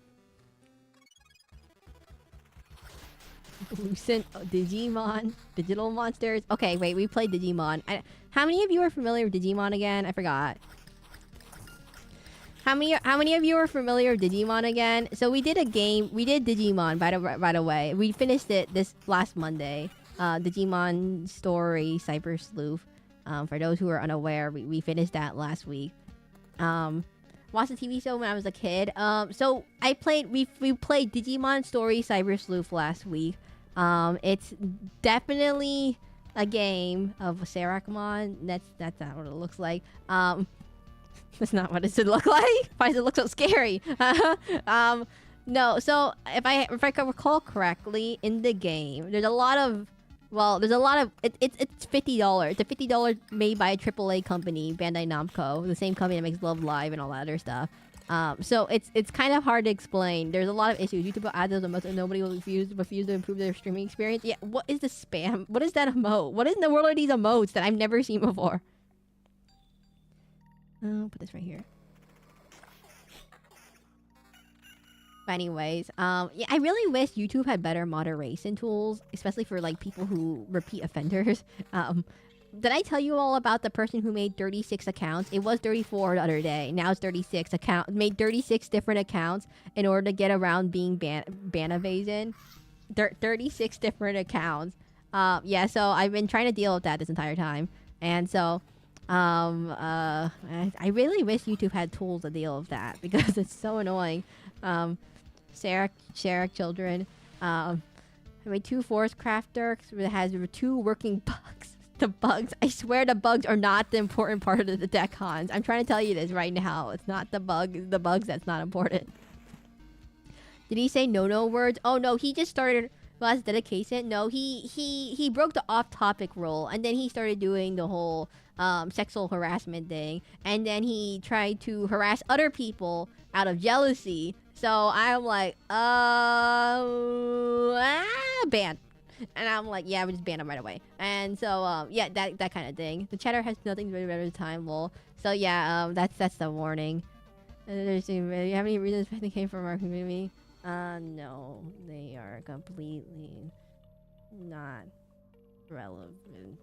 Lucent Digimon. Digital monsters. Okay, wait, we played Digimon. How many of you are familiar with Digimon again? I forgot. How many of you are familiar with Digimon again? So we did a game. We did Digimon, by the way. We finished it this last Monday. Digimon Story Cyber Sleuth. For those who are unaware, we finished that last week. Watched the TV show when I was a kid. So we played Digimon Story Cyber Sleuth last week. It's definitely a game of Seraclin. That's not what it looks like. That's not what it should look like. Why does it look so scary? No. So if I can recall correctly, in the game, there's a lot of it's $50. It's a $50 made by a AAA company, Bandai Namco, the same company that makes Love Live and all that other stuff. So it's kind of hard to explain. There's a lot of issues. YouTube will add those emotes and nobody will refuse to improve their streaming experience. Yeah, what is the spam? What is that emote? What in the world are these emotes that I've never seen before? I'll put this right here. But anyways, yeah, I really wish YouTube had better moderation tools, especially for like people who repeat offenders. Did I tell you all about the person who made 36 accounts? It was 34 the other day. Now it's 36 made 36 different accounts in order to get around being ban evasion. 36 different accounts. Yeah, so I've been trying to deal with that this entire time. And so I really wish YouTube had tools to deal with that because it's so annoying. Serac children. I made 2 forest crafters that has 2 working bugs. The bugs, I swear the bugs are not the important part of the deck cons. I'm trying to tell you this right now. It's not the bugs that's not important. Did he say no words? Oh no, he just started last dedication. No, he broke the off-topic rule and then he started doing the whole sexual harassment thing, and then he tried to harass other people out of jealousy. So I'm like, ban. And I'm like, yeah, we just ban him right away. And so, yeah, that kind of thing. The chatter has nothing to do with the time, lol. So yeah, that's the warning. Do you have any reasons why they came from our community? No, they are completely not relevant.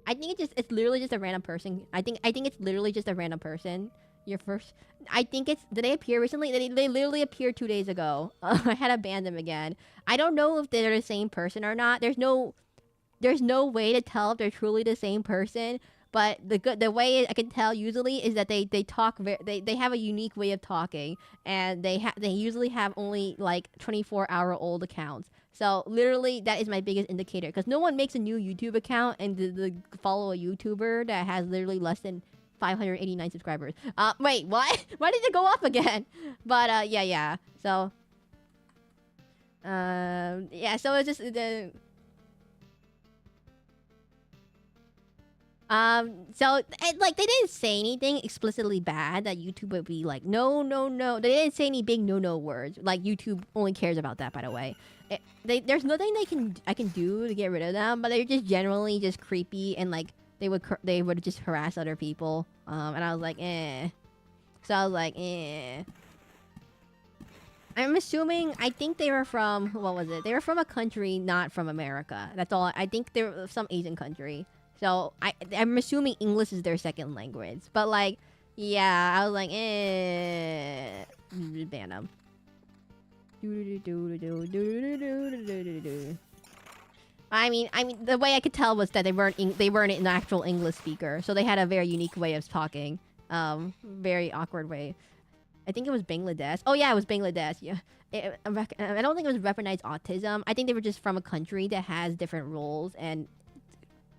I think it's literally just a random person. I think it's literally just a random person. Your first... I think it's... Did they appear recently? They literally appeared 2 days ago. I had to ban them again. I don't know if they're the same person or not. There's no way to tell if they're truly the same person. But the way I can tell usually is that they talk... They have a unique way of talking. And they usually have only like 24-hour-old accounts. So literally that is my biggest indicator. Because no one makes a new YouTube account and follow a YouTuber that has literally less than 589 subscribers. Wait, what? Why did it go up again? But yeah. So yeah, so it's just So like they didn't say anything explicitly bad that YouTube would be like, no, no, no. They didn't say any big no words. Like YouTube only cares about that, by the way. There's nothing I can do to get rid of them, but they're just generally just creepy and like they would just harass other people. And I was like, eh. So I was like, eh. I'm assuming, I think they were from, what was it? They were from a country not from America. That's all. I think they were some Asian country. So I'm assuming English is their second language. But like, yeah, I was like, eh. Ban them. I mean, the way I could tell was that they weren't an actual English speaker. So they had a very unique way of talking. Very awkward way. I think it was Bangladesh. Oh yeah, it was Bangladesh. Yeah, I don't think it was weaponized autism. I think they were just from a country that has different rules and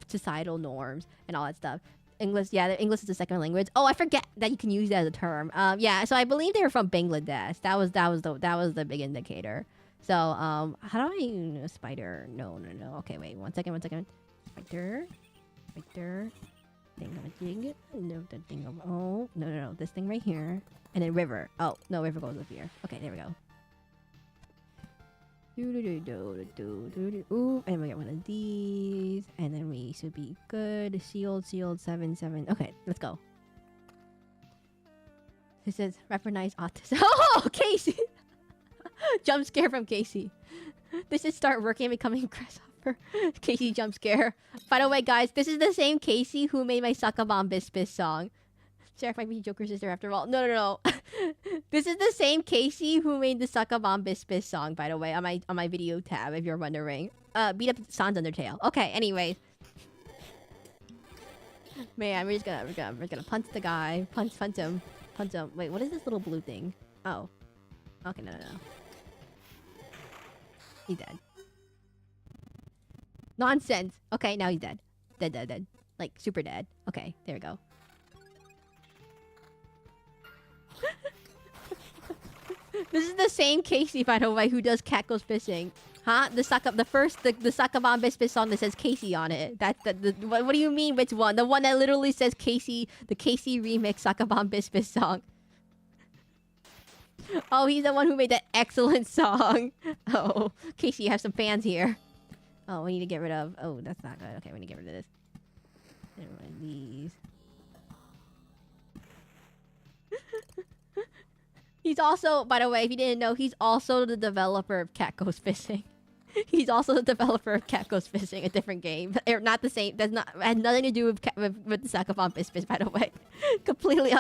societal norms and all that stuff. English, yeah, English is the second language. Oh, I forget that you can use that as a term. Yeah, so I believe they were from Bangladesh. That was the big indicator. So how do I spider? No. Okay, wait, one second. Spider. Thing. No, the thing. Oh, no. This thing right here. And then river. Oh, no, river goes up here. Okay, there we go. Ooh, and we get one of these. And then we should be good. Shield, 7. Okay, let's go. It says, weaponize autism. Oh, Casey! Jump scare from Casey. This is start working and becoming grasshopper. Casey jump scare. By the way, guys, this is the same Casey who made my Suck a Bomb Bis Bis song. Sarah might be Joker's sister after all. No. This is the same Casey who made the Suck a Bomb Bis Bis song, by the way, on my video tab, if you're wondering. Beat up Sans Undertale. Okay, anyway. Man, we're gonna punch the guy. Punch him. Wait, what is this little blue thing? Oh. Okay, no. He's dead. Nonsense. Okay, now he's dead. Dead. Like, super dead. Okay, there we go. This is the same Casey, by the way, who does Cat Goes Fishing. Huh? The Suck a Bomb Bis Bis song that says Casey on it. What do you mean, which one? The one that literally says Casey, the Casey remix Suck a Bomb Bis Bis song. Oh, he's the one who made that excellent song. Oh, Casey, you have some fans here. Oh, we need to get rid of... Oh, that's not good. Okay, we need to get rid of this. One of these. He's also, by the way, if you didn't know, he's also the developer of Cat Goes Fishing. He's also the developer of Cat Goes Fishing, a different game. They're not the same. Had nothing to do with the Suck a Bomb Bis Bis, by the way. Completely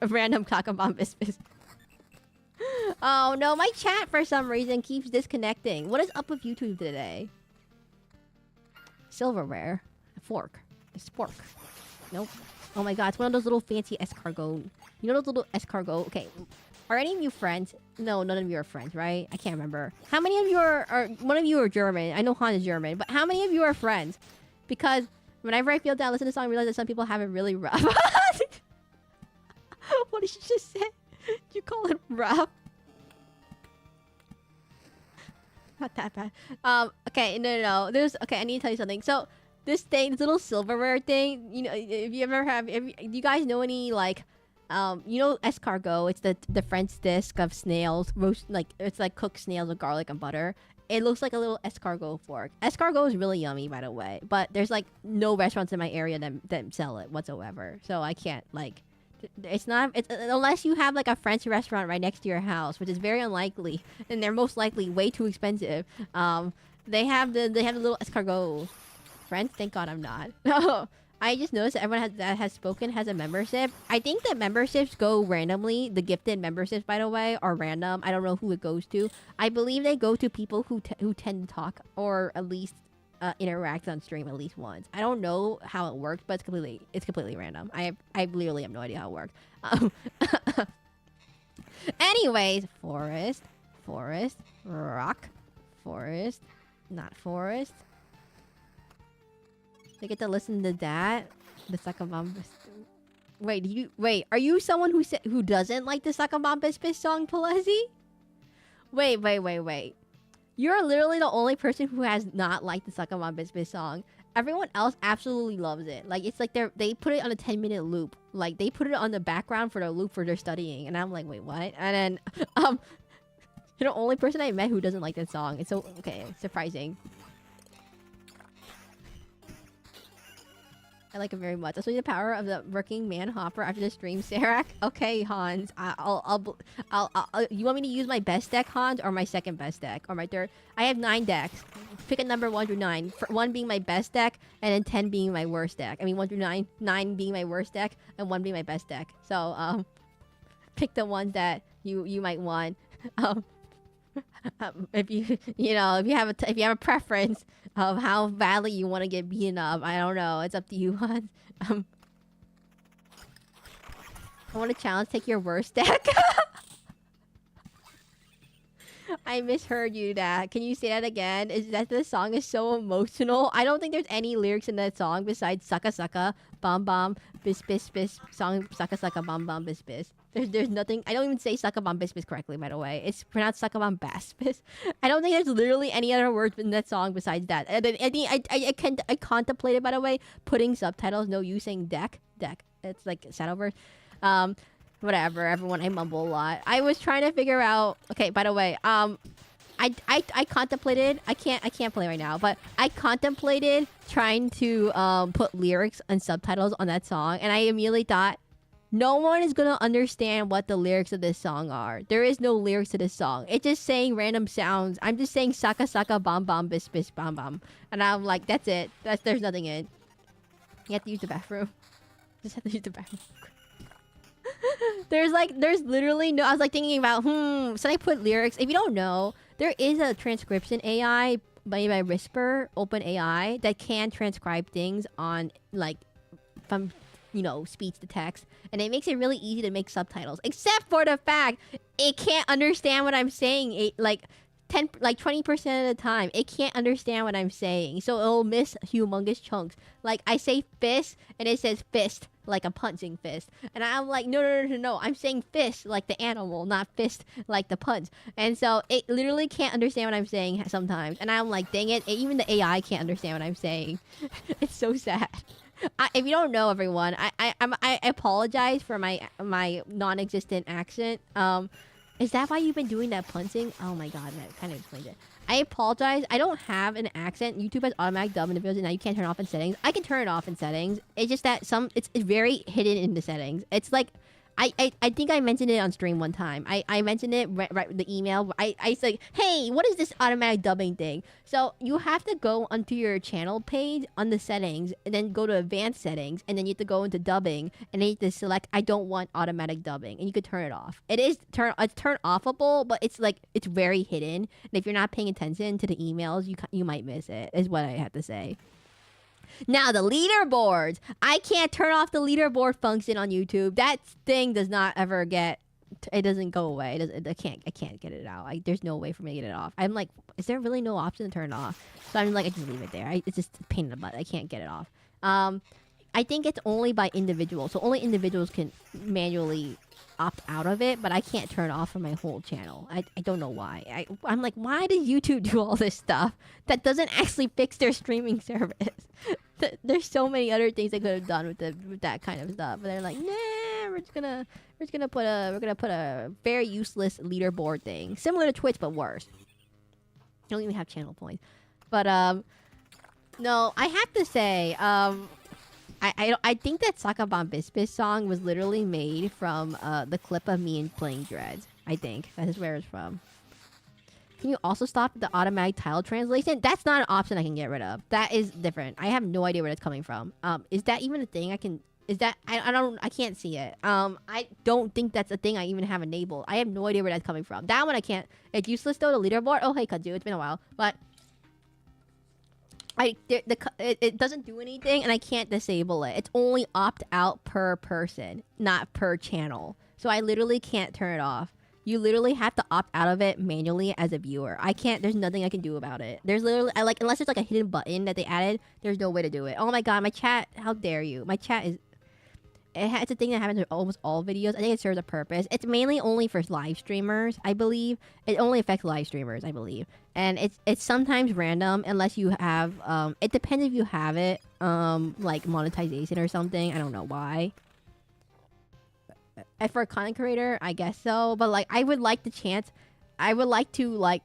random Suck a Bomb Bis Bis. Oh no, my chat for some reason keeps disconnecting. What is up with YouTube today? Silverware. A fork. A spork. Nope. Oh my god, it's one of those little fancy escargot. You know those little escargot? Okay. Are any of you friends? No, none of you are friends, right? I can't remember. How many of you are one of you are German? I know Han is German, but how many of you are friends? Because whenever I feel down, listen to the song, I realize that some people have it really rough. What did you just say? You call it rough? Not that bad. Okay, no. Okay, I need to tell you something. So this thing, this little silverware thing, you know, if you ever have, do you guys know any like, you know, escargot? It's the French disc of snails, roast, like it's like cooked snails with garlic and butter. It looks like a little escargot fork. Escargot is really yummy, by the way, but there's like no restaurants in my area that sell it whatsoever. So I can't like. It's unless you have like a French restaurant right next to your house, which is very unlikely, and they're most likely way too expensive. They have the little escargot. French? Thank God I'm not. No, I just noticed that everyone that has spoken has a membership. I think that memberships go randomly. The gifted memberships, by the way, are random. I don't know who it goes to. I believe they go to people who tend to talk or at least interact on stream at least once. I don't know how it works, but it's completely random. I literally have no idea how it works. Anyways, forest, rock, forest, not forest. They get to listen to that. The Suck a Bomb. Wait, are you someone who doesn't like the Suck a Bomb Bis Bis song, Palezi? Wait. You're literally the only person who has not liked the Suck a Bomb Bis Bis song. everyone else absolutely loves it. Like, it's like they put it on a 10-minute loop. Like, they put it on the background for the loop for their studying. And I'm like, wait, what? And then, you're the only person I met who doesn't like that song. It's so, okay, surprising. I like it very much. That's really the power of the working man hopper after the stream, Serac. Okay, Hans. I'll you want me to use my best deck, Hans, or my second best deck, or my third? I have 9 decks. Pick a number 1 through 9. For 1 being my best deck, and then 10 being my worst deck. I mean 1 through 9, 9 being my worst deck, and 1 being my best deck. So pick the ones that you might want. If you know if you have a preference of how badly you want to get beaten up, I don't know. It's up to you. I want to challenge. Take your worst deck. I misheard you. That can you say that again? Is that the song is so emotional? I don't think there's any lyrics in that song besides "Sucka Sucka," "Bom Bom," "Bis Bis Bis." Song "Sucka Sucka," "Bom Bom," "Bis Bis." There's nothing. I don't even say "Sucka Bom Bis Bis" correctly, by the way. It's pronounced "Sucka Bom Bass Bis." I don't think there's literally any other words in that song besides that. And then I contemplated, by the way, putting subtitles. No, you saying deck. It's like Shadowverse. Whatever, everyone, I mumble a lot. I was trying to figure out. Okay, by the way, I contemplated. I can't play right now, but I contemplated trying to put lyrics and subtitles on that song, and I immediately thought, no one is gonna understand what the lyrics of this song are. There is no lyrics to this song. It's just saying random sounds. I'm just saying "Saka Saka Bom Bom Bis Bis Bom Bom," and I'm like, that's it. There's nothing in. You have to use the bathroom. Just have to use the bathroom. There's literally no. I was like thinking about, should I put lyrics? If you don't know, there is a transcription AI made by Whisper Open AI that can transcribe things on like from speech to text, and it makes it really easy to make subtitles. Except for the fact it can't understand what I'm saying. It 20% of the time, it can't understand what I'm saying, so it'll miss humongous chunks. Like I say fist, and it says fist, like a punching fist, and I'm like, no, I'm saying fist like the animal, not fist like the punch. And so it literally can't understand what I'm saying sometimes, and I'm like, dang it, even the AI can't understand what I'm saying. It's so sad. If you don't know, everyone, I apologize for my non-existent accent. Is that why you've been doing that punching? Oh my god, that kind of explains it. I apologize. I don't have an accent. YouTube has automatic dub in the videos, and now you can't turn it off in settings. I can turn it off in settings. It's just that it's very hidden in the settings. It's like I think I mentioned it on stream one time. I mentioned it right the email. I said, hey, what is this automatic dubbing thing? So you have to go onto your channel page on the settings, and then go to advanced settings, and then you have to go into dubbing, and then you have to select I don't want automatic dubbing, and you could turn it off. It's turn offable, but it's very hidden, and if you're not paying attention to the emails, you might miss it. Is what I have to say. Now, the leaderboards. I can't turn off the leaderboard function on YouTube. That thing does not ever get... It doesn't go away. I can't get it out. There's no way for me to get it off. I'm like, is there really no option to turn it off? So I'm like, I just leave it there. It's just a pain in the butt. I can't get it off. I think it's only by individual. So only individuals can manually opt out of it, but I can't turn it off for my whole channel. I don't know why. I'm like, why does YouTube do all this stuff that doesn't actually fix their streaming service? There's so many other things they could have done with that kind of stuff, but they're like, nah, we're gonna put a very useless leaderboard thing, similar to Twitch but worse. You don't even have channel points. But no, I have to say, I think that Saka Bomb Bis Bis song was literally made from the clip of me playing Dreads. I think that is where it's from. Can you also stop the automatic title translation? That's not an option I can get rid of. That is different. I have no idea where that's coming from. Is that even a thing I can... Is that... I can't see it. I don't think that's a thing I even have enabled. I have no idea where that's coming from. That one I can't... It's useless though, the leaderboard. Oh, hey, Kudzu. It's been a while. But... it doesn't do anything, and I can't disable it. It's only opt out per person, not per channel. So I literally can't turn it off. You literally have to opt out of it manually as a viewer. I can't. There's nothing I can do about it. There's literally unless there's like a hidden button that they added. There's no way to do it. Oh my god, my chat! How dare you? My chat is. it's a thing that happens with almost all videos. I think it serves a purpose. It's mainly only for live streamers, I believe. It only affects live streamers, I believe. And it's sometimes random unless you have it depends if you have it like monetization or something. I don't know why. And for a content creator, I guess so. But like, I would like the chance. I would like to like.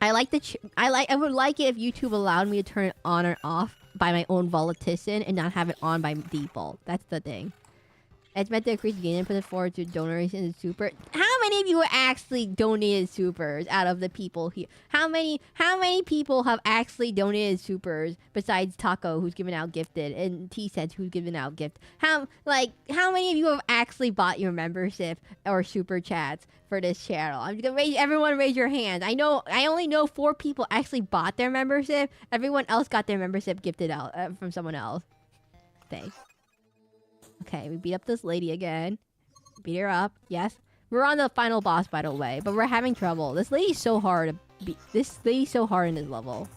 I would like it if YouTube allowed me to turn it on or off by my own volition and not have it on by default. That's the thing. It's meant to increase gain and put it forward to donations and super. How many of you actually donated supers out of the people here? How many people have actually donated supers besides Taco, who's giving out gifted, and T-Sets, who's giving out gift? How many of you have actually bought your membership or super chats for this channel? I'm gonna everyone raise your hand. I only know 4 people actually bought their membership. Everyone else got their membership gifted out from someone else. Thanks. Okay, we beat up this lady again. Beat her up. Yes. We're on the final boss, by the way, but we're having trouble. This lady's so hard to beat. This lady's so hard in this level.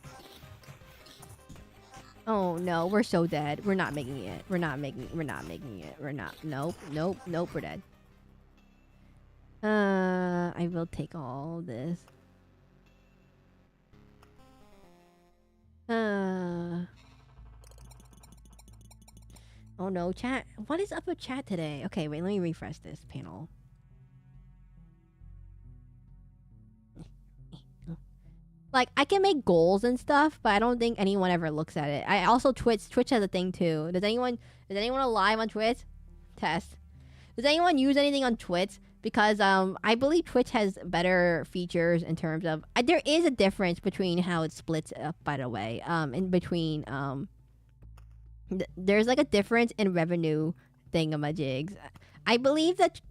Oh no, we're so dead. We're not making it. We're not making it. We're not. Nope. We're dead. I will take all this. Oh no, chat. What is up with chat today? Okay, wait, let me refresh this panel. Like, I can make goals and stuff, but I don't think anyone ever looks at it. I also Twitch has a thing too. Does anyone live on Twitch? Test. Does anyone use anything on Twitch? Because I believe Twitch has better features in terms of there is a difference between how it splits up, by the way. In between there's like a difference in revenue thingamajigs. I believe that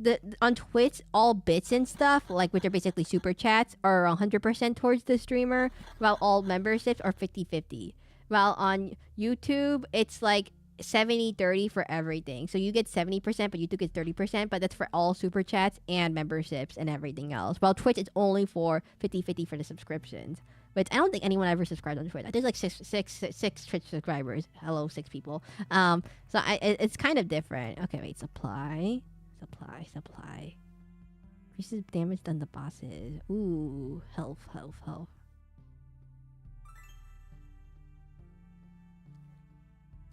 on Twitch, all bits and stuff, like which are basically super chats, are 100% towards the streamer, while all memberships are 50-50. While on YouTube, it's like 70-30 for everything. So you get 70%, but YouTube gets 30%, but that's for all super chats and memberships and everything else. While Twitch, it's only for 50-50 for the subscriptions. But I don't think anyone ever subscribed on Twitch. There's like six Twitch subscribers. Hello, 6 people. So it's kind of different. Okay, wait. Supply. Increases damage done to bosses. Ooh, health.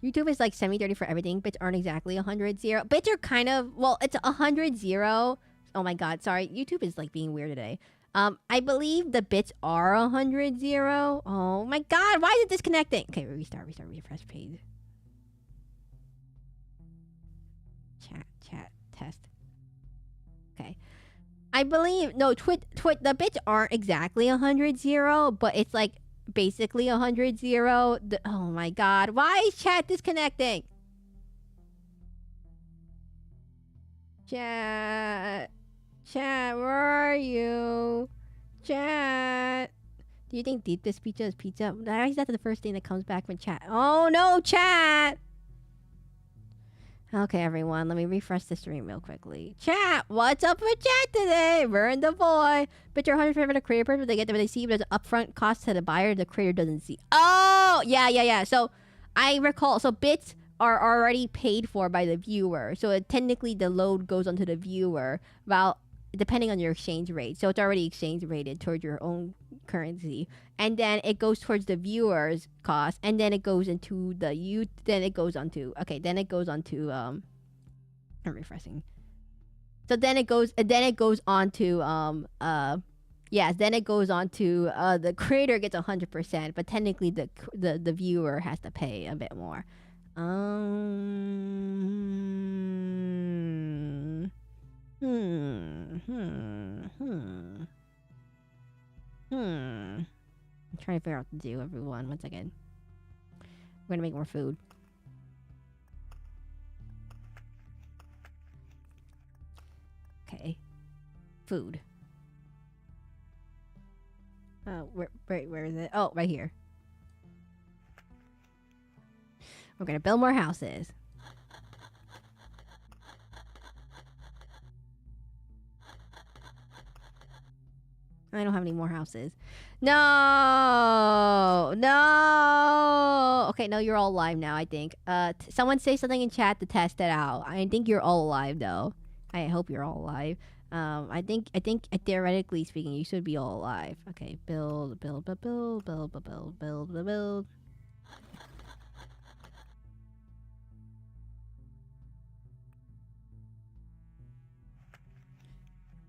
YouTube is like 70-30 for everything. Bits aren't exactly 100-0. Bits are kind of, well, it's 100-0. Oh my god, sorry. YouTube is like being weird today. I believe the bits are 100-0. Oh my god, why is it disconnecting? Okay, restart, refresh page. Chat, test. Okay. I believe, no, the bits aren't exactly 100-0, but it's like basically 100-0. Oh my god, why is chat disconnecting? Chat, where are you? Chat. Do you think deepest pizza is pizza? Why is that the first thing that comes back from chat? Oh no, chat! Okay, everyone, let me refresh the stream real quickly. Chat, what's up with chat today? We're in the void. But you're 100% for the creator purpose. They get what they see, but there's an upfront cost to the buyer the creator doesn't see. Oh, yeah. So I recall, so bits are already paid for by the viewer. So technically the load goes onto the viewer, while depending on your exchange rate. So it's already exchange rated towards your own currency. And then it goes towards the viewer's cost. And then it goes into the then it goes onto I'm refreshing. So then it goes on to then it goes on to the creator gets 100%, but technically the viewer has to pay a bit more. I'm trying to figure out what to do, everyone. One second. We're gonna make more food. Okay. Food. Where is it? Oh, right here. We're gonna build more houses. I don't have any more houses. No, no. Okay, no, you're all alive now. I think. Someone say something in chat to test it out. I think you're all alive though. I hope you're all alive. I think theoretically speaking, you should be all alive. Okay, build.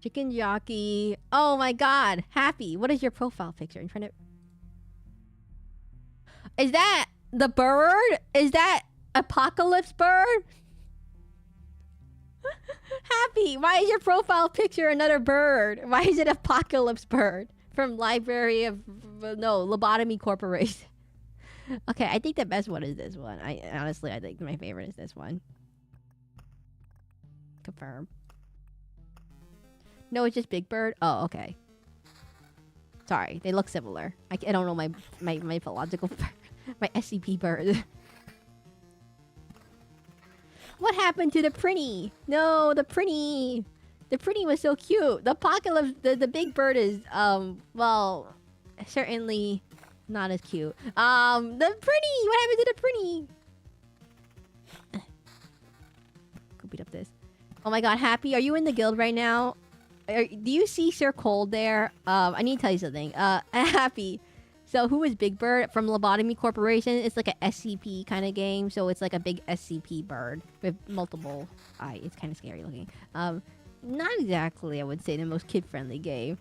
Chicken jockey. Oh my god, Happy. What is your profile picture? I'm trying to. Is that the bird? Is that Apocalypse Bird? Happy, why is your profile picture another bird? Why is it Apocalypse Bird from Library of Lobotomy Corporation? Okay, I think the best one is this one. I think my favorite is this one. Confirm. No, it's just Big Bird. Oh, okay. Sorry, they look similar. I don't know my mythological my SCP bird. What happened to the Prinny? No, the Prinny. The Prinny was so cute. The Apocalypse, the Big Bird is well, certainly not as cute. The Prinny. What happened to the Prinny? Go beat up this. Oh my god, Happy, are you in the guild right now? Do you see Sir Cold there? I need to tell you something. Happy. So who is Big Bird from Lobotomy Corporation? It's like a SCP kind of game. So it's like a big SCP bird with multiple eyes. It's kind of scary looking. Not exactly, I would say, the most kid-friendly game.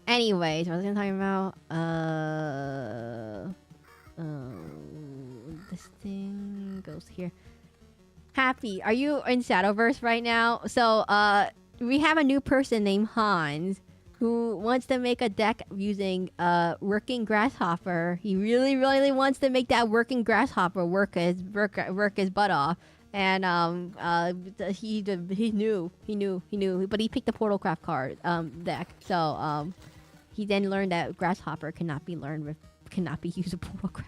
Anyways, what was I talking about? This thing goes here. Happy, are you in Shadowverse right now? So, we have a new person named Hans who wants to make a deck using working grasshopper. He really, really wants to make that working grasshopper work his butt off. And he knew, but he picked the Portalcraft card deck. So he then learned that grasshopper cannot be used with Portalcraft.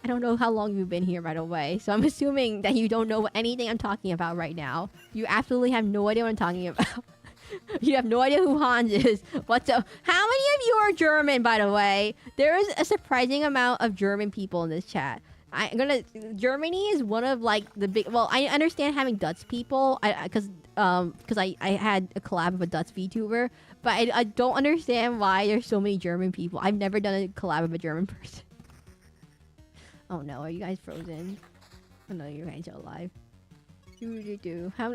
I don't know how long you've been here, by the way, so I'm assuming that you don't know anything I'm talking about right now. You absolutely have no idea what I'm talking about. You have no idea who Hans is. What's up? How many of you are German, by the way? There is a surprising amount of German people in this chat. Germany is one of like the big. Well, I understand having Dutch people, because I had a collab with a Dutch VTuber, but I don't understand why there's so many German people. I've never done a collab with a German person. Oh no, are you guys frozen? Oh no, you guys are alive.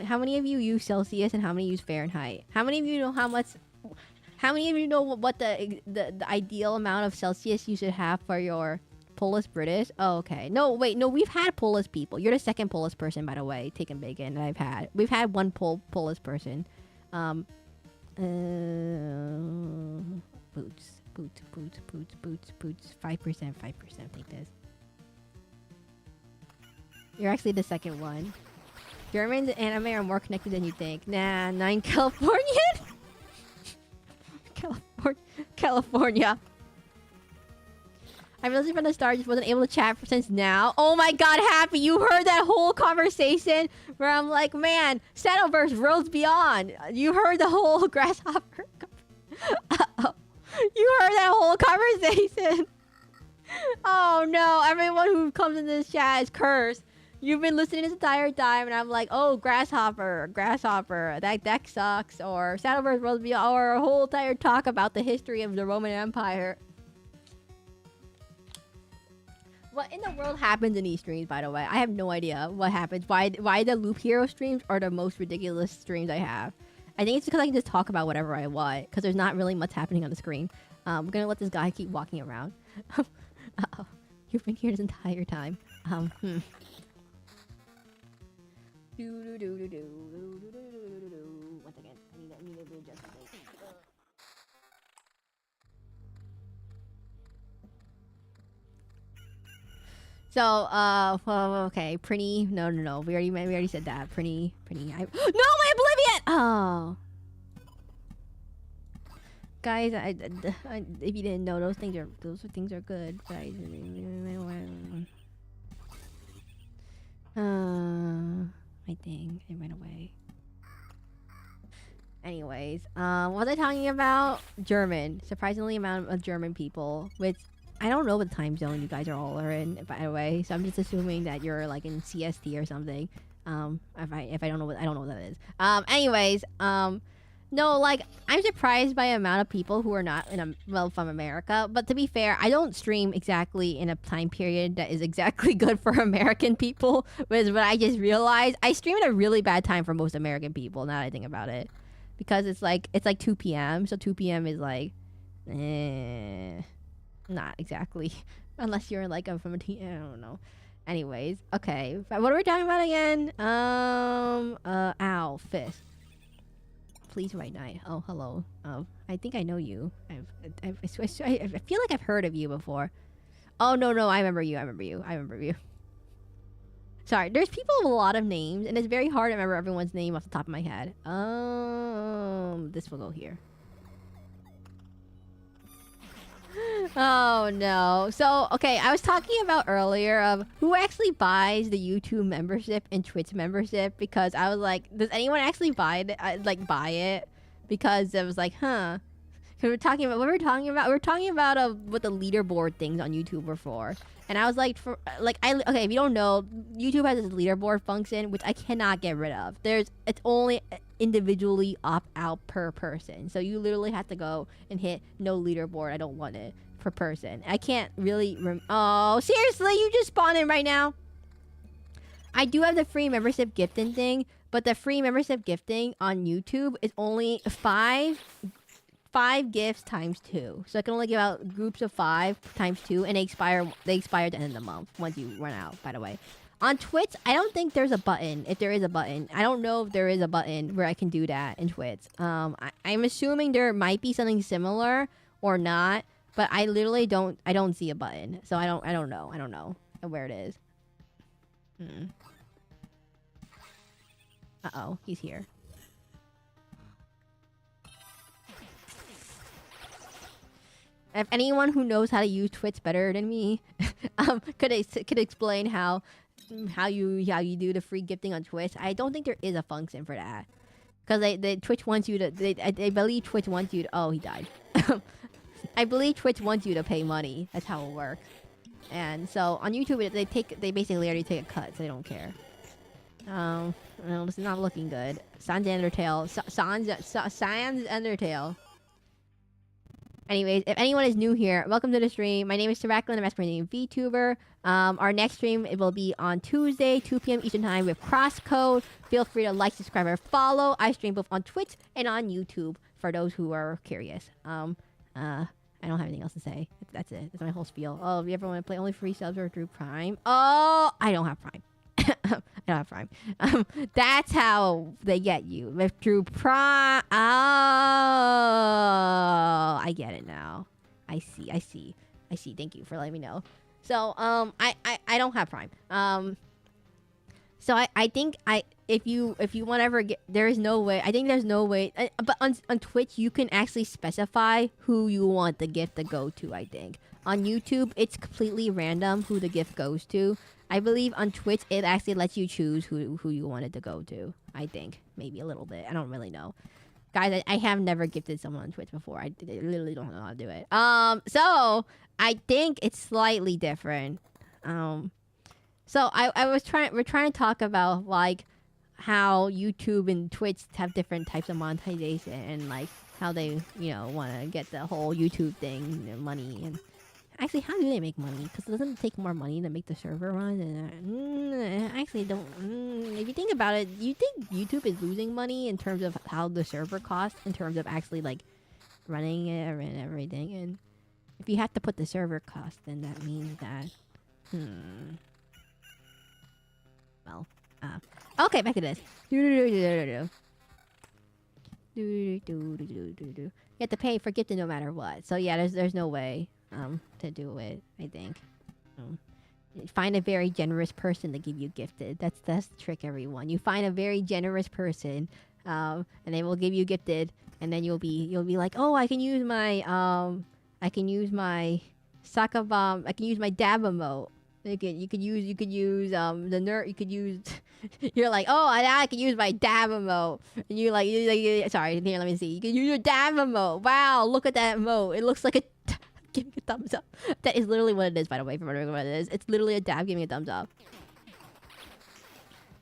How many of you use Celsius and how many use Fahrenheit? How many of you know how many of you know what the ideal amount of Celsius you should have for your Polish British? Oh, okay. No, wait, no, we've had Polish people. You're the second Polish person, by the way, taking bacon that I've had. We've had one Polish person. Boots. 5%. Take this. You're actually the second one. Germans and anime are more connected than you think. Nah, 9 Californian? California. I've listened from the start, just wasn't able to chat since now. Oh my god, Happy, you heard that whole conversation where I'm like, man, Shadowverse Worlds Beyond. You heard the whole grasshopper. Uh-oh. You heard that whole conversation. Oh no, everyone who comes in this chat is cursed. You've been listening this entire time, and I'm like, oh, grasshopper, that deck sucks, or Shadowverse Worlds Beyond, or a whole entire talk about the history of the Roman Empire. What in the world happens in these streams, by the way? I have no idea what happens. Why the Loop Hero streams are the most ridiculous streams I have. I think it's because I can just talk about whatever I want, because there's not really much happening on the screen. I'm gonna let this guy keep walking around. Uh-oh. You've been here this entire time. Once again, I need to readjust something. So, okay, Prinny. No. We already said that. Prinny. No, my Oblivion. Oh, guys, if you didn't know, those things are good, guys. It went away. Anyways, what was I talking about? German. Surprisingly amount of German people, which I don't know what time zone you guys are all in, by the way. So I'm just assuming that you're like in CST or something. If I don't know what that is. Anyways, no, like I'm surprised by the amount of people who are not from America. But to be fair, I don't stream exactly in a time period that is exactly good for American people. Which is what I just realized. I stream at a really bad time for most American people. Now that I think about it. Because it's like 2 p.m. So 2 p.m. is like, not exactly. Unless you're like from a team. I don't know. Anyways, okay. What are we talking about again? Ow, fist. Please write night. Oh, hello. Oh, I think I know you. I feel like I've heard of you before. Oh no, I remember you. Sorry, there's people with a lot of names, and it's very hard to remember everyone's name off the top of my head. This will go here. Oh no. So, okay, I was talking about earlier of who actually buys the YouTube membership and Twitch membership, because I was like, does anyone actually buy it? Because it was like, huh. Because we were talking about what the leaderboard things on YouTube were for. And I was like, okay, if you don't know, YouTube has this leaderboard function, which I cannot get rid of. It's only individually opt out per person. So you literally have to go and hit no leaderboard. I don't want it per person. I can't really, oh, seriously, you just spawned in right now? I do have the free membership gifting thing, but the free membership gifting on YouTube is only five gifts times 2. So I can only give out groups of 5 times 2, and they expire at the end of the month once you run out, by the way. On Twitch, I don't think there's a button. If there is a button, I don't know if there is a button where I can do that in Twitch. I'm assuming there might be something similar or not, but I literally don't see a button. So I don't know where it is. Uh-oh, he's here. If anyone who knows how to use Twitch better than me could explain how you do the free gifting on Twitch. I don't think there is a function for that, because Twitch wants you to. I believe Twitch wants you to. Oh, he died. I believe Twitch wants you to pay money. That's how it works. And so on YouTube, they basically already take a cut, so they don't care. No, this is not looking good. Sans Undertale. Sans Undertale. Anyways, if anyone is new here, welcome to the stream. My name is Seraclin, I'm masquerading Vtuber. Our next stream, it will be on Tuesday, 2 p.m. Eastern Time with Crosscode. Feel free to like, subscribe, or follow. I stream both on Twitch and on YouTube for those who are curious. I don't have anything else to say. That's it. That's my whole spiel. Oh, if you ever want to play only free subs or through Prime? Oh, I don't have Prime. I don't have Prime. That's how they get you. If through Prime. Oh, I get it now. I see. Thank you for letting me know. So, I don't have Prime. So I think if you want to ever get, there is no way. I think there's no way. But on Twitch, you can actually specify who you want the gift to go to. I think on YouTube, it's completely random who the gift goes to. I believe on Twitch, it actually lets you choose who you want it to go to. I think maybe a little bit. I don't really know, guys. I have never gifted someone on Twitch before. I literally don't know how to do it. So I think it's slightly different. So we're trying to talk about like how YouTube and Twitch have different types of monetization, and like how they want to get the whole YouTube thing, money. And actually, how do they make money? Because it doesn't take more money to make the server run. And actually, don't. If you think about it, you think YouTube is losing money in terms of how the server costs, in terms of actually like running it and everything. And if you have to put the server cost, then that means that well, okay, back to this. You have to pay for gifting no matter what. So yeah, there's no way to do it. I think. Find a very generous person to give you gifted. That's the trick, everyone. You find a very generous person, and they will give you gifted, and then you'll be like, oh, I can use my Saka bomb. I can use my dab emote. You could use the nerd. You could use. You're like, oh, I could use my dab emote, and sorry, here, let me see. You can use your dab emote. Wow, look at that emote. It looks like a. Give me a thumbs up. That is literally what it is, by the way. For wondering what it is, it's literally a dab. Give me a thumbs up.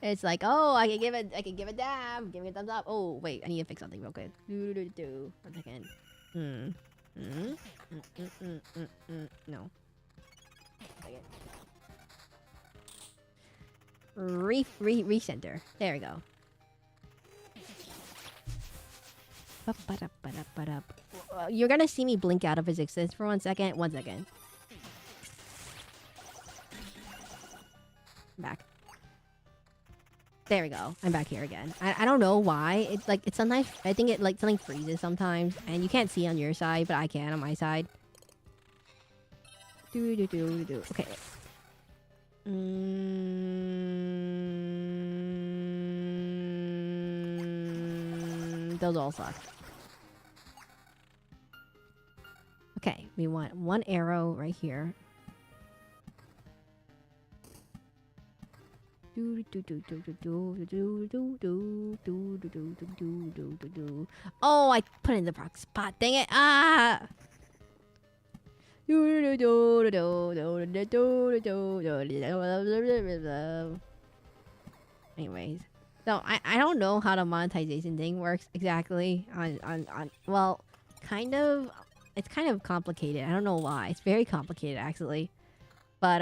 It's like, oh, I can give a dab. Give me a thumbs up. Oh, wait, I need to fix something real quick. 1 second. No. Okay. Recenter. There we go. You're gonna see me blink out of existence for 1 second. 1 second. Back. There we go. I'm back here again. I don't know why. It's like, it's sometimes, I think it like something freezes sometimes, and you can't see on your side, but I can on my side. Okay. Those all suck. Okay, we want 1 arrow right here. Oh, I put it in the wrong spot. Dang it. Ah! Anyways. So, I don't know how the monetization thing works exactly on well, kind of, it's kind of complicated. I don't know why. It's very complicated, actually. But,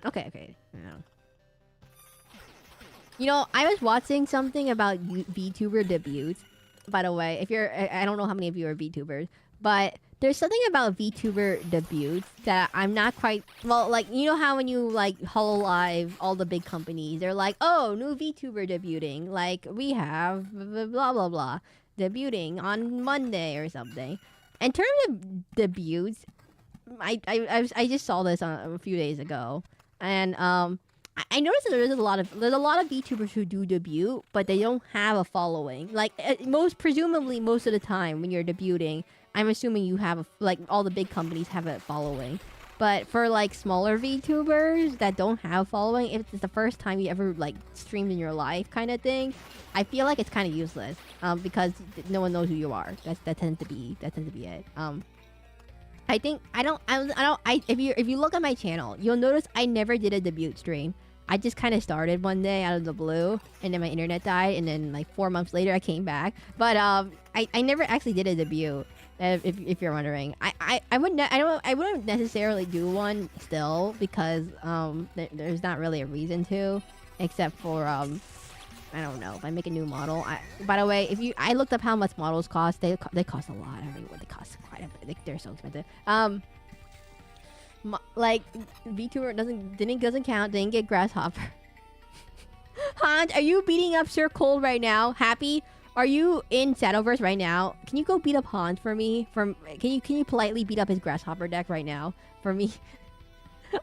Okay. You know, I was watching something about VTuber debuts. By the way, if you're, I don't know how many of you are VTubers, but there's something about VTuber debuts that I'm not quite, well, like, you know how when you, like, Hololive all the big companies, they're like, oh, new VTuber debuting, like, we have blah, blah, blah, debuting on Monday or something. In terms of debuts, I just saw this a few days ago, and I noticed that there's a lot of VTubers who do debut, but they don't have a following. Like, presumably most of the time when you're debuting, I'm assuming you have like all the big companies have a following. But for like smaller VTubers that don't have following, if it's the first time you ever like streamed in your life kind of thing, I feel like it's kind of useless. Because no one knows who you are. That tends to be it. I think if you look at my channel, you'll notice I never did a debut stream. I just kind of started one day out of the blue, and then my internet died, and then like 4 months later I came back. But I never actually did a debut. If you're wondering, I wouldn't necessarily do one still, because there's not really a reason to, except for I don't know, if I make a new model. By the way, I looked up how much models cost. They cost a lot. I mean, they cost quite a bit. They're so expensive. Like VTuber doesn't count. Didn't get grasshopper. Hans, are you beating up Sir Cold right now? Happy? Are you in Shadowverse right now? Can you go beat up Hans for me? Can you politely beat up his grasshopper deck right now for me?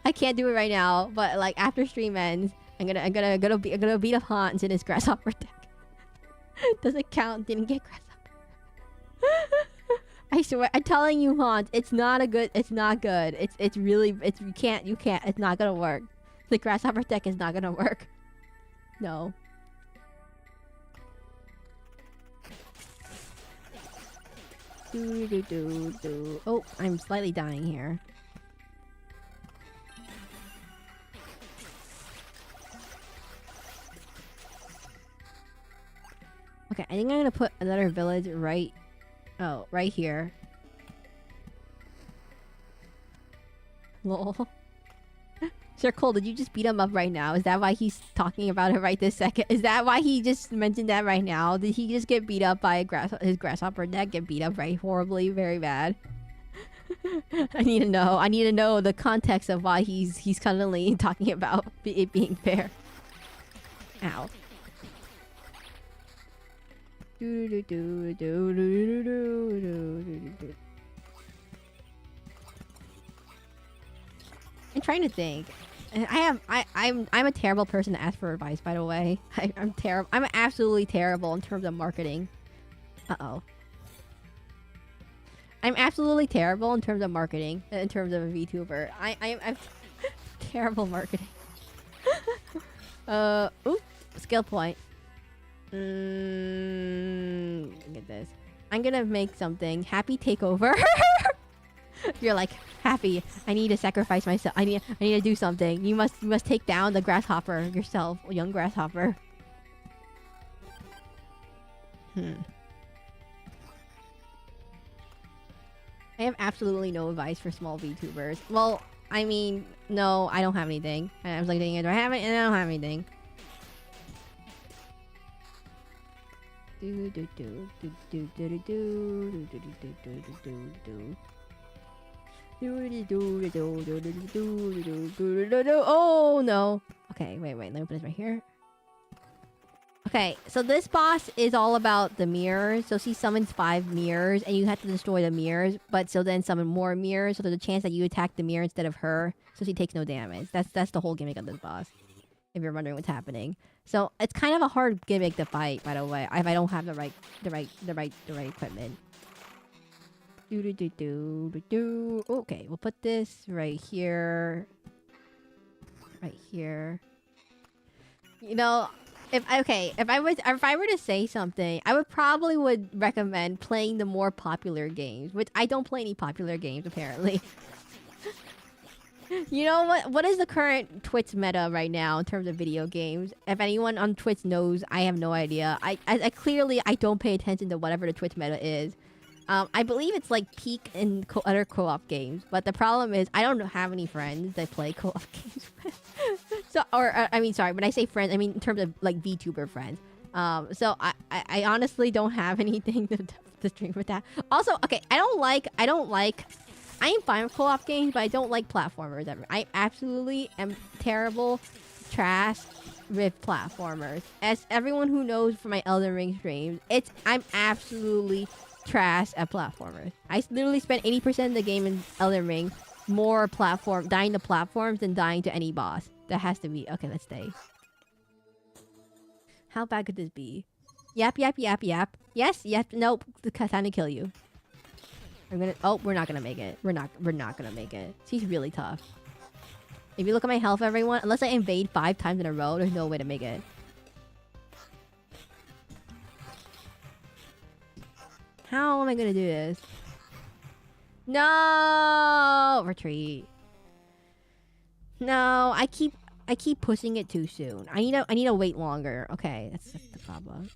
I can't do it right now, but like after stream ends, I'm gonna beat up Hans in his grasshopper deck. Doesn't count. Didn't get grasshopper. I swear, I'm telling you, Hans, it's not good. It's really, you can't. It's not gonna work. The grasshopper deck is not gonna work. No. Oh, I'm slightly dying here. Okay, I think I'm gonna put another village right here. Lol. Sir Cole, did you just beat him up right now? Is that why he's talking about it right this second? Is that why he just mentioned that right now? Did he just get beat up by his grasshopper deck? Get beat up right horribly, very bad. I need to know. I need to know the context of why he's cunningly talking about it being fair. Ow. I'm trying to think. I'm a terrible person to ask for advice, by the way. I'm terrible. I'm absolutely terrible in terms of marketing. Uh-oh. I'm absolutely terrible in terms of marketing. In terms of a VTuber, I'm terrible marketing. Ooh, skill point. Look at this. I'm gonna make something. Happy takeover. You're like, Happy, I need to sacrifice myself. I need to do something. You must take down the grasshopper yourself, young grasshopper. I have absolutely no advice for small VTubers. Well, I mean, no, I don't have anything. I was like, do I have it? And I don't have anything. Oh no. Okay, wait, let me put this right here. Okay, so this boss is all about the mirrors. So she summons 5 mirrors, and you have to destroy the mirrors. But so then summon more mirrors, so there's a chance that you attack the mirror instead of her, so she takes no damage. That's the whole gimmick of this boss. If you're wondering what's happening, so it's kind of a hard gimmick to fight. By the way, if I don't have the right equipment. Okay, we'll put this right here. Right here. You know. If I were to say something, I would recommend playing the more popular games, which I don't play any popular games apparently. You know what is the current Twitch meta right now in terms of video games? If anyone on Twitch knows, I have no idea. I clearly don't pay attention to whatever the Twitch meta is. I believe it's like peak in other co-op games, but the problem is I don't have any friends that play co-op games. So, I mean, sorry, when I say friends, I mean in terms of like VTuber friends. So I honestly don't have anything to stream with that. Also, okay, I am fine with co-op games, but I don't like platformers. I absolutely am terrible, trash with platformers. As everyone who knows from my Elden Ring streams, I'm absolutely trash at platformers. I literally spent 80% of the game in Elden Ring dying to platforms than dying to any boss. That has to be okay. Let's stay. How bad could this be? Yap. Yes. Nope. It's time to kill you. Oh, we're not gonna make it. We're not gonna make it. She's really tough. If you look at my health, everyone, unless I invade 5 times in a row, there's no way to make it. How am I gonna do this? No! Retreat. No, I keep pushing it too soon. I need to wait longer. Okay, that's the problem.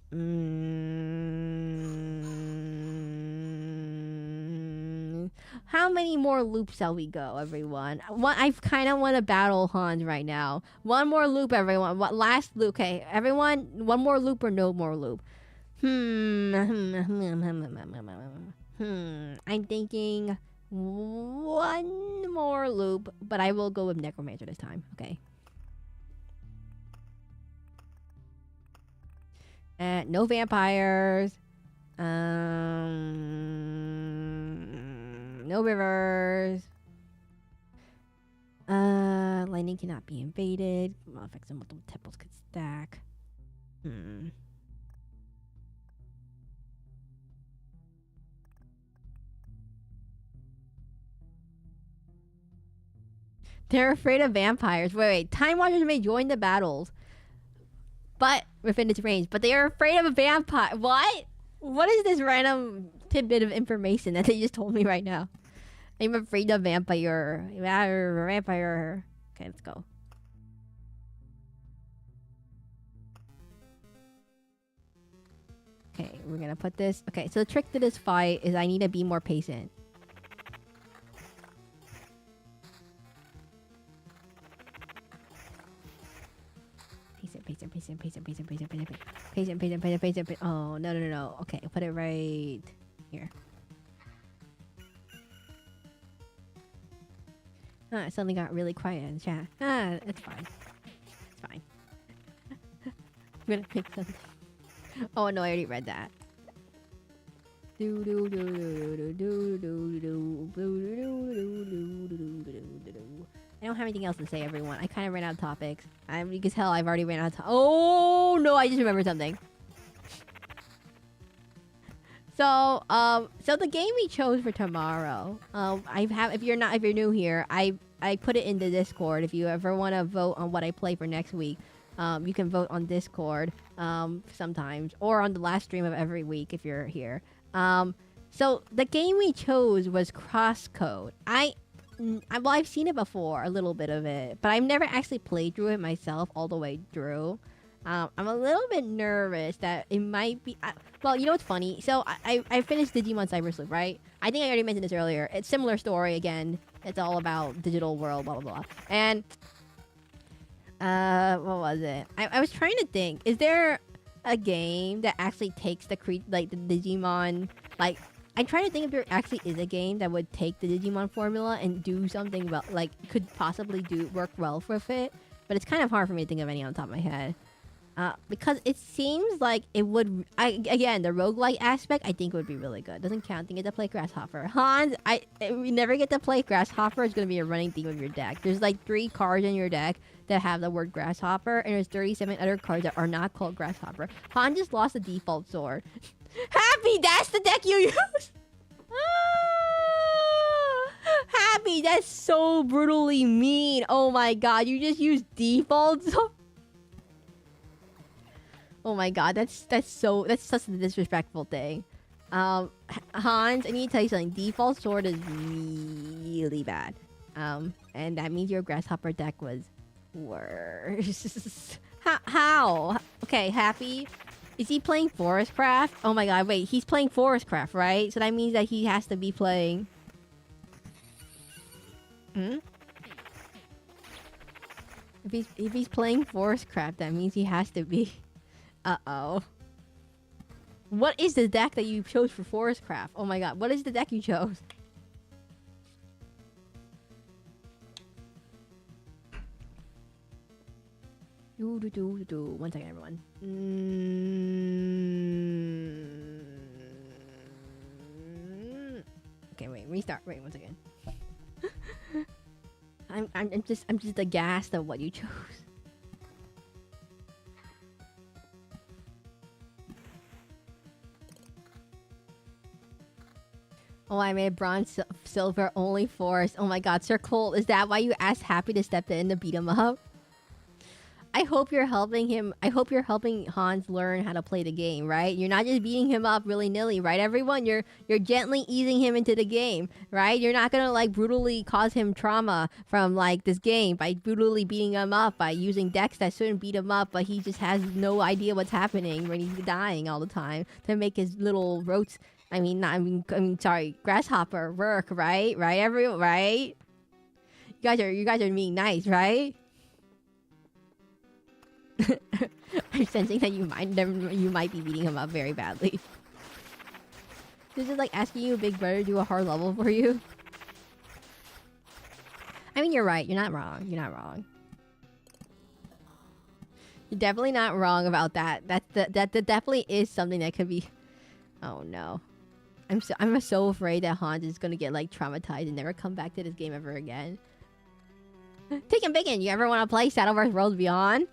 How many more loops shall we go, everyone? I kind of want to battle Hans right now. One more loop, everyone. What last loop? Okay, everyone, one more loop or no more loop? I'm thinking one more loop, but I will go with Necromancer this time. Okay. No vampires. No rivers. Lightning cannot be invaded. Effects and multiple temples could stack. They're afraid of vampires. Wait. Time Watchers may join the battles, but within its range. But they are afraid of a vampire. What? What is this random tidbit of information that they just told me right now? I'm afraid of vampire. Vampire. Okay, let's go. Okay, we're gonna put this. Okay, so the trick to this fight is I need to be more patient. Patient. Oh, no. Okay, put it right here. It suddenly got really quiet in the chat. It's fine. It's fine. I'm gonna pick something. Oh no, I already read that. I don't have anything else to say, everyone. I kind of ran out of topics. You can tell I've already ran out of time. Oh, no, I just remembered something. So the game we chose for tomorrow, if you're new here, I put it in the Discord. If you ever want to vote on what I play for next week, you can vote on Discord, sometimes, or on the last stream of every week if you're here. So the game we chose was Crosscode. Well, I've seen it before, a little bit of it, but I've never actually played through it myself all the way through. I'm a little bit nervous that it might be. Well, you know what's funny? So I finished Digimon Cyber Sleuth, right? I think I already mentioned this earlier. It's similar story again. It's all about digital world, blah blah blah. And what was it? I was trying to think. Is there a game that actually takes the Digimon like? I'm trying to think if there actually is a game that would take the Digimon formula and do something well, like could possibly work well with it. But it's kind of hard for me to think of any on the top of my head. Because it seems like it would. Again, the roguelike aspect, I think would be really good. Doesn't count. Didn't get to play Grasshopper. Hans, we never get to play Grasshopper. It's gonna be a running theme of your deck. There's like 3 cards in your deck that have the word Grasshopper, and there's 37 other cards that are not called Grasshopper. Han just lost the default sword. Happy, that's the deck you use. Happy, that's so brutally mean. Oh my god, you just use default. Oh my god, that's such a disrespectful thing. Hans, I need to tell you something. Default sword is really bad. And that means your Grasshopper deck was worse. How? Okay, Happy. Is he playing Forestcraft? Oh my god, wait, he's playing Forestcraft, right? So that means that he has to be playing... If he's playing Forestcraft, that means he has to be... Uh-oh. What is the deck that you chose for Forestcraft? Oh my god, what is the deck you chose? One second, everyone. Okay, wait, restart. Wait, one second. I'm just aghast at what you chose. Oh, I made bronze, silver, only forest. Oh my god, Sir Cole, is that why you asked Happy to step in to beat him up? I hope you're helping him. I hope you're helping Hans learn how to play the game, right? You're not just beating him up willy-nilly, right, everyone? You're gently easing him into the game, right? You're not gonna, like, brutally cause him trauma from, like, this game by brutally beating him up by using decks that shouldn't beat him up, but he just has no idea what's happening when he's dying all the time to make his little rotes... sorry, Grasshopper work, right? Right, everyone, right? You guys are being nice, right? I'm sensing that you might be beating him up very badly. This is like asking you, Big Brother, to do a hard level for you. I mean, you're right. You're not wrong. You're not wrong. You're definitely not wrong about that. That definitely is something that could be. Oh no, I'm so afraid that Hans is gonna get like traumatized and never come back to this game ever again. Taking Biggin, you ever want to play Shadowverse Worlds Beyond?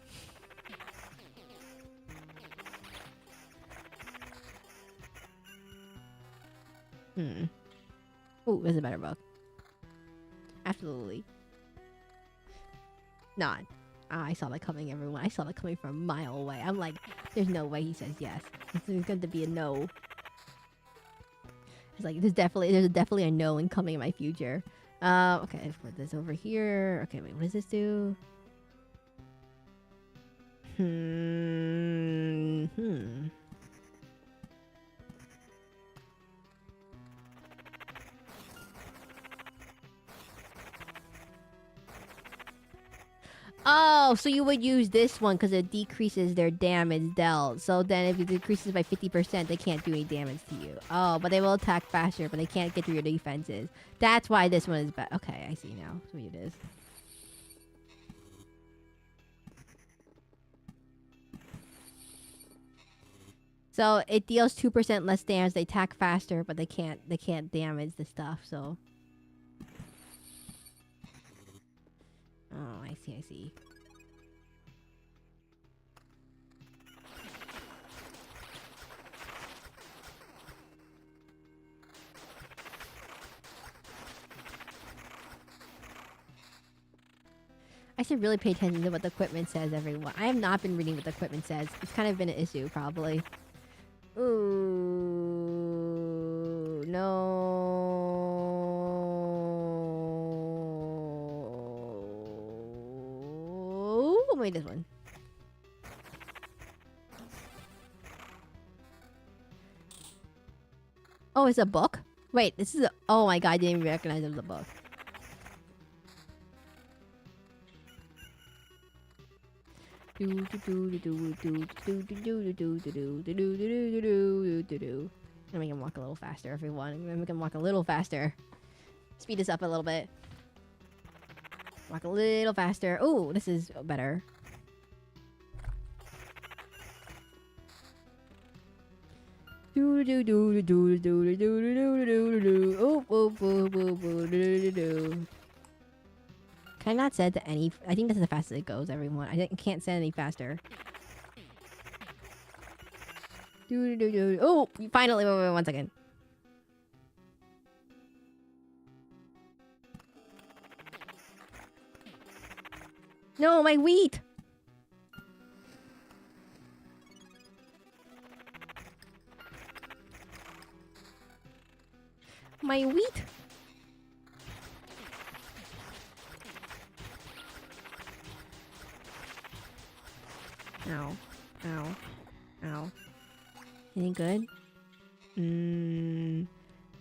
Ooh, there's a better book. Absolutely. Not. I saw that coming, everyone. I saw that coming from a mile away. I'm like, there's no way he says yes. It's going to be a no. It's like, there's definitely a no incoming in my future. Okay, let's put this over here. Okay, wait, what does this do? Oh, so you would use this one because it decreases their damage dealt. So then if it decreases by 50%, they can't do any damage to you. Oh, but they will attack faster, but they can't get through your defenses. That's why this one is bad. Okay, I see now. That's what it is. So it deals 2% less damage. They attack faster, but they can't damage the stuff. So. Oh, I see, I see. I should really pay attention to what the equipment says, everyone. I have not been reading what the equipment says. It's kind of been an issue, probably. Ooh, no. Wait, this one. Oh, it's a book? Wait, this is a... Oh my god, I didn't even recognize it was a book. Let me make him walk a little faster, everyone. I'm gonna make him walk a little faster. Speed this up a little bit. Walk a little faster. Oh, this is better. Can I not set to any... I think this is the fastest it goes, everyone. I can't set any faster. Oh, finally, wait, 1 second. No, my wheat! My wheat! Ow. Ow. Ow. Any good?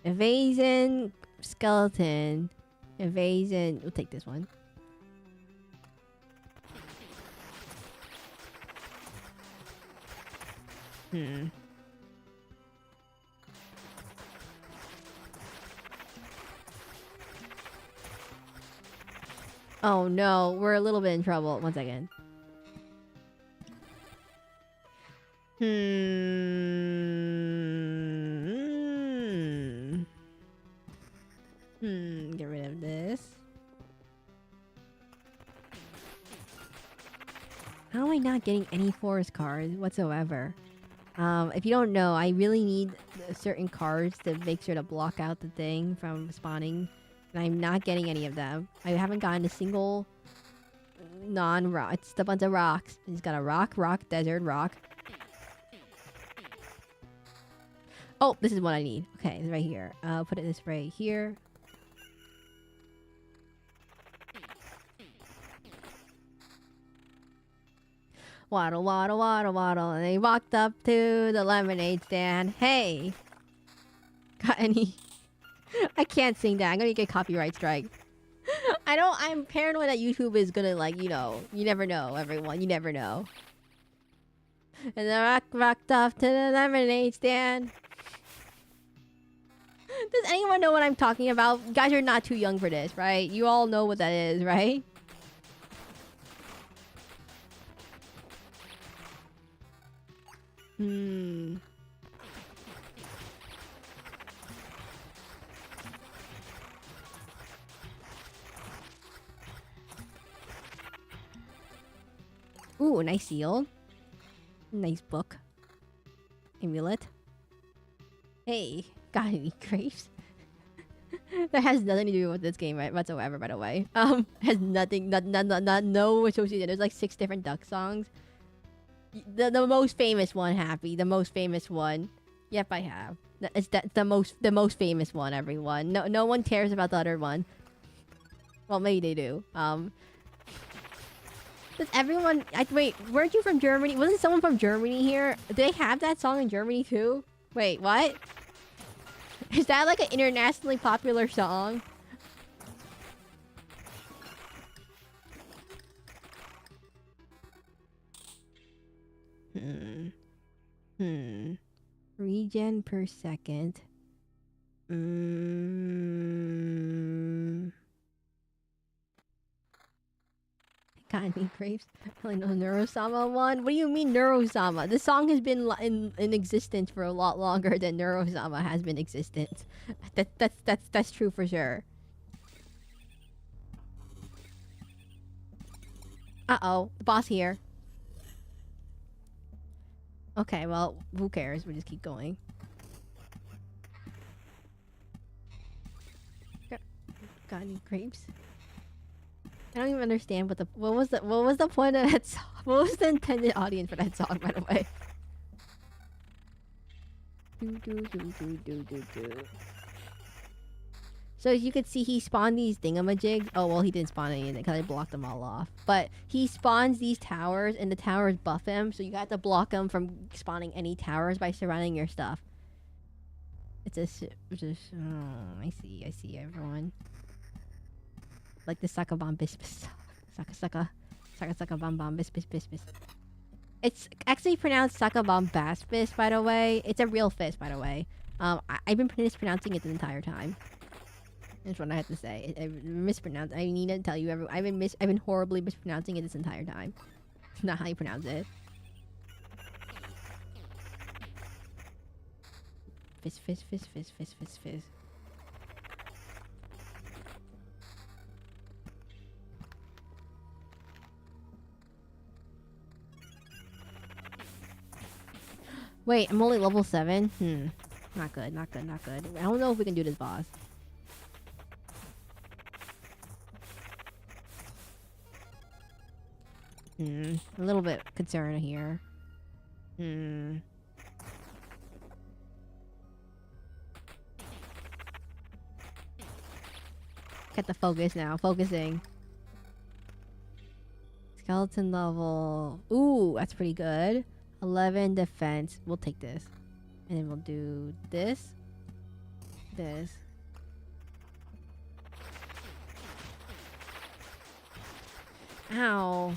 Evasion, skeleton, evasion. We'll take this one. Oh no, we're a little bit in trouble. 1 second. Get rid of this. How am I not getting any forest cards whatsoever? If you don't know, I really need certain cards to make sure to block out the thing from spawning. And I'm not getting any of them. I haven't gotten a single non-rock. It's a bunch of rocks. I just got a rock, desert, rock. Oh, this is what I need. Okay, it's right here. I'll put this right here. Waddle, waddle, waddle, waddle. And they walked up to the lemonade stand. Hey! Got any... I can't sing that. I'm gonna get copyright strike. I'm paranoid that YouTube is gonna, like, you know... You never know, everyone. You never know. And the rocked off to the lemonade stand. Does anyone know what I'm talking about? You guys are not too young for this, right? You all know what that is, right? Ooh, nice seal. Nice book. Amulet. Hey, got any grapes? That has nothing to do with this game, right? Whatsoever, by the way. Has nothing, no association. There's like 6 different duck songs. The most famous one, Happy. The most famous one. Yep, I have. It's the most famous one, everyone. No one cares about the other one. Well, maybe they do. Does everyone... wait, weren't you from Germany? Wasn't someone from Germany here? Do they have that song in Germany too? Wait, what? Is that like an internationally popular song? Regen per second. Got any grapes? I know Neurosama one. What do you mean Neurosama? This song has been in existence for a lot longer than Neurosama has been existence. That's true for sure. Uh-oh, the boss here. Okay, well, who cares? We'll just keep going. Got any grapes? I don't even understand what was the point of that song? What was the intended audience for that song, by the way? So as you can see, he spawned these thingamajigs. Oh, well, he didn't spawn any because I blocked them all off. But he spawns these towers, and the towers buff him. So you have to block him from spawning any towers by surrounding your stuff. It's oh, I see everyone. Like the sucker bomb bis. Sucker bomb bis. It's actually pronounced sucker bomb bass fist, by the way. It's a real fist, by the way. I've been mispronouncing it the entire time. That's what I have to say. I mispronounced. I need to tell you, I've been horribly mispronouncing it this entire time. It's not how you pronounce it. Fizz. Wait, I'm only level 7? Not good. I don't know if we can do this boss. A little bit concerned here. Get the focus now. Focusing. Skeleton level. Ooh, that's pretty good. 11 defense. We'll take this. And then we'll do this. This. Ow.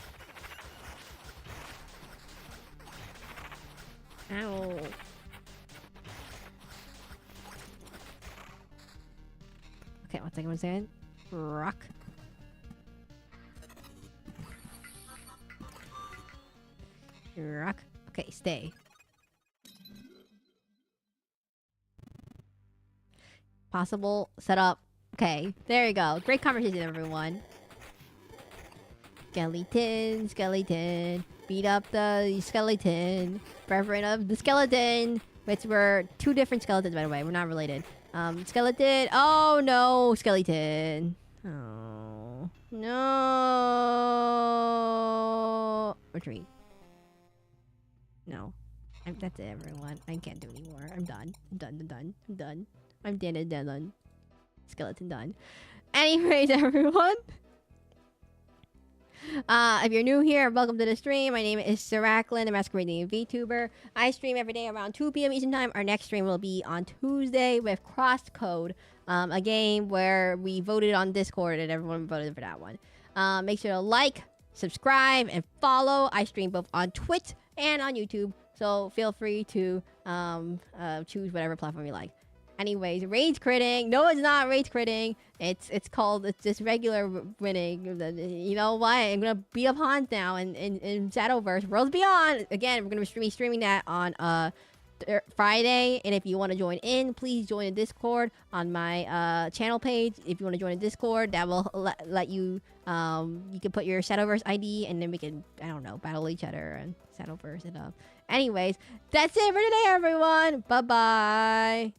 Ow. Okay, one second. Rock. Okay, stay. Possible setup. Okay, there you go. Great conversation, everyone. Skeleton. Beat up the skeleton. Reverend of the skeleton. Which were 2 different skeletons, by the way. We're not related. Skeleton. Oh, no. Skeleton. Oh. No. Retreat. No. That's it, everyone. I can't do anymore. I'm done. I'm done. Skeleton done. Anyways, everyone. If you're new here, welcome to the stream. My name is Seraclin, the masquerade Vtuber. I stream every day around 2 p.m. Eastern time. Our next stream will be on Tuesday with Crosscode, a game where we voted on Discord and everyone voted for that one. Make sure to like, subscribe, and follow. I stream both on Twitch and on YouTube, so feel free to choose whatever platform you like. Anyways, rage critting. No, it's not rage critting. It's just regular winning. You know what? I'm gonna beat up Hans now in Shadowverse Worlds Beyond. Again, we're gonna be streaming that on Friday. And if you want to join in, please join the Discord on my channel page. If you want to join a Discord, that will let you you can put your Shadowverse ID, and then we can, I don't know, battle each other and Shadowverse it up. Anyways, that's it for today, everyone. Bye bye.